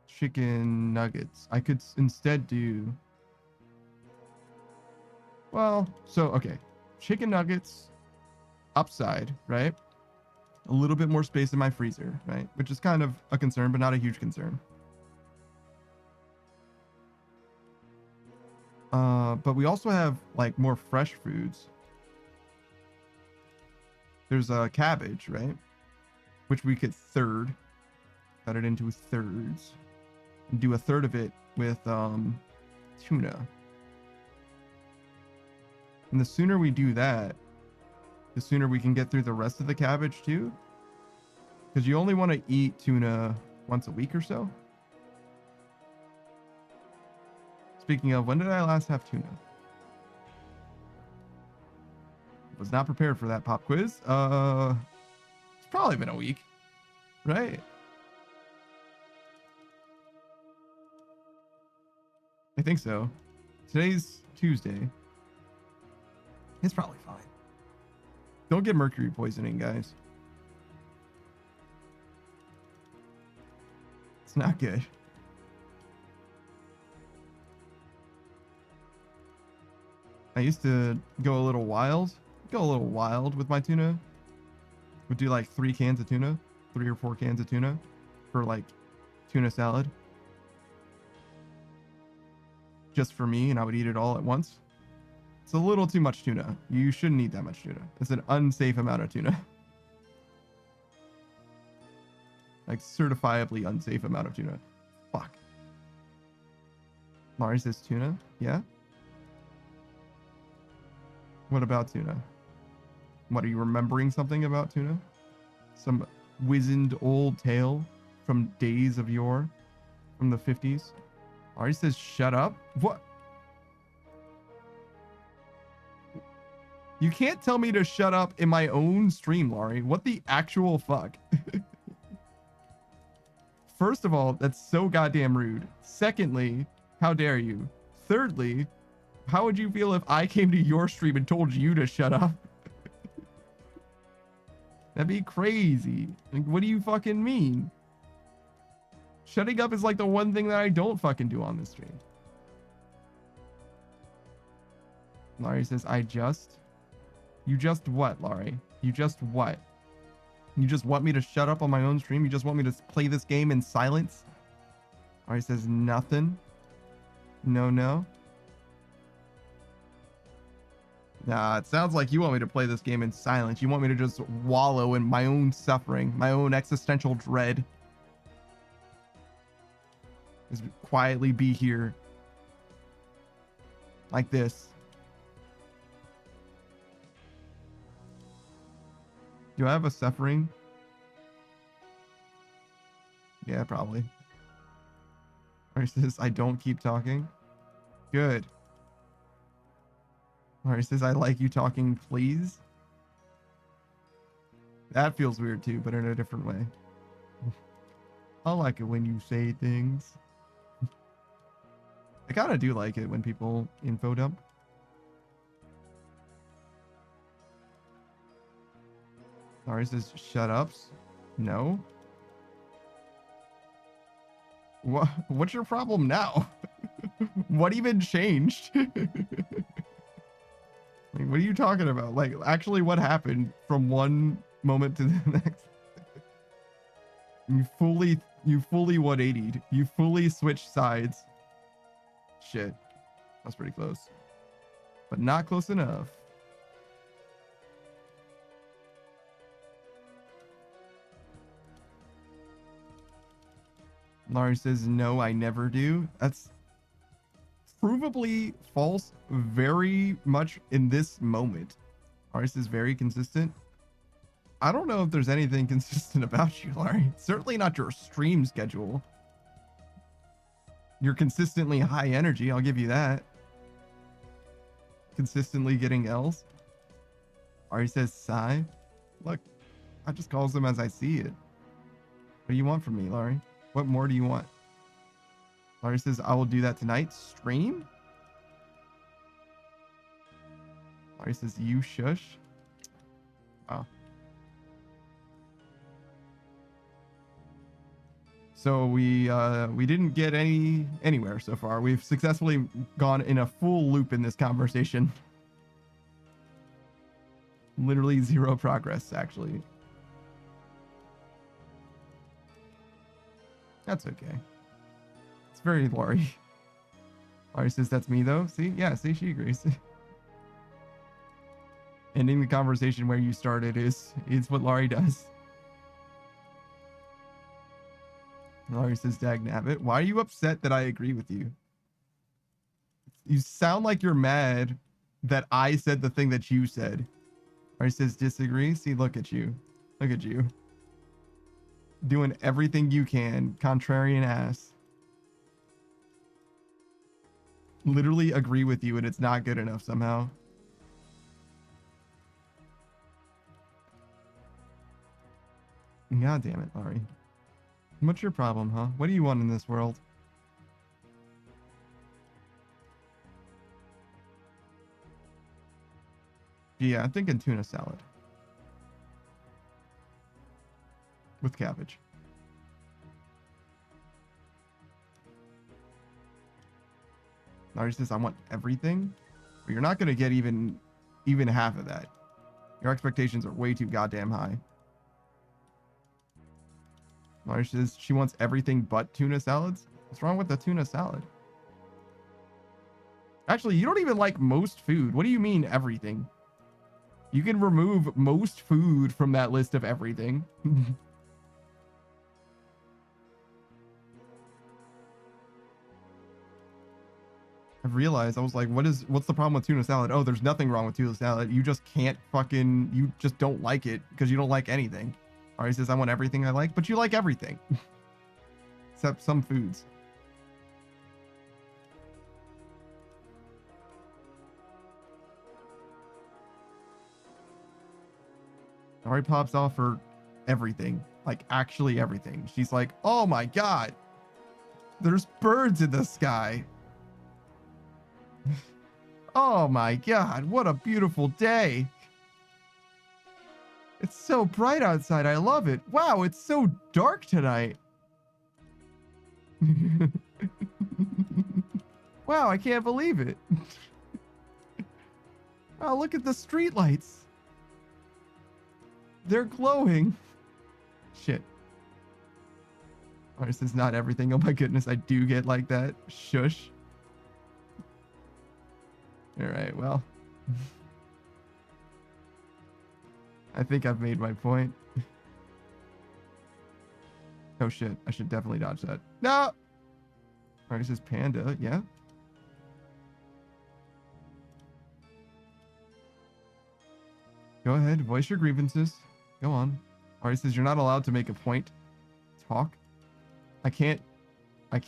chicken nuggets, I could instead do... Well, so, okay. Chicken nuggets, upside, right? A little bit more space in my freezer, right? Which is kind of a concern, but not a huge concern. But we also have, like, more fresh foods. There's a cabbage, right? Which we could third. Cut it into thirds. And do a third of it with, tuna. And the sooner we do that, the sooner we can get through the rest of the cabbage too. Because you only want to eat tuna once a week or so. Speaking of, when did I last have tuna? Was not prepared for that pop quiz. It's probably been a week, right? I think so. Today's Tuesday. It's probably fine. Don't get mercury poisoning, guys. It's not good. I used to go a little wild. With my tuna. Would do like 3 cans of tuna, 3 or 4 cans of tuna for like tuna salad. Just for me, and I would eat it all at once. It's a little too much tuna. You shouldn't eat that much tuna. It's an unsafe amount of tuna. Like certifiably unsafe amount of tuna. Fuck. Mari says tuna? Yeah? What about tuna? What, are you remembering something about tuna? Some wizened old tale from days of yore? From the 50s? Ari says shut up? What? You can't tell me to shut up in my own stream, Laurie. What the actual fuck? First of all, that's so goddamn rude. Secondly, how dare you? Thirdly, how would you feel if I came to your stream and told you to shut up? That'd be crazy. Like, what do you fucking mean? Shutting up is like the one thing that I don't fucking do on this stream. Laurie says, You just what, Laurie? You just what? You just want me to shut up on my own stream? You just want me to play this game in silence? Laurie says, nothing. No. Nah, it sounds like you want me to play this game in silence. You want me to just wallow in my own suffering, my own existential dread. Just quietly be here. Like this. Do I have a suffering? Yeah, probably. Or says, I don't keep talking. Good. Or he says, I like you talking, please. That feels weird too, but in a different way. I like it when you say things. I kind of do like it when people info dump. Sorry, says shut ups. No. What's your problem now? What even changed? Like, what are you talking about? Like, actually, what happened from one moment to the next? You fully 180'd. You fully switched sides. Shit. That's pretty close. But not close enough. Laurie says, no, I never do. That's provably false very much in this moment. Laurie says, very consistent. I don't know if there's anything consistent about you, Laurie. Certainly not your stream schedule. You're consistently high energy, I'll give you that. Consistently getting L's. Laurie says, sigh. Look, I just calls them as I see it. What do you want from me, Laurie? What more do you want? Laurie says, I will do that tonight. Stream? Laurie says, you shush. Wow. So we didn't get anywhere so far. We've successfully gone in a full loop in this conversation. Literally zero progress, actually. That's okay. It's very Laurie. Laurie says, that's me though. See? Yeah, see, she agrees. Ending the conversation where you started is what Laurie does. Laurie says, dag nabbit. Why are you upset that I agree with you? You sound like you're mad that I said the thing that you said. Laurie says, disagree. See, look at you. Look at you. Doing everything you can. Contrarian ass. Literally agree with you and it's not good enough somehow. God damn it, Ari. What's your problem, huh? What do you want in this world? Yeah, I'm thinking tuna salad. With cabbage. Ari says, I want everything. But you're not going to get even half of that. Your expectations are way too goddamn high. Ari says she wants everything but tuna salads. What's wrong with the tuna salad? Actually, you don't even like most food. What do you mean everything? You can remove most food from that list of everything. I've realized, I was like, what's the problem with tuna salad? Oh, there's nothing wrong with tuna salad. You just can't you just don't like it because you don't like anything. Ari says, I want everything I like, but you like everything. Except some foods. Ari pops off for everything. Like, actually everything. She's like, oh my god. There's birds in the sky. Oh my god, what a beautiful day. It's so bright outside. I love it. Wow, it's so dark tonight. Wow, I can't believe it. Wow, look at the streetlights. They're glowing. Shit. Oh, this is not everything. Oh my goodness, I do get like that. Shush. Alright, well. I think I've made my point. Oh shit, I should definitely dodge that. No! Alright, this is Panda, yeah. Go ahead, voice your grievances. Go on. Alright, says you're not allowed to make a point. Talk. I can't. Or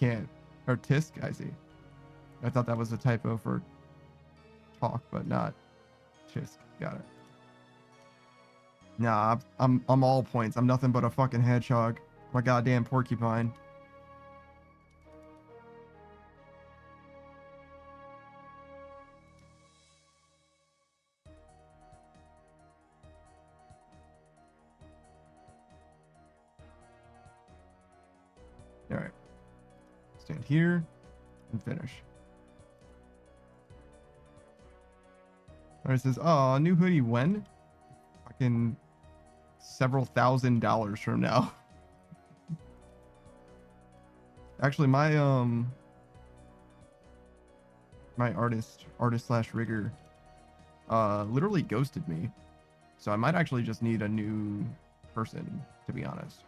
tisk, I see. I thought that was a typo for talk, but not tisk. Got it. Nah, I'm all points. I'm nothing but a fucking hedgehog. My goddamn porcupine. Alright. Stand here and finish. Alright, it says, oh, new hoodie when? Fucking several $1,000s from now. Actually, my artist slash rigger literally ghosted me. So I might actually just need a new person, to be honest.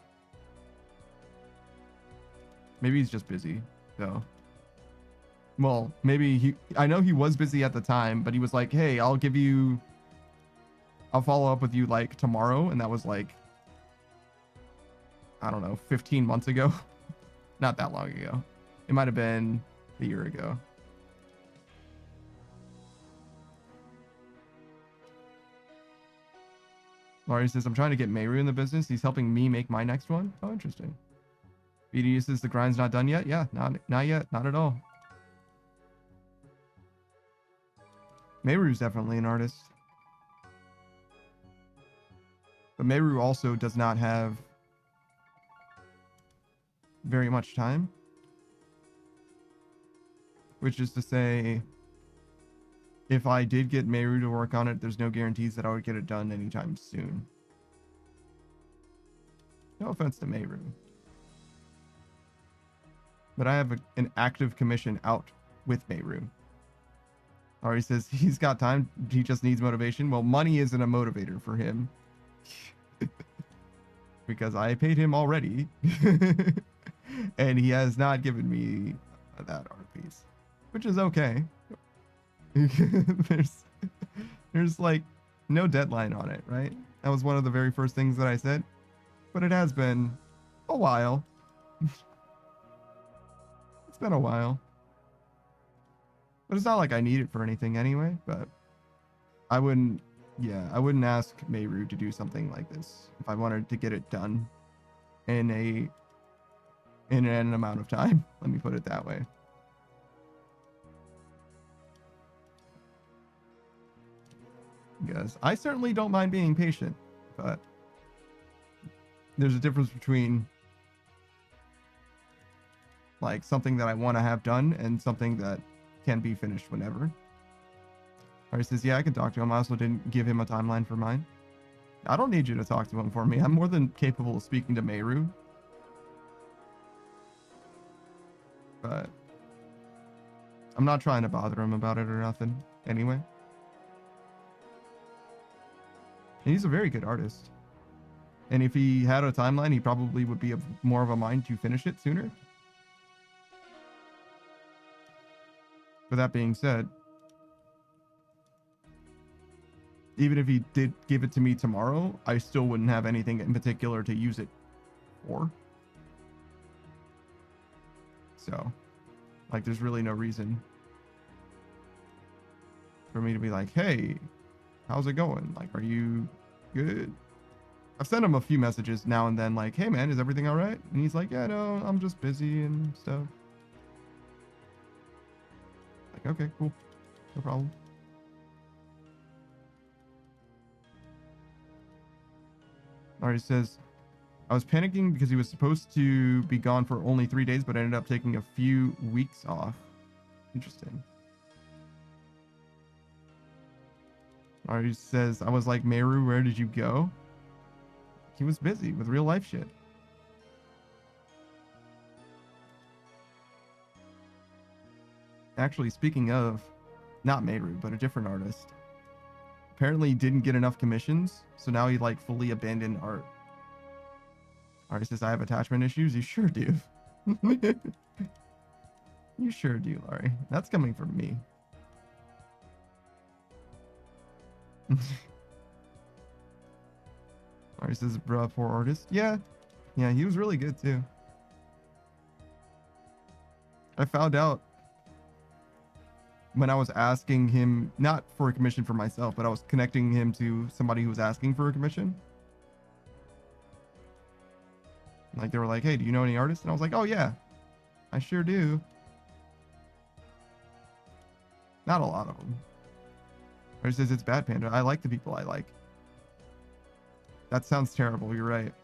Maybe he's just busy, though. Well, maybe I know he was busy at the time, but he was like, hey, I'll follow up with you like tomorrow. And that was like, I don't know, 15 months ago. Not that long ago. It might have been a year ago. Laurie says, I'm trying to get Meru in the business. He's helping me make my next one. Oh, interesting. BD says the grind's not done yet. Yeah, not yet. Not at all. Meru's definitely an artist. But Meru also does not have very much time. Which is to say, if I did get Meru to work on it, there's no guarantees that I would get it done anytime soon. No offense to Meru. But I have an active commission out with Meru. Ari says he's got time. He just needs motivation. Well, money isn't a motivator for him. Because I paid him already. And he has not given me that art piece. Which is okay. There's like no deadline on it, right? That was one of the very first things that I said. But it has been a while. It's been a while. But it's not like I need it for anything anyway, but I wouldn't ask Meru to do something like this if I wanted to get it done in an amount of time. Let me put it that way. Because I certainly don't mind being patient, but there's a difference between like something that I want to have done and something that can be finished whenever. He says, yeah, I can talk to him. I also didn't give him a timeline for mine. I don't need you to talk to him for me. I'm more than capable of speaking to Meru. But I'm not trying to bother him about it or nothing anyway. And he's a very good artist. And if he had a timeline, he probably would be more of a mind to finish it sooner. With that being said, even if he did give it to me tomorrow, I still wouldn't have anything in particular to use it for. So, like, there's really no reason for me to be like, hey, how's it going? Like, are you good? I've sent him a few messages now and then, like, hey, man, is everything all right? And he's like, yeah, no, I'm just busy and stuff. Like, okay, cool. No problem. Alright, it says, I was panicking because he was supposed to be gone for only 3 days, but ended up taking a few weeks off. Interesting. Alright, it says, I was like, Meru, where did you go? He was busy with real life shit. Actually, speaking of, not Meru, but a different artist. Apparently he didn't get enough commissions, so now he like fully abandoned art. Alright, says I have attachment issues. You sure do. You sure do, Laurie. That's coming from me. Alright, says bruh, poor artist. Yeah, he was really good too. I found out when I was asking him, not for a commission for myself, but I was connecting him to somebody who was asking for a commission. Like, they were like, hey, do you know any artists? And I was like, oh, yeah, I sure do. Not a lot of them. Or he says, it's bad, Panda. I like the people I like. That sounds terrible. You're right.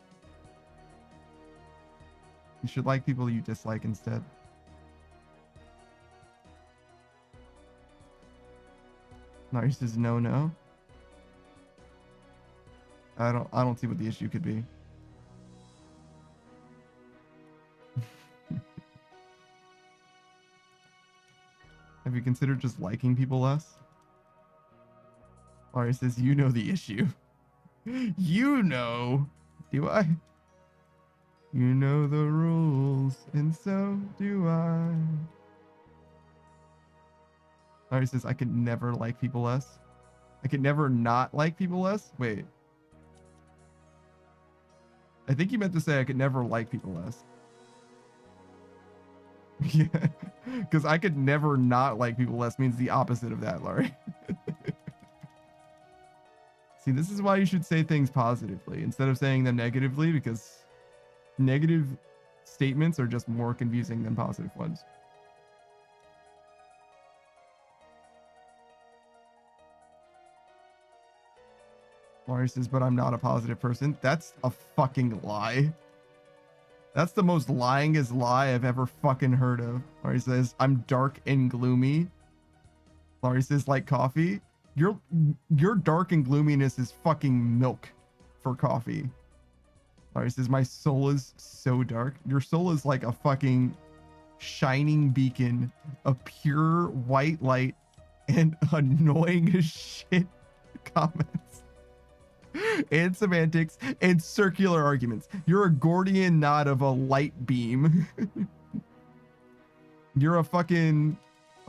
You should like people you dislike instead. Nari says no. I don't see what the issue could be. Have you considered just liking people less? Nari says you know the issue. You know. Do I? You know the rules, and so do I. Nari says, I could never like people less. I could never not like people less? Wait. I think you meant to say I could never like people less. Yeah. Because I could never not like people less means the opposite of that, Laurie. See, this is why you should say things positively instead of saying them negatively, because negative statements are just more confusing than positive ones. Laurie says, but I'm not a positive person. That's a fucking lie. That's the most lyingest lie I've ever fucking heard of. Laurie says, I'm dark and gloomy. Laurie says, like coffee. Your dark and gloominess is fucking milk for coffee. Laurie says, my soul is so dark. Your soul is like a fucking shining beacon of pure white light and annoying as shit comments. And semantics and circular arguments. You're a Gordian knot of a light beam. You're a fucking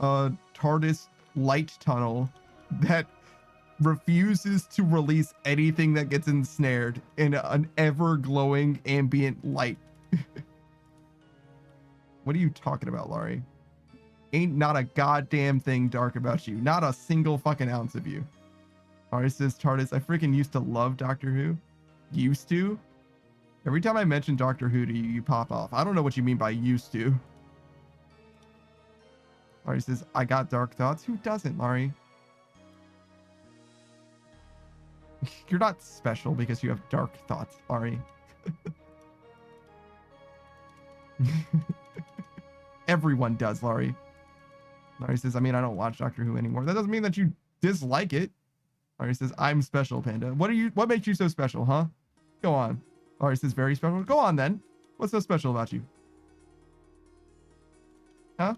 TARDIS light tunnel that refuses to release anything that gets ensnared in an ever-glowing ambient light. What are you talking about, Laurie? Ain't not a goddamn thing dark about you. Not a single fucking ounce of you. Laurie says, TARDIS, I freaking used to love Doctor Who. Used to? Every time I mention Doctor Who to you, you pop off. I don't know what you mean by used to. Laurie says, I got dark thoughts. Who doesn't, Laurie? You're not special because you have dark thoughts, Laurie. Everyone does, Laurie. Laurie says, I mean, I don't watch Doctor Who anymore. That doesn't mean that you dislike it. Laurie says, I'm special, Panda. What makes you so special, huh? Go on. Laurie says, very special. Go on, then. What's so special about you? Huh?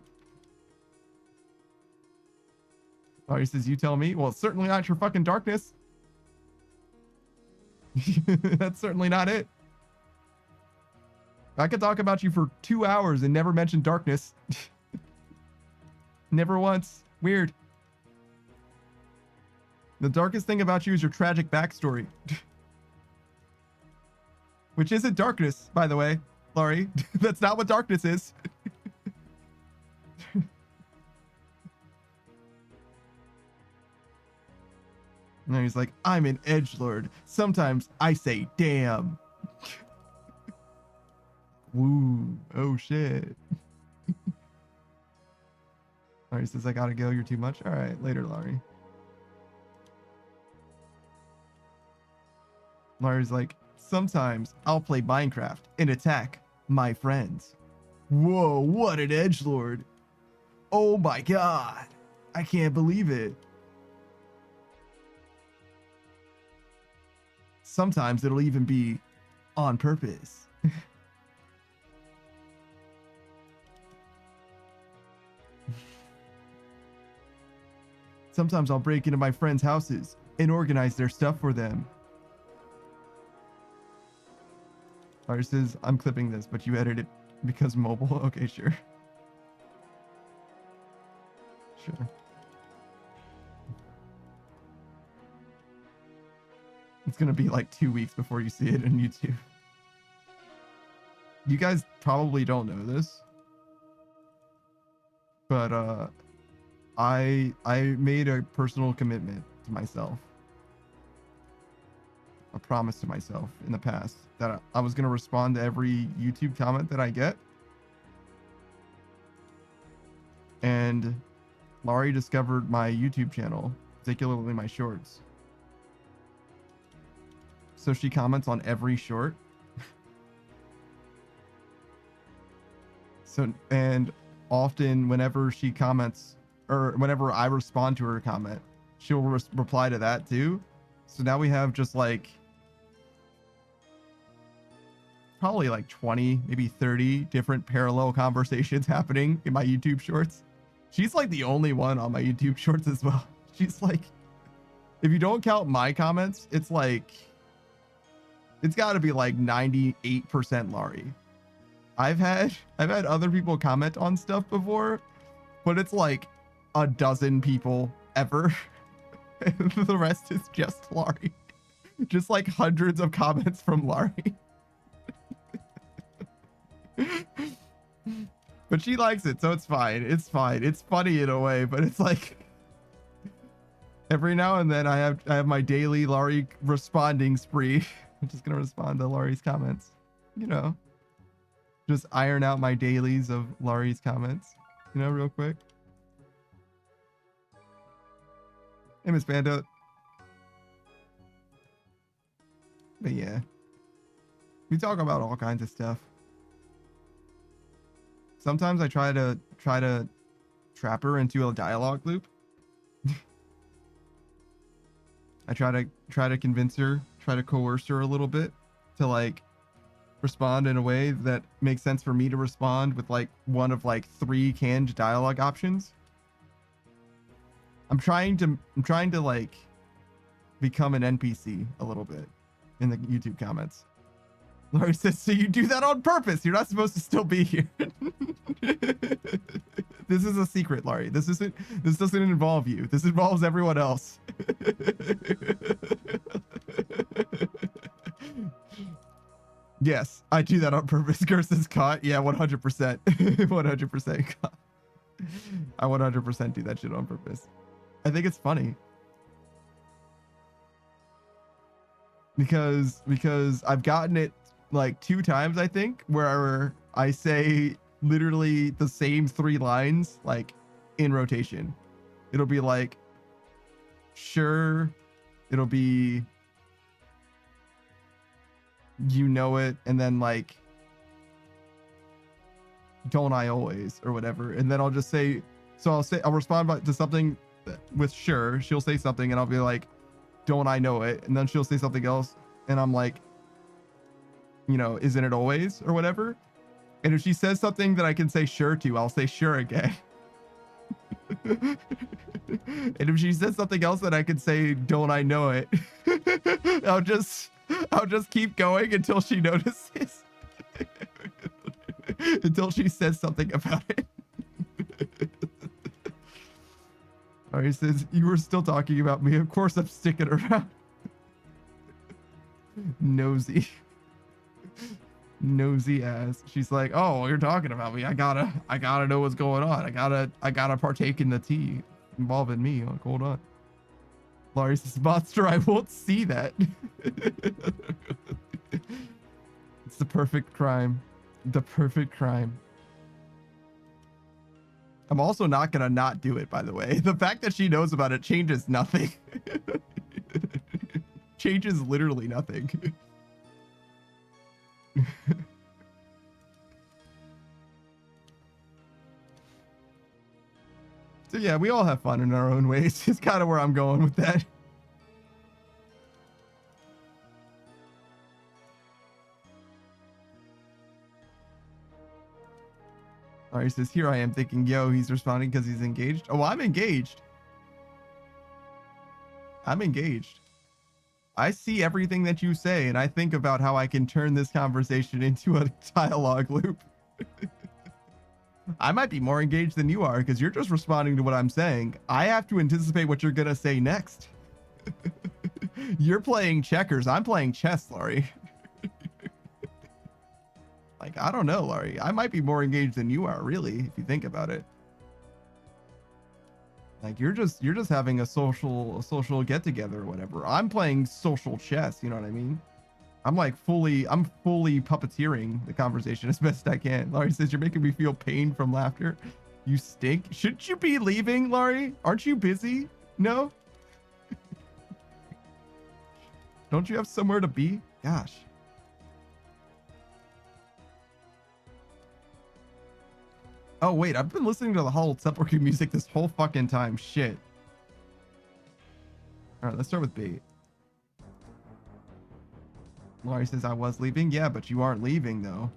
Laurie says, you tell me. Well, it's certainly not your fucking darkness. That's certainly not it. I could talk about you for 2 hours and never mention darkness. Never once. Weird. The darkest thing about you is your tragic backstory. Which isn't darkness, by the way, Laurie. That's not what darkness is. And he's like, I'm an edgelord. Sometimes I say damn. Woo. Oh shit. Laurie says, I gotta go. You're too much. All right. Later, Laurie. Laurie's like, sometimes I'll play Minecraft and attack my friends. Whoa, what an edgelord. Oh my god. I can't believe it. Sometimes it'll even be on purpose. Sometimes I'll break into my friends' houses and organize their stuff for them. Laurie says, I'm clipping this, but you edit it because mobile. Okay, sure. Sure. It's gonna be like 2 weeks before you see it on YouTube. You guys probably don't know this, but I made a personal commitment to myself, a promise to myself in the past that I was gonna respond to every YouTube comment that I get. And Laurie discovered my YouTube channel, particularly my shorts. So she comments on every short. So, and often whenever she comments, or whenever I respond to her comment, she'll reply to that too. So now we have just like probably like 20, maybe 30 different parallel conversations happening in my YouTube shorts. She's like the only one on my YouTube shorts as well. She's like, if you don't count my comments, it's like, it's got to be like 98% Laurie. I've had other people comment on stuff before, but it's like a dozen people ever. The rest is just Laurie. Just like hundreds of comments from Laurie. But she likes it, so it's fine. It's fine. It's funny in a way, but it's like every now and then I have my daily Laurie responding spree. I'm just gonna respond to Laurie's comments. You know, just iron out my dailies of Laurie's comments. You know, real quick. Hey, Miss Panda. But yeah, we talk about all kinds of stuff. Sometimes I try to trap her into a dialogue loop. I try to convince her, try to coerce her a little bit to like respond in a way that makes sense for me to respond with like one of like 3 canned dialogue options. I'm trying to like become an NPC a little bit in the YouTube comments. Laurie says, so you do that on purpose. You're not supposed to still be here. This is a secret, Laurie. This doesn't involve you. This involves everyone else. Yes, I do that on purpose. Curse is caught. Yeah, 100%. 100% caught. I 100% do that shit on purpose. I think it's funny. Because I've gotten it like 2 times, I think, where I say literally the same 3 lines, like in rotation. It'll be like, sure. It'll be, you know it. And then like, don't I always, or whatever. And then I'll just say, I'll respond to something with sure. She'll say something and I'll be like, don't I know it? And then she'll say something else. And I'm like, you know, isn't it always, or whatever. And if she says something that I can say sure to, I'll say sure again. And if she says something else that I can say, don't I know it? I'll just keep going until she notices. Until she says something about it. All right, says, you were still talking about me. Of course I'm sticking around. Nosy. Nosy ass. She's like, oh, you're talking about me. I gotta know what's going on. I gotta partake in the tea involving me. Like, hold on. Laurie says, monster, I won't see that. It's the perfect crime. The perfect crime. I'm also not gonna not do it, by the way. The fact that she knows about it changes nothing. Changes literally nothing. So yeah, we all have fun in our own ways. It's kind of where I'm going with that. All right, he says, here I am thinking, yo, he's responding because he's engaged. Oh, I'm engaged. I'm engaged. I see everything that you say, and I think about how I can turn this conversation into a dialogue loop. I might be more engaged than you are because you're just responding to what I'm saying. I have to anticipate what you're going to say next. You're playing checkers. I'm playing chess, Laurie. Like, I don't know, Laurie. I might be more engaged than you are, really, if you think about it. Like, you're just having a social get together or whatever. I'm playing social chess, you know what I mean? I'm fully puppeteering the conversation as best I can. Laurie says, you're making me feel pain from laughter. You stink. Shouldn't you be leaving, Laurie? Aren't you busy? No? Don't you have somewhere to be? Gosh. Oh, wait, I've been listening to the whole Sepulchre music this whole fucking time. Shit. All right, let's start with bait. Laurie says, I was leaving. Yeah, but you aren't leaving, though.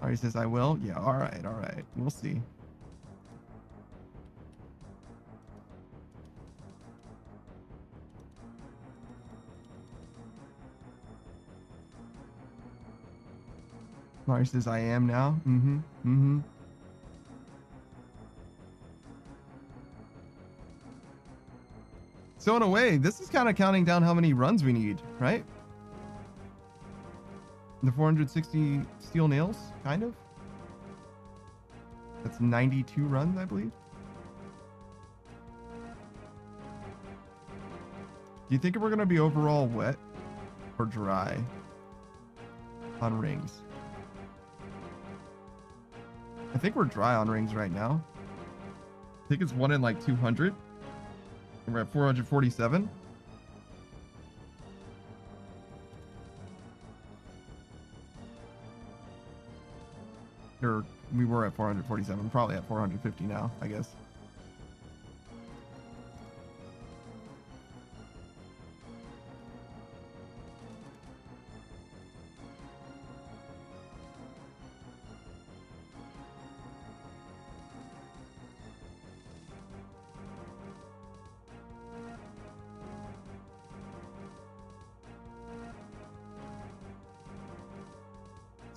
Laurie says, I will. Yeah, all right, all right. We'll see. Laurie says, I am now. Mm-hmm. Mm-hmm. So in a way, this is kind of counting down how many runs we need, right? The 460 steel nails, kind of. That's 92 runs, I believe. Do you think we're going to be overall wet or dry on rings? I think we're dry on rings right now. I think it's 1 in like 200. We're at 447. Or we were at 447. Probably at 450 now, I guess.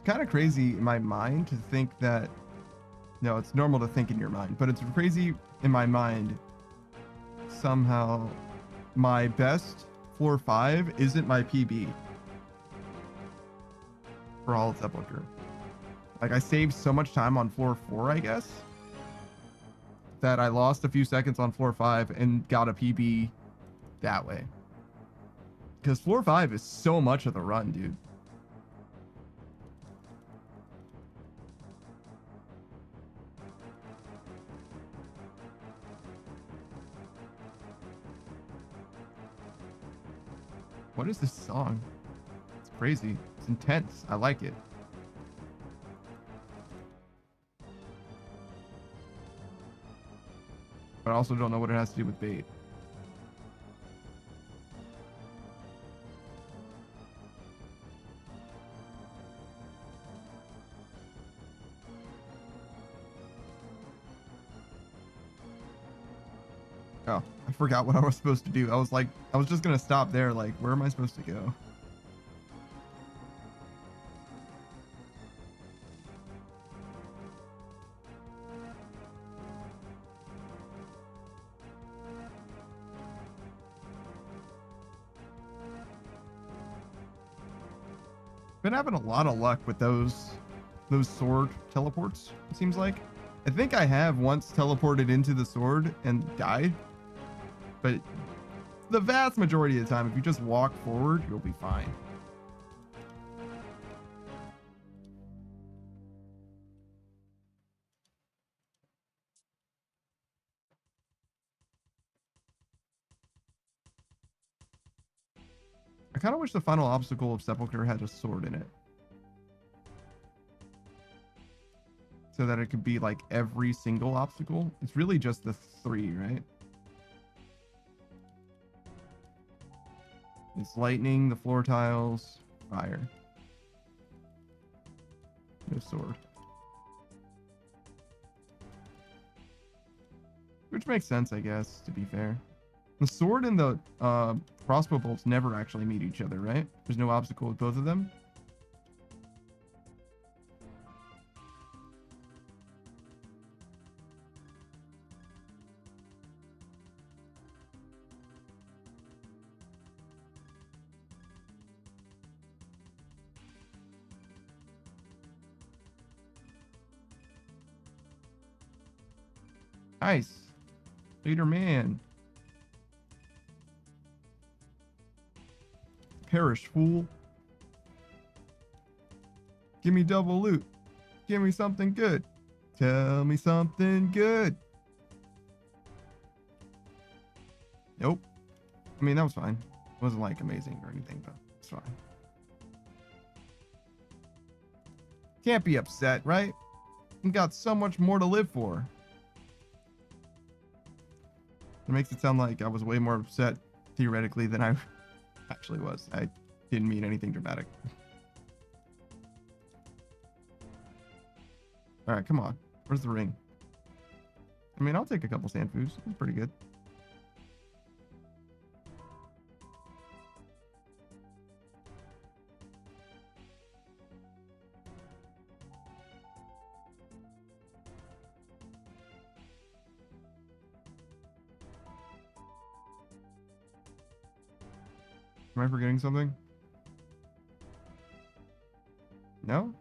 Kind of crazy in my mind to think that, no, it's normal to think in your mind, but it's crazy in my mind somehow my best floor 5 isn't my PB for all of Sepulchre. Like, I saved so much time on floor 4, I guess, that I lost a few seconds on floor 5 and got a PB that way. Because floor 5 is so much of the run, dude. What is this song? It's crazy. It's intense. I like it. But I also don't know what it has to do with bait. Oh, I forgot what I was supposed to do. I was just gonna stop there. Like, where am I supposed to go? Been having a lot of luck with those sword teleports, it seems like. I think I have once teleported into the sword and died, but the vast majority of the time, if you just walk forward, you'll be fine. I kind of wish the final obstacle of Sepulchre had a sword in it, so that it could be like every single obstacle. It's really just the 3, right? It's lightning, the floor tiles, fire. No sword. Which makes sense, I guess, to be fair. The sword and the crossbow bolts never actually meet each other, right? There's no obstacle with both of them. Nice. Leader man. Perish, fool. Give me double loot. Give me something good. Tell me something good. Nope. I mean, that was fine. It wasn't like amazing or anything, but it's fine. Can't be upset, right? We got so much more to live for. It makes it sound like I was way more upset theoretically than I actually was. I didn't mean anything dramatic. All right, come on. Where's the ring? I mean, I'll take a couple Sanfus. It's pretty good. Am I forgetting something? No?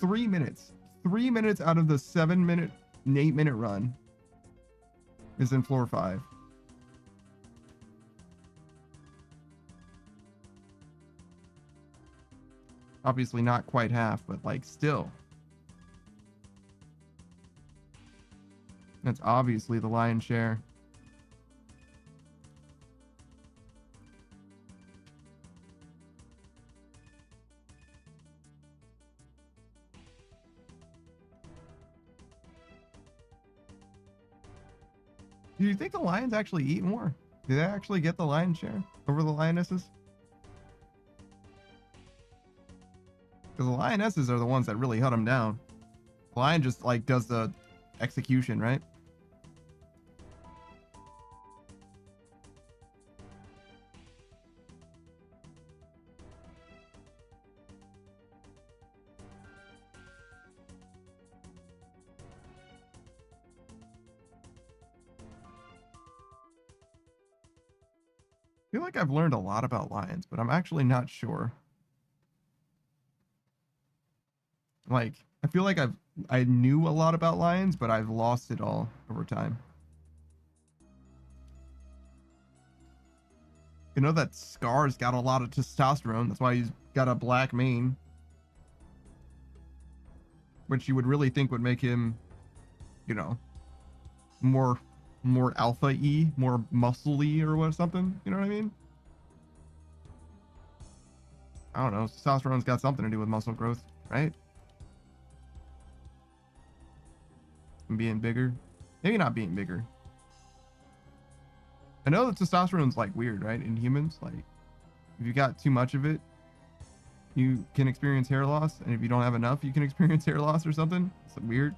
3 minutes. 3 minutes out of the 7-minute, 8-minute run is in floor 5. Obviously not quite half, but like still. That's obviously the lion's share. Do you think the lions actually eat more? Do they actually get the lion's share over the lionesses? Because the lionesses are the ones that really hunt them down. The lion just like does the execution, right? I feel like I've learned a lot about lions, but I'm actually not sure. Like, I feel like I knew a lot about lions, but I've lost it all over time. You know that Scar's got a lot of testosterone. That's why he's got a black mane. Which you would really think would make him, you know, more alpha-y, more muscle-y or what something. You know what I mean? I don't know. Testosterone's got something to do with muscle growth, right? And being bigger. Maybe not being bigger. I know that testosterone's like weird, right? In humans, like if you got too much of it, you can experience hair loss, and if you don't have enough, you can experience hair loss or something. It's weird.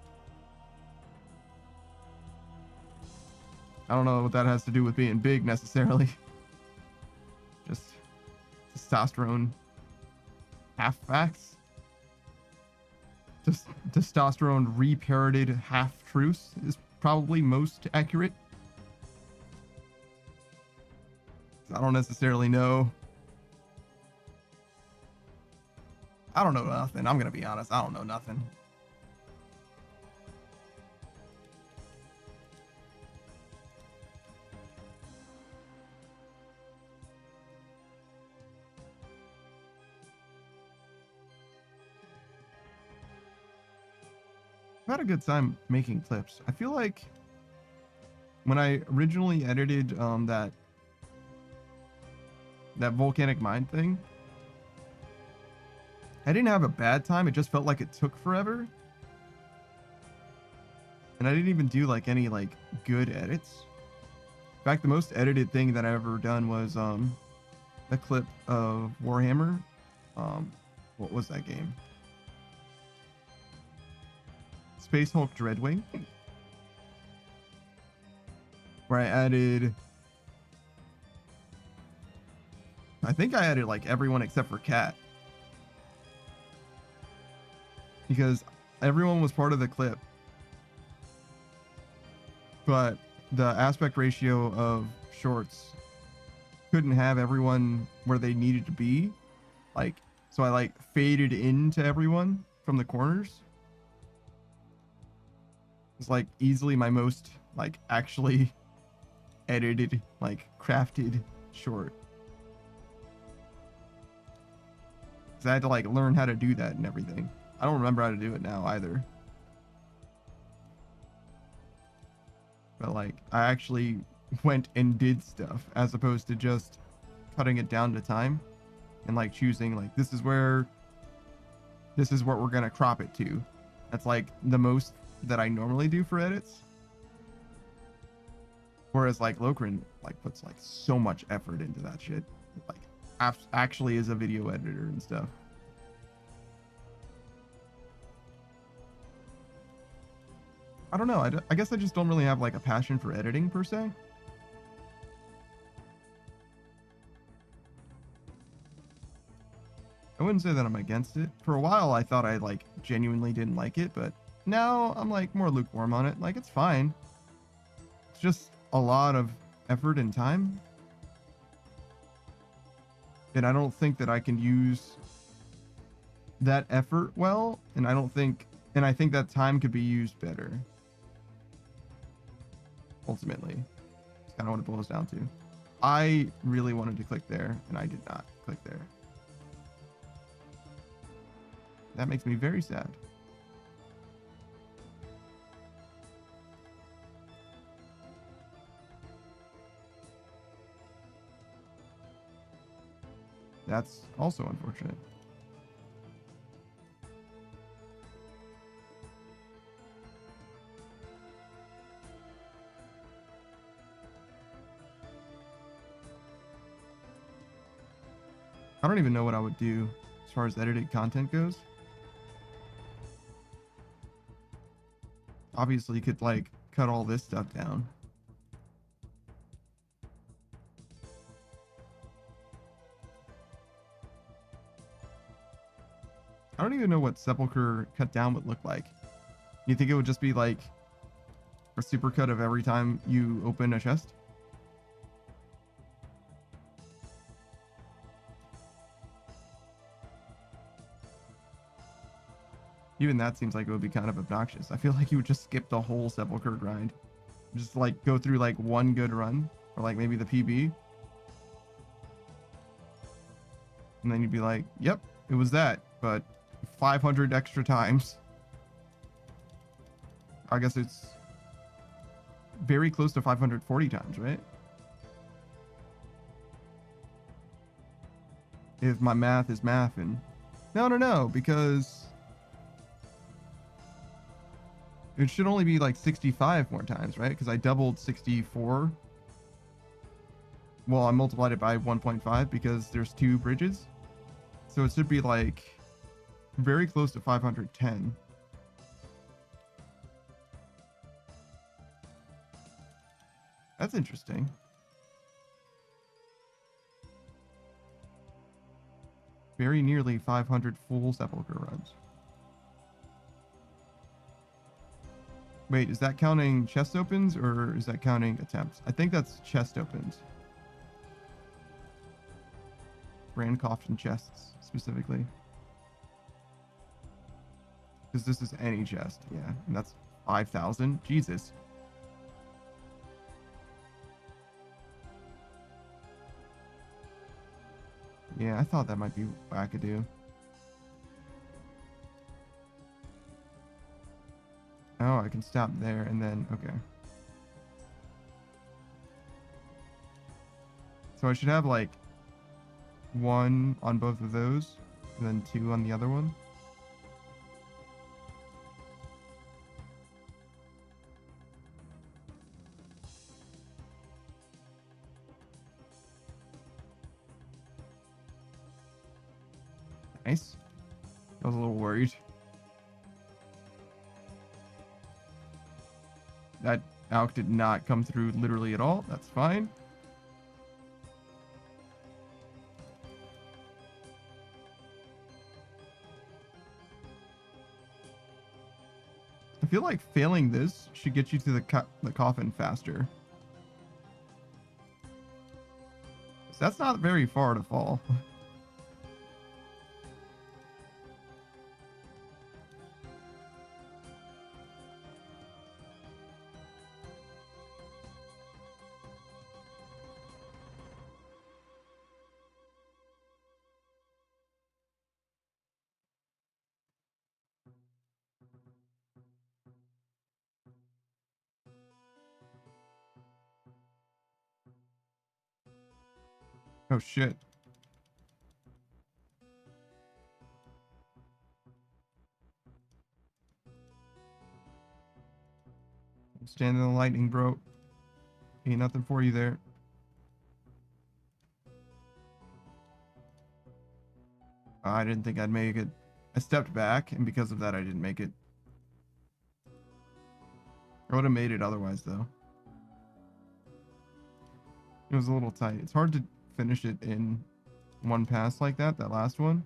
I don't know what that has to do with being big necessarily. Just testosterone half facts. Just testosterone reparroted half truths is probably most accurate. I don't necessarily know. I don't know nothing. I'm gonna be honest. I don't know nothing. I've had a good time making clips. I feel like when I originally edited that volcanic mine thing, I didn't have a bad time. It just felt like it took forever. And I didn't even do like any like good edits. In fact, the most edited thing that I've ever done was a clip of Warhammer. What was that game? Space Hulk Dreadwing. Where I added, I think I added like everyone except for Cat. Because everyone was part of the clip. But the aspect ratio of shorts couldn't have everyone where they needed to be. Like, so I like faded into everyone from the corners. It's like easily my most like actually edited, like crafted short. Cause I had to like learn how to do that and everything. I don't remember how to do it now either. But like I actually went and did stuff as opposed to just cutting it down to time and like choosing like this is what we're gonna crop it to. That's like the most that I normally do for edits. Whereas like Lokrin like puts like so much effort into that shit. Like actually is a video editor and stuff. I don't know. I guess I just don't really have like a passion for editing per se. I wouldn't say that I'm against it. For a while, I thought I like genuinely didn't like it, but now I'm like more lukewarm on it. Like it's fine. It's just a lot of effort and time. And I don't think that I can use that effort well. And I think that time could be used better. Ultimately, it's kind of what it boils down to. I really wanted to click there, and I did not click there. That makes me very sad. That's also unfortunate. I don't even know what I would do as far as edited content goes. Obviously, you could like cut all this stuff down. I don't even know what Sepulchre cut down would look like. You think it would just be like a supercut of every time you open a chest? Even that seems like it would be kind of obnoxious. I feel like you would just skip the whole Sepulchre grind. Just like go through like one good run, or like maybe the PB. And then you'd be like, yep, it was that, but 500 extra times. I guess it's very close to 540 times, right? if my math is mathing. No, because it should only be like 65 more times, right? Because I doubled 64. Well, I multiplied it by 1.5 because there's 2 bridges. So it should be like very close to 510. That's interesting. Very nearly 500 full sepulcher runs. Wait, is that counting chest opens or is that counting attempts? I think that's chest opens. Brand coffin chests specifically. Because this is any chest, yeah. And that's 5,000. Jesus. Yeah, I thought that might be wackadoo. Oh, I can stop there and then, okay. So I should have like 1 on both of those and then 2 on the other one. Nice. I was a little worried. That ALK did not come through literally at all. That's fine. I feel like failing this should get you to the coffin faster. So that's not very far to fall. Oh shit. Stand in the lightning, bro. Ain't nothing for you there. I didn't think I'd make it. I stepped back, and because of that, I didn't make it. I would have made it otherwise, though. It was a little tight. It's hard to finish it in one pass like that last one.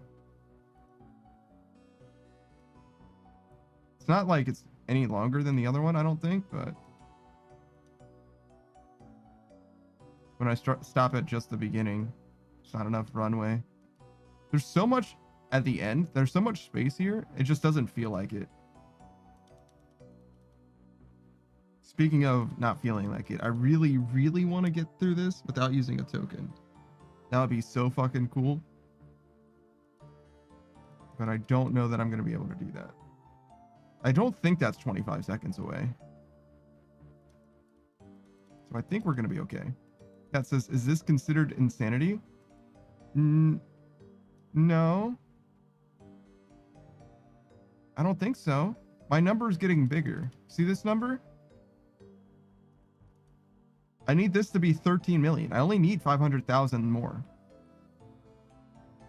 It's not like it's any longer than the other one, I don't think, but when I stop at just the beginning, it's not enough runway. There's so much at the end. There's so much space here. It just doesn't feel like it. Speaking of not feeling like it, I really, really want to get through this without using a token. That would be so fucking cool. But I don't know that I'm going to be able to do that. I don't think that's 25 seconds away. So I think we're going to be okay. That says, is this considered insanity? No. I don't think so. My number is getting bigger. See this number? I need this to be 13 million. I only need 500,000 more.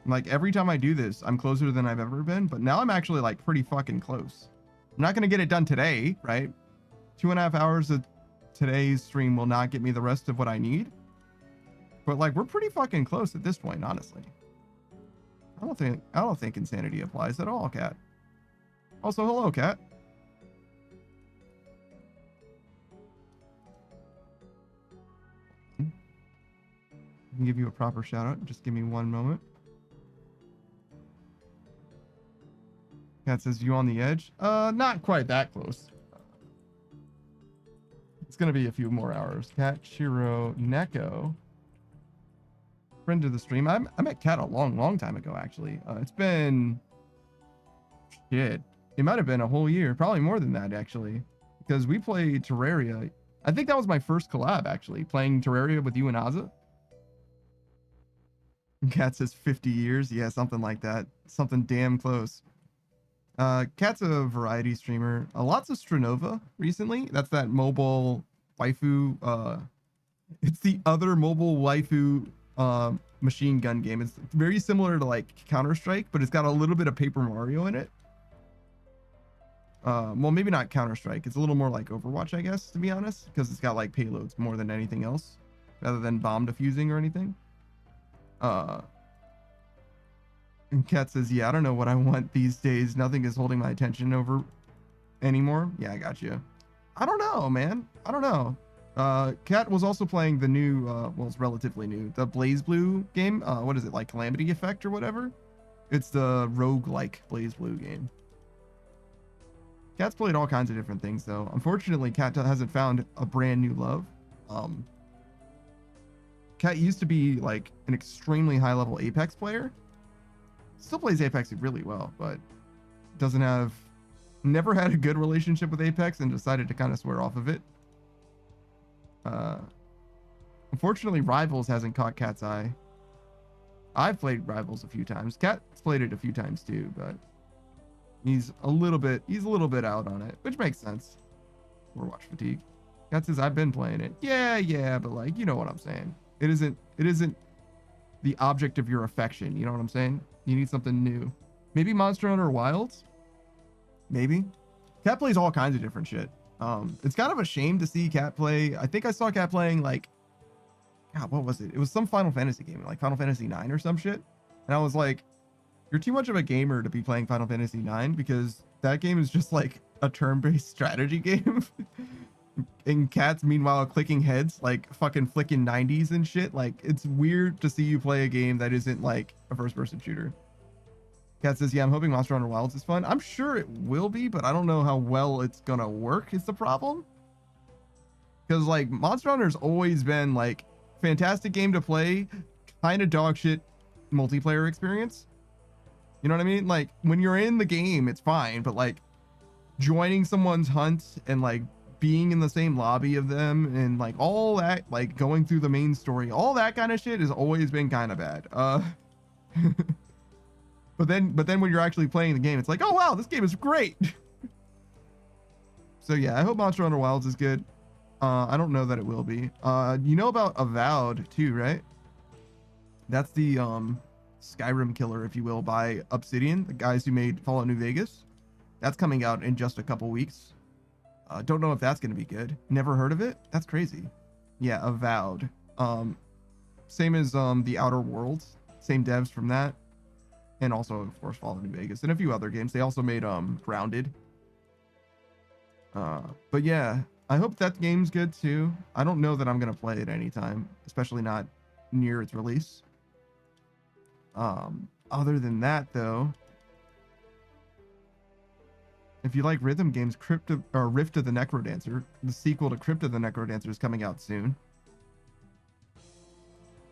Like every time I do this, I'm closer than I've ever been, but now I'm actually like pretty fucking close. I'm not going to get it done today, right? 2.5 hours of today's stream will not get me the rest of what I need. But like, we're pretty fucking close at this point, honestly. I don't think insanity applies at all, Cat. Also, hello, Cat. I can give you a proper shout out. Just give me one moment. Cat says, you on the edge? Not quite that close. It's gonna be a few more hours. Cat, Shiro, Neko. Friend of the stream. I met Cat a long time ago, actually. It's been... Shit. It might have been a whole year. Probably more than that, actually. Because we played Terraria. I think that was my first collab, actually. Playing Terraria with you and Aza. Cat says 50 years. Yeah, something like that. Something damn close. Cat's a variety streamer. Lots of Stranova recently. That's that mobile waifu. It's the other mobile waifu machine gun game. It's very similar to like Counter-Strike, but it's got a little bit of Paper Mario in it. Well, maybe not Counter-Strike. It's a little more like Overwatch, I guess, to be honest, because it's got like payloads more than anything else, rather than bomb defusing or anything. And Kat says, yeah, I don't know what I want these days. Nothing is holding my attention over anymore. Yeah, I got you. I don't know, man. I don't know. Kat was also playing the new, well, it's relatively new, the Blaze Blue game. What is it, like Calamity Effect or whatever? It's the roguelike Blaze Blue game. Kat's played all kinds of different things, though. Unfortunately, Kat hasn't found a brand new love. Kat used to be like an extremely high level Apex player. Still plays Apex really well, but never had a good relationship with Apex and decided to kind of swear off of it. Unfortunately, Rivals hasn't caught Kat's eye. I've played Rivals a few times. Kat's played it a few times too, but he's a little bit out on it, which makes sense. Overwatch fatigue. Kat says, I've been playing it. Yeah, but like, you know what I'm saying. It isn't the object of your affection. You know what I'm saying? You need something new. Maybe Monster Hunter Wilds? Maybe. Kat plays all kinds of different shit. It's kind of a shame to see Kat play. I think I saw Kat playing like, God, what was it? It was some Final Fantasy game, like Final Fantasy 9 or some shit. And I was like, you're too much of a gamer to be playing Final Fantasy 9 because that game is just like a turn-based strategy game. And Kat's meanwhile clicking heads, like fucking flicking 90s and shit. Like, it's weird to see you play a game that isn't like a first-person shooter. Kat says, yeah, I'm hoping Monster Hunter Wilds is fun. I'm sure it will be, but I don't know how well it's gonna work is the problem. Because like Monster Hunter's always been like fantastic game to play, kind of dog shit multiplayer experience. You know what I mean? Like when you're in the game, it's fine, but like joining someone's hunt and like being in the same lobby of them and like all that, like going through the main story, all that kind of shit has always been kind of bad. But then when you're actually playing the game, it's like, oh wow, this game is great. So yeah, I hope Monster Hunter Wilds is good. I don't know that it will be. You know about Avowed too, right? That's the Skyrim killer, if you will, by Obsidian, the guys who made Fallout New Vegas. That's coming out in just a couple weeks. Don't know if that's going to be good. Never heard of it? That's crazy. Yeah, Avowed. Same as The Outer Worlds. Same devs from that. And also, of course, Fallout New Vegas. And a few other games. They also made Grounded. But yeah, I hope that game's good too. I don't know that I'm going to play it anytime. Especially not near its release. Other than that, though, if you like rhythm games, Rift of the Necrodancer, the sequel to Crypt of the Necrodancer, is coming out soon.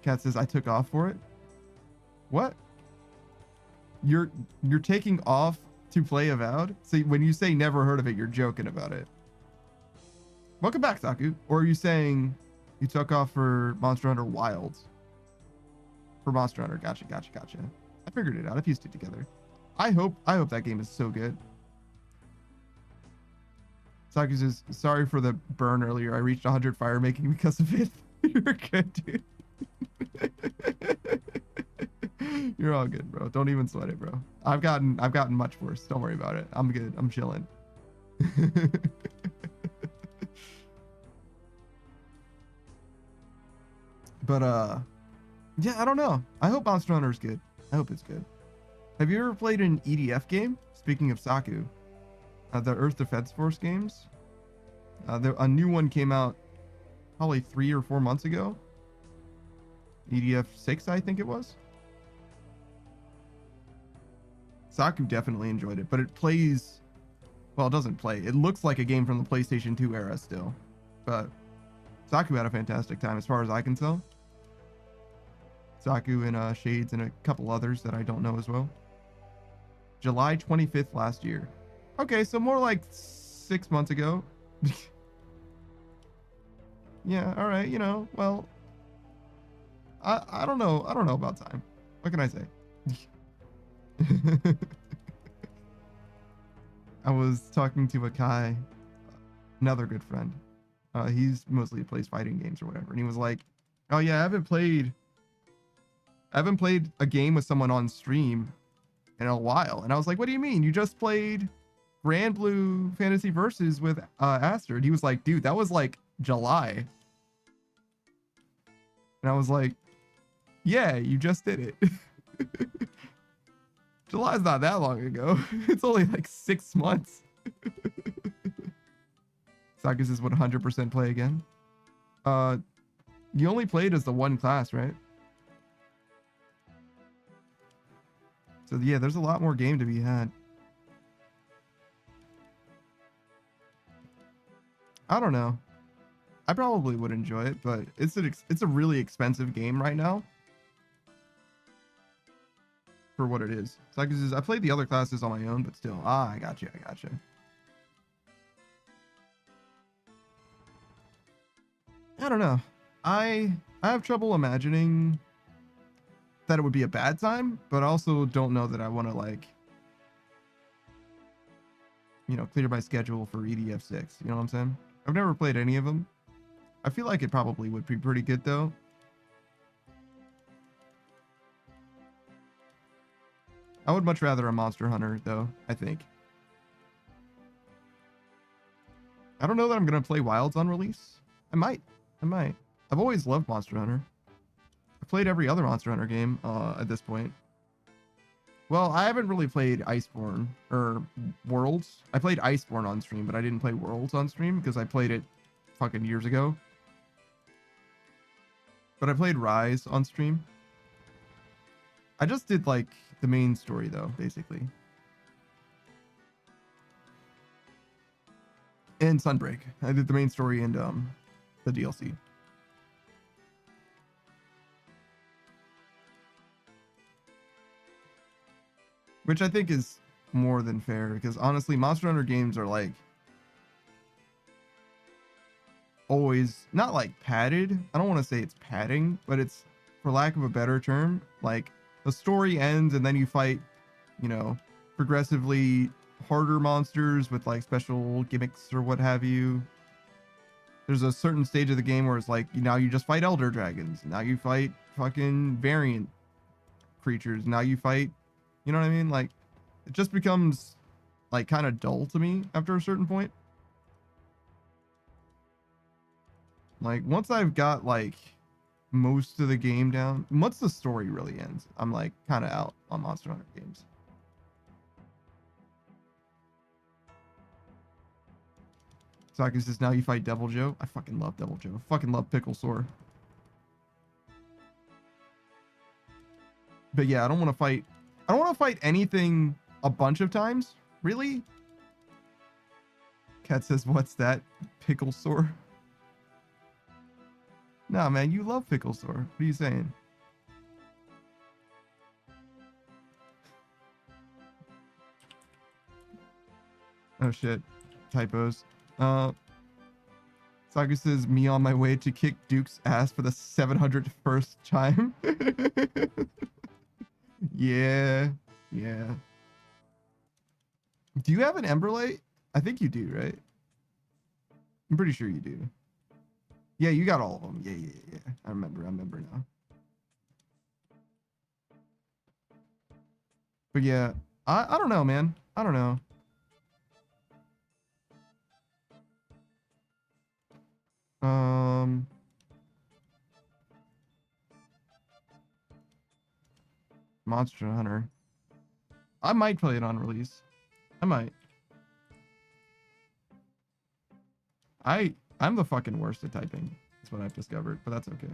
Kat says, I took off for it. What? You're taking off to play Avowed? So when you say never heard of it, you're joking about it. Welcome back, Saku. Or are you saying you took off for Monster Hunter Wilds? For Monster Hunter. Gotcha. I figured it out. I pieced it together. I hope that game is so good. Saku says, sorry for the burn earlier. I reached 100 fire making because of it. You're good, dude. You're all good, bro. Don't even sweat it, bro. I've gotten much worse. Don't worry about it. I'm good. I'm chilling. But yeah, I don't know. I hope Monster Hunter is good. I hope it's good. Have you ever played an EDF game? Speaking of Saku, the Earth Defense Force games. A new one came out probably 3 or 4 months ago. EDF 6, I think it was. Saku definitely enjoyed it, but it plays, well, it doesn't play. It looks like a game from the PlayStation 2 era still, but Saku had a fantastic time as far as I can tell. Saku and Shades and a couple others that I don't know as well. July 25th last year. Okay, so more like 6 months ago. Yeah, all right, you know, well, I don't know about time. What can I say? I was talking to Akai, another good friend. He's mostly plays fighting games or whatever, and he was like, "Oh yeah, I haven't played a game with someone on stream in a while." And I was like, "What do you mean? You just played Grand Blue Fantasy Versus with Aster?" And he was like, "Dude, that was like July." And I was like, "Yeah, you just did it." July's not that long ago. It's only like 6 months. Sagas is 100% play again. You only played as the one class, right? So yeah, there's a lot more game to be had. I don't know. I probably would enjoy it, but it's a really expensive game right now. For what it is. Sagas is, I played the other classes on my own, but still. Ah, I got you. I don't know. I have trouble imagining that it would be a bad time, but I also don't know that I want to, like, you know, clear my schedule for EDF6. You know what I'm saying? I've never played any of them. I feel like it probably would be pretty good though. I would much rather a Monster Hunter though, I think. I don't know that I'm going to play Wilds on release. I might. I've always loved Monster Hunter. I've played every other Monster Hunter game at this point. Well, I haven't really played Iceborne or Worlds. I played Iceborne on stream, but I didn't play Worlds on stream because I played it fucking years ago. But I played Rise on stream. I just did like the main story though, basically. And Sunbreak. I did the main story and the DLC. Which I think is more than fair because honestly, Monster Hunter games are like always not like padded. I don't want to say it's padding, but it's, for lack of a better term, like the story ends and then you fight, you know, progressively harder monsters with like special gimmicks or what have you. There's a certain stage of the game where it's like, now you just fight elder dragons. Now you fight fucking variant creatures. Now you fight, you know what I mean? Like, it just becomes like kind of dull to me after a certain point. Like, once I've got like most of the game down, once the story really ends, I'm like kind of out on Monster Hunter games. Sakus says, now you fight Devil Joe. I fucking love Devil Joe. I fucking love Pickle Sore. But yeah, I don't want to fight anything a bunch of times. Really? Cat says, what's that? Pickle Sore? Nah, man, you love Pickle Sore. What are you saying? Oh shit. Typos. Saga says, me on my way to kick Duke's ass for the 701st time. Yeah. Do you have an Emberlight? I think you do, right? I'm pretty sure you do. Yeah, you got all of them. Yeah. I remember now. But yeah, I don't know, man. I don't know. Monster Hunter. I might play it on release. I might. I'm the fucking worst at typing. That's what I've discovered, but that's okay.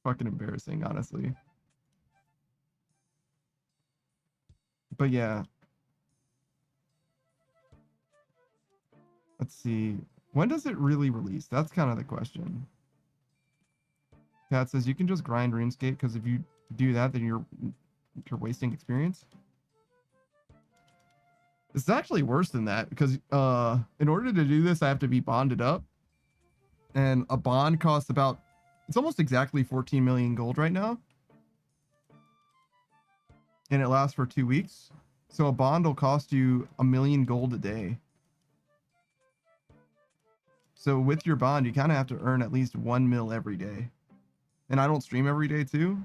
Fucking embarrassing, honestly. But yeah. Let's see. When does it really release? That's kind of the question. Cat says you can just grind RuneScape because if you do that, then you're wasting experience. It's actually worse than that because in order to do this, I have to be bonded up. And a bond costs about, it's almost exactly 14 million gold right now. And it lasts for 2 weeks. So a bond will cost you 1 million gold a day. So with your bond, you kind of have to earn at least 1 mil every day. And I don't stream every day too.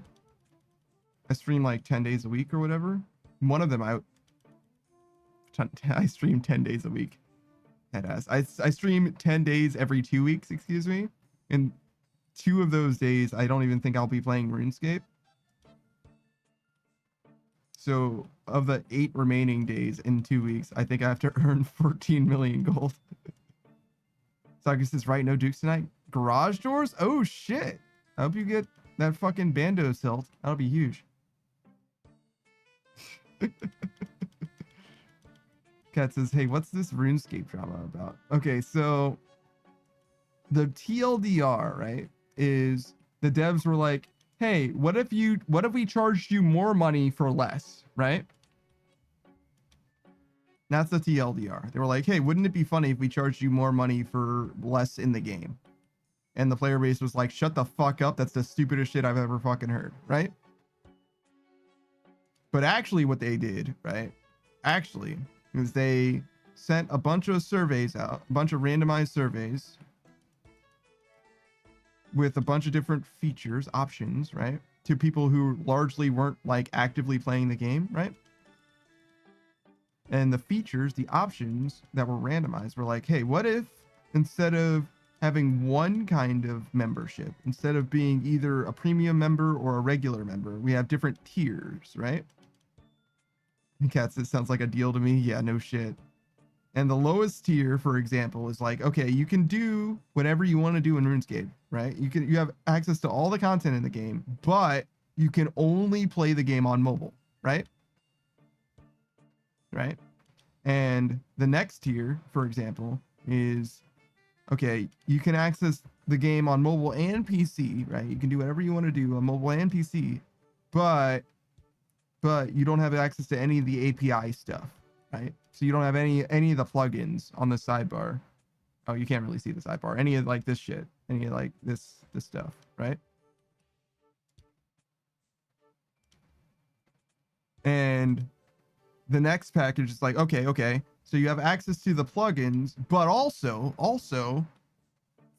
I stream like 10 days a week or whatever. One of them I stream 10 days a week. Headass. I stream 10 days every 2 weeks, excuse me. And 2 of those days, I don't even think I'll be playing RuneScape. So of the 8 remaining days in 2 weeks, I think I have to earn 14 million gold. So I guess it's right. No dukes tonight. Garage doors? Oh shit. I hope you get that fucking bando silt. That'll be huge. Cat says, hey, what's this RuneScape drama about? Okay, so the TLDR, right, is the devs were like, hey, what if we charged you more money for less, right? That's the TLDR. They were like, hey, wouldn't it be funny if we charged you more money for less in the game? And the player base was like, shut the fuck up. That's the stupidest shit I've ever fucking heard, right? But actually what they did, right? Actually, is they sent a bunch of surveys out, a bunch of randomized surveys with a bunch of different features, options, right? To people who largely weren't like actively playing the game, right? And the features, the options that were randomized were like, hey, what if instead of having one kind of membership, instead of being either a premium member or a regular member, we have different tiers, right? Cats, it sounds like a deal to me. Yeah, no shit. And the lowest tier, for example, is like, okay, you can do whatever you want to do in RuneScape, right? You have access to all the content in the game, but you can only play the game on mobile, right? Right? And the next tier, for example, is, okay, you can access the game on mobile and PC, right? You can do whatever you want to do on mobile and PC, but you don't have access to any of the API stuff, right? So you don't have any of the plugins on the sidebar. Oh, you can't really see the sidebar. Any of like this shit, any of like this stuff, right? And the next package is like, okay, so you have access to the plugins, but also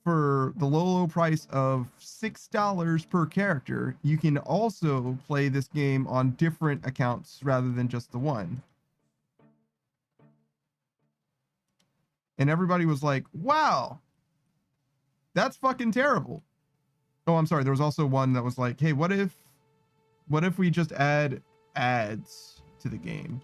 for the low price of $6 per character, you can also play this game on different accounts rather than just the one. And everybody was like, wow, that's fucking terrible. Oh, I'm sorry. There was also one that was like, hey, what if we just add ads to the game?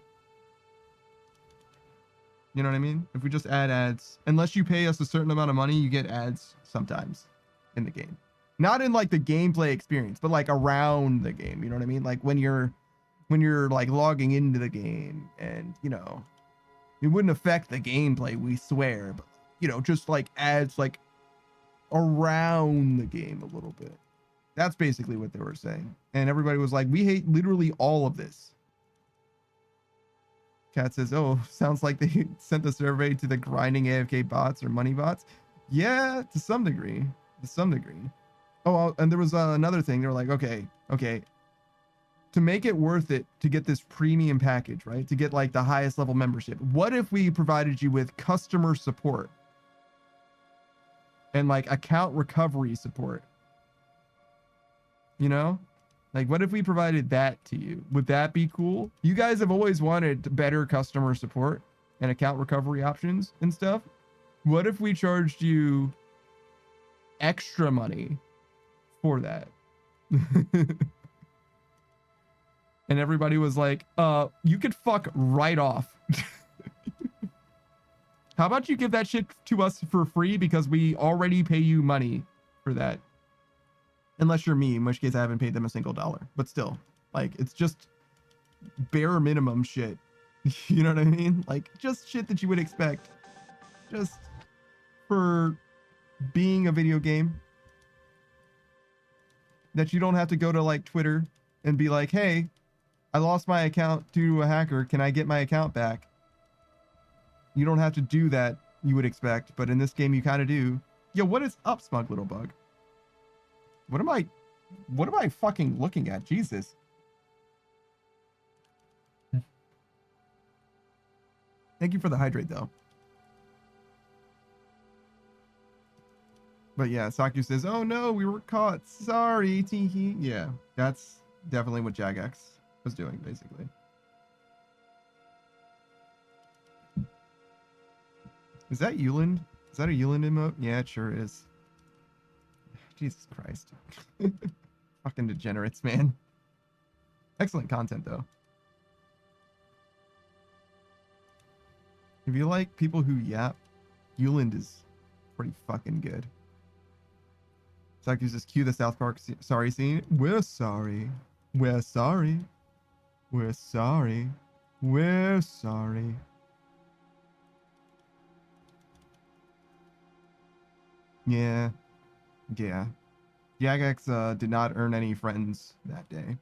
You know what I mean? If we just add ads, unless you pay us a certain amount of money, you get ads sometimes in the game. Not in like the gameplay experience, but like around the game. You know what I mean? Like when you're like logging into the game, and you know, it wouldn't affect the gameplay, we swear, but you know, just like ads like around the game a little bit. That's basically what they were saying. And everybody was like, we hate literally all of this. Cat says, oh, sounds like they sent the survey to the grinding AFK bots or money bots. Yeah, to some degree. Oh, and there was another thing. They were like, okay, to make it worth it to get this premium package, right? To get like the highest level membership. What if we provided you with customer support and like account recovery support? You know? Like, what if we provided that to you? Would that be cool? You guys have always wanted better customer support and account recovery options and stuff. What if we charged you extra money for that? And everybody was like, you could fuck right off. How about you give that shit to us for free because we already pay you money for that? Unless you're me, in which case I haven't paid them a single dollar. But still, like, it's just bare minimum shit. You know what I mean? Like, just shit that you would expect. Just for being a video game. That you don't have to go to, like, Twitter and be like, hey, I lost my account due to a hacker. Can I get my account back? You don't have to do that, you would expect, but in this game you kind of do. Yo, what is up, smug little bug? What am I fucking looking at? Jesus. Thank you for the hydrate, though. But yeah, Saku says, oh no, we were caught. Sorry, teehee. Yeah, that's definitely what Jagex was doing, basically. Is that Euland? Is that a Euland emote? Yeah, it sure is. Jesus Christ. Fucking degenerates, man. Excellent content, though. If you like people who yap, Euland is pretty fucking good. Saku says, cue the South Park sorry scene. We're sorry. We're sorry. We're sorry. We're sorry. Yeah. Yeah. Jagex did not earn any friends that day.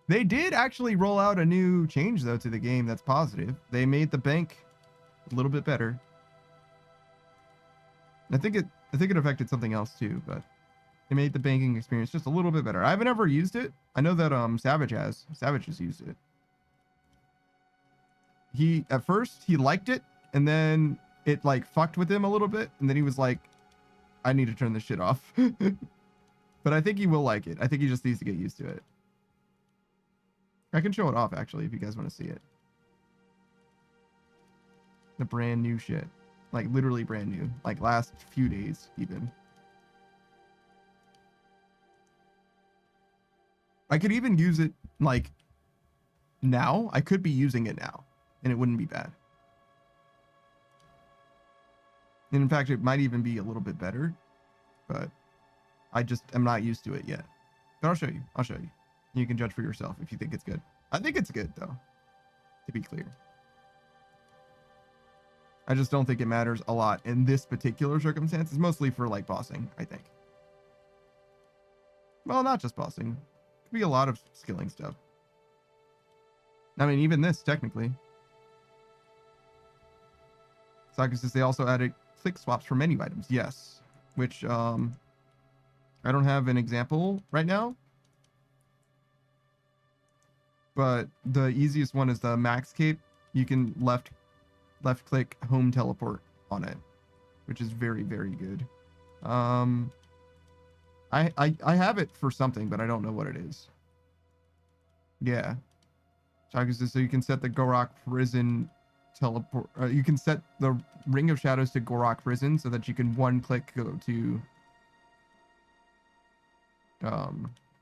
They did actually roll out a new change, though, to the game that's positive. They made the bank a little bit better. I think it affected something else too, but it made the banking experience just a little bit better. I haven't ever used it. I know that Savage has. Savage has used it. At first he liked it, and then it like fucked with him a little bit, and then he was like, I need to turn this shit off. But I think he will like it. I think he just needs to get used to it. I can show it off actually if you guys want to see it. The brand new shit. Like literally brand new. Like last few days even. I could even use it like now. I could be using it now and it wouldn't be bad. And in fact, it might even be a little bit better, but I just am not used to it yet. But I'll show you. I'll show you. You can judge for yourself if you think it's good. I think it's good though, to be clear. I just don't think it matters a lot in this particular circumstance. It's mostly for like bossing, I think. Well, not just bossing. It could be a lot of skilling stuff. I mean, even this technically. Saku says they also added click swaps for menu items. Yes, which I don't have an example right now, but the easiest one is the max cape. You can left click home teleport on it, which is very, very good. I have it for something, but I don't know what it is. Yeah, Saku says so you can set the Gorok prison teleport. You can set the Ring of Shadows to Gorok prison so that you can one click go to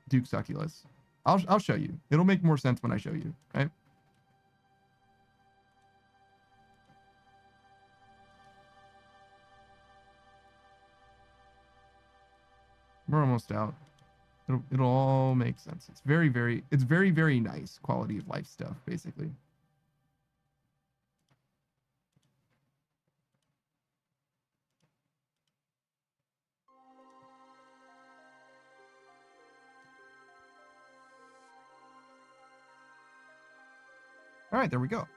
Duke Succulus. I'll show you. It'll make more sense when I show you, right? We're almost out. It'll all make sense. It's very, very nice quality of life stuff, basically. All right, there we go.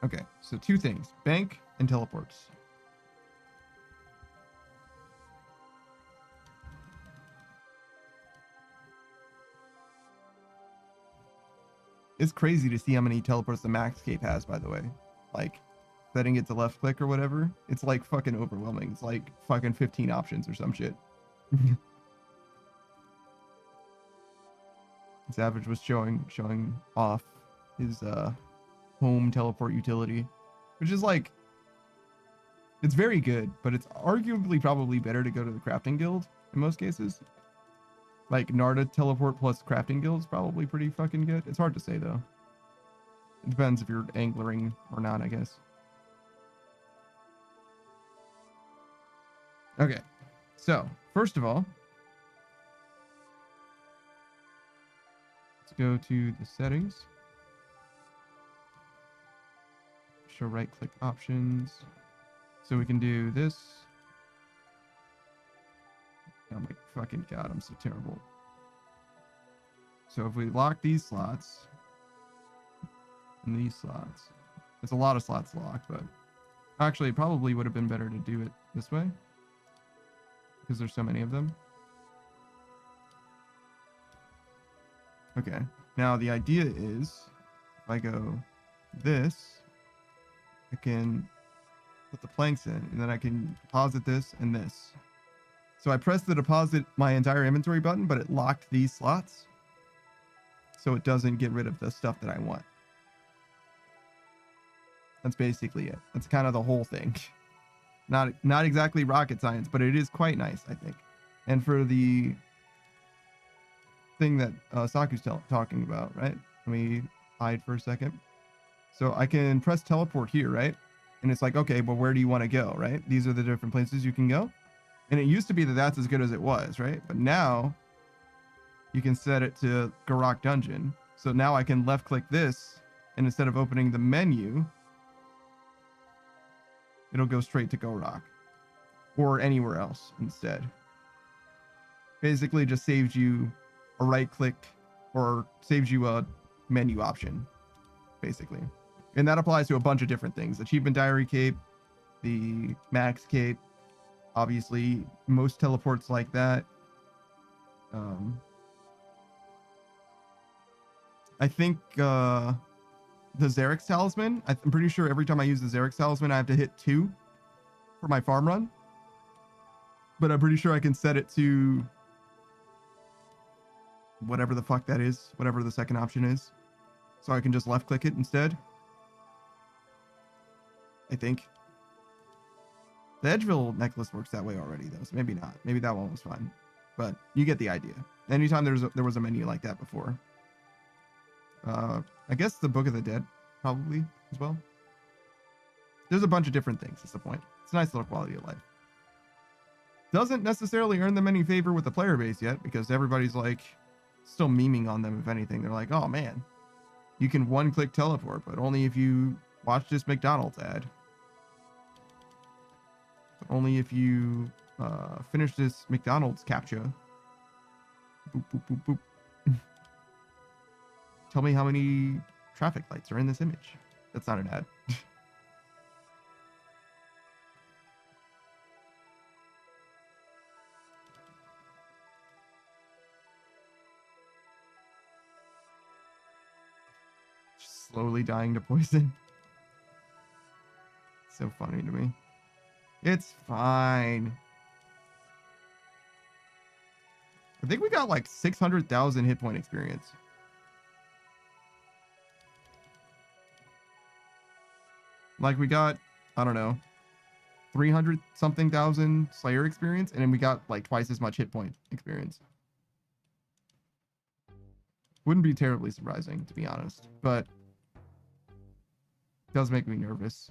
Okay, so two things, bank and teleports. It's crazy to see how many teleports the max cape has, by the way. Like, setting it to left click or whatever, it's like fucking overwhelming. It's like fucking 15 options or some shit. Savage was showing off his home teleport utility, which is like, it's very good, but it's arguably probably better to go to the crafting guild in most cases. Like Narda teleport plus crafting guild is probably pretty fucking good. It's hard to say though. It depends if you're anglering or not, I guess. Okay, so first of all, let's go to the settings. Show right click options. So we can do this. Oh my fucking god, I'm so terrible. So if we lock these slots and these slots, it's a lot of slots locked, but Actually, it probably would have been better to do it this way because there's so many of them. Okay. Now the idea is if I go this, I can put the planks in and then I can deposit this and this. So I pressed the deposit my entire inventory button, but it locked these slots. So it doesn't get rid of the stuff that I want. That's basically it. That's kind of the whole thing. Not exactly rocket science, but it is quite nice, I think. And for the thing that Saku's talking about, right? Let me hide for a second. So I can press teleport here, right? And it's like, okay, well, where do you want to go, right? These are the different places you can go. And it used to be that that's as good as it was, right? But now you can set it to Garak Dungeon. So now I can left click this, and instead of opening the menu, it'll go straight to Garak or anywhere else instead. Basically just saves you a right click or saves you a menu option, basically. And that applies to a bunch of different things. Achievement Diary Cape, the Max Cape, obviously most teleports like that. I think the Xerix Talisman, I'm pretty sure every time I use the Xerix Talisman, I have to hit 2 for my farm run. But I'm pretty sure I can set it to whatever the fuck that is, whatever the second option is. So I can just left click it instead. I think. The Edgeville necklace works that way already though, so maybe not. Maybe that one was fine. But you get the idea. Anytime there was a menu like that before. I guess the Book of the Dead probably as well. There's a bunch of different things, is the point. It's a nice little quality of life. Doesn't necessarily earn them any favor with the player base yet, because everybody's like still memeing on them. If anything, they're like, oh man, you can one-click teleport, but only if you watch this McDonald's ad. But only if you finish this McDonald's captcha. Boop, boop, boop, boop. Tell me how many traffic lights are in this image. That's not an ad. Slowly dying to poison. So funny to me. It's fine. I think we got like 600,000 hit point experience. Like we got, I don't know, 300 something thousand Slayer experience, and then we got like twice as much hit point experience. Wouldn't be terribly surprising, to be honest, but it does make me nervous.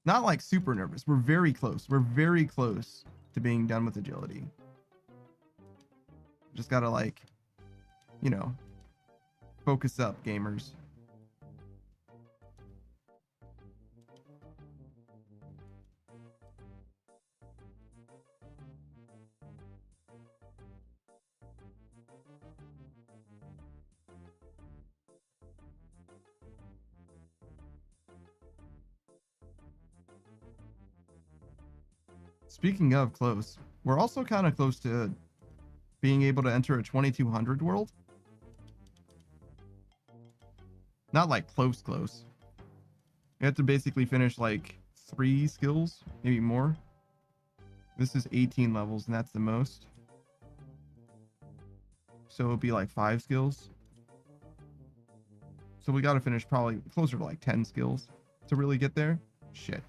Not like super nervous. We're very close. We're very close to being done with agility. Just gotta like, you know, focus up, gamers. Speaking of close, we're also kind of close to being able to enter a 2200 world. Not like close. You have to basically finish like 3 skills, maybe more. This is 18 levels, and that's the most. So it'll be like 5 skills. So we got to finish probably closer to like 10 skills to really get there. Shit.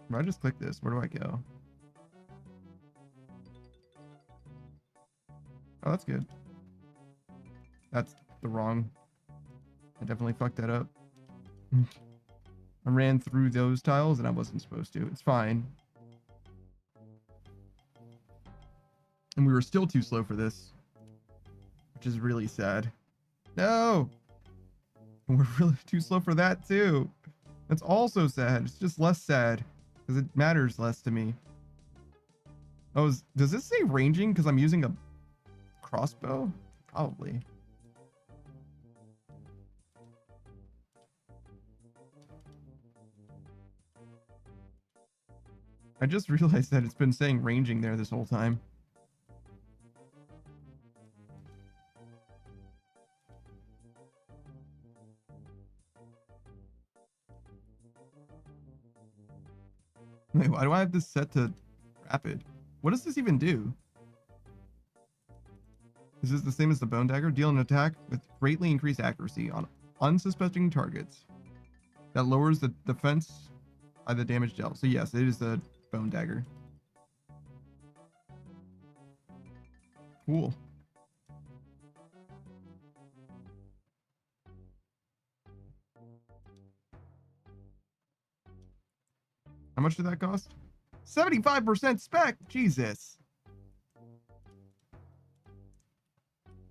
If I just click this, where do I go? Oh, that's good. That's the wrong. I definitely fucked that up. I ran through those tiles and I wasn't supposed to. It's fine. And we were still too slow for this, which is really sad. No! And we're really too slow for that too. That's also sad. It's just less sad because it matters less to me. Oh, does this say ranging because I'm using a crossbow? Probably. I just realized that it's been saying ranging there this whole time. Wait, why do I have this set to rapid? What does this even do? Is this the same as the bone dagger? Deal an attack with greatly increased accuracy on unsuspecting targets. That lowers the defense by the damage dealt. So yes, it is the bone dagger. Cool. How much did that cost? 75% spec. Jesus.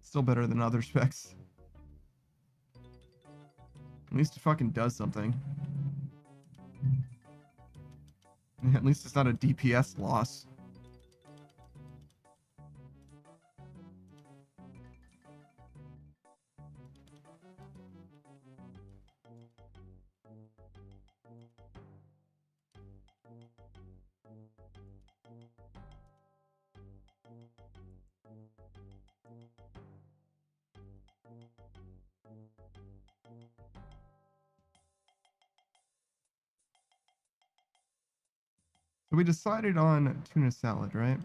Still better than other specs. At least it fucking does something. At least it's not a DPS loss. So we decided on tuna salad, right?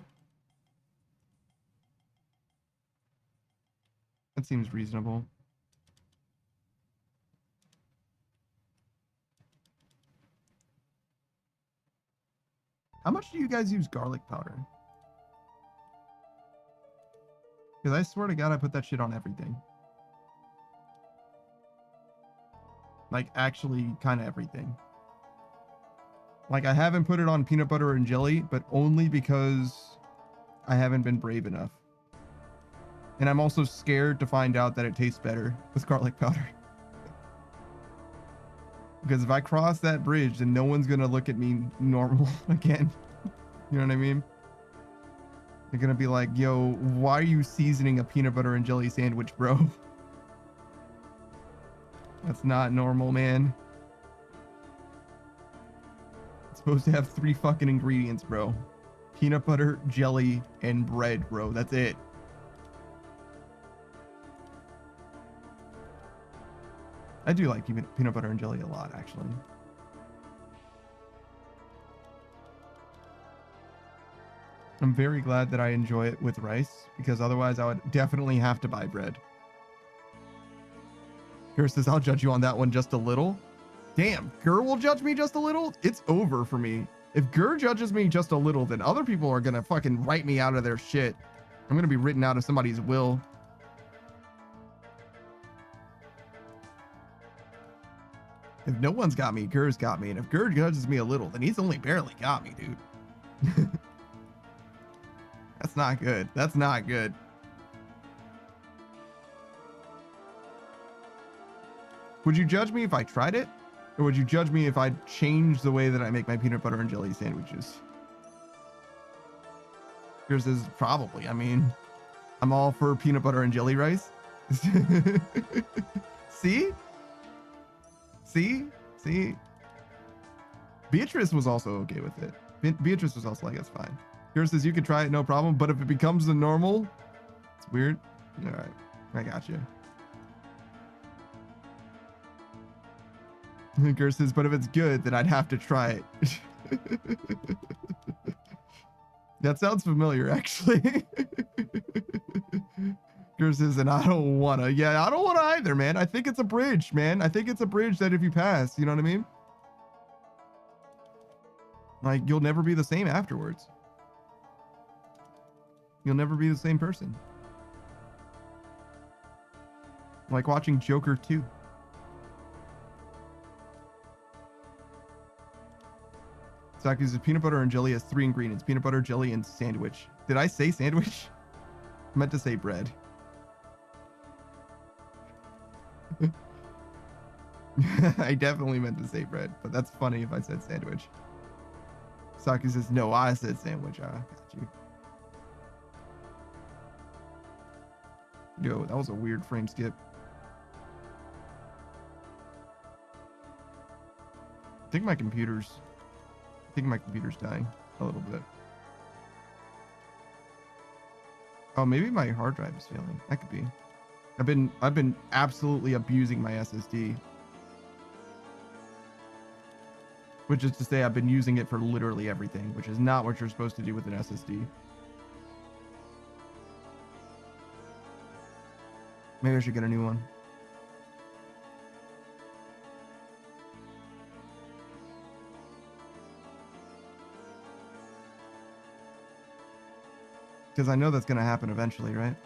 That seems reasonable. How much do you guys use garlic powder? Because I swear to God, I put that shit on everything. Like, actually, kind of everything. Like, I haven't put it on peanut butter and jelly, but only because I haven't been brave enough. And I'm also scared to find out that it tastes better with garlic powder. Because if I cross that bridge, then no one's going to look at me normal again. You know what I mean? They're going to be like, yo, why are you seasoning a peanut butter and jelly sandwich, bro? That's not normal, man. It's supposed to have 3 fucking ingredients, bro. Peanut butter, jelly, and bread, bro. That's it. I do like peanut butter and jelly a lot, actually. I'm very glad that I enjoy it with rice, because otherwise I would definitely have to buy bread. Gur says, I'll judge you on that one just a little. Damn, Gur will judge me just a little? It's over for me. If Gur judges me just a little, then other people are gonna fucking write me out of their shit. I'm gonna be written out of somebody's will. If no one's got me, Gur's got me. And if Gur judges me a little, then he's only barely got me, dude. That's not good. That's not good. Would you judge me if I tried it? Or would you judge me if I changed the way that I make my peanut butter and jelly sandwiches? Yours is probably. I mean, I'm all for peanut butter and jelly rice. See? See? See? Beatrice was also okay with it. Beatrice was also like, it's fine. Yours says you can try it, no problem. But if it becomes the normal, it's weird. All right. I got you. Gur says, but if it's good, then I'd have to try it. That sounds familiar, actually. Gur says, and I don't wanna. Yeah, I don't wanna either, man. I think it's a bridge, man. I think it's a bridge that if you pass, you know what I mean? Like, you'll never be the same afterwards. You'll never be the same person. Like watching Joker 2. Saki says peanut butter and jelly has 3 ingredients. Peanut butter, jelly, and sandwich. Did I say sandwich? I meant to say bread. I definitely meant to say bread, but that's funny if I said sandwich. Saki says, no, I said sandwich. I got you. Yo, that was a weird frame skip. I think my computer's dying a little bit. Oh, maybe my hard drive is failing. That could be. I've been absolutely abusing my SSD. Which is to say I've been using it for literally everything, which is not what you're supposed to do with an SSD. Maybe I should get a new one. Because I know that's going to happen eventually, right?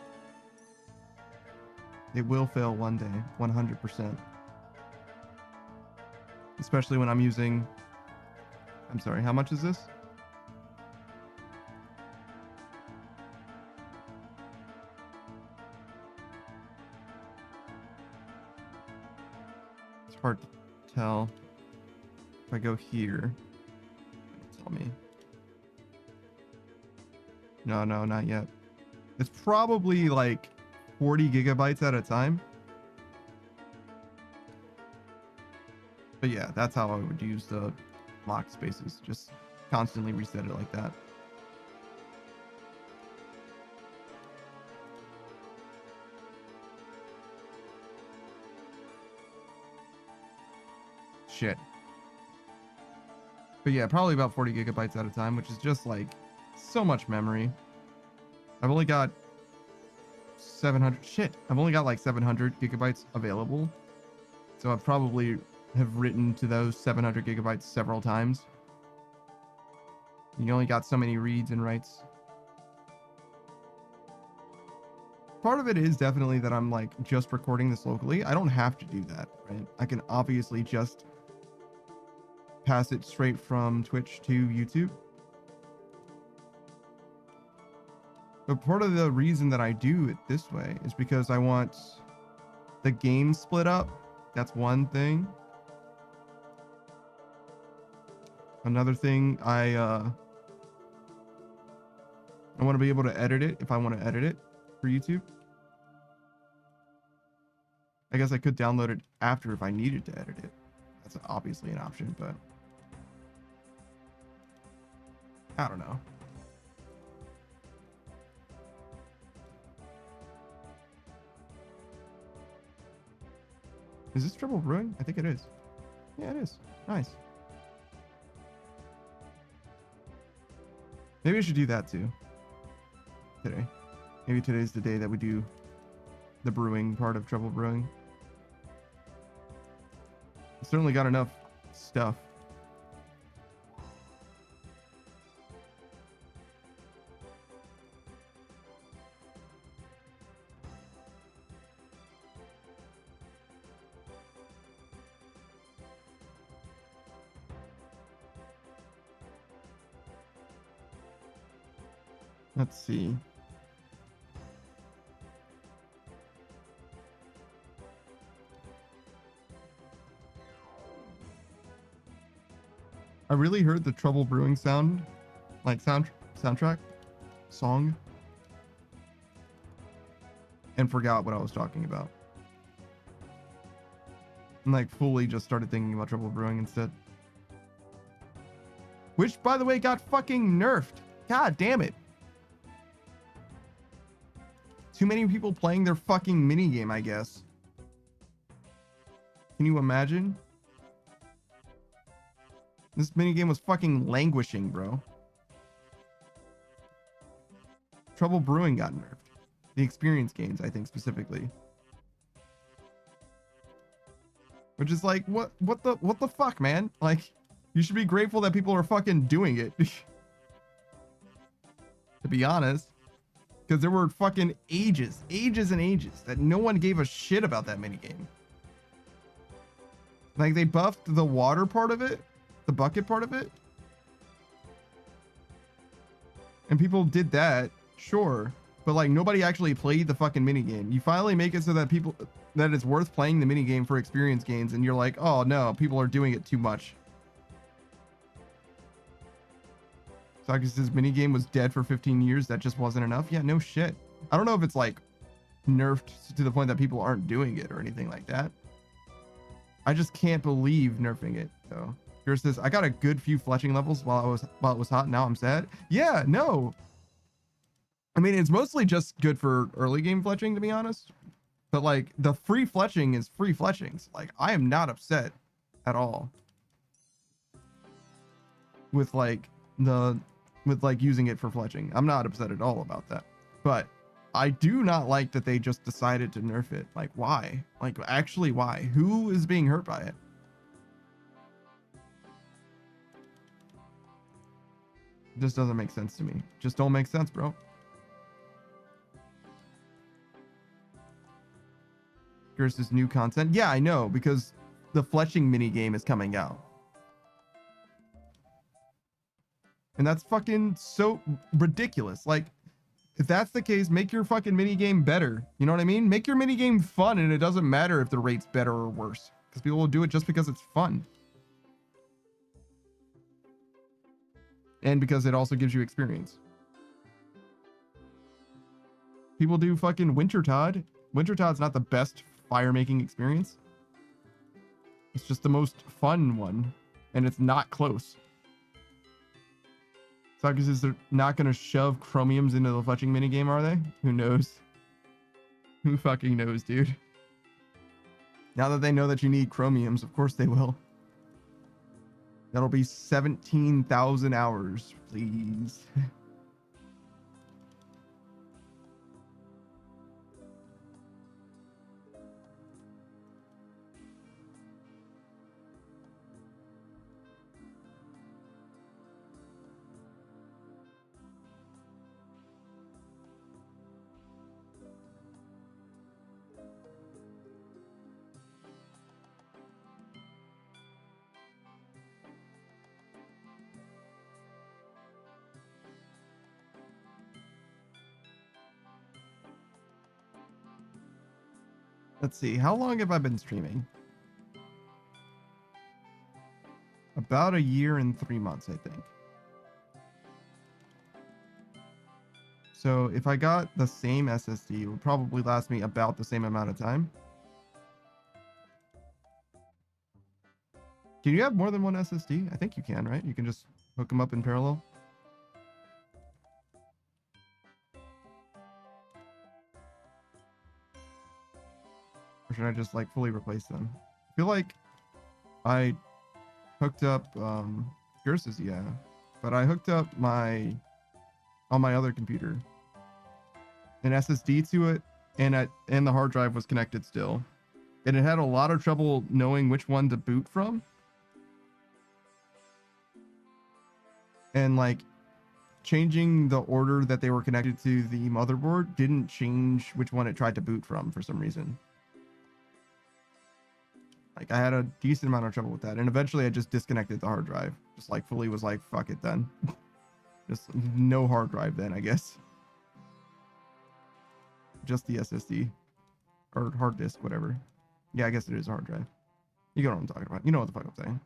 It will fail one day, 100%. Especially when I'm using... I'm sorry, how much is this? It's hard to tell. If I go here, it'll tell me. No, not yet. It's probably like 40 gigabytes at a time. But yeah, that's how I would use the locked spaces. Just constantly reset it like that. Shit. But yeah, probably about 40 gigabytes at a time, which is just like so much memory. I've only got 700. Shit. I've only got like 700 gigabytes available. So I probably have written to those 700 gigabytes several times. You only got so many reads and writes. Part of it is definitely that I'm like just recording this locally. I don't have to do that, right? I can obviously just pass it straight from Twitch to YouTube. But part of the reason that I do it this way is because I want the game split up. That's one thing. Another thing, I want to be able to edit it if I want to edit it for YouTube. I guess I could download it after if I needed to edit it. That's obviously an option, but I don't know. Is this Trouble Brewing? I think it is. Yeah, it is. Nice. Maybe I should do that too. Today. Maybe today's the day that we do the brewing part of Trouble Brewing. I certainly got enough stuff. Let's see. I really heard the Trouble Brewing sound, like soundtrack song, and forgot what I was talking about. And like fully just started thinking about Trouble Brewing instead. Which, by the way, got fucking nerfed. God damn it. Too many people playing their fucking minigame, I guess. Can you imagine? This minigame was fucking languishing, bro. Trouble Brewing got nerfed. The experience gains, I think, specifically. Which is like, what the fuck, man? Like, you should be grateful that people are fucking doing it. To be honest. Because there were fucking ages and ages that no one gave a shit about that minigame. Like, they buffed the water part of it, the bucket part of it. And people did that, sure. But, like, nobody actually played the fucking minigame. You finally make it so that that it's worth playing the minigame for experience gains, and you're like, oh no, people are doing it too much. Saugus' minigame was dead for 15 years. That just wasn't enough. Yeah, no shit. I don't know if it's like nerfed to the point that people aren't doing it or anything like that. I just can't believe nerfing it though. Yours says, I got a good few fletching levels while it was hot. Now I'm sad. Yeah, no. I mean, it's mostly just good for early game fletching, to be honest. But like the free fletching is free fletchings. Like I am not upset at all with like using it for fletching. I'm not upset at all about that. But I do not like that they just decided to nerf it. Like why? Like actually why? Who is being hurt by it? This doesn't make sense to me. Just don't make sense, bro. Here's this new content. Yeah, I know, because the fletching mini game is coming out. And that's fucking so ridiculous. Like, if that's the case, make your fucking mini game better. You know what I mean? Make your mini game fun, and it doesn't matter if the rate's better or worse, because people will do it just because it's fun. And because it also gives you experience. People do fucking Wintertod. Wintertod's not the best fire making experience. It's just the most fun one, and it's not close. Suckers is they're not gonna shove chromiums into the fletching minigame, are they? Who knows? Who fucking knows, dude? Now that they know that you need chromiums, of course they will. That'll be 17,000 hours, please. Let's see, how long have I been streaming? About a year and 3 months, I think. So if I got the same SSD, it would probably last me about the same amount of time. Can you have more than one SSD? I think you can, right? You can just hook them up in parallel. Or should I just like fully replace them? I feel like I hooked up yours is yeah, but I hooked up on my other computer an SSD to it, and the hard drive was connected still, and it had a lot of trouble knowing which one to boot from, and like changing the order that they were connected to the motherboard didn't change which one it tried to boot from for some reason. Like I had a decent amount of trouble with that, and eventually I just disconnected the hard drive. Just like fully was like, fuck it then. Just no hard drive then, I guess. Just the SSD or hard disk, whatever. Yeah, I guess it is a hard drive. You know what I'm talking about. You know what the fuck I'm saying.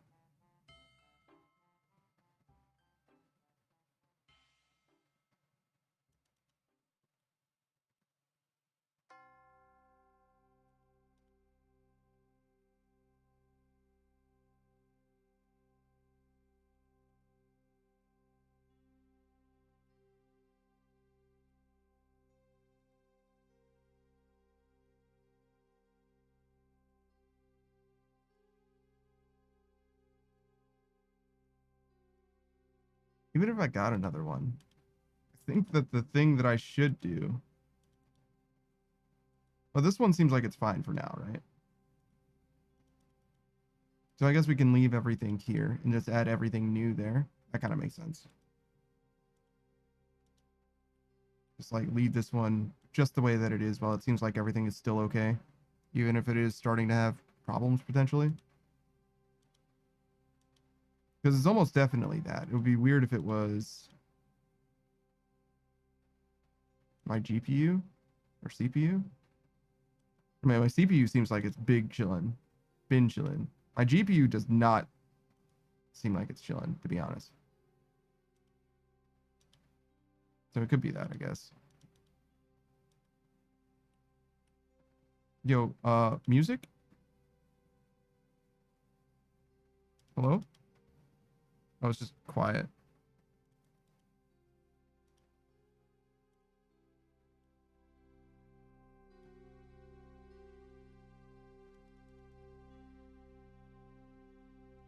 Even if I got another one, I think that the thing that I should do... Well, this one seems like it's fine for now, right? So I guess we can leave everything here and just add everything new there. That kind of makes sense. Just like leave this one just the way that it is while it seems like everything is still okay. Even if it is starting to have problems potentially. Because it's almost definitely that. It would be weird if it was my GPU or CPU. I mean, my CPU seems like it's big chillin'. Been chillin'. My GPU does not seem like it's chillin', to be honest. So it could be that, I guess. Yo, music? Hello? Oh, it's just quiet.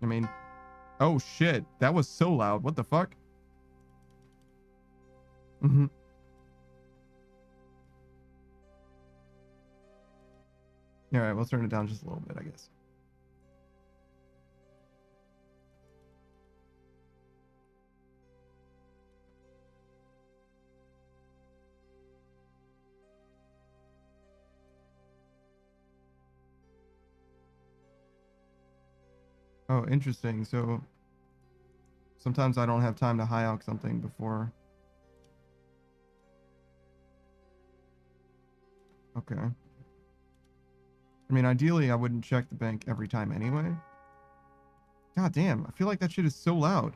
I mean, oh shit, that was so loud. What the fuck? Mm-hmm. All right, we'll turn it down just a little bit, I guess. Oh, interesting. So sometimes I don't have time to high out something before. Okay. I mean, ideally, I wouldn't check the bank every time anyway. God damn, I feel like that shit is so loud.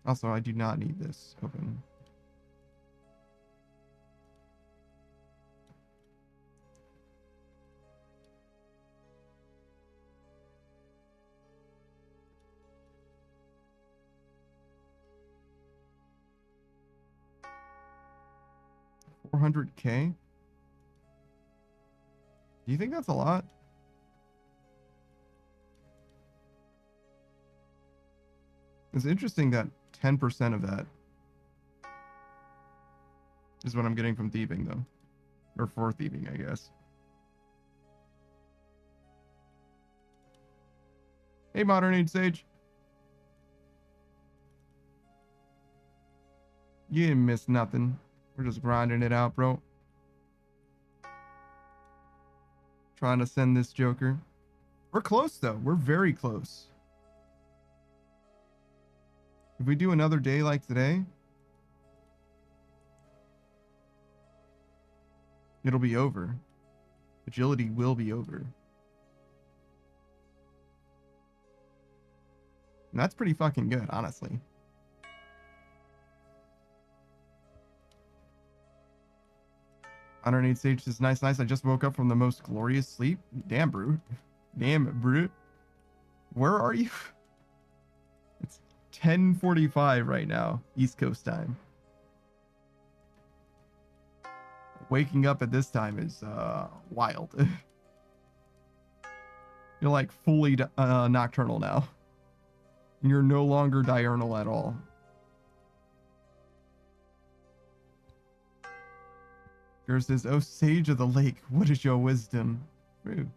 Also, I do not need this open. $400K? Do you think that's a lot? It's interesting that 10% of that is what I'm getting from thieving, though. Or for thieving, I guess. Hey, Modern Age Sage. You didn't miss nothing. We're just grinding it out, bro. Trying to send this Joker. We're close, though. We're very close. If we do another day like today, it'll be over. Agility will be over. And that's pretty fucking good, honestly. Underneath stage is nice. I just woke up from the most glorious sleep. Damn, bro. Damn, bro. Where are you? It's 10:45 right now, East Coast time. Waking up at this time is wild. You're like fully nocturnal now. You're no longer diurnal at all. Girl says, "Oh, sage of the lake, what is your wisdom?" True.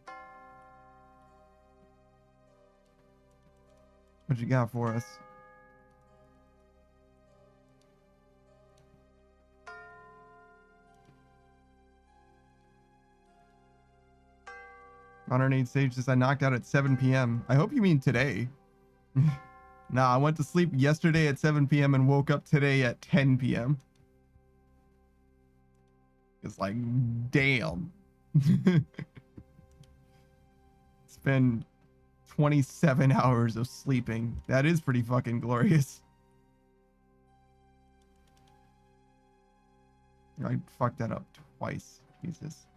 What you got for us? Modern Age Sage says, "I knocked out at 7 p.m. I hope you mean today." Nah, I went to sleep yesterday at 7 p.m. and woke up today at 10 p.m. It's like, damn. It's been 27 hours of sleeping. That is pretty fucking glorious. I fucked that up twice. Jesus.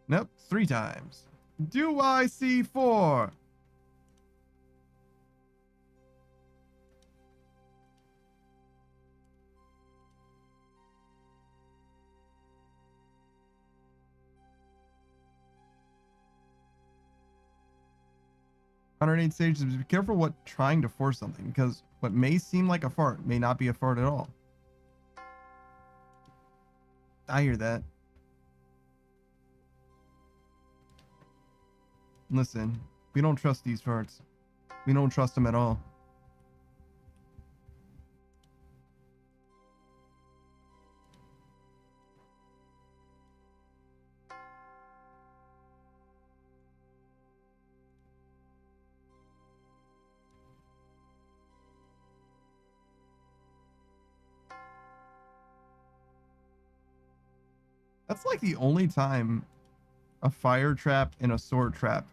Nope, 3 times. Do I see 4? Underneath stages, be careful what trying to force something, because what may seem like a fart may not be a fart at all. I hear that. Listen, we don't trust these farts. We don't trust them at all. That's like the only time a fire trap and a sword trap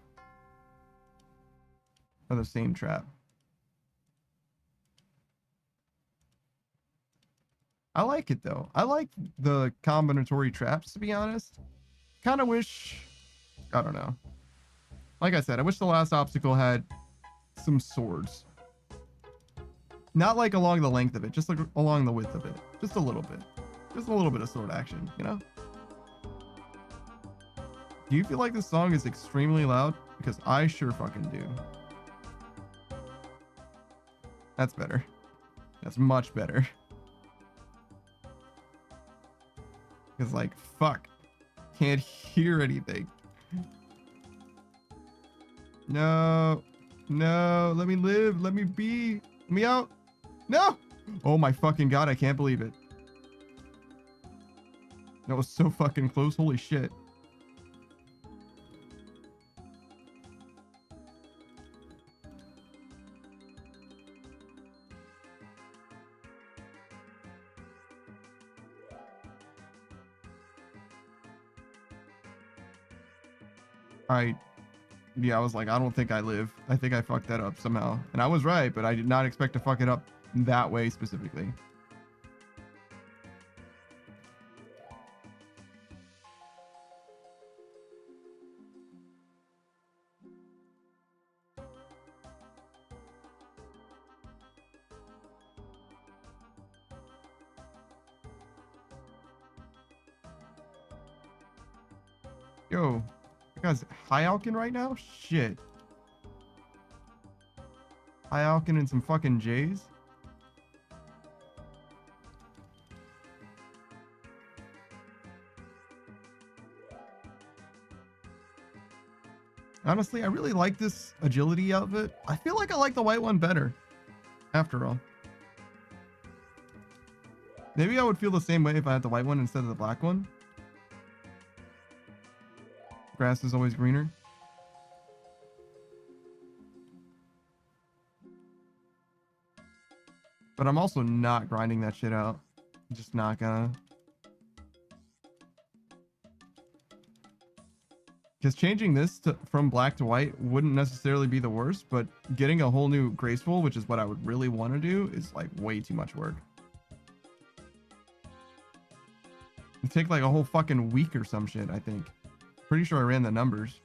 are the same trap. I like it though. I like the combinatory traps, to be honest. Kind of wish, I don't know. Like I said, I wish the last obstacle had some swords. Not like along the length of it, just like along the width of it. Just a little bit. Just a little bit of sword action, you know? Do you feel like this song is extremely loud? Because I sure fucking do. That's better. That's much better. Because, like, fuck. Can't hear anything. No. No. Let me live. Let me be. Let me out. No. Oh my fucking god. I can't believe it. That was so fucking close. Holy shit. Yeah, I was like, I don't think I live. I think I fucked that up somehow. And I was right, but I did not expect to fuck it up that way specifically. Yo, you guys high alkin right now? Shit. High alkin and some fucking J's? Honestly, I really like this agility outfit. I feel like I like the white one better, after all. Maybe I would feel the same way if I had the white one instead of the black one. Grass is always greener. But I'm also not grinding that shit out. I'm just not gonna. Because changing this from black to white wouldn't necessarily be the worst, but getting a whole new graceful, which is what I would really want to do, is like way too much work. It'd take like a whole fucking week or some shit, I think. Pretty sure I ran the numbers.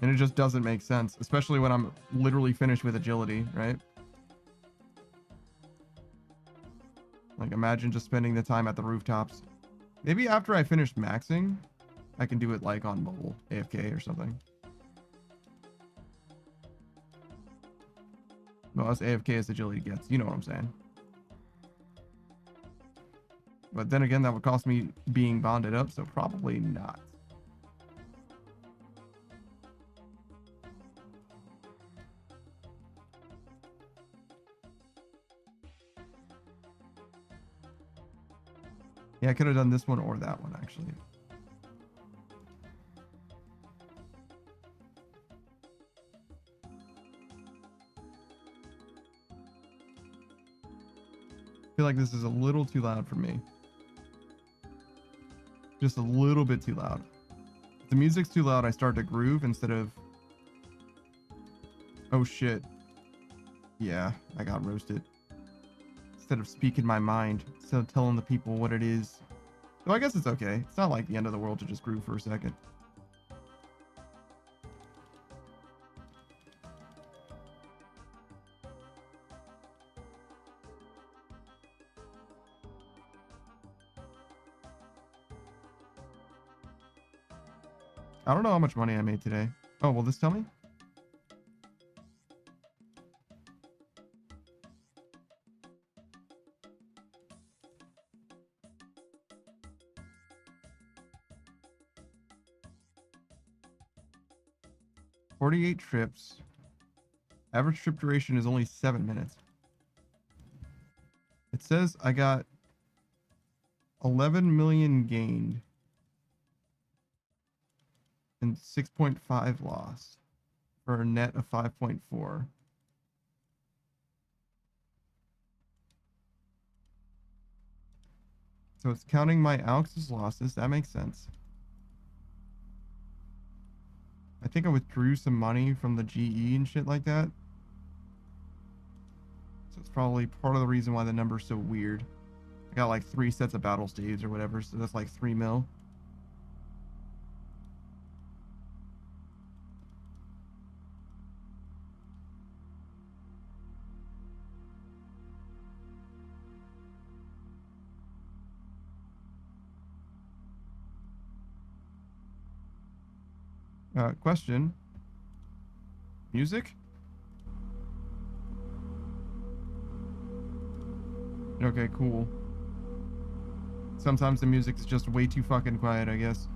And it just doesn't make sense, especially when I'm literally finished with agility, right? Like, imagine just spending the time at the rooftops. Maybe after I finish maxing, I can do it like on mobile, AFK or something. Well, as AFK as agility gets, you know what I'm saying. But then again, that would cost me being bonded up, so probably not. Yeah, I could have done this one or that one, actually. I feel like this is a little too loud for me. Just a little bit too loud. If the music's too loud, I start to groove instead of... Oh shit. Yeah, I got roasted. Instead of speaking my mind, instead of telling the people what it is. So I guess it's okay. It's not like the end of the world to just groove for a second. I don't know how much money I made today. Oh, will this tell me? $48 trips. Average trip duration is only 7 minutes. It says I got 11 million gained and 6.5 lost for a net of 5.4. So it's counting my ounces losses. That makes sense. I think I withdrew some money from the GE and shit like that. So it's probably part of the reason why the number's so weird. I got like 3 sets of battle staves or whatever, so that's like 3 mil. Question. Music? Okay, cool. Sometimes the music is just way too fucking quiet, I guess.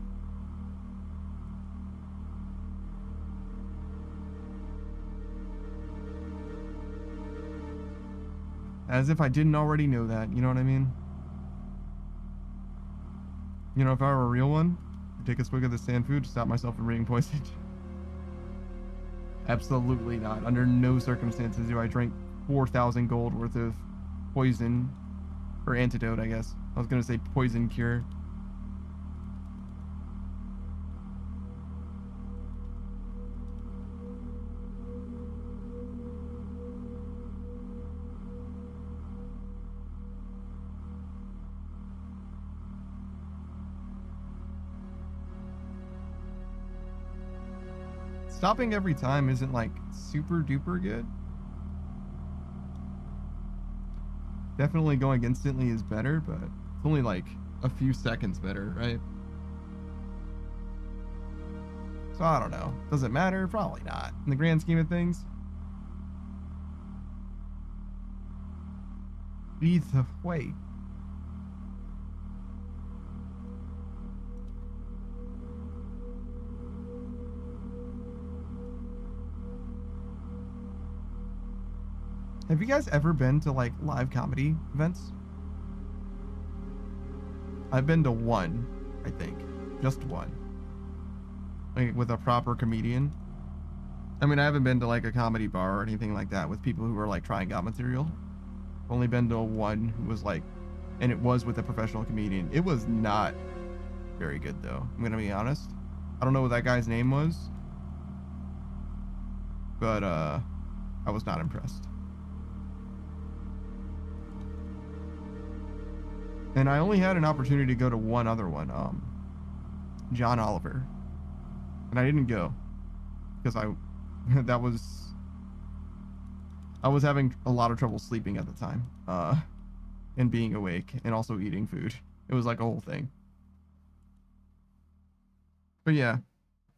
As if I didn't already know that, you know what I mean? You know, if I were a real one, I'd take a swig of the sand food to stop myself from being poisoned. Absolutely not. Under no circumstances do I drink 4,000 gold worth of poison, or antidote, I guess. I was gonna say poison cure. Stopping every time isn't like super duper good. Definitely going instantly is better, but it's only like a few seconds better, right? So I don't know. Does it matter? Probably not. In the grand scheme of things. Either way. Have you guys ever been to like live comedy events? I've been to one, I think. Just one. Like with a proper comedian. I mean, I haven't been to like a comedy bar or anything like that with people who are like trying out material. I've only been to one who was like, and it was with a professional comedian. It was not very good though, I'm gonna be honest. I don't know what that guy's name was, but I was not impressed. And I only had an opportunity to go to one other one, John Oliver. And I didn't go because I was having a lot of trouble sleeping at the time, and being awake and also eating food. It was like a whole thing. But yeah,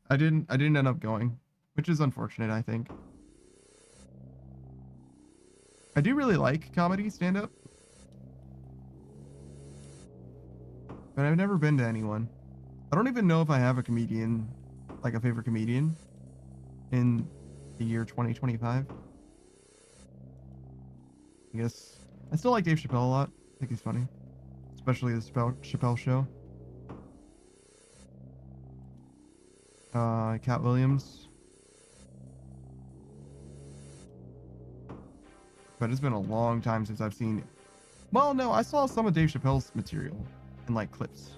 I didn't end up going, which is unfortunate, I think. I do really like comedy stand-up, but I've never been to anyone. I don't even know if I have a comedian, like a favorite comedian in the year 2025. I guess I still like Dave Chappelle a lot. I think he's funny, especially the Chappelle Show. Cat Williams. But it's been a long time since I've seen. Well, no, I saw some of Dave Chappelle's material in like clips.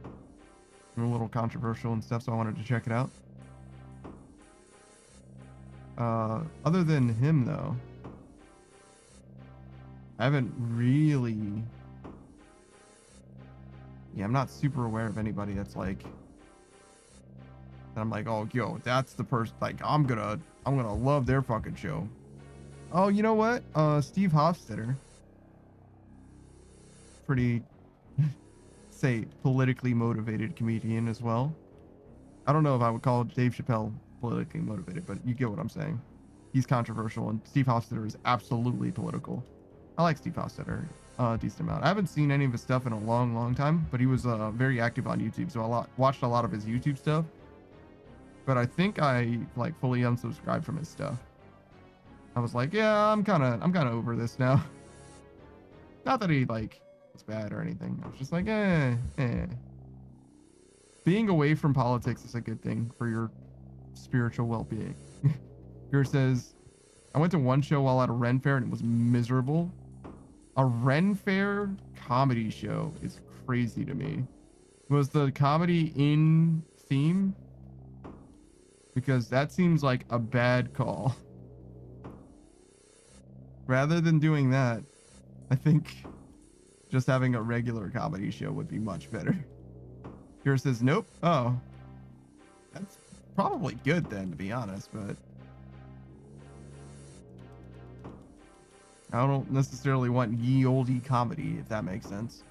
They were a little controversial and stuff, so I wanted to check it out. Other than him, though, I haven't really. Yeah, I'm not super aware of anybody that's like. That I'm like, oh, yo, that's the person. Like, I'm gonna love their fucking show. Oh, you know what? Steve Hofstetter. Pretty, say, politically motivated comedian as well. I don't know if I would call Dave Chappelle politically motivated, but you get what I'm saying. He's controversial, and Steve Hofstetter is absolutely political. I like Steve Hofstetter a decent amount. I haven't seen any of his stuff in a long, long time, but he was very active on YouTube, so I watched a lot of his YouTube stuff. But I think I like fully unsubscribed from his stuff. I was like, yeah, I'm kind of over this now. Not that he like was bad or anything. I was just like, eh. Being away from politics is a good thing for your spiritual well-being. Here says, I went to one show while at a Ren Fair and it was miserable. A Ren Fair comedy show is crazy to me. Was the comedy in theme? Because that seems like a bad call. rather than doing that, I think just having a regular comedy show would be much better. Yours says nope. Oh, that's probably good then, to be honest, but I don't necessarily want ye olde comedy, if that makes sense.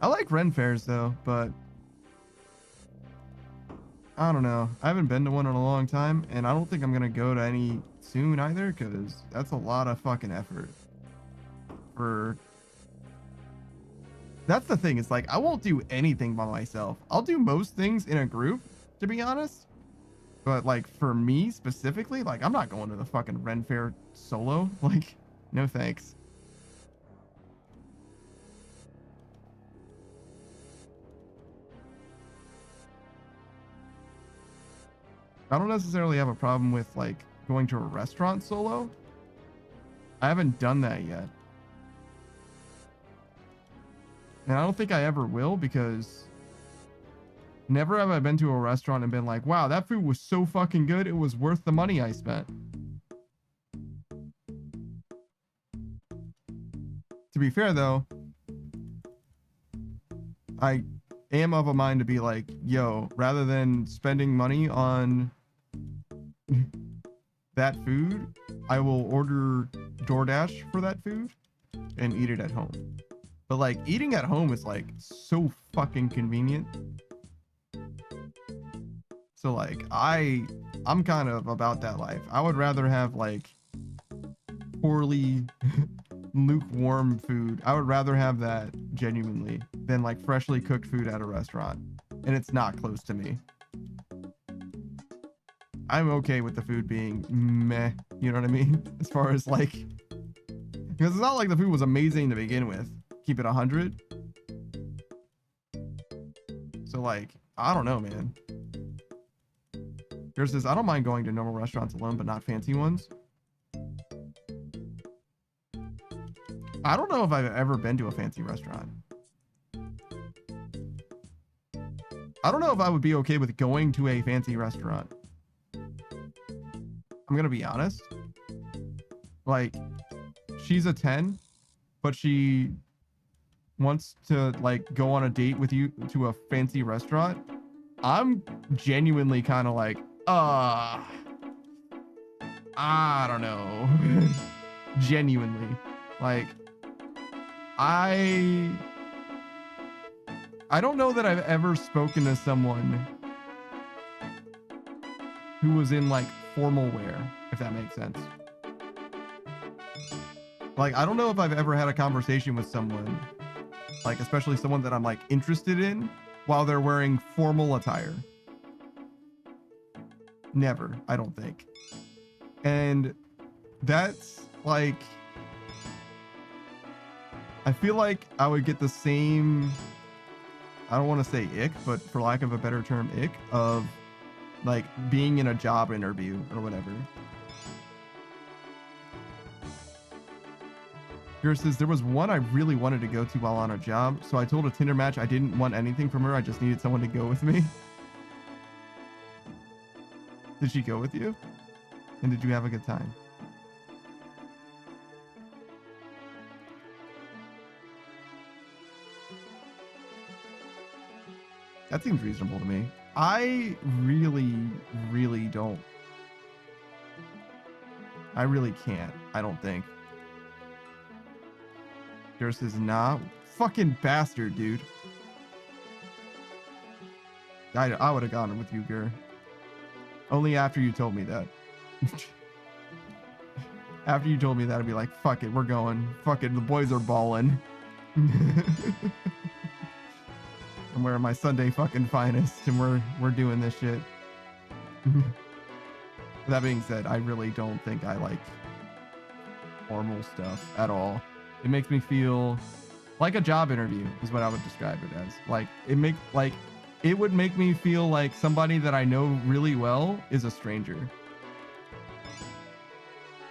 I like Ren fairs though, but I don't know. I haven't been to one in a long time, and I don't think I'm gonna go to any soon either, because that's a lot of fucking effort. That's the thing. It's like I won't do anything by myself. I'll do most things in a group, to be honest. But like for me specifically, like I'm not going to the fucking Ren Fair solo. Like, no thanks. I don't necessarily have a problem with like going to a restaurant solo. I haven't done that yet. And I don't think I ever will, because never have I been to a restaurant and been like, wow, that food was so fucking good. It was worth the money I spent. To be fair though, I am of a mind to be like, yo, rather than spending money on that food, I will order DoorDash for that food and eat it at home. But like eating at home is like so fucking convenient. So like I'm kind of about that life. I would rather have like poorly lukewarm food. I would rather have that genuinely than like freshly cooked food at a restaurant. And it's not close to me. I'm okay with the food being meh, you know what I mean? As far as like, because it's not like the food was amazing to begin with. Keep it 100. So like, I don't know, man. Yours says, I don't mind going to normal restaurants alone, but not fancy ones. I don't know if I've ever been to a fancy restaurant. I don't know if I would be okay with going to a fancy restaurant. I'm gonna be honest. Like, she's a 10, but she wants to like go on a date with you to a fancy restaurant. I'm genuinely kind of like, I don't know. Genuinely. Like, I don't know that I've ever spoken to someone who was in like formal wear, if that makes sense. Like, I don't know if I've ever had a conversation with someone, like especially someone that I'm like interested in, while they're wearing formal attire. Never, I don't think. And that's like, I feel like I would get the same, I don't want to say ick, but for lack of a better term, ick of like being in a job interview or whatever. Here says, there was one I really wanted to go to while on a job, so I told a Tinder match I didn't want anything from her, I just needed someone to go with me. Did she go with you? And did you have a good time? That seems reasonable to me. I really, really don't. I really can't. I don't think. Yours is nah. Fucking bastard, dude. I would have gone with you, Gur. Only after you told me that. After you told me that, I'd be like, fuck it, we're going. Fuck it, the boys are balling. I'm wearing my Sunday fucking finest, and we're doing this shit. That being said, I really don't think I like formal stuff at all. It makes me feel like a job interview is what I would describe it as. Like it would make me feel like somebody that I know really well is a stranger.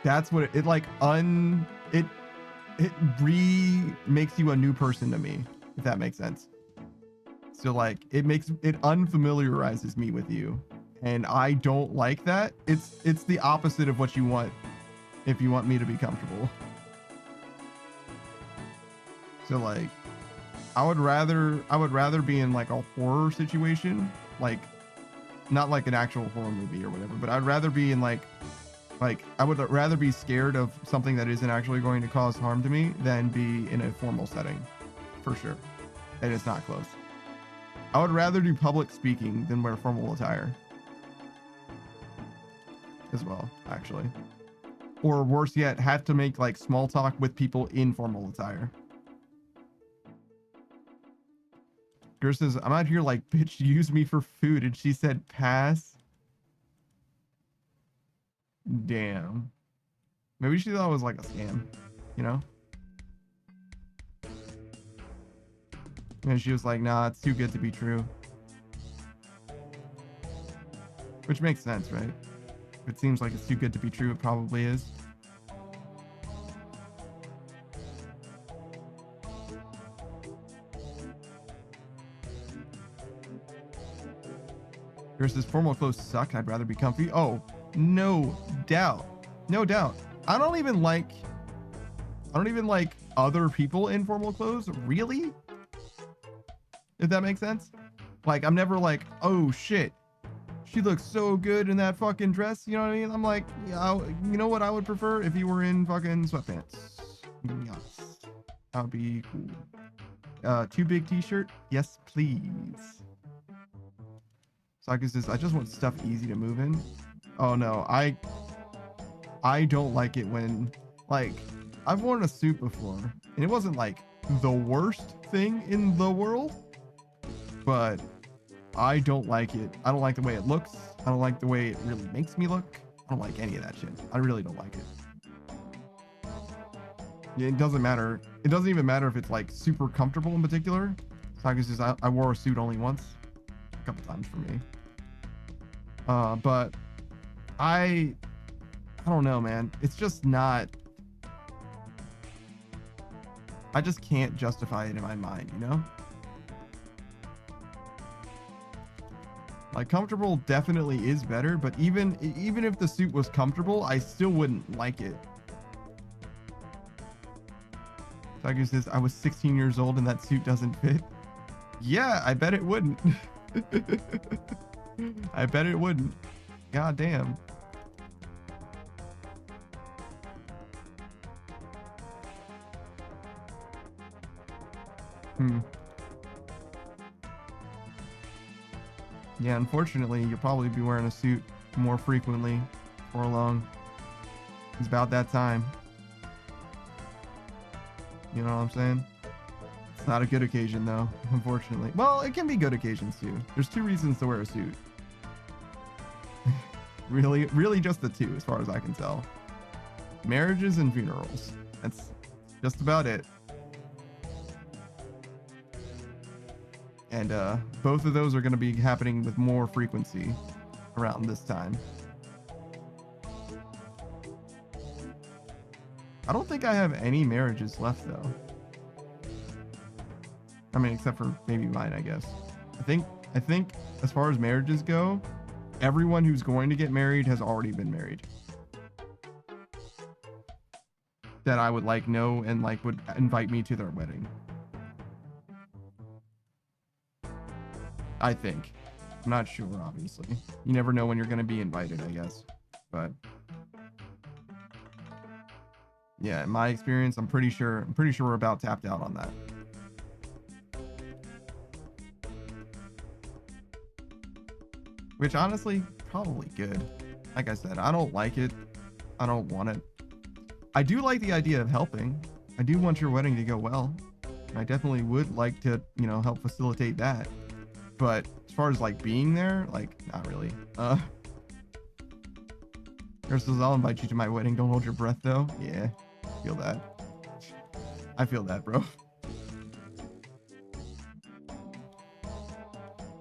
That's what it like it makes you a new person to me, if that makes sense. So like it unfamiliarizes me with you, and I don't like that. It's the opposite of what you want if you want me to be comfortable. So like, I would rather be in like a horror situation, like not like an actual horror movie or whatever, but I'd rather be in like I would rather be scared of something that isn't actually going to cause harm to me than be in a formal setting, for sure. And it's not close. I would rather do public speaking than wear formal attire as well, actually. Or worse yet, have to make like small talk with people in formal attire. Girl says, I'm out here like, bitch, use me for food. And she said, pass. Damn. Maybe she thought it was like a scam, you know? And she was like, nah, it's too good to be true. Which makes sense, right? If it seems like it's too good to be true, it probably is. Versus formal clothes suck. I'd rather be comfy. Oh, no doubt. No doubt. I don't even like other people in formal clothes. Really? If that makes sense. Like, I'm never like, oh shit, she looks so good in that fucking dress. You know what I mean? I'm like, yeah, you know what I would prefer if you were in fucking sweatpants. I'm gonna be honest. That would be cool. Too big t-shirt? Yes, please. Saka says, I just want stuff easy to move in. Oh no, I don't like it when, like, I've worn a suit before and it wasn't like the worst thing in the world, but I don't like it. I don't like the way it looks. I don't like the way it really makes me look. I don't like any of that shit. I really don't like it. Yeah, it doesn't matter. It doesn't even matter if it's like super comfortable in particular. Saka says, I wore a suit only once. A couple times for me. But I don't know, man. It's just not, I just can't justify it in my mind, you know? Like, comfortable definitely is better, but even if the suit was comfortable, I still wouldn't like it. Tiger says, I was 16 years old and that suit doesn't fit. Yeah, I bet it wouldn't. I bet it wouldn't. God damn. Yeah, unfortunately, you'll probably be wearing a suit more frequently for long. It's about that time. You know what I'm saying? It's not a good occasion, though, unfortunately. Well, it can be good occasions, too. There's two reasons to wear a suit. Really just the two, as far as I can tell. Marriages and funerals. That's just about it. And both of those are going to be happening with more frequency around this time. I don't think I have any marriages left, though. I mean, except for maybe mine, I guess. I think as far as marriages go, everyone who's going to get married has already been married. That I would like know and like would invite me to their wedding. I think. I'm not sure, obviously. You never know when you're going to be invited, I guess. But yeah, in my experience, I'm pretty sure we're about tapped out on that. Which honestly, probably good. Like I said, I don't like it. I don't want it. I do like the idea of helping. I do want your wedding to go well. I definitely would like to, you know, help facilitate that. But as far as like being there, like not really. Says, I'll invite you to my wedding. Don't hold your breath though. Yeah, I feel that. I feel that, bro.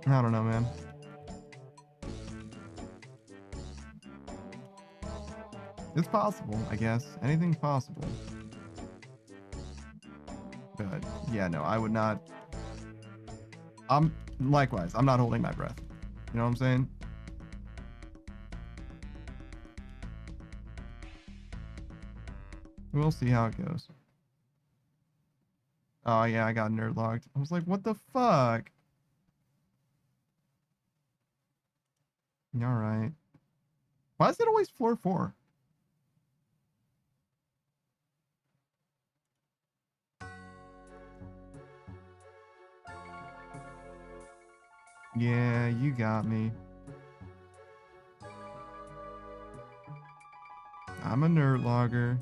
I don't know, man. It's possible, I guess. Anything's possible. But yeah, no, I would not. Likewise, I'm not holding my breath. You know what I'm saying? We'll see how it goes. Oh yeah, I got nerd logged. I was like, what the fuck? All right. Why is it always floor 4? Yeah, you got me. I'm a nerd logger.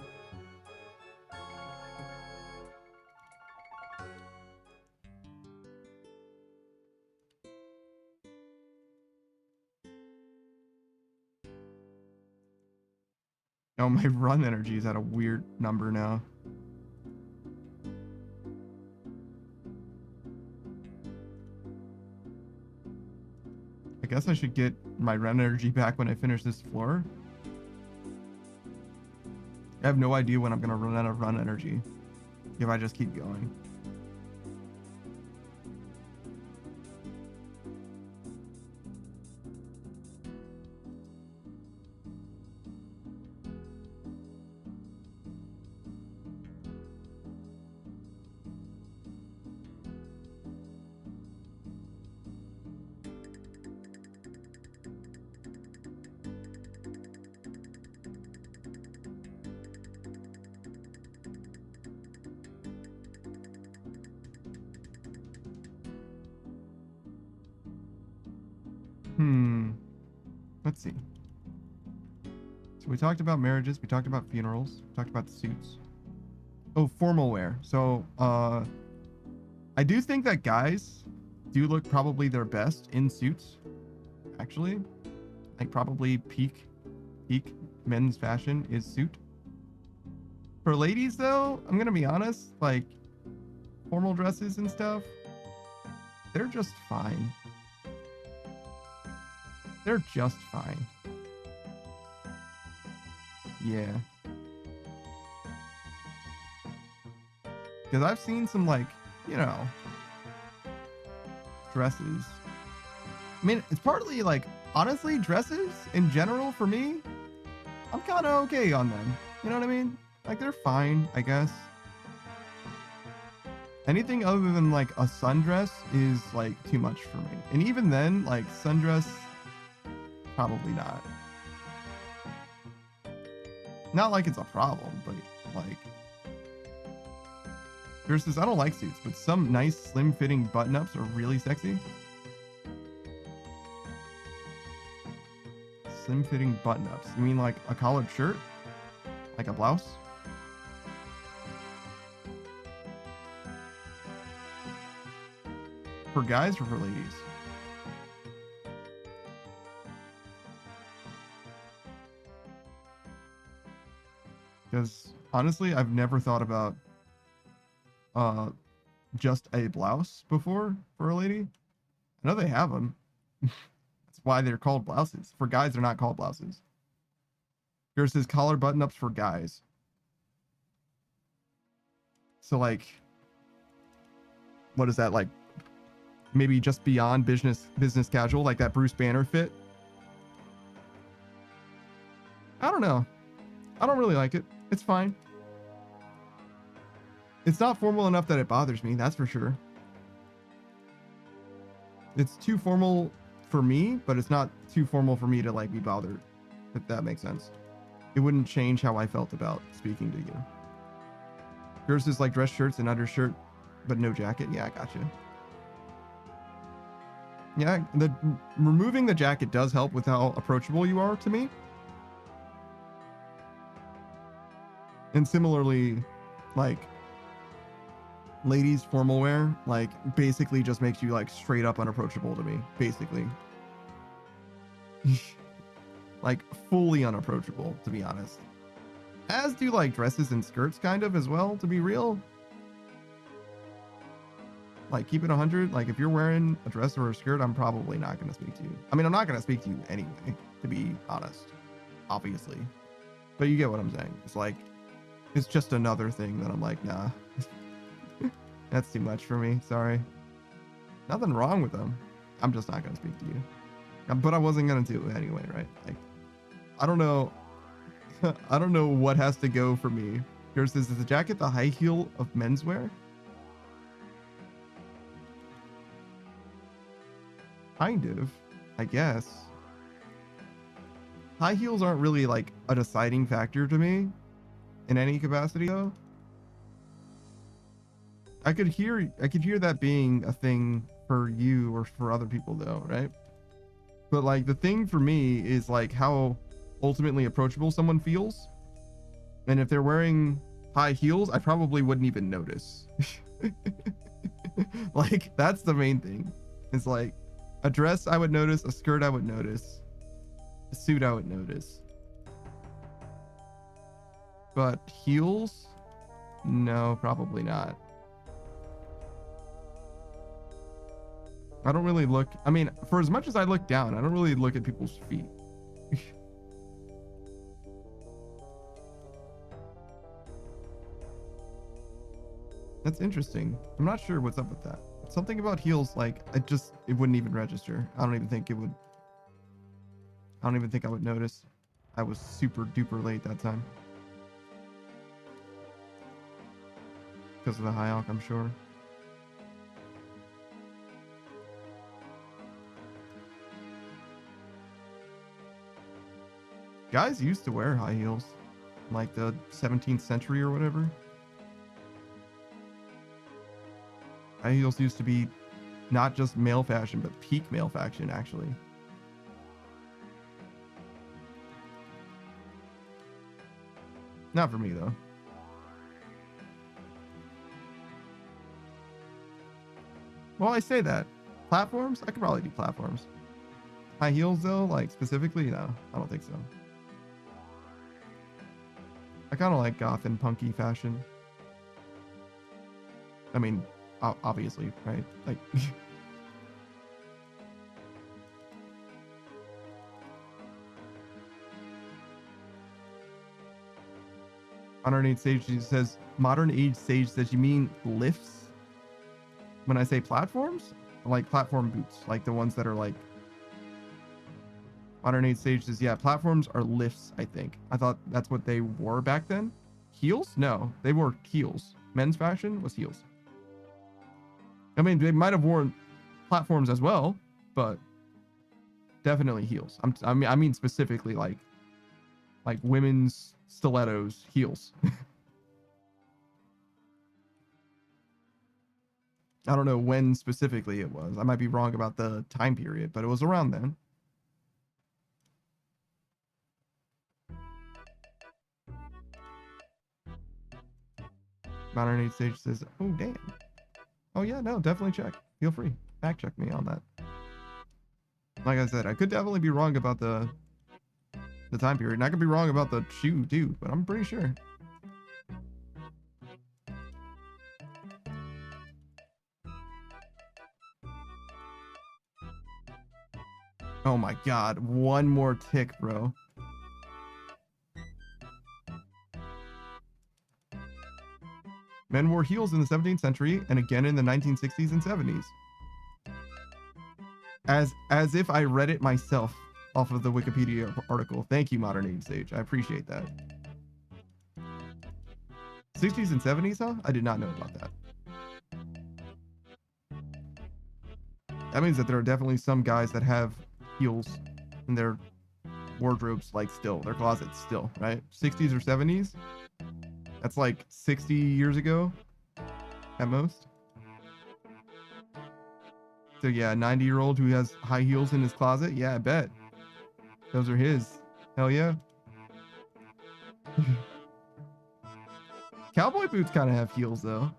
Oh, my run energy is at a weird number now. I guess I should get my run energy back when I finish this floor. I have no idea when I'm gonna run out of run energy if I just keep going. Let's see. So we talked about marriages, we talked about funerals, we talked about the suits. Oh, formal wear. So, I do think that guys do look probably their best in suits, actually. Like probably peak men's fashion is suit. For ladies though, I'm gonna be honest, like formal dresses and stuff, they're just fine. They're just fine. Yeah. Because I've seen some, like, you know, dresses. I mean, it's partly, like, honestly, dresses in general for me, I'm kind of okay on them. You know what I mean? Like, they're fine, I guess. Anything other than, like, a sundress is, like, too much for me. And even then, like, sundress... Probably not. Not like it's a problem, but like versus I don't like suits, but some nice slim fitting button ups are really sexy. Slim fitting button ups. You mean like a collared shirt? Like a blouse? For guys or for ladies? Because honestly, I've never thought about just a blouse before for a lady. I know they have them. That's why they're called blouses. For guys, they're not called blouses. Yours says collar button-ups for guys. So like, what is that like? Maybe just beyond business casual, like that Bruce Banner fit. I don't know. I don't really like it. It's fine. It's not formal enough that it bothers me, that's for sure. It's too formal for me, but it's not too formal for me to like be bothered, if that makes sense. It wouldn't change how I felt about speaking to you. Yours is like dress shirts and undershirt, but no jacket. Yeah, I got you. Yeah, removing the jacket does help with how approachable you are to me. And similarly, like ladies formal wear, like basically just makes you like straight up unapproachable to me, basically. Like fully unapproachable, to be honest. As do like dresses and skirts kind of as well, to be real. Like keep it 100, like if you're wearing a dress or a skirt, I'm probably not going to speak to you. I mean, I'm not going to speak to you anyway, to be honest, obviously. But you get what I'm saying. It's like, it's just another thing that I'm like, nah, that's too much for me. Sorry. Nothing wrong with them. I'm just not going to speak to you. But I wasn't going to do it anyway, right? Like, I don't know. I don't know what has to go for me Yours says, is the jacket the high heel of menswear? Kind of, I guess. High heels aren't really like a deciding factor to me in any capacity though. I could hear that being a thing for you or for other people though, right? But like the thing for me is like how ultimately approachable someone feels. And if they're wearing high heels, I probably wouldn't even notice. Like that's the main thing. It's like a dress I would notice, a skirt I would notice, a suit I would notice. But heels? No, probably not. I don't really look, I mean, for as much as I look down, I don't really look at people's feet. That's interesting. I'm not sure what's up with that. Something about heels, like, it wouldn't even register. I don't even think I would notice. I was super duper late that time. Because of the high elk, I'm sure. Guys used to wear high heels, like the 17th century or whatever. High heels used to be not just male fashion, but peak male fashion, actually. Not for me, though. Well, I say that. Platforms? I could probably do platforms. High heels, though, like, specifically? No, I don't think so. I kind of like goth and punky fashion. I mean, obviously, right? Like... Modern Age Sage says, Modern Age Sage says, you mean lifts? When I say platforms? Like platform boots, like the ones that are like... Modern Age Sage says, yeah, platforms are lifts, I think. I thought that's what they wore back then. Heels? No, they wore heels. Men's fashion was heels. I mean, they might have worn platforms as well, but definitely heels. I mean specifically like women's stilettos, heels. I don't know when specifically it was. I might be wrong about the time period, but it was around then. Modern Age Sage says, oh, damn. Oh, yeah, no, definitely check. Feel free. Fact check me on that. Like I said, I could definitely be wrong about the time period. And I could be wrong about the shoe, too, but I'm pretty sure. Oh, my God. One more tick, bro. Men wore heels in the 17th century and again in the 1960s and 70s. As if I read it myself off of the Wikipedia article. Thank you, Modern Age Sage. I appreciate that. 60s and 70s, huh? I did not know about that. That means that there are definitely some guys that have heels in their wardrobes, like still, their closets still, right? 60s or 70s? That's like 60 years ago at most. So yeah, 90-year-old who has high heels in his closet. Yeah, I bet. Those are his. Hell yeah. Cowboy boots kind of have heels though.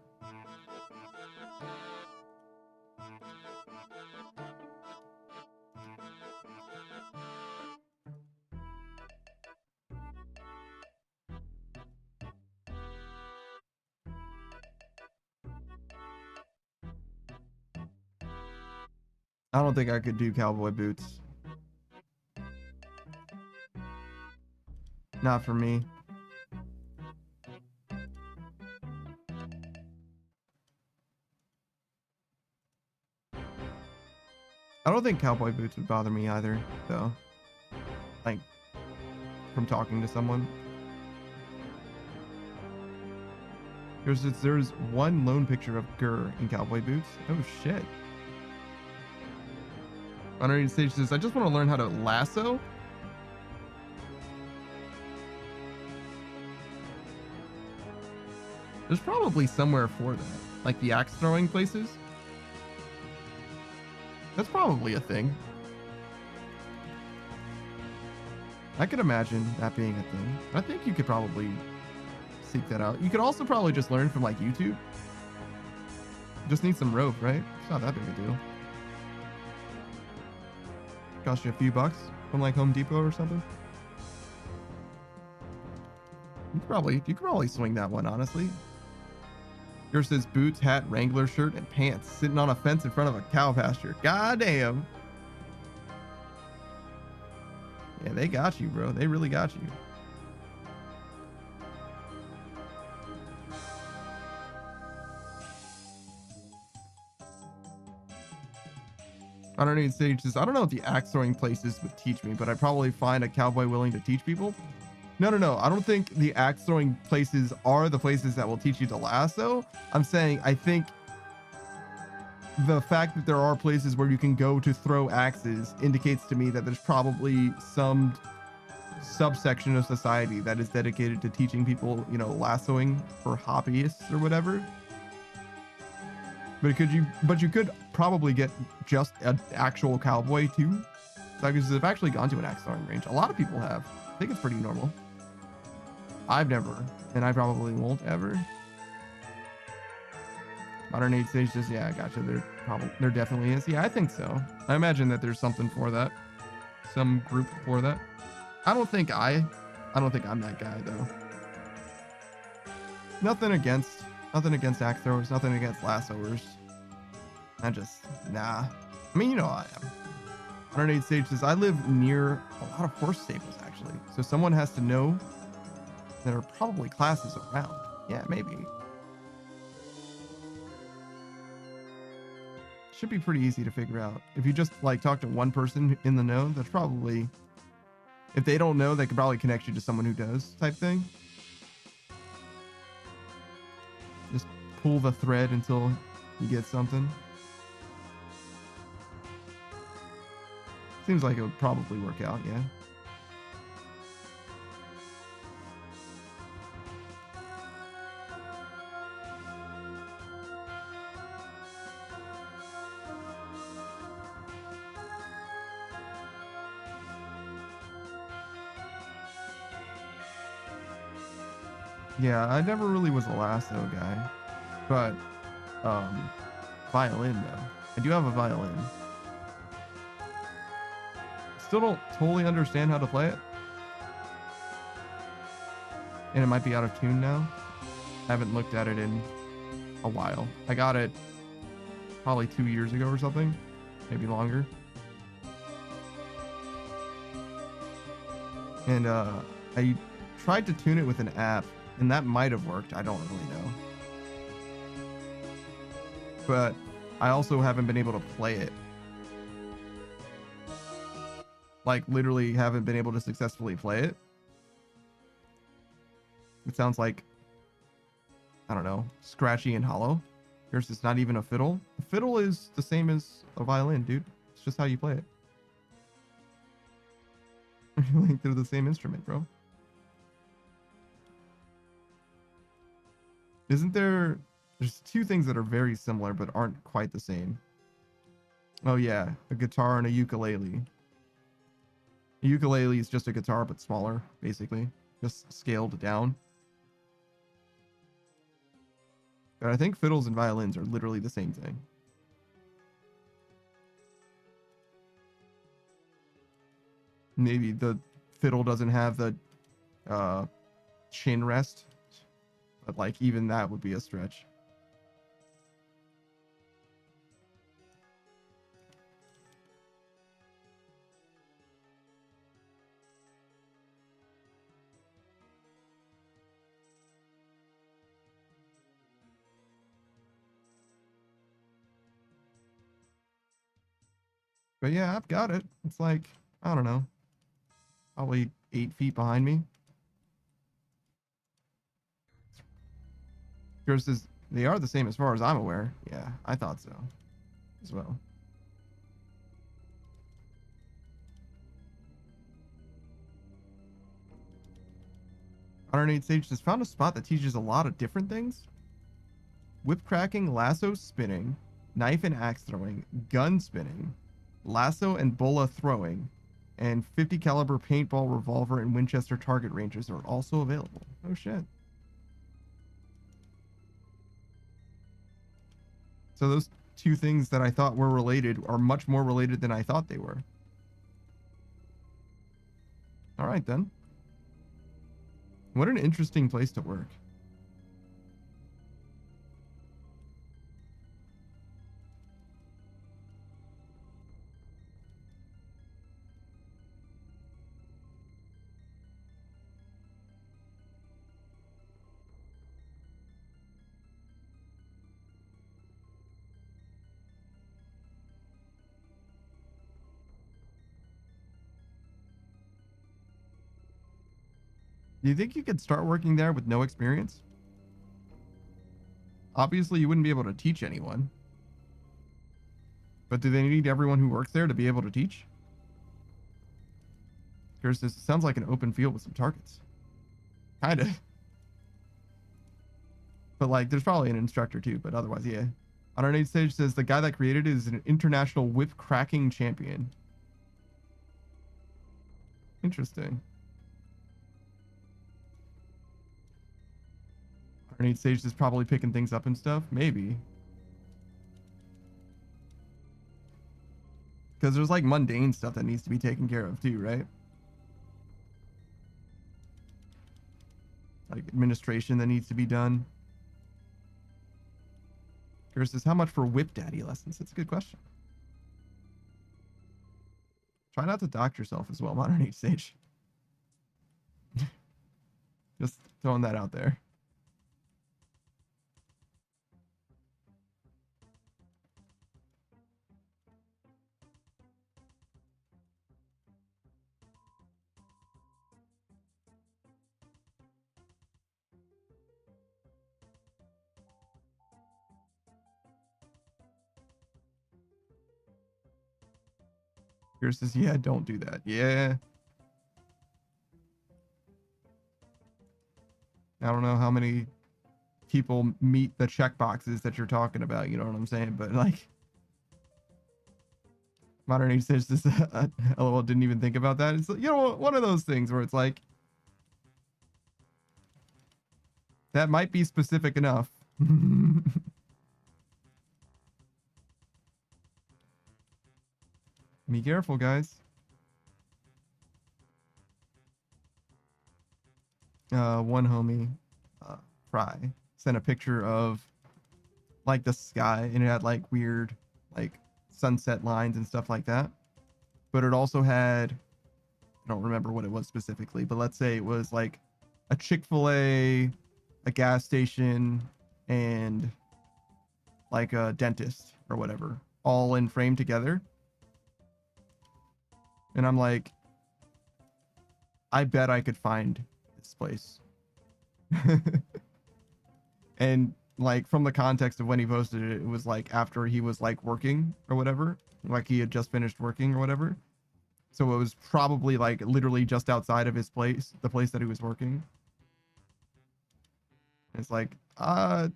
I don't think I could do cowboy boots. Not for me. I don't think cowboy boots would bother me either, though. Like, from talking to someone. There's one lone picture of Gurr in cowboy boots. Oh shit. Underneath stage says, I just want to learn how to lasso. There's probably somewhere for that. Like the axe throwing places. That's probably a thing. I could imagine that being a thing. I think you could probably seek that out. You could also probably just learn from like YouTube. Just need some rope, right? It's not that big a deal. Cost you a few bucks from like Home Depot or something. You could probably swing that one, honestly. Yours says boots, hat, Wrangler shirt, and pants, sitting on a fence in front of a cow pasture. God damn. Yeah, they got you, bro. They really got you. Underneath stage says, I don't know if the axe throwing places would teach me, but I'd probably find a cowboy willing to teach people. No. I don't think the axe throwing places are the places that will teach you to lasso. I'm saying I think the fact that there are places where you can go to throw axes indicates to me that there's probably some subsection of society that is dedicated to teaching people, lassoing for hobbyists or whatever. But you could probably get just an actual cowboy too. Because I've actually gone to an axe throwing range. A lot of people have. I think it's pretty normal. I've never, and I probably won't ever. Modern age stage says, yeah, I gotcha. There definitely is. Yeah, I think so. I imagine that there's something for that. Some group for that. I don't think I'm that guy though. Nothing against axe throwers, nothing against lassoers. Nah. I mean, I am. 108 stage says, I live near a lot of horse stables actually. So someone has to know there are probably classes around. Yeah, maybe. Should be pretty easy to figure out. If you just like talk to one person in the know, that's probably, if they don't know, they could probably connect you to someone who does type thing. Just pull the thread until you get something. Seems like it would probably work out, yeah. Yeah, I never really was a lasso guy, but violin though. I do have a violin. Still don't totally understand how to play it. And it might be out of tune now. I haven't looked at it in a while. I got it probably 2 years ago or something, maybe longer. And I tried to tune it with an app, and that might have worked. I don't really know. But I also haven't been able to play it. Like, literally haven't been able to successfully play it. It sounds like, I don't know, scratchy and hollow. Yours is not even a fiddle. A fiddle is the same as a violin, dude. It's just how you play it. Like, they're the same instrument, bro. Isn't there... There's two things that are very similar but aren't quite the same. Oh yeah, a guitar and a ukulele. A ukulele is just a guitar but smaller, basically. Just scaled down. But I think fiddles and violins are literally the same thing. Maybe the fiddle doesn't have the chin rest, but like even that would be a stretch. But yeah, I've got it. It's like, I don't know, probably 8 feet behind me. Yours says they are the same as far as I'm aware. Yeah, I thought so as well. Iron Sage just found a spot that teaches a lot of different things. Whip cracking, lasso spinning, knife and axe throwing, gun spinning, lasso and bola throwing, and 50 caliber paintball, revolver, and Winchester target ranges are also available. Oh shit. So those two things that I thought were related are much more related than I thought they were. All right then. What an interesting place to work. Do you think you could start working there with no experience? Obviously, you wouldn't be able to teach anyone. But do they need everyone who works there to be able to teach? Here's this. Sounds like an open field with some targets. Kinda. But like, there's probably an instructor too, but otherwise, yeah. On our stage says the guy that created it is an international whip cracking champion. Interesting. Our stage is probably picking things up and stuff. Maybe. Because there's like mundane stuff that needs to be taken care of too, right? Like administration that needs to be done. Chris says, how much for whip daddy lessons? That's a good question. Try not to dock yourself as well, Modern Age Sage. Just throwing that out there. Yours says, yeah, don't do that. Yeah. I don't know how many people meet the check boxes that you're talking about. You know what I'm saying? But like, Modern Age says this, LOL, didn't even think about that. It's, you know, one of those things where it's like, that might be specific enough. Be careful, guys. One homie, Fry, sent a picture of like the sky, and it had like weird like sunset lines and stuff like that. But it also had, I don't remember what it was specifically, but let's say it was like a Chick-fil-A, a gas station, and like a dentist or whatever, all in frame together. And I'm like, I bet I could find this place. And like from the context of when he posted it, it was like after he was like working or whatever, like he had just finished working or whatever. So it was probably like literally just outside of his place, the place that he was working. It's like,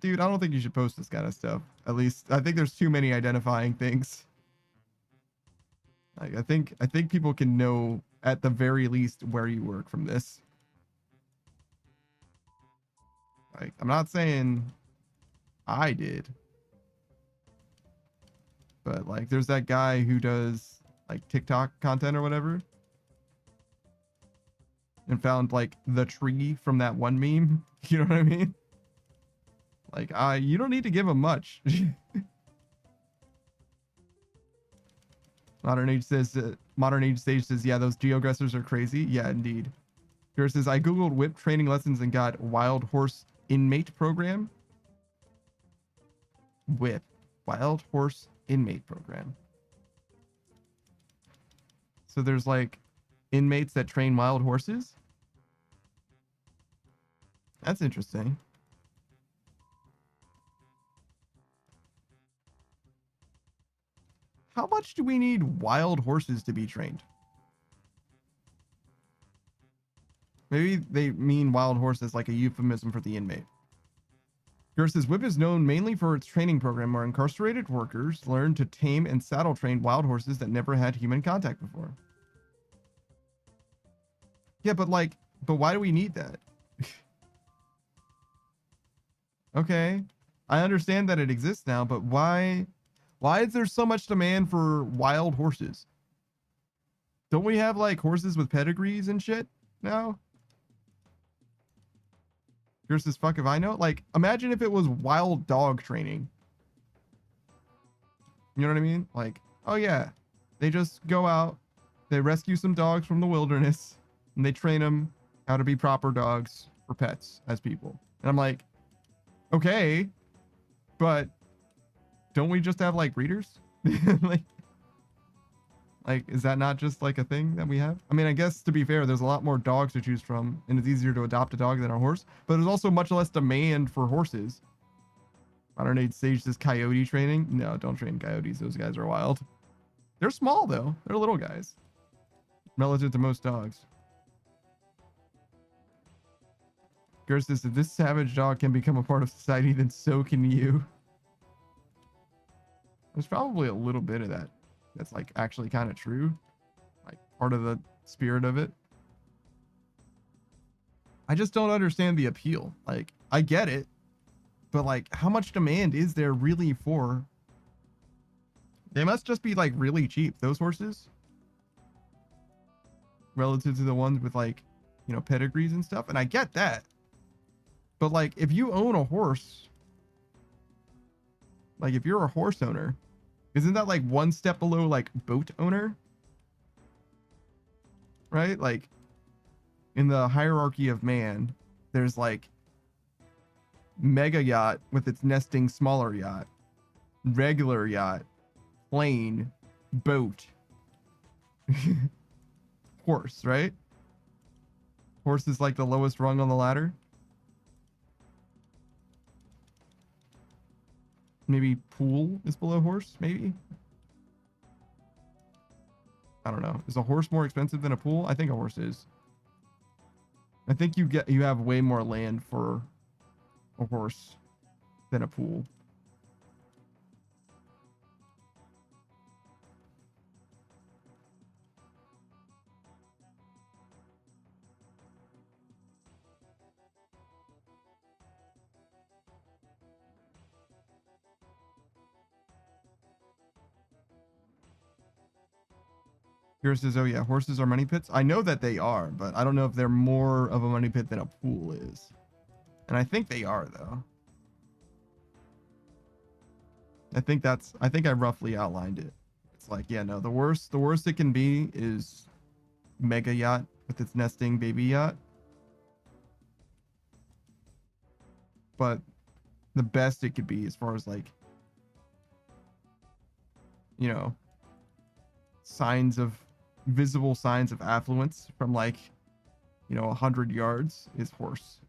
dude, I don't think you should post this kind of stuff. At least I think there's too many identifying things. Like, I think people can know at the very least where you work from this. Like, I'm not saying I did, but like, there's that guy who does like TikTok content or whatever, and found like the tree from that one meme. You know what I mean? Like, you don't need to give him much. Modern Age Sage says, yeah, those geoaggressors are crazy. Yeah, indeed. Here says, I googled whip training lessons and got wild horse inmate program. Whip wild horse inmate program. So there's like inmates that train wild horses. That's interesting. much do we need wild horses to be trained? Maybe they mean wild horse as like a euphemism for the inmate. Gerst's whip is known mainly for its training program where incarcerated workers learn to tame and saddle train wild horses that never had human contact before. Yeah, but why do we need that? Okay. I understand that it exists now, but why is there so much demand for wild horses? Don't we have like horses with pedigrees and shit now? Yours says, fuck if I know. Like, imagine if it was wild dog training. You know what I mean? Like, oh yeah, they just go out, they rescue some dogs from the wilderness, and they train them how to be proper dogs for pets as people. And I'm like, okay, but don't we just have like breeders? like, is that not just like a thing that we have? I mean, I guess to be fair, there's a lot more dogs to choose from, and it's easier to adopt a dog than a horse, but there's also much less demand for horses. I don't know, Sage says coyote training. No, don't train coyotes. Those guys are wild. They're small though. They're little guys relative to most dogs. Gerst says, if this savage dog can become a part of society, then so can you. There's probably a little bit of that that's like actually kind of true, like part of the spirit of it. I just don't understand the appeal. Like, I get it, but like, how much demand is there really for? They must just be like really cheap, those horses, relative to the ones with like, you know, pedigrees and stuff. And I get that, but like, if you own a horse, like if you're a horse owner, isn't that like one step below like boat owner? Right? Like in the hierarchy of man, there's like mega yacht with its nesting smaller yacht, regular yacht, plane, boat, horse, right? Horse is like the lowest rung on the ladder. Maybe pool is below horse, maybe? I don't know. Is a horse more expensive than a pool? I think a horse is. I think you have way more land for a horse than a pool. Yours says, oh yeah, horses are money pits. I know that they are, but I don't know if they're more of a money pit than a pool is. And I think they are though. I think I roughly outlined it. It's like, yeah, no, the worst it can be is mega yacht with its nesting baby yacht. But the best it could be as far as like, you know, visible signs of affluence from like, you know, 100 yards is horse.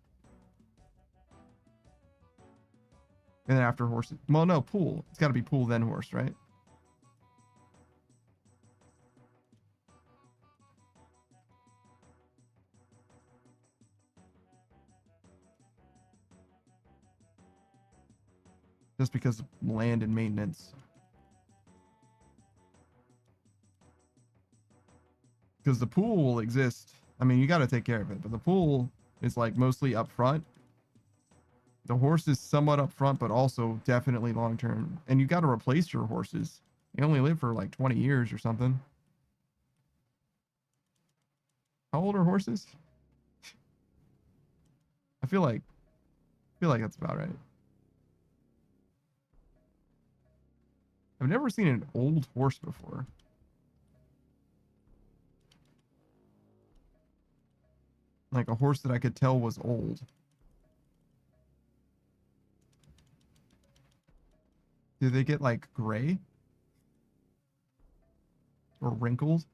And then after horse, well, no, pool. It's got to be pool then horse, right? Just because of land and maintenance. Because the pool will exist. I mean, you got to take care of it, but the pool is like mostly up front. The horse is somewhat up front, but also definitely long term. And you got to replace your horses. They only live for like 20 years or something. How old are horses? I feel like that's about right. I've never seen an old horse before. Like a horse that I could tell was old. Do they get like gray? Or wrinkled?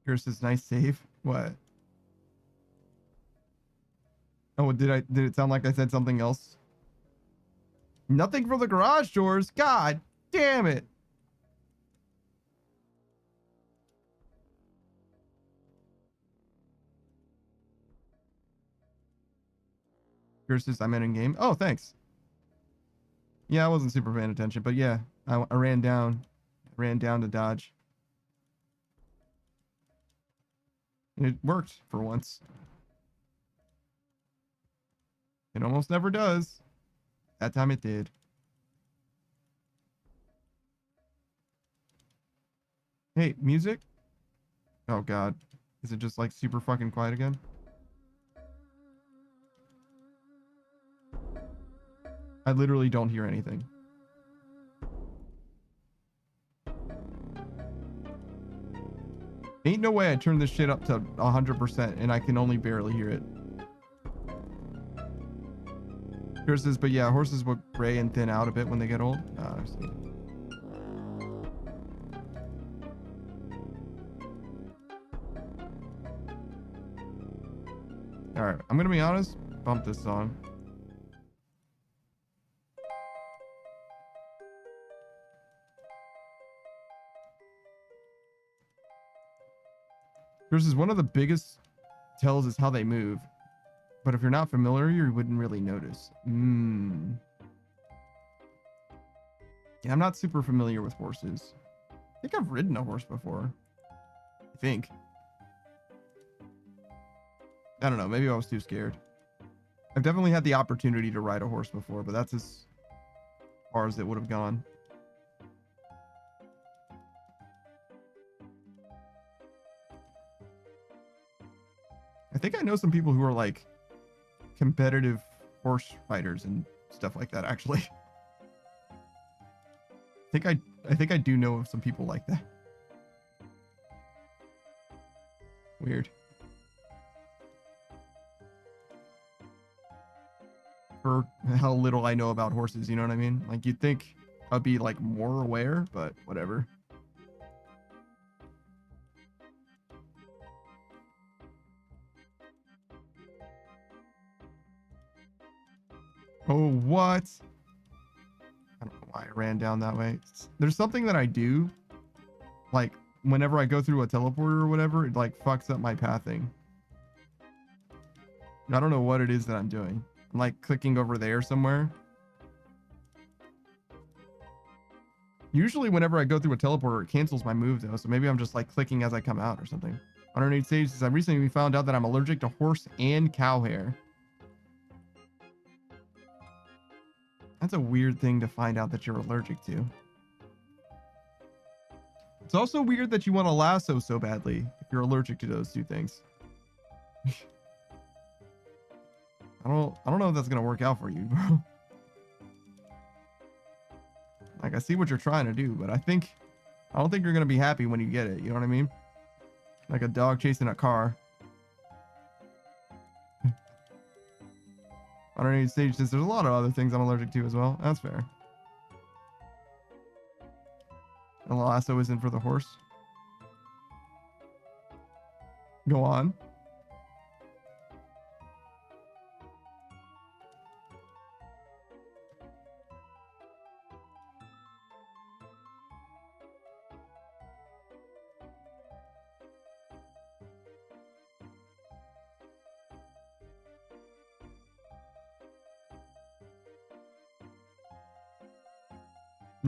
Here's this nice save. What? Oh, did it sound like I said something else? Nothing for the garage doors. God damn it. Curses, I'm in game. Oh, thanks. Yeah, I wasn't super paying attention, but yeah, I ran down to dodge. It worked for once. It almost never does. That time it did. Hey, music? Oh god. Is it just like super fucking quiet again? I literally don't hear anything. Ain't no way I turned this shit up to 100% and I can only barely hear it. Horses, but yeah, horses will gray and thin out a bit when they get old. I see. Alright, I'm gonna be honest. Bump this song. Versus one of the biggest tells is how they move. But if you're not familiar, you wouldn't really notice. Yeah, I'm not super familiar with horses. I think I've ridden a horse before. I think. I don't know. Maybe I was too scared. I've definitely had the opportunity to ride a horse before, but that's as far as it would have gone. I think I know some people who are like competitive horse riders and stuff like that, actually. I think I do know of some people like that. Weird. For how little I know about horses, you know what I mean? Like, you'd think I'd be like more aware, but whatever. Oh, what? I don't know why I ran down that way. There's something that I do, like, whenever I go through a teleporter or whatever, it, like, fucks up my pathing. I don't know what it is that I'm doing. I'm, like, clicking over there somewhere. Usually, whenever I go through a teleporter, it cancels my move, though, so maybe I'm just, like, clicking as I come out or something. Underneath stage says, I recently found out that I'm allergic to horse and cow hair. That's a weird thing to find out that you're allergic to. It's also weird that you want a lasso so badly if you're allergic to those two things. I don't know if that's gonna work out for you, bro. Like, I see what you're trying to do, but I don't think you're gonna be happy when you get it. You know what I mean? Like a dog chasing a car. Underneath stage says there's a lot of other things I'm allergic to as well. That's fair. The lasso isn't for the horse. Go on.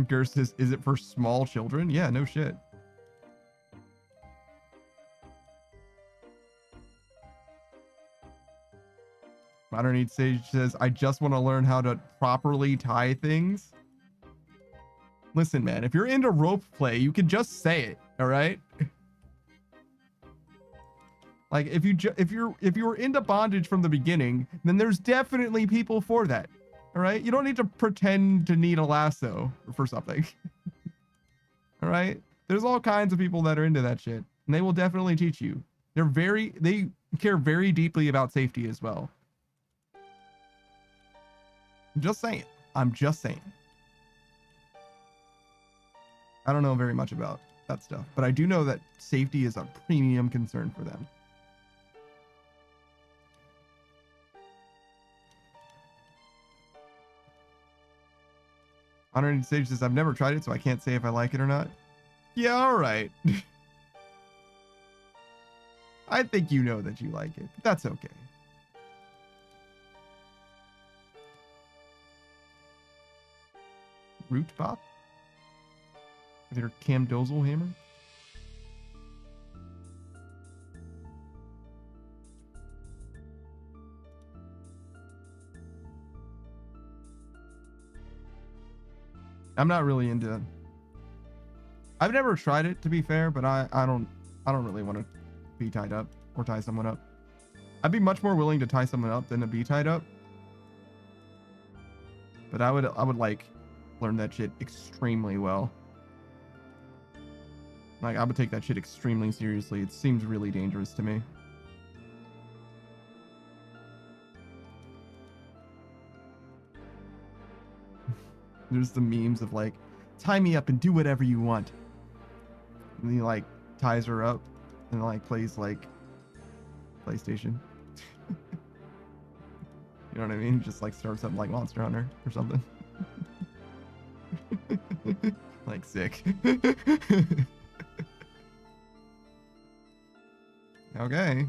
Gerst says, is it for small children? Yeah, no shit. Modern Eat Sage says, I just want to learn how to properly tie things. Listen, man, if you're into rope play, you can just say it, all right? Like, if you're into bondage from the beginning, then there's definitely people for that. All right, you don't need to pretend to need a lasso for something. All right, there's all kinds of people that are into that shit, and they will definitely teach you. They care very deeply about safety as well. I'm just saying. I'm just saying. I don't know very much about that stuff, but I do know that safety is a premium concern for them. Honored Sage says, I've never tried it, so I can't say if I like it or not. Yeah, all right. I think you know that you like it. But that's okay. Root Bop? With your Cam Dozel hammer? I'm not really into. I've never tried it, to be fair, but I don't really want to be tied up or tie someone up. I'd be much more willing to tie someone up than to be tied up. But I would like learn that shit extremely well. Like, I would take that shit extremely seriously. It seems really dangerous to me. There's the memes of like, tie me up and do whatever you want. And he like ties her up and like plays like PlayStation. You know what I mean? Just like starts up like Monster Hunter or something. Like sick. Okay.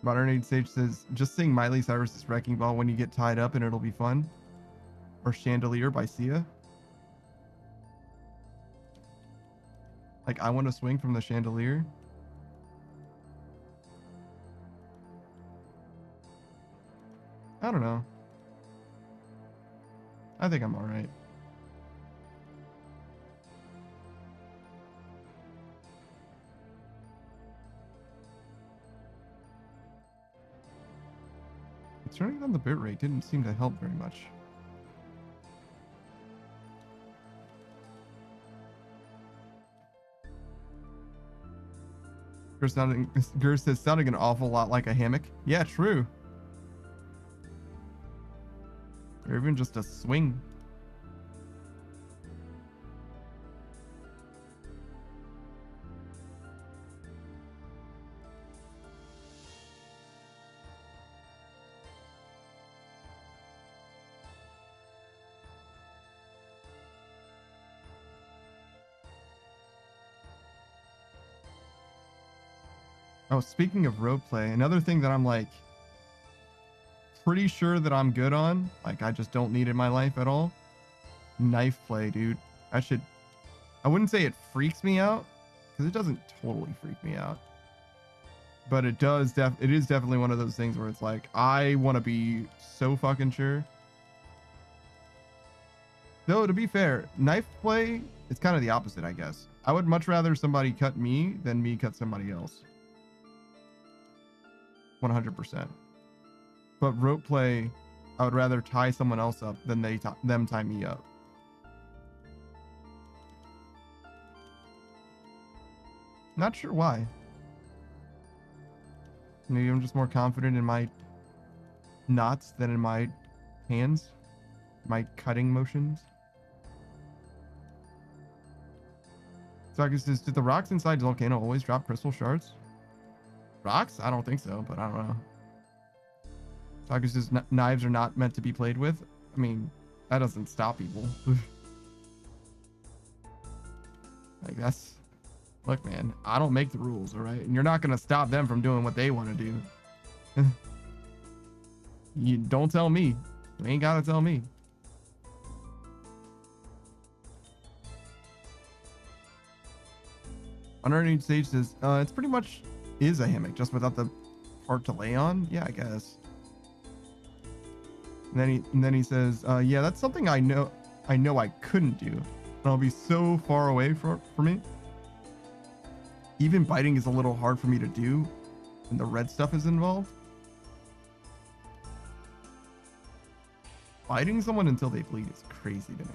Modern Age Sage says, just sing Miley Cyrus's Wrecking Ball when you get tied up and it'll be fun. Or Chandelier by Sia. Like, I want to swing from the chandelier. I don't know. I think I'm alright. Turning down the bitrate didn't seem to help very much. Gur says, sounding an awful lot like a hammock. Yeah, true. Or even just a swing. Oh, speaking of roleplay, another thing that I'm like pretty sure that I'm good on, like I just don't need it in my life at all. Knife play, dude. I wouldn't say it freaks me out, because it doesn't totally freak me out. But it is definitely one of those things where it's like, I want to be so fucking sure. Though, to be fair, knife play is kind of the opposite, I guess. I would much rather somebody cut me than me cut somebody else. 100%. But rope play, I would rather tie someone else up than them tie me up. Not sure why. Maybe I'm just more confident in my knots than in my hands, my cutting motions. Saga says, did the rocks inside the volcano always drop crystal shards? Rocks? I don't think so, but I don't know. Saga says, knives are not meant to be played with. I mean, that doesn't stop people. Like, that's... Look, man, I don't make the rules, all right? And you're not going to stop them from doing what they want to do. You don't tell me. You ain't got to tell me. Unearned Sage says, it's pretty much is a hammock, just without the part to lay on. Yeah, I guess. And then he says, yeah, that's something I know I couldn't do. And I'll be so far away for me. Even biting is a little hard for me to do when the red stuff is involved. Biting someone until they bleed is crazy to me.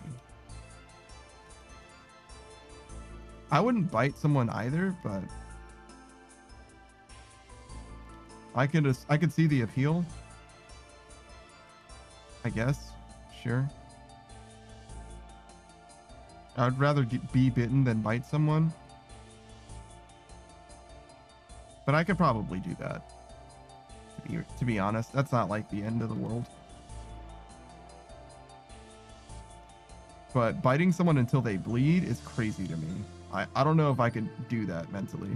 I wouldn't bite someone either, but I could see the appeal. I guess. Sure. I would rather be bitten than bite someone. But I could probably do that. To be honest, that's not like the end of the world. But biting someone until they bleed is crazy to me. I don't know if I could do that mentally.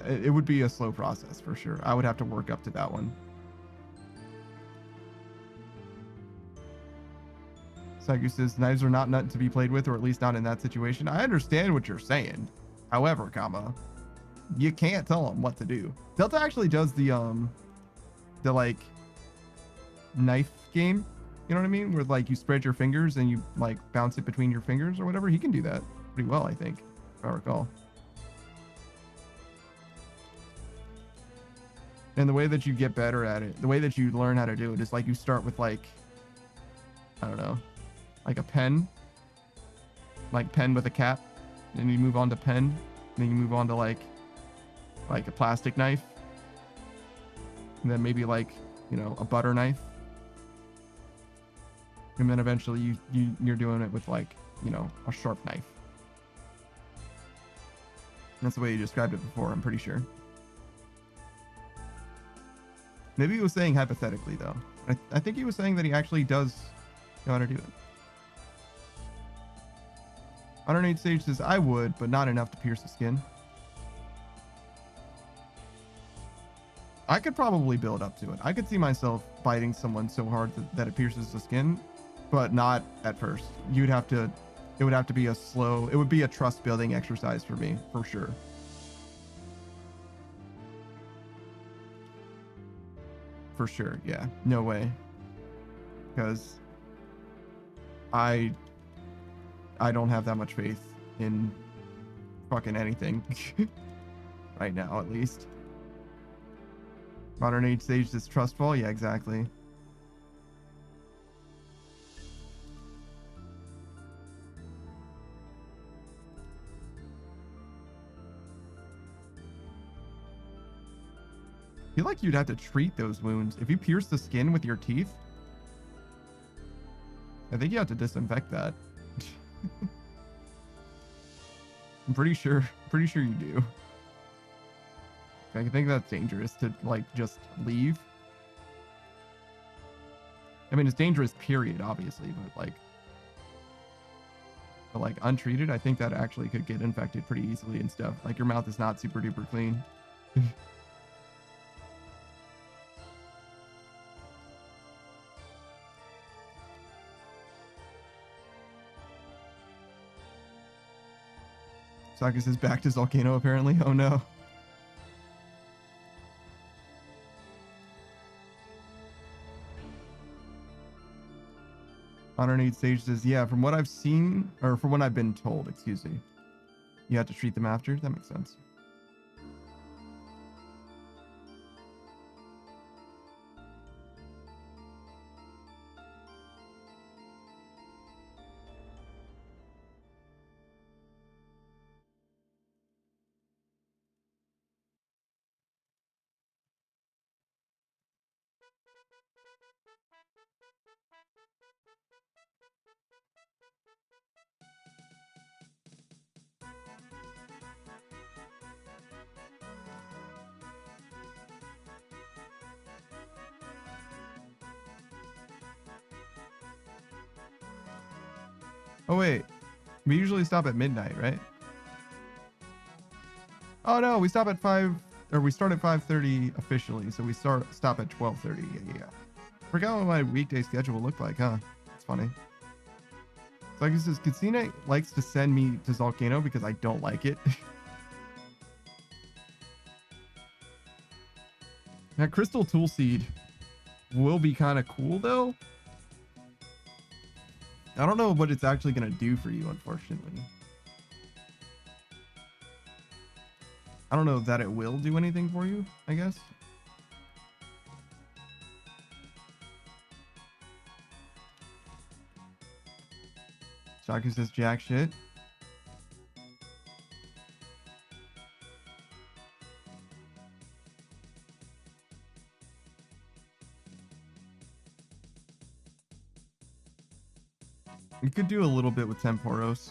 It would be a slow process for sure. I would have to work up to that one. Sagu says knives are not to be played with, or at least not in that situation. I understand what you're saying. However, you can't tell them what to do. Delta actually does the like knife game. You know what I mean? Where like you spread your fingers and you like bounce it between your fingers or whatever. He can do that pretty well, I think, if I recall. And the way that you get better at it, the way that you learn how to do it is like you start with like, I don't know, like a pen, like pen with a cap. Then you move on to pen. And then you move on to like a plastic knife. And then maybe like, you know, a butter knife. And then eventually you're doing it with like, you know, a sharp knife. That's the way you described it before, I'm pretty sure. Maybe he was saying hypothetically, though. I think he was saying that he actually does know how to do it. 108 Sage says, I would, but not enough to pierce the skin. I could probably build up to it. I could see myself biting someone so hard that it pierces the skin, but not at first. It would have to be it would be a trust building exercise for me, for sure. For sure, yeah. No way. Because I don't have that much faith in fucking anything. Right now, at least. Modern age sage is trustful? Yeah, exactly. I feel like you'd have to treat those wounds. If you pierce the skin with your teeth, I think you have to disinfect that. I'm pretty sure you do. I think that's dangerous to like just leave. I mean, it's dangerous, period, obviously, but like untreated, I think that actually could get infected pretty easily and stuff. Like your mouth is not super duper clean. Sakus is back to Volcano, apparently. Oh no. Modern Age Sage says, yeah, from what I've seen, or from what I've been told, excuse me. You have to treat them after? That makes sense. Oh wait, we usually stop at midnight, right? Oh no, we stop at 5, or we start at 5:30 officially, so we stop at 12:30. Yeah. Forgot what my weekday schedule looked like, huh? It's funny. So he says, Katsina likes to send me to Volcano because I don't like it. That Crystal Tool Seed will be kind of cool though. I don't know what it's actually going to do for you, unfortunately. I don't know that it will do anything for you, I guess. Shaku says jack shit. You could do a little bit with Temporos.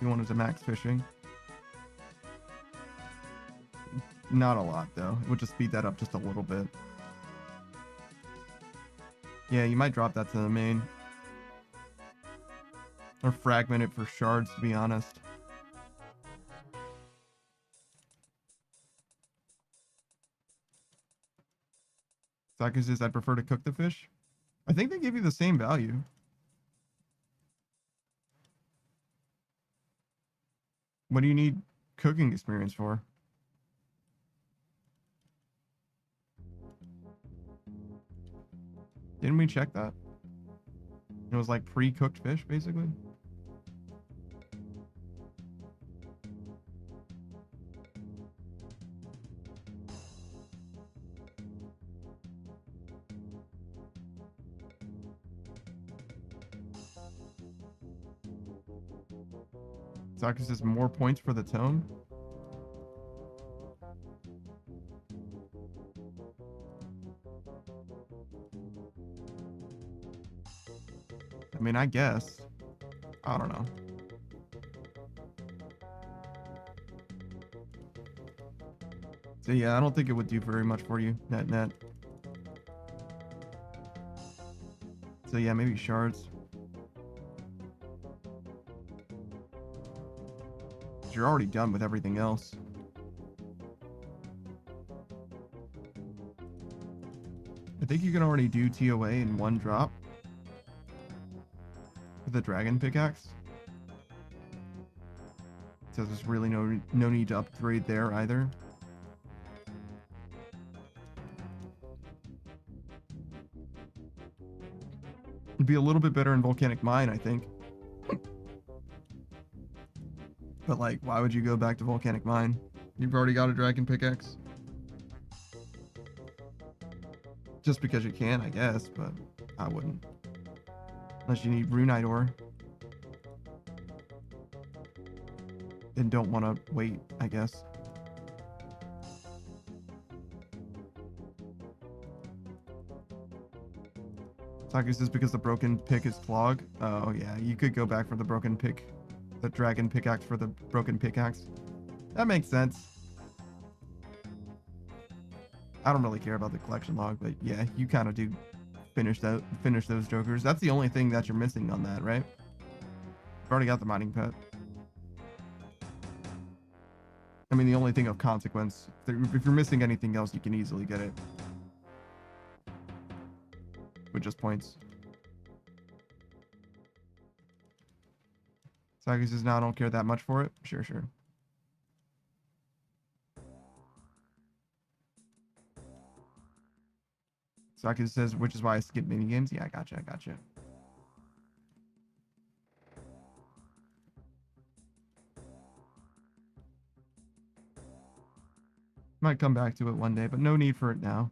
You wanted to max fishing. Not a lot though. It would just speed that up just a little bit. Yeah, you might drop that to the main. Or fragment it for shards, to be honest. Saki says, I'd prefer to cook the fish. I think they give you the same value. What do you need cooking experience for? Didn't we check that? It was like pre-cooked fish, basically. Saki says more points for the tome. I mean, I guess. I don't know. So yeah, I don't think it would do very much for you, net. So yeah, maybe shards. You're already done with everything else. I think you can already do TOA in one drop with the dragon pickaxe. So there's really no need to upgrade there either. It'd be a little bit better in volcanic mine, I think. But like, why would you go back to volcanic mine? You've already got a dragon pickaxe. Just because you can, I guess, but I wouldn't. Unless you need runite ore. And don't want to wait, I guess. Saki says because the broken pick is clog. Oh yeah, you could go back for the broken pick. The dragon pickaxe for the broken pickaxe. That makes sense. I don't really care about the collection log, but yeah, you kind of do finish those jokers. That's the only thing that you're missing on that, right? You've already got the mining pet. I mean, the only thing of consequence. If you're missing anything else, you can easily get it. With just points. Saki says, no, I don't care that much for it. Sure. Saki says, which is why I skip minigames. Yeah, I gotcha. Might come back to it one day, but no need for it now.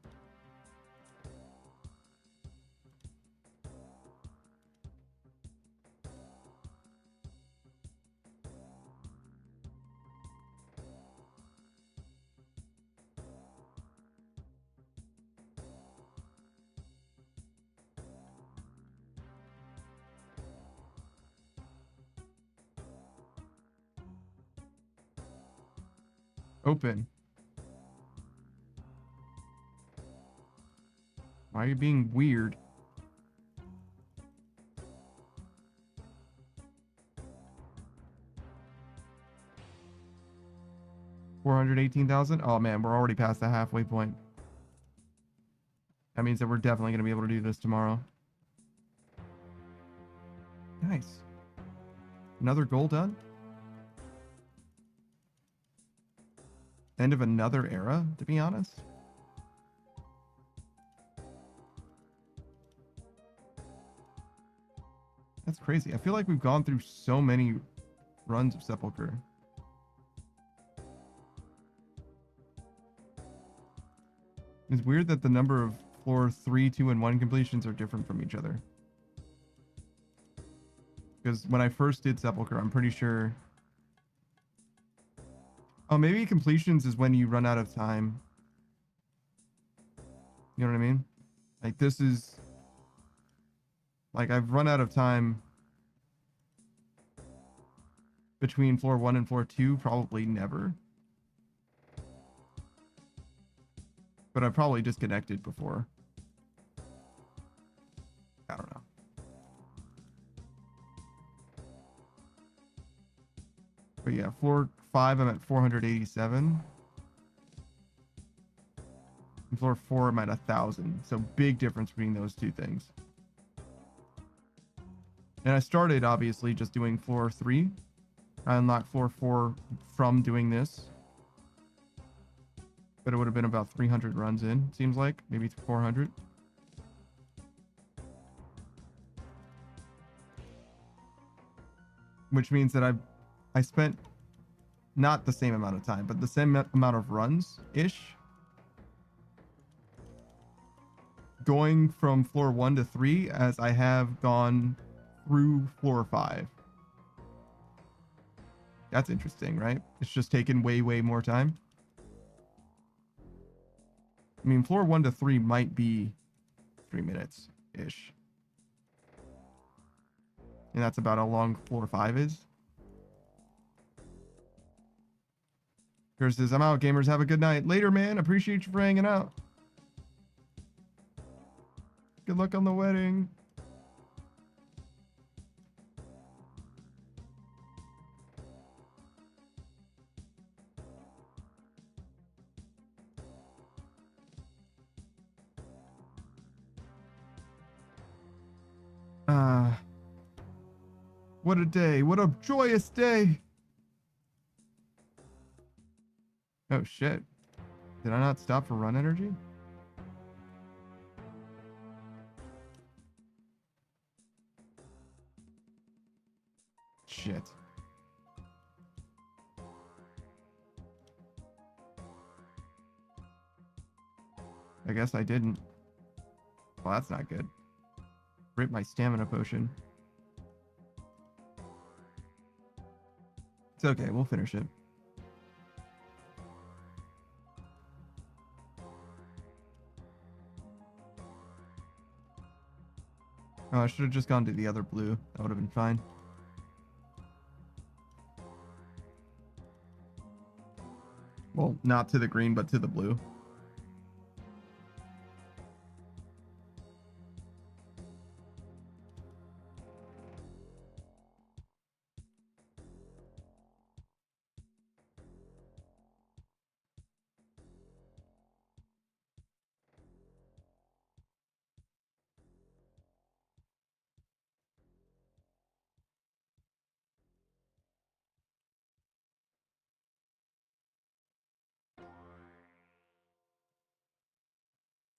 Open. Why are you being weird? $418,000? Oh man, we're already past the halfway point. That means that we're definitely going to be able to do this tomorrow. Nice. Another goal done? End of another era, to be honest. That's crazy. I feel like we've gone through so many runs of Sepulchre. It's weird that the number of floor 3, 2, and 1 completions are different from each other. Because when I first did Sepulchre, I'm pretty sure... Oh, maybe completions is when you run out of time. You know what I mean? Like, this is... Like, I've run out of time between floor 1 and floor 2? Probably never. But I've probably disconnected before. I don't know. But yeah, floor 5, I'm at 487. And floor 4, I'm at 1,000. So big difference between those two things. And I started, obviously, just doing floor 3. I unlocked floor 4 from doing this. But it would have been about 300 runs in, seems like. Maybe 400. Which means that I spent not the same amount of time, but the same amount of runs-ish. Going from floor 1 to 3 as I have gone through floor 5. That's interesting, right? It's just taken way, way more time. I mean, floor 1 to 3 might be 3 minutes-ish. And that's about how long floor 5 is. Here's says, I'm out, gamers. Have a good night. Later, man. Appreciate you for hanging out. Good luck on the wedding. What a day. What a joyous day. Oh, shit. Did I not stop for run energy? Shit. I guess I didn't. Well, that's not good. Rip my stamina potion. It's okay, we'll finish it. Oh, I should have just gone to the other blue. That would have been fine. Well, not to the green, but to the blue.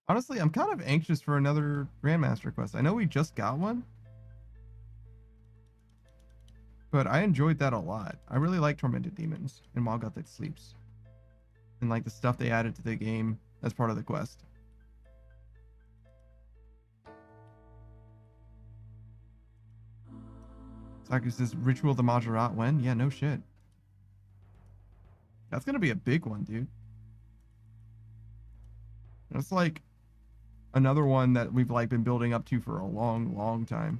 Honestly, I'm kind of anxious for another Grandmaster quest. I know we just got one, but I enjoyed that a lot. I really like Tormented Demons and Wild God That Sleeps, and like the stuff they added to the game as part of the quest. Saku says, Ritual of the Majorat when? Yeah, no shit. That's gonna be a big one, dude. That's like another one that we've like been building up to for a long, long time.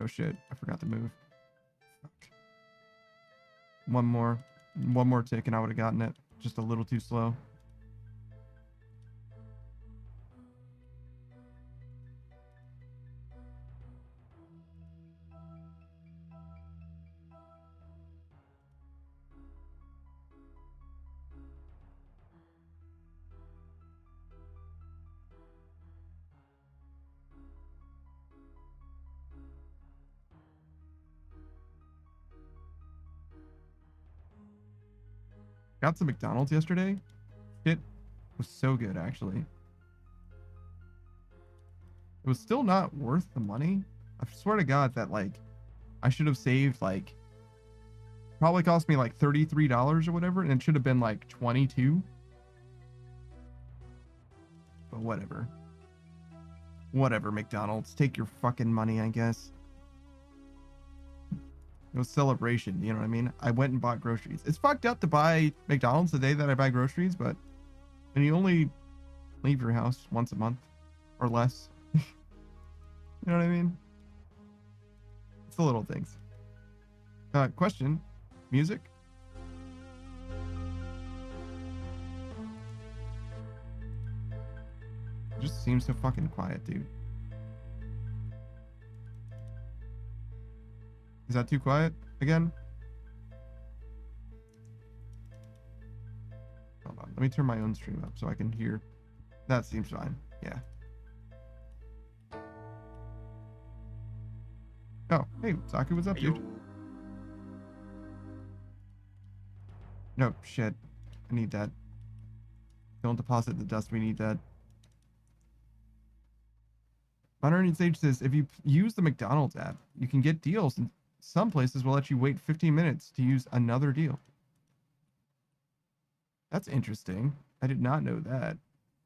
Oh shit, I forgot to move. Fuck. One more tick and I would have gotten it. Just a little too slow. Got some McDonald's yesterday. It was so good, actually. It was still not worth the money. I swear to God that, like, I should have saved, like, probably cost me, like, $33 or whatever, and it should have been, like, 22. But whatever. Whatever, McDonald's. Take your fucking money, I guess. It was celebration, you know what I mean? I went and bought groceries. It's fucked up to buy McDonald's the day that I buy groceries, but and you only leave your house once a month or less. You know what I mean? It's the little things. Question, music? It just seems so fucking quiet, dude. Is that too quiet again? Hold on, let me turn my own stream up so I can hear. That seems fine. Yeah. Oh, hey, Saku, what's up, dude? No, shit. I need that. Don't deposit the dust, we need that. Modern Sage says, if you use the McDonald's app, you can get deals, and some places will let you wait 15 minutes to use another deal. That's interesting. I did not know that.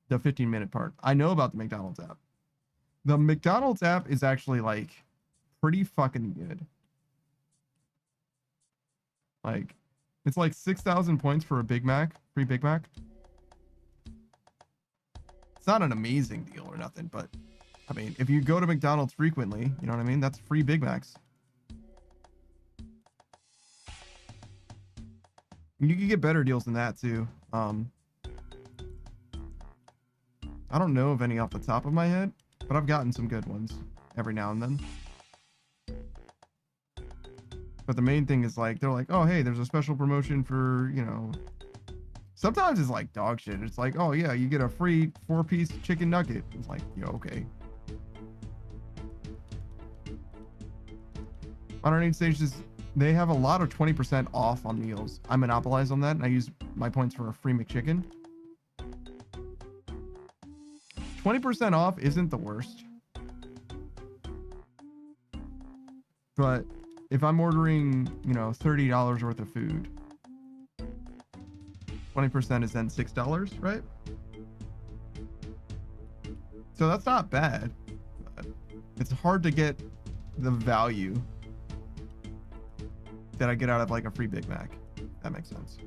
The 15-minute part. I know about the McDonald's app. The McDonald's app is actually, like, pretty fucking good. Like, it's like 6,000 points for a Big Mac, free Big Mac. It's not an amazing deal or nothing, but I mean, if you go to McDonald's frequently, you know what I mean? That's free Big Macs. You can get better deals than that too. I don't know of any off the top of my head, but I've gotten some good ones every now and then. But the main thing is like, they're like, oh, hey, there's a special promotion for, you know, sometimes it's like dog shit. It's like, oh yeah, you get a free 4-piece chicken nugget. It's like, yo, okay. Modern Stages, they have a lot of 20% off on meals. I monopolize on that, and I use my points for a free McChicken. 20% off isn't the worst. But if I'm ordering, you know, $30 worth of food, 20% is then $6, right? So that's not bad. It's hard to get the value that I get out of like a free Big Mac. That makes sense.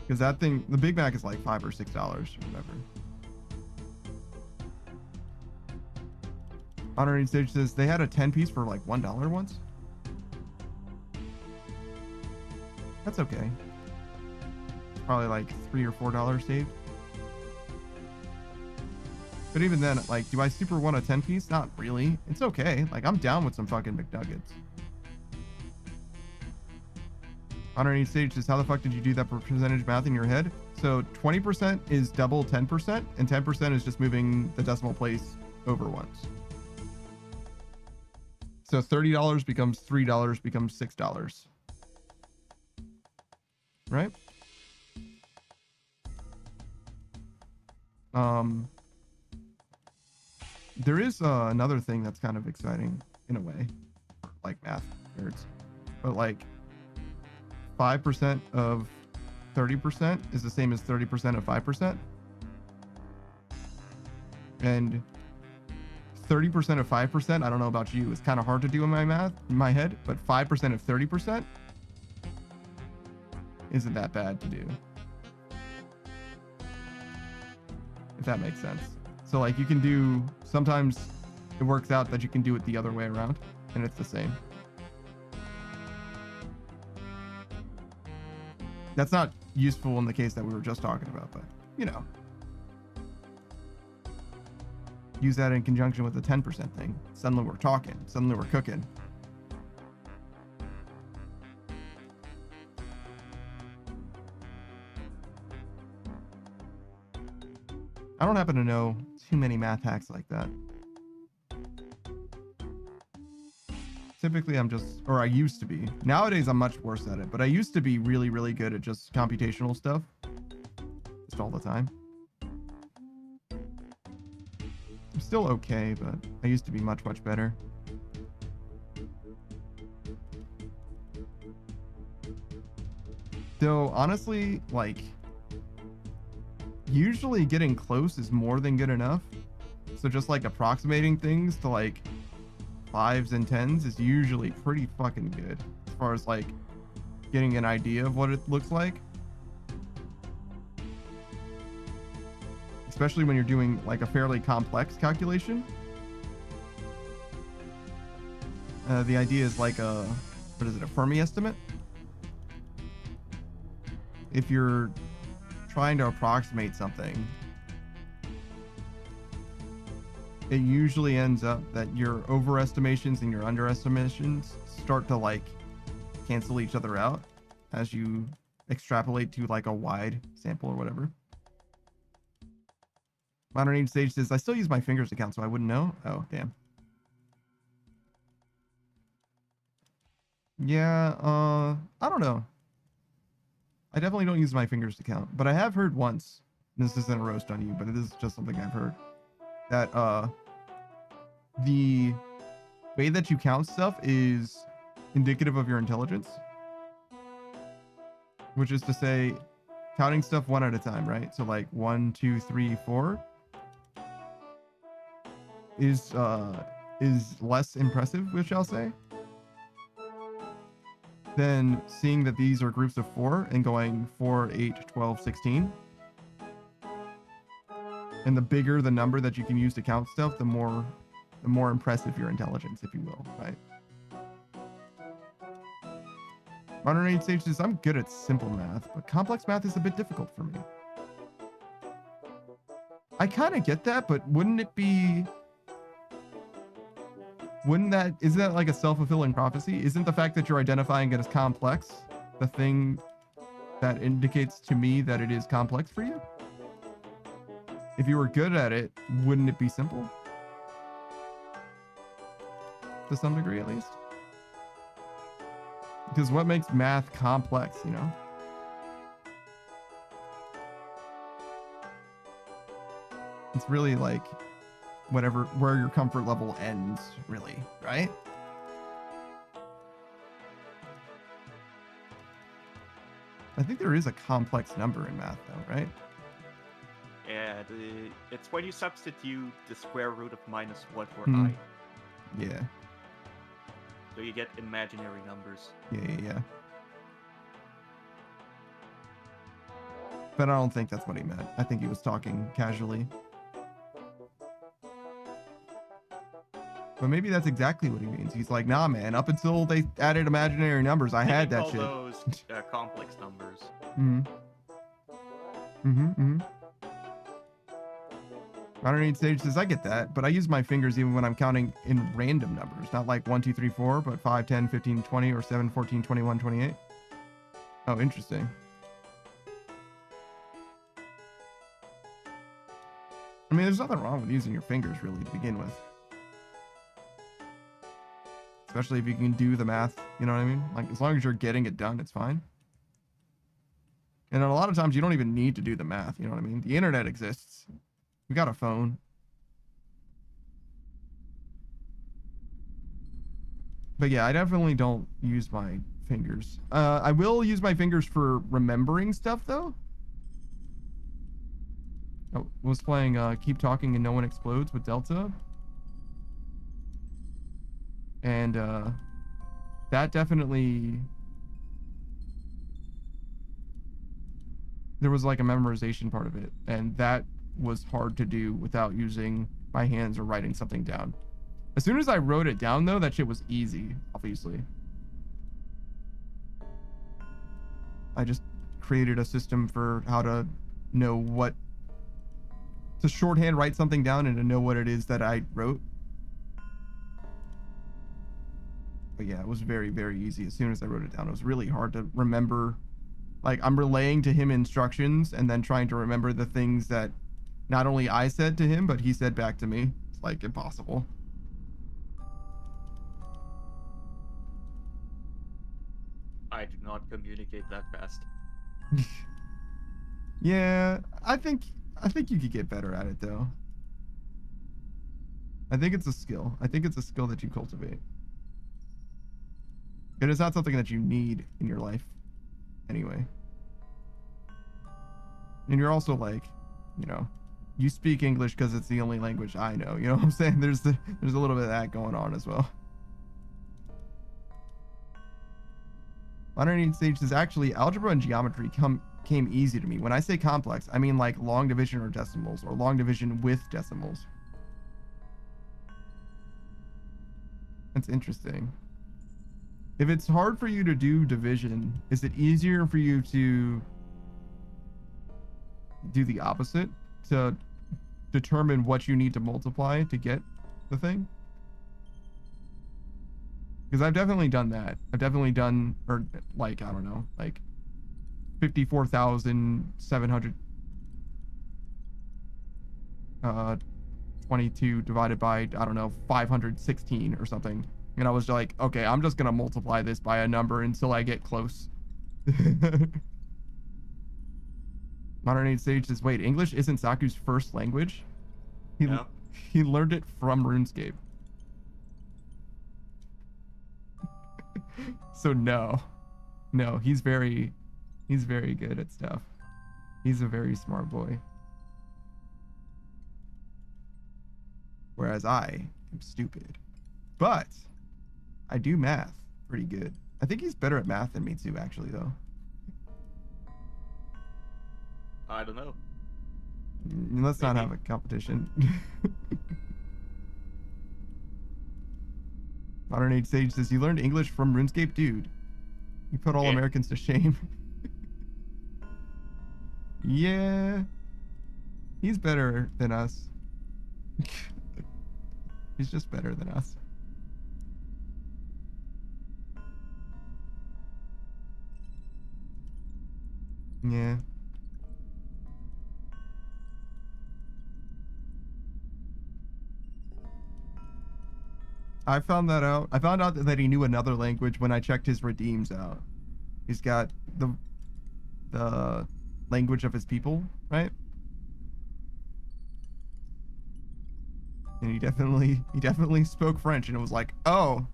Because that thing, the Big Mac is like $5 or $6 or whatever. Honoring Stage says they had a 10-piece for like $1 once. That's okay. Probably like $3 or $4 saved. But even then, like, do I super want a 10-piece? Not really. It's okay. Like, I'm down with some fucking McNuggets. Honoring Stage says, how the fuck did you do that percentage math in your head? So 20% is double 10%, and 10% is just moving the decimal place over once. So $30 becomes $3 becomes $6. Right? There is another thing that's kind of exciting in a way, like math nerds, but like 5% of 30% is the same as 30% of 5%, and 30% of 5%, I don't know about you, it's kind of hard to do in my head, but 5% of 30% isn't that bad to do, if that makes sense. So like you can do, sometimes it works out that you can do it the other way around and it's the same. That's not useful in the case that we were just talking about, but you know, use that in conjunction with the 10% thing. Suddenly we're talking, suddenly we're cooking. I don't happen to know too many math hacks like that. Typically I'm just, or I used to be. Nowadays I'm much worse at it, but I used to be really, really good at just computational stuff. Just all the time. I'm still okay, but I used to be much, much better. Though honestly, like, usually getting close is more than good enough. So just like approximating things to like 5s and 10s is usually pretty fucking good as far as like getting an idea of what it looks like. especially when you're doing like a fairly complex calculation. The idea is like a Fermi estimate? If you're trying to approximate something, it usually ends up that your overestimations and your underestimations start to like cancel each other out as you extrapolate to like a wide sample or whatever. Modern Age Sage says, I still use my fingers to count, so I wouldn't know. Oh, damn. Yeah, I don't know. I definitely don't use my fingers to count, but I have heard once, and this isn't a roast on you, but it is just something I've heard, that the way that you count stuff is indicative of your intelligence, which is to say counting stuff one at a time, right? So like 1, 2, 3, 4 is less impressive, which I'll say, than seeing that these are groups of 4 and going 4, 8, 12, 16. And the bigger the number that you can use to count stuff, the more impressive your intelligence, if you will, right? Modern Age Sage says, I'm good at simple math, but complex math is a bit difficult for me. I kind of get that, but isn't that like a self-fulfilling prophecy? Isn't the fact that you're identifying it as complex the thing that indicates to me that it is complex for you? If you were good at it, wouldn't it be simple? To some degree, at least. Because what makes math complex, you know? It's really like where your comfort level ends, really, right? I think there is a complex number in math, though, right? Yeah, it's when you substitute the square root of -1 for I. Yeah. So you get imaginary numbers. Yeah. But I don't think that's what he meant. I think he was talking casually. But maybe that's exactly what he means. He's like, nah, man, up until they added imaginary numbers, I had that shit. Those complex numbers. Modern Age Sage says, I get that, but I use my fingers even when I'm counting in random numbers. Not like 1, 2, 3, 4, but 5, 10, 15, 20, or 7, 14, 21, 28. Oh, interesting. I mean, there's nothing wrong with using your fingers, really, to begin with. Especially if you can do the math, you know what I mean? Like, as long as you're getting it done, it's fine. And a lot of times, you don't even need to do the math, you know what I mean? The internet exists. We got a phone. But yeah, I definitely don't use my fingers. I will use my fingers for remembering stuff, though. I was playing Keep Talking and No One Explodes with Delta. And that definitely... There was like a memorization part of it. And that was hard to do without using my hands or writing something down. As soon as I wrote it down, though, that shit was easy, obviously. I just created a system for how to know what... to shorthand write something down and to know what it is that I wrote. But yeah, it was very, very easy as soon as I wrote it down. It was really hard to remember. Like, I'm relaying to him instructions and then trying to remember the things that not only I said to him, but he said back to me. It's like impossible. I do not communicate that fast. Yeah, I think you could get better at it, though. I think it's a skill. I think it's a skill that you cultivate. It is not something that you need in your life anyway. And you're also like, you know, you speak English because it's the only language I know. You know what I'm saying? There's a little bit of that going on as well. Modern Age Sage says, actually, algebra and geometry come came easy to me. When I say complex, I mean like long division or decimals, or long division with decimals. That's interesting. If it's hard for you to do division, is it easier for you to do the opposite, to determine what you need to multiply to get the thing? Because I've definitely done that. I've definitely done, or like, I don't know, like 54,700 22 divided by, I don't know, 516 or something. And I was like, okay, I'm just gonna multiply this by a number until I get close. Modern Age Sage says, wait, English isn't Saku's first language? No. He learned it from RuneScape. So no, he's very good at stuff. He's a very smart boy. Whereas I am stupid, but I do math pretty good. I think he's better at math than me too, actually, though. I don't know. Let's not have a competition. Modern Age Sage says, you learned English from RuneScape? Dude, you put all Americans to shame. Yeah. He's better than us. He's just better than us. Yeah. I found that out. I found out that he knew another language when I checked his redeems out. He's got the language of his people, right? And he definitely spoke French, and it was like, oh,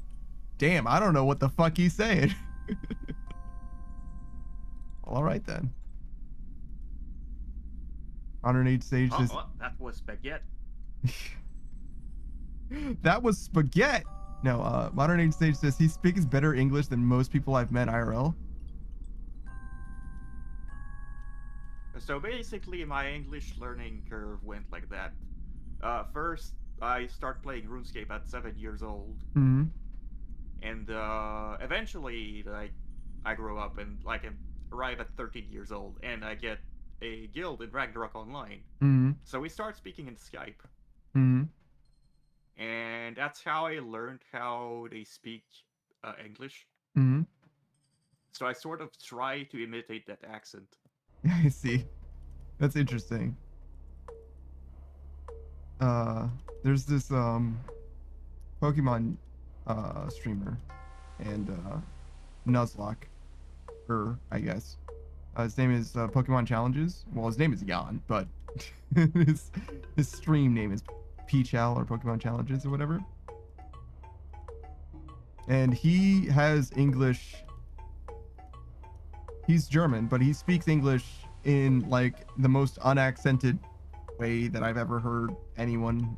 damn, I don't know what the fuck he's saying. All right then. Modern Age Sage says, that was spaghetti. that was spaghetti. No, Modern Age Sage says he speaks better English than most people I've met IRL. So basically, my English learning curve went like that. First, I start playing RuneScape at 7 years old, Mm-hmm. and eventually, like, I grow up and like arrive at 13 years old, and I get a guild in Ragnarok Online. Mm-hmm. So we start speaking in Skype, Mm-hmm. and that's how I learned how they speak English. Mm-hmm. So I sort of try to imitate that accent. I see. That's interesting. There's this Pokemon streamer, and Nuzlocke, I guess. His name is Pokemon Challenges. Well, his name is Jan, but his stream name is P-Chal or Pokemon Challenges or whatever. And he has English. He's German, but he speaks English in like the most unaccented way that I've ever heard anyone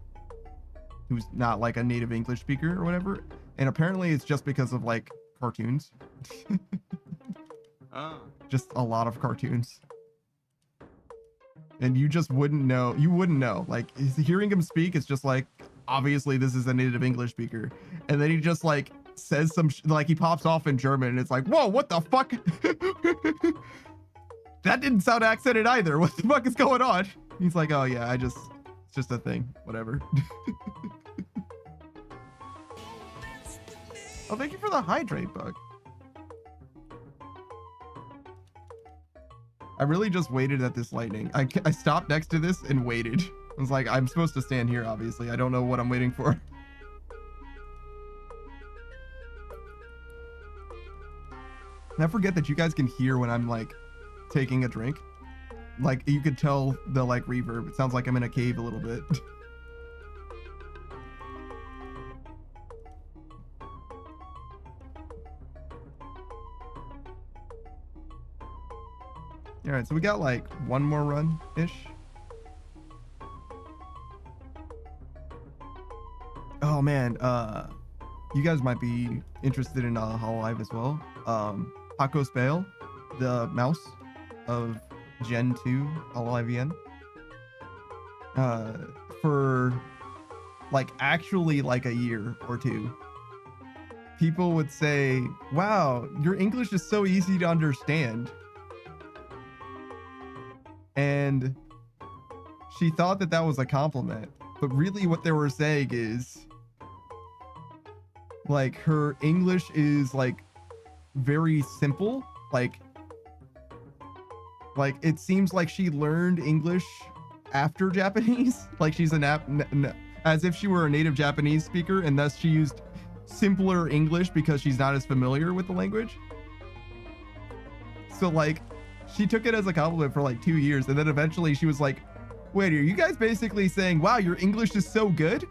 who's not like a native English speaker or whatever. And apparently it's just because of like cartoons. Oh. Just a lot of cartoons. And you just wouldn't know. You wouldn't know. Like, hearing him speak, it's just like, obviously this is a native English speaker. And then he just like says some, like he pops off in German and it's like, whoa, what the fuck? That didn't sound accented either. What the fuck is going on? He's like, oh yeah, it's just a thing. Whatever. Oh, thank you for the hydrate bug. I really just waited at this lightning. I stopped next to this and waited. I was like, I'm supposed to stand here, obviously. I don't know what I'm waiting for. And I forget that you guys can hear when I'm like taking a drink. Like you could tell the like reverb. It sounds like I'm in a cave a little bit. All right, so we got like one more run-ish. Oh man, you guys might be interested in Hololive as well. Paco Spale, the mouse, of Gen 2 LIVN. For like actually like a year or two, people would say, wow, your English is so easy to understand. And she thought that that was a compliment, but really what they were saying is like her English is like very simple. Like it seems like she learned English after Japanese, like she's as if she were a native Japanese speaker, and thus she used simpler English because she's not as familiar with the language. So like she took it as a compliment for like 2 years, and then eventually she was like, wait, are you guys basically saying, wow, your English is so good?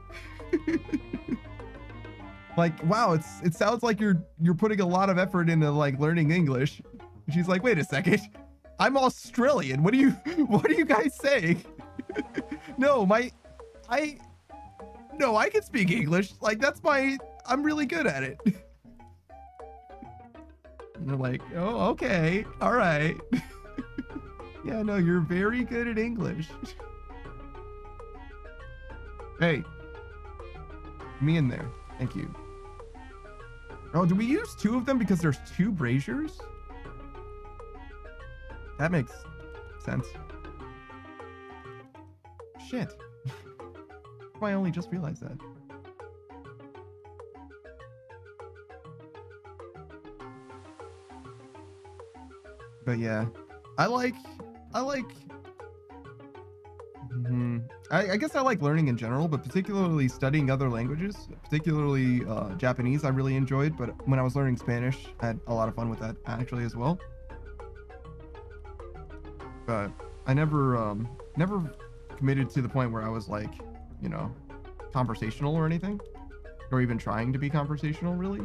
Like, wow, it sounds like you're putting a lot of effort into like learning English. And she's like, wait a second, I'm Australian. What are you guys saying? No, I can speak English. Like I'm really good at it. And they're like, oh, okay, all right. Yeah, no, you're very good at English. Hey, me in there. Thank you. Oh, do we use 2 of them because there's 2 braziers? That makes sense. Shit. I only just realized that. But yeah, I guess I like learning in general, but particularly studying other languages, particularly Japanese, I really enjoyed. But when I was learning Spanish, I had a lot of fun with that actually as well. But I never committed to the point where I was like, you know, conversational or anything, or even trying to be conversational really.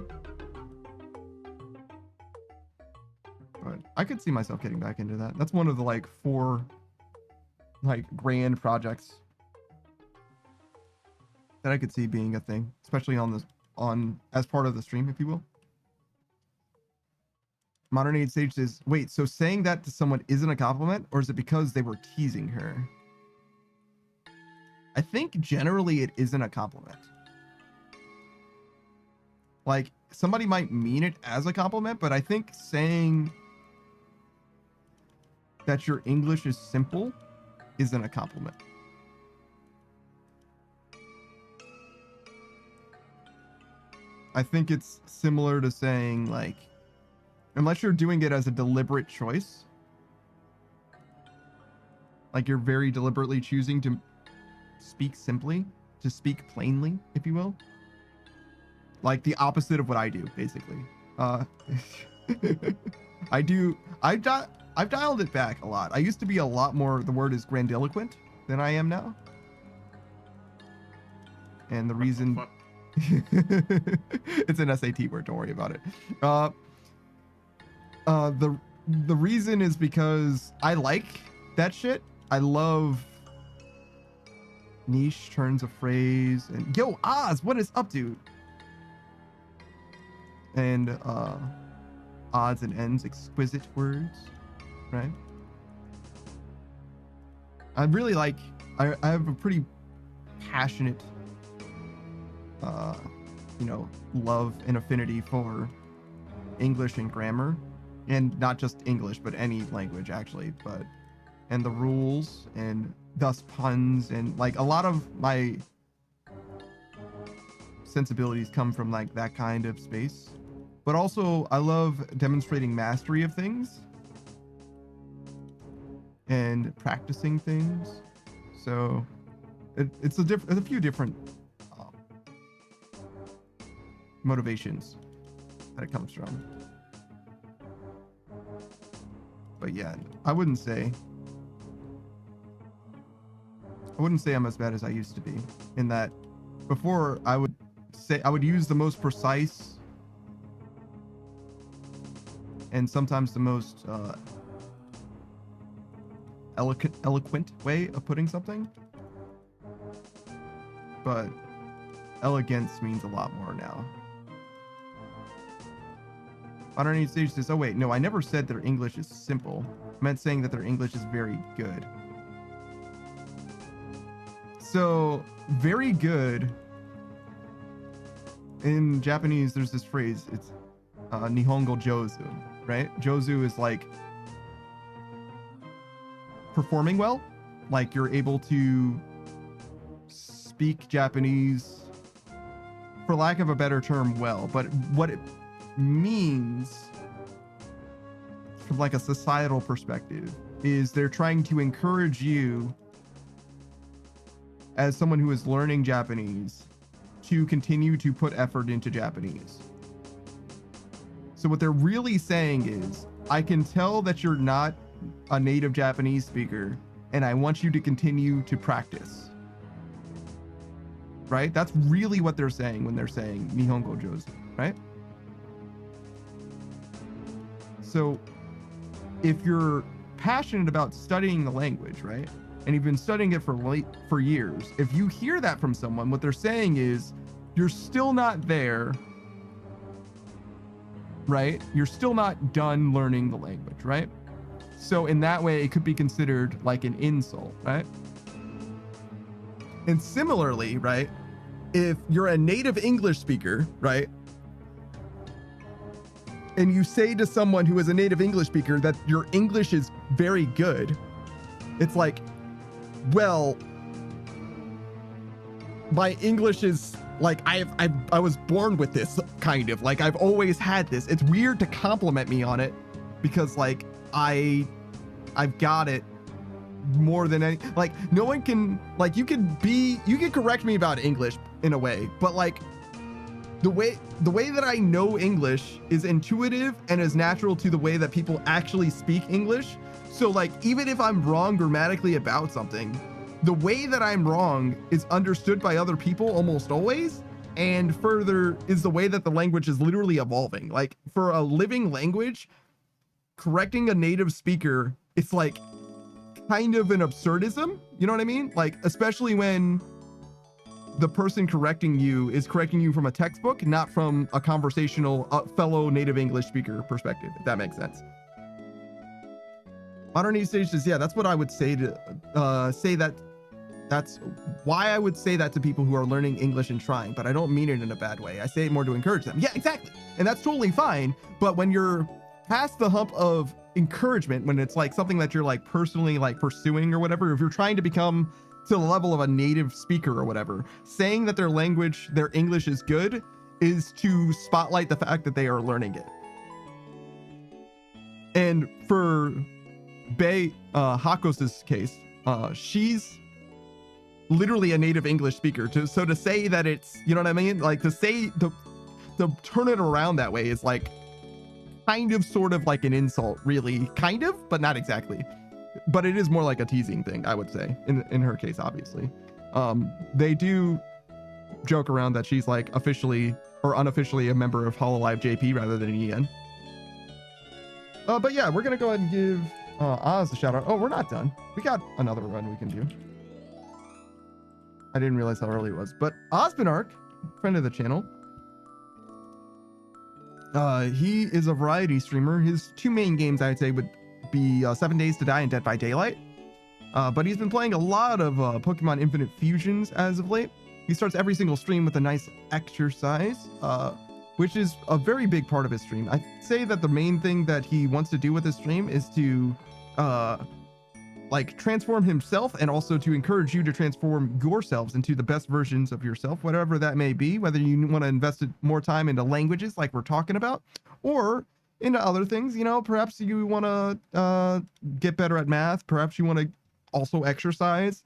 But I could see myself getting back into that. That's one of the like 4 like grand projects that I could see being a thing, especially on as part of the stream, if you will. Modern Age Sage says, wait, so saying that to someone isn't a compliment, or is it because they were teasing her? I think generally it isn't a compliment. Like, somebody might mean it as a compliment, but I think saying that your English is simple isn't a compliment. I think it's similar to saying, like, unless you're doing it as a deliberate choice, like you're very deliberately choosing to speak simply, to speak plainly, if you will. Like the opposite of what I do, basically. I've dialed it back a lot. I used to be a lot more, the word is grandiloquent, than I am now. And the reason... It's an SAT word, don't worry about it. The reason is because I like that shit. I love niche turns of phrase and yo Oz, what is up, dude? And odds and ends, exquisite words, right? I really like, I have a pretty passionate you know, love and affinity for English and grammar, and not just English but any language actually, but and the rules and thus puns, and like a lot of my sensibilities come from like that kind of space. But also I love demonstrating mastery of things and practicing things. So it's a few different motivations that it comes from. But yeah, I wouldn't say I'm as bad as I used to be, in that before I would use the most precise and sometimes the most eloquent way of putting something, but elegance means a lot more now. Modern Age Sage says, oh wait, no, I never said their English is simple. I meant saying that their English is very good. So, very good. In Japanese, there's this phrase, it's Nihongo Jozu, right? Jozu is like performing well. Like you're able to speak Japanese, for lack of a better term, well. But what it means from like a societal perspective is they're trying to encourage you as someone who is learning Japanese to continue to put effort into Japanese. So what they're really saying is, I can tell that you're not a native Japanese speaker, and I want you to continue to practice. Right? That's really what they're saying when they're saying Nihongo Jozu, right? So if you're passionate about studying the language, right? And you've been studying it for years, if you hear that from someone, what they're saying is, you're still not there, right? You're still not done learning the language, right? So in that way, it could be considered like an insult, right? And similarly, right, if you're a native English speaker, right, and you say to someone who is a native English speaker that your English is very good, it's like, well, my English is like, I was born with this, kind of like I've always had this. It's weird to compliment me on it because like I've got it more than any, like no one can, like you can correct me about English in a way, but like the way that I know English is intuitive and is natural to the way that people actually speak English. So like, even if I'm wrong grammatically about something, the way that I'm wrong is understood by other people almost always. And further is the way that the language is literally evolving. Like for a living language, correcting a native speaker, it's like kind of an absurdism. You know what I mean? Like, especially when the person correcting you is correcting you from a textbook, not from a conversational fellow native English speaker perspective, if that makes sense. Modern Age Sage says, yeah, that's what I would say to say that. That's why I would say that to people who are learning English and trying, but I don't mean it in a bad way. I say it more to encourage them. Yeah, exactly. And that's totally fine. But when you're past the hump of encouragement, when it's like something that you're like personally like pursuing or whatever, if you're trying to become to the level of a native speaker or whatever, saying that their language, their English is good is to spotlight the fact that they are learning it. And for Bei Hakos's case, she's literally a native English speaker. So to say that it's, you know what I mean? Like to say, to turn it around that way is like kind of sort of like an insult, really, kind of, but not exactly. But it is more like a teasing thing, I would say, in her case, obviously. They do joke around that she's like officially or unofficially a member of Hololive JP rather than EN. But yeah, we're gonna go ahead and give Oz a shout out. Oh, we're not done. We got another run we can do. I didn't realize how early it was, but Osmonarch, friend of the channel, he is a variety streamer. His two main games, I'd say, would be 7 Days to Die and Dead by Daylight. But he's been playing a lot of Pokemon Infinite Fusions as of late. He starts every single stream with a nice exercise, which is a very big part of his stream. I'd say that the main thing that he wants to do with his stream is to like transform himself and also to encourage you to transform yourselves into the best versions of yourself, whatever that may be, whether you want to invest more time into languages like we're talking about, or into other things. You know, perhaps you want to get better at math. Perhaps you want to also exercise.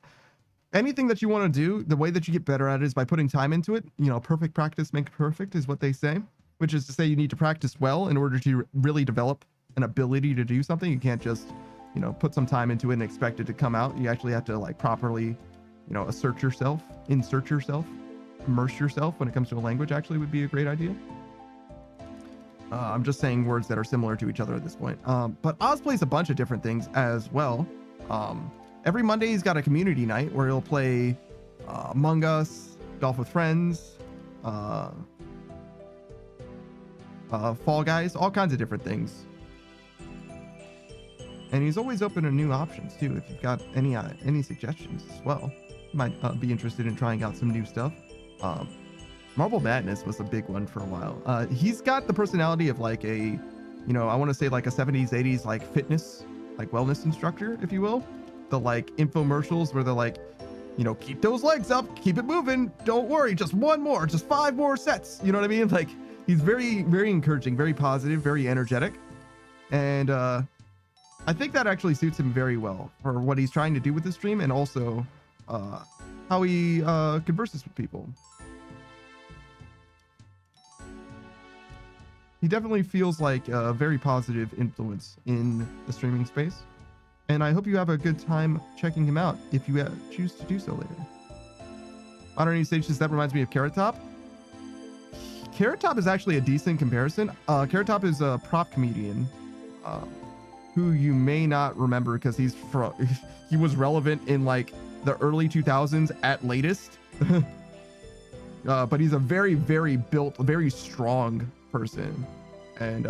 Anything that you want to do, the way that you get better at it is by putting time into it. You know, perfect practice makes perfect is what they say, which is to say you need to practice well in order to really develop an ability to do something. You can't just, you know, put some time into it and expect it to come out. You actually have to like properly, you know, insert yourself, immerse yourself when it comes to a language actually would be a great idea. I'm just saying words that are similar to each other at this point. But Oz plays a bunch of different things as well. Every Monday he's got a community night where he'll play Among Us, Golf with Friends, Fall Guys, all kinds of different things. And he's always open to new options too. If you've got any suggestions as well, might be interested in trying out some new stuff. Marble Madness was a big one for a while. He's got the personality of like a, you know, I want to say like a 70s, 80s like fitness, like wellness instructor, if you will. The like infomercials where they're like, you know, keep those legs up, keep it moving, don't worry, just one more, just 5 more sets. You know what I mean? Like he's very, very encouraging, very positive, very energetic. And I think that actually suits him very well for what he's trying to do with the stream, and also how he converses with people. He definitely feels like a very positive influence in the streaming space. And I hope you have a good time checking him out if you choose to do so later. Modern Age Stages, that reminds me of Carrot Top. Carrot Top is actually a decent comparison. Carrot Top is a prop comedian who you may not remember because he was relevant in like the early 2000s at latest. But he's a very, very built, very strong person. And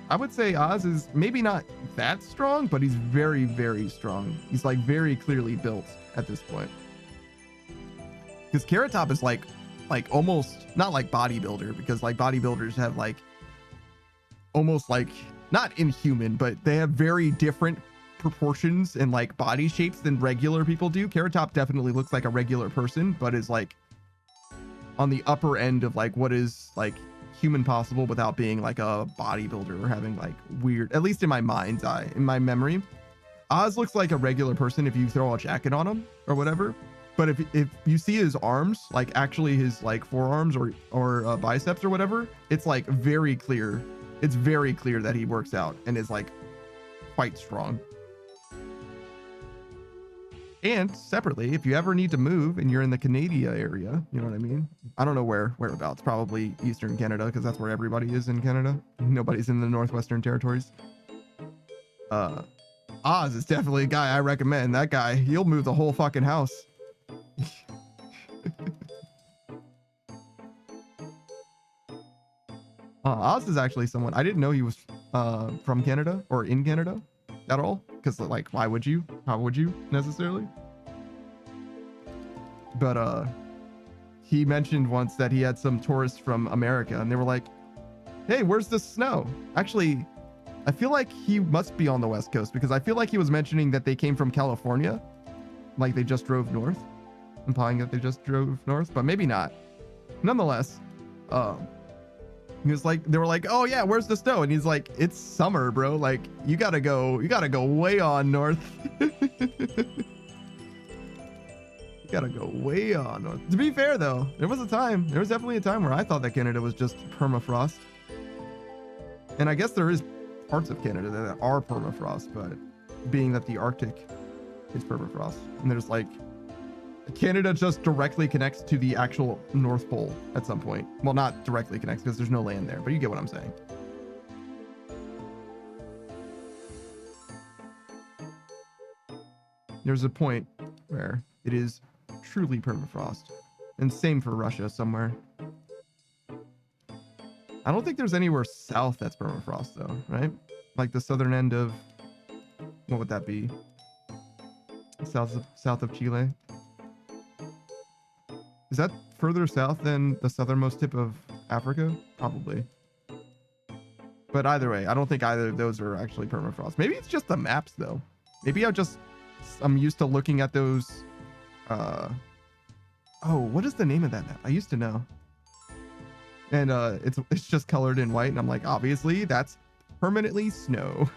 I would say Oz is maybe not that strong, but he's very, very strong. He's like very clearly built at this point. Because Carrot Top is like almost not like bodybuilder, because like bodybuilders have like almost like not inhuman, but they have very different proportions and like body shapes than regular people do. Carrot Top definitely looks like a regular person, but is like on the upper end of like what is like human possible without being like a bodybuilder or having like weird, at least in my mind's eye, in my memory. Oz looks like a regular person if you throw a jacket on him or whatever. But if you see his arms, like actually his like forearms or biceps or whatever, it's like very clear. It's very clear that he works out and is like quite strong. And separately, if you ever need to move and you're in the Canada area, you know what I mean? I don't know whereabouts, probably Eastern Canada, because that's where everybody is in Canada. Nobody's in the Northwestern Territories. Oz is definitely a guy I recommend. That guy, he'll move the whole fucking house. Oz is actually someone I didn't know he was from Canada or in Canada at all, because like why would you? How would you necessarily? But he mentioned once that he had some tourists from America and they were like, hey, where's the snow? Actually, I feel like he must be on the West Coast, because I feel like he was mentioning that they came from California, like they just drove north, implying that they just drove north, but maybe not. Nonetheless, he was like, they were like, oh yeah, where's the snow? And he's like, it's summer, bro. Like you gotta go way on north. You gotta go way on north. To be fair though, there was definitely a time where I thought that Canada was just permafrost. And I guess there is parts of Canada that are permafrost, but being that the Arctic is permafrost, and there's like, Canada just directly connects to the actual North Pole at some point. Well, not directly connects because there's no land there, but you get what I'm saying. There's a point where it is truly permafrost, and same for Russia somewhere. I don't think there's anywhere south that's permafrost though, right? Like the southern end of, what would that be? South of Chile. Is that further south than the southernmost tip of Africa? Probably. But either way, I don't think either of those are actually permafrost. Maybe it's just the maps though. Maybe I'm used to looking at those. Oh, what is the name of that map? I used to know. And it's just colored in white, and I'm like, obviously that's permanently snow.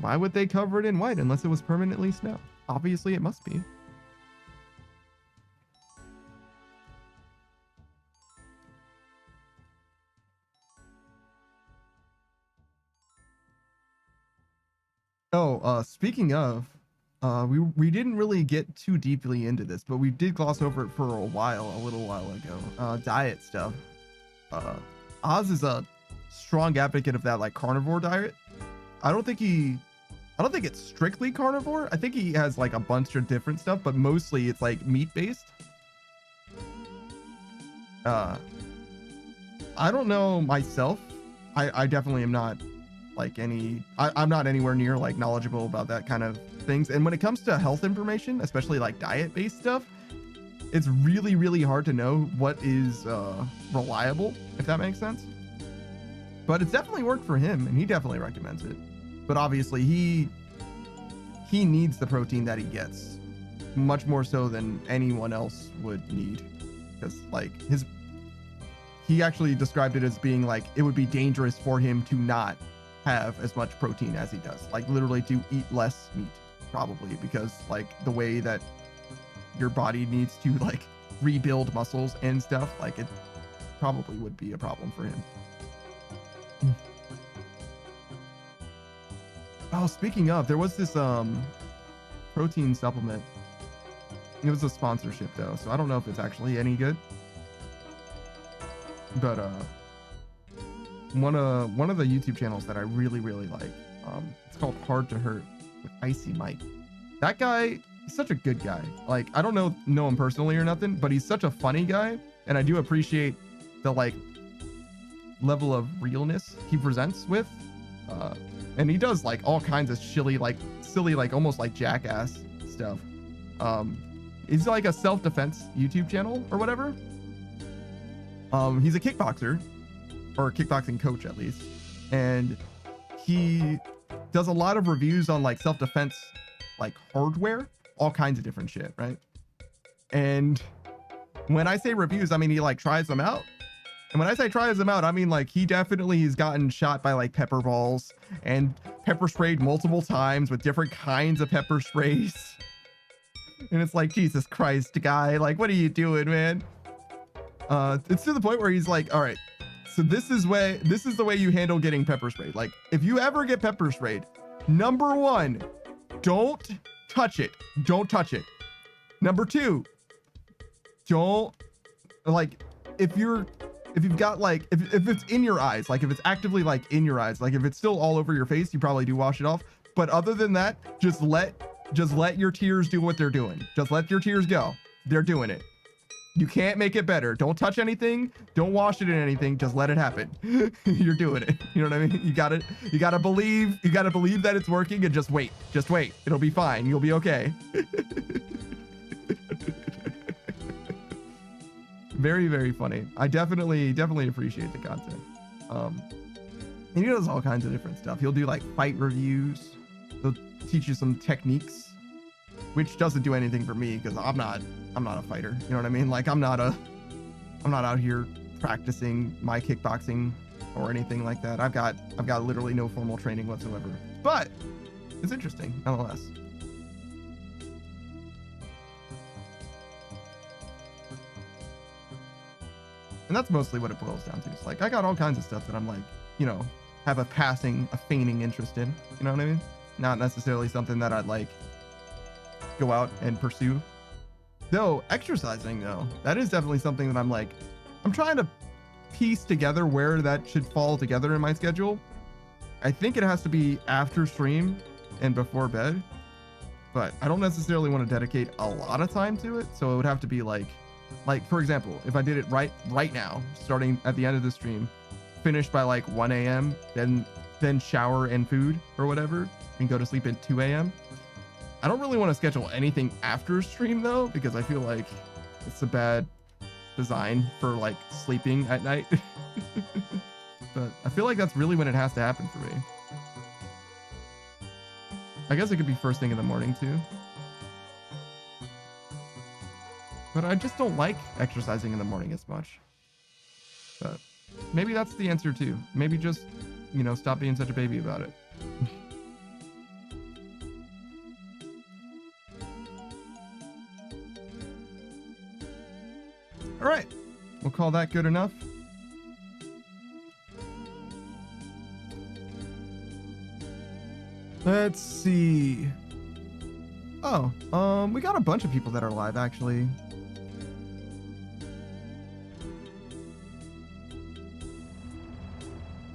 Why would they cover it in white unless it was permanently snow? Obviously it must be. Oh, speaking of, we didn't really get too deeply into this, but we did gloss over it for a little while ago. Diet stuff. Oz is a strong advocate of that like carnivore diet. I don't think it's strictly carnivore. I think he has like a bunch of different stuff, but mostly it's like meat based. I don't know myself. I definitely am not like I'm not anywhere near like knowledgeable about that kind of things. And when it comes to health information, especially like diet-based stuff, it's really, really hard to know what is reliable, if that makes sense. But it's definitely worked for him, and he definitely recommends it. But obviously, he needs the protein that he gets, much more so than anyone else would need, because like he actually described it as being like it would be dangerous for him to not have as much protein as he does, like literally to eat less meat, probably, because like the way that your body needs to like rebuild muscles and stuff, like it probably would be a problem for him. Oh, speaking of, there was this protein supplement. It was a sponsorship though, so I don't know if it's actually any good. But one of the YouTube channels that I really, really like, it's called Hard to Hurt with Icy Mike. That guy, he's such a good guy. Like, I don't know him personally or nothing, but he's such a funny guy, and I do appreciate the like level of realness he presents with. And he does like all kinds of silly, like almost like jackass stuff. He's like a self-defense YouTube channel or whatever. He's a kickboxer, or a kickboxing coach at least, and he does a lot of reviews on like self-defense, like hardware, all kinds of different shit, right? And when I say reviews, I mean he like tries them out. And when I say tries them out, I mean like he definitely has gotten shot by like pepper balls and pepper sprayed multiple times with different kinds of pepper sprays. And it's like, Jesus Christ, guy, like what are you doing, man? It's to the point where he's like, all right, so this is the way you handle getting pepper sprayed. Like if you ever get pepper sprayed, number one, don't touch it. Don't touch it. Number two, don't like, if you've got like, if it's in your eyes, like if it's actively like in your eyes, like if it's still all over your face, you probably do wash it off. But other than that, just let your tears do what they're doing. Just let your tears go. They're doing it. You can't make it better. Don't touch anything. Don't wash it in anything. Just let it happen. You're doing it. You know what I mean? You gotta believe that it's working, and just wait. Just wait. It'll be fine. You'll be okay. Very, very funny. I definitely appreciate the content. And he does all kinds of different stuff. He'll do like fight reviews. He'll teach you some techniques, which doesn't do anything for me because I'm not a fighter. You know what I mean? Like I'm not out here practicing my kickboxing or anything like that. I've got literally no formal training whatsoever. But it's interesting nonetheless. And that's mostly what it boils down to. It's like I got all kinds of stuff that I'm like, you know, have a feigning interest in. You know what I mean? Not necessarily something that I'd like go out and pursue. Though exercising though, that is definitely something that I'm trying to piece together where that should fall together in my schedule. I think it has to be after stream and before bed, but I don't necessarily want to dedicate a lot of time to it. So it would have to be like for example, if I did it right now, starting at the end of the stream, finish by like 1 a.m., then shower and food or whatever, and go to sleep at 2 a.m. I don't really want to schedule anything after stream though, because I feel like it's a bad design for like sleeping at night. But I feel like that's really when it has to happen for me. I guess it could be first thing in the morning too. But I just don't like exercising in the morning as much. But maybe that's the answer too. Maybe just, you know, stop being such a baby about it. All right, we'll call that good enough. Let's see. Oh, we got a bunch of people that are live actually.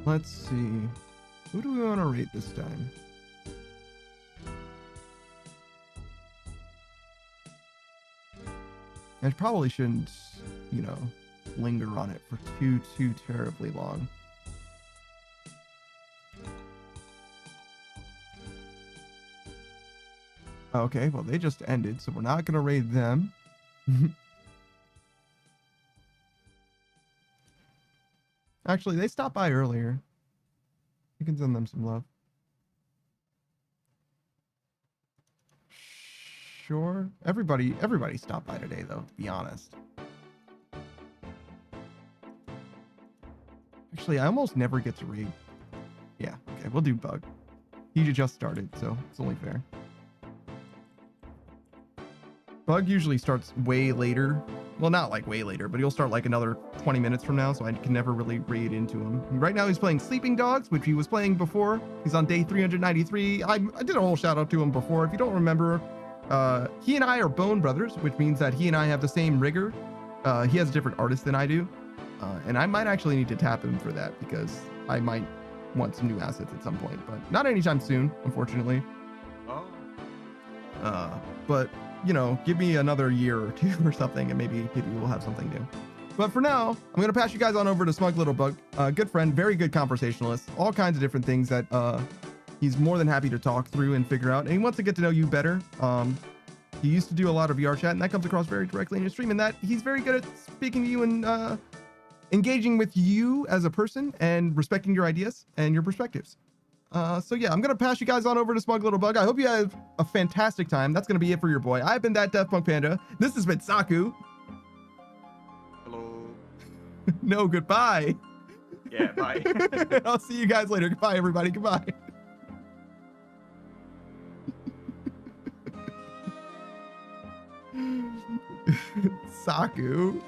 Let's see. Who do we want to rate this time? I probably shouldn't, you know, linger on it for too terribly long. Okay, well, they just ended, so we're not going to raid them. Actually, they stopped by earlier. You can send them some love. Sure. Everybody stopped by today, though, to be honest. Actually, I almost never get to raid. Yeah, okay, we'll do Bug. He just started, so it's only fair. Bug usually starts way later. Well, not like way later, but he'll start like another 20 minutes from now, so I can never really raid into him. Right now he's playing Sleeping Dogs, which he was playing before. He's on day 393. I did a whole shout out to him before. If you don't remember, he and I are bone brothers, which means that he and I have the same rigger. He has a different artist than I do. And I might actually need to tap him for that because I might want some new assets at some point, but not anytime soon, unfortunately. Oh. But you know, give me another year or two or something, and maybe we'll have something new. But for now, I'm gonna pass you guys on over to Smug Little Bug. Good friend, very good conversationalist, all kinds of different things that he's more than happy to talk through and figure out. And he wants to get to know you better. He used to do a lot of VR chat, and that comes across very directly in your stream, and that he's very good at speaking to you and engaging with you as a person and respecting your ideas and your perspectives. So yeah, I'm gonna pass you guys on over to Smug Little Bug. I hope you have a fantastic time. That's gonna be it for your boy. I've been that Daft Punk Panda. This has been Saku. Hello. No, goodbye. Yeah, bye. I'll see you guys later. Goodbye, everybody. Goodbye. Saku.